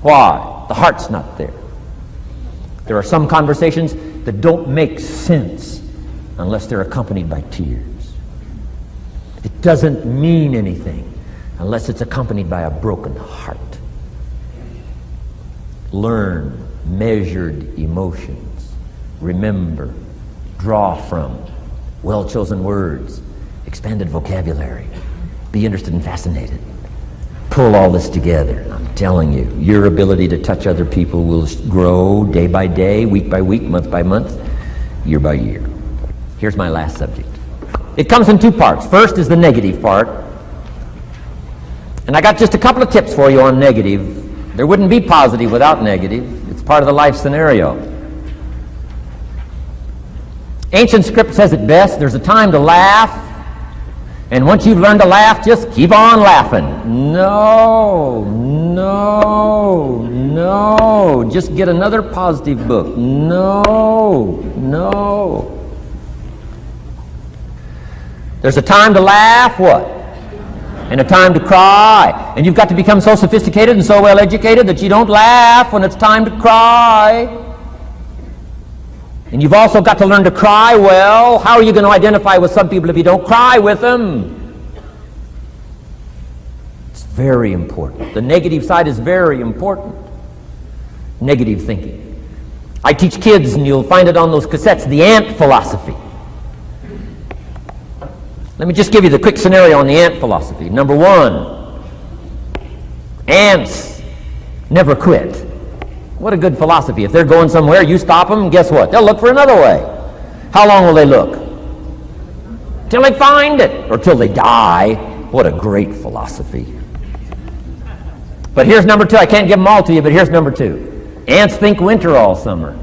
Why? The heart's not there. There are some conversations that don't make sense unless they're accompanied by tears. It doesn't mean anything unless it's accompanied by a broken heart. Learn measured emotions. Remember, draw from well-chosen words, expanded vocabulary. Be interested and fascinated. Pull all this together. I'm telling you, your ability to touch other people will grow day by day, week by week, month by month. year by year. Here's my last subject. It comes in two parts. First is the negative part. And I got just a couple of tips for you on negative. There wouldn't be positive without negative. It's part of the life scenario. Ancient script says it best. There's a time to laugh. And once you've learned to laugh, just keep on laughing. No. Just get another positive book. No. There's a time to laugh, what? And a time to cry. And you've got to become so sophisticated and so well educated that you don't laugh when it's time to cry. And you've also got to learn to cry well. How are you going to identify with some people if you don't cry with them? It's very important. The negative side is very important. Negative thinking. I teach kids, and you'll find it on those cassettes, the ant philosophy. Let me just give you the quick scenario on the ant philosophy. Number one, ants never quit. What a good philosophy. If they're going somewhere, you stop them, guess what? They'll look for another way. How long will they look? Till they find it, or till they die. What a great philosophy. But here's number two. I can't give them all to you, but here's number two. Ants think winter all summer.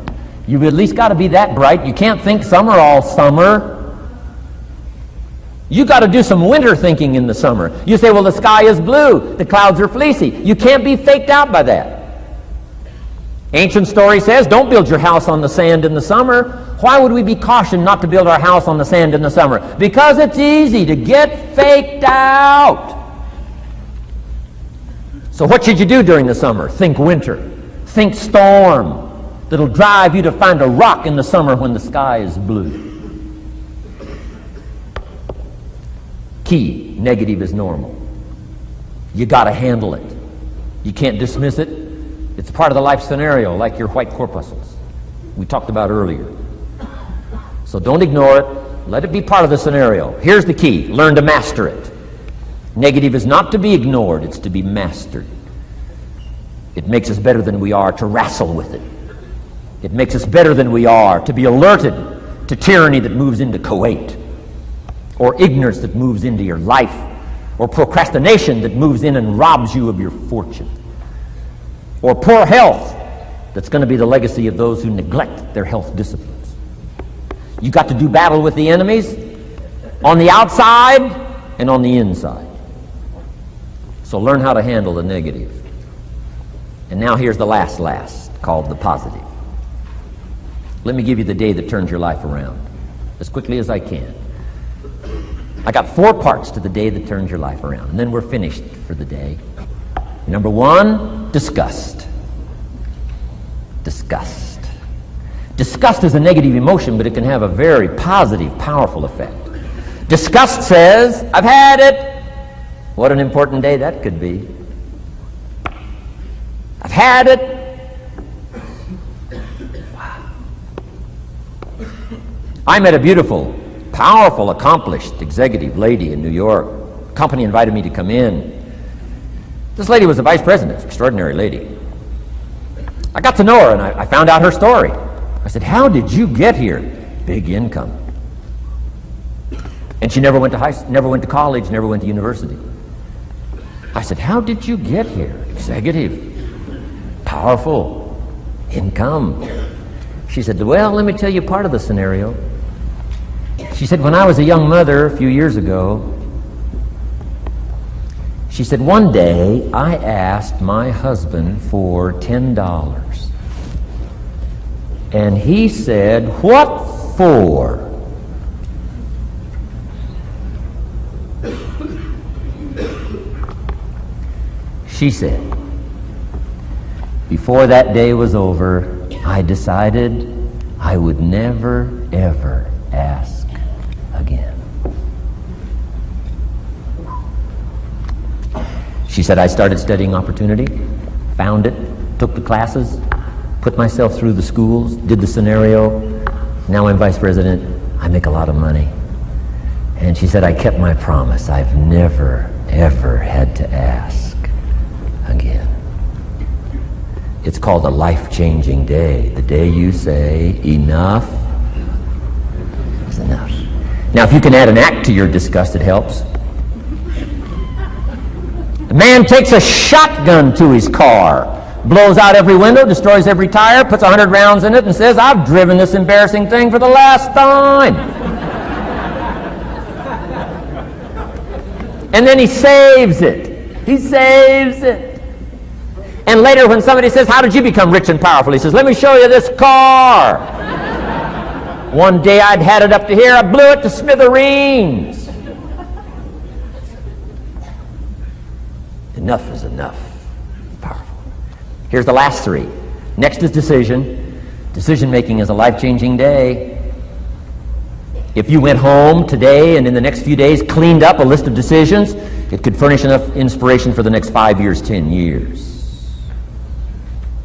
You've at least got to be that bright. You can't think summer all summer. You got to do some winter thinking in the summer. You say, well, the sky is blue, the clouds are fleecy. You can't be faked out by that. Ancient story says, don't build your house on the sand in the summer. Why would we be cautioned not to build our house on the sand in the summer? Because it's easy to get faked out. So what should you do during the summer? Think winter. Think storm. That'll drive you to find a rock in the summer when the sky is blue. Key, negative is normal. You got to handle it. You can't dismiss it. It's part of the life scenario, like your white corpuscles we talked about earlier. So don't ignore it. Let it be part of the scenario. Here's the key. Learn to master it. Negative is not to be ignored. It's to be mastered. It makes us better than we are to wrestle with it. It makes us better than we are to be alerted to tyranny that moves into Kuwait, or ignorance that moves into your life, or procrastination that moves in and robs you of your fortune, or poor health that's going to be the legacy of those who neglect their health disciplines. You got to do battle with the enemies on the outside and on the inside. So learn how to handle the negative. And now here's the last, called the positive. Let me give you the day that turns your life around, as quickly as I can. I got 4 parts to the day that turns your life around, and then we're finished for the day. Number 1, disgust. Disgust. Disgust is a negative emotion, but it can have a very positive, powerful effect. Disgust says, I've had it. What an important day that could be. I've had it. Wow. I met a beautiful, powerful, accomplished executive lady in New York. The company invited me to come in. This lady was a vice president, extraordinary lady. I got to know her, and I found out her story. I said, how did you get here? Big income. And she never went to college, never went to university. I said, how did you get here? Executive, powerful, income. She said, well, let me tell you part of the scenario. She said, when I was a young mother a few years ago, she said, one day I asked my husband for $10. And he said, what for? She said, before that day was over, I decided I would never, ever ask again. She said, I started studying opportunity, found it, took the classes, put myself through the schools, did the scenario. Now I'm vice president. I make a lot of money. And she said, I kept my promise. I've never, ever had to ask again. It's called a life-changing day. The day you say, enough is enough. Now, if you can add an act to your disgust, it helps. The man takes a shotgun to his car, blows out every window, destroys every tire, puts 100 rounds in it, and says, I've driven this embarrassing thing for the last time. And then he saves it. He saves it. And later when somebody says, how did you become rich and powerful? He says, let me show you this car. One day I'd had it up to here, I blew it to smithereens. Enough is enough. Powerful. Here's the last three. Next is decision. Decision making is a life-changing day. If you went home today and in the next few days cleaned up a list of decisions, it could furnish enough inspiration for the next 5 years, 10 years.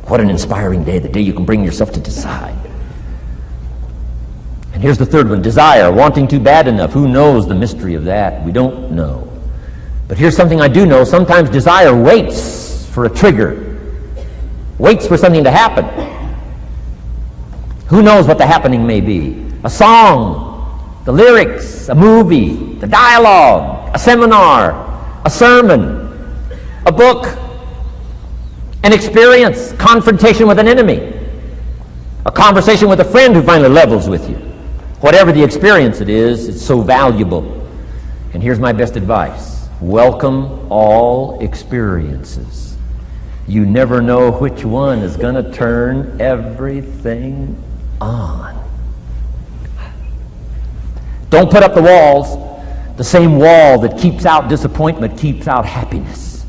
What an inspiring day, the day you can bring yourself to decide. And here's the third one, desire, wanting to bad enough. Who knows the mystery of that? We don't know. But here's something I do know. Sometimes desire waits for a trigger, waits for something to happen. Who knows what the happening may be? A song, the lyrics, a movie, the dialogue, a seminar, a sermon, a book, an experience, confrontation with an enemy, a conversation with a friend who finally levels with you. Whatever the experience it is, it's so valuable. And here's my best advice. Welcome all experiences. You never know which one is going to turn everything on. Don't put up the walls. The same wall that keeps out disappointment keeps out happiness.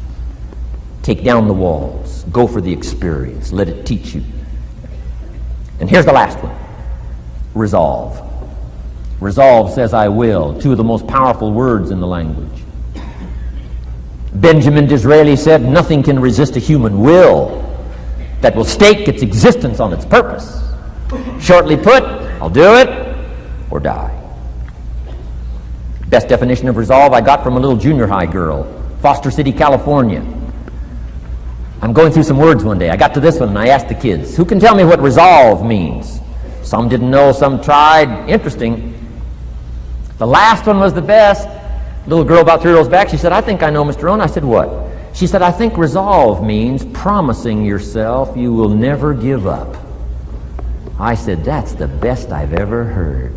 Take down the walls. Go for the experience. Let it teach you. And here's the last one. Resolve. Resolve says I will. Two of the most powerful words in the language. Benjamin Disraeli said, nothing can resist a human will that will stake its existence on its purpose. Shortly put, I'll do it or die. Best definition of resolve I got from a little junior high girl, Foster City, California. I'm going through some words one day. I got to this one and I asked the kids, who can tell me what resolve means? Some didn't know, some tried. Interesting. The last one was the best. Little girl about 3 rows back, she said, I think I know, Mr. Rohn. I said, what? She said, I think resolve means promising yourself you will never give up. I said, that's the best I've ever heard.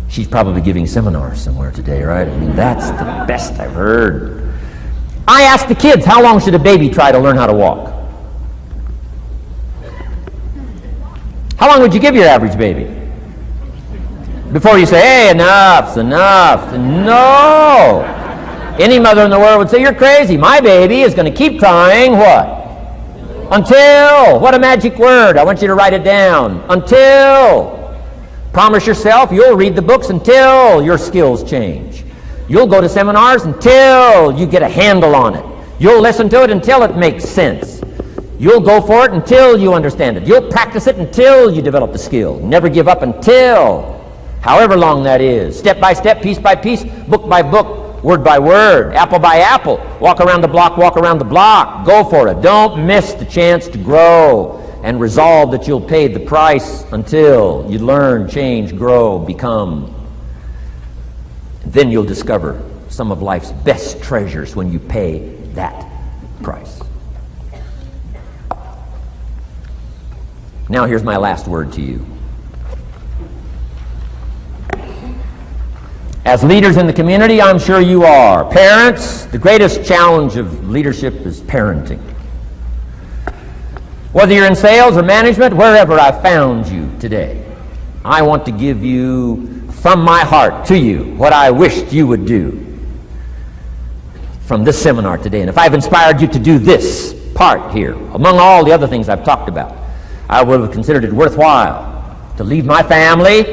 She's probably giving seminars somewhere today, right? I mean, that's the best I've heard. I asked the kids, how long should a baby try to learn how to walk? How long would you give your average baby? Before you say, hey, enough's enough. No. Any mother in the world would say, you're crazy. My baby is going to keep trying what? Until. What a magic word. I want you to write it down. Until. Promise yourself you'll read the books until your skills change. You'll go to seminars until you get a handle on it. You'll listen to it until it makes sense. You'll go for it until you understand it. You'll practice it until you develop the skill. Never give up until, however long that is. Step by step, piece by piece, book by book, word by word, apple by apple. Walk around the block, walk around the block. Go for it. Don't miss the chance to grow. And resolve that you'll pay the price until you learn, change, grow, become. Then you'll discover some of life's best treasures when you pay that price. Now here's my last word to you. As leaders in the community, I'm sure you are. Parents, the greatest challenge of leadership is parenting. Whether you're in sales or management, wherever I've found you today, I want to give you, from my heart to you, what I wished you would do from this seminar today. And if I've inspired you to do this part here, among all the other things I've talked about, I would have considered it worthwhile to leave my family,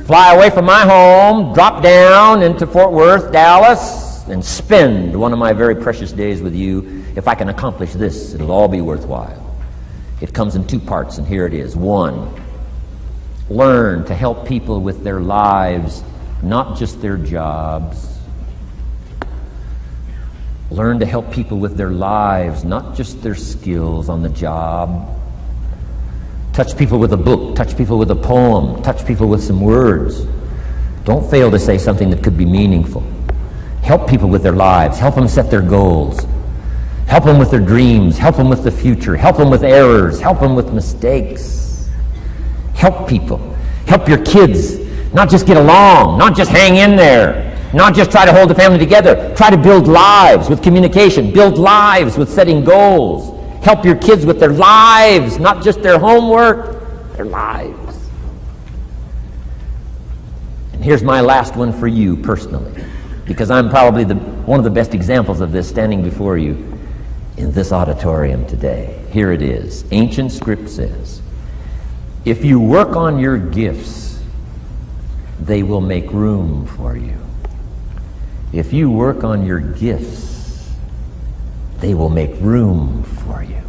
fly away from my home, drop down into Fort Worth, Dallas, and spend one of my very precious days with you. If I can accomplish this, it'll all be worthwhile. It comes in two parts, and here it is. One, learn to help people with their lives, not just their jobs. Learn to help people with their lives, not just their skills on the job. Touch people with a book, touch people with a poem, touch people with some words. Don't fail to say something that could be meaningful. Help people with their lives, help them set their goals. Help them with their dreams, help them with the future, help them with errors, help them with mistakes. Help people. Help your kids not just get along, not just hang in there, not just try to hold the family together. Try to build lives with communication, build lives with setting goals. Help your kids with their lives, not just their homework, their lives. And here's my last one for you personally, because I'm probably one of the best examples of this standing before you in this auditorium today. Here it is. Ancient script says, if you work on your gifts, they will make room for you. If you work on your gifts, they will make room for you.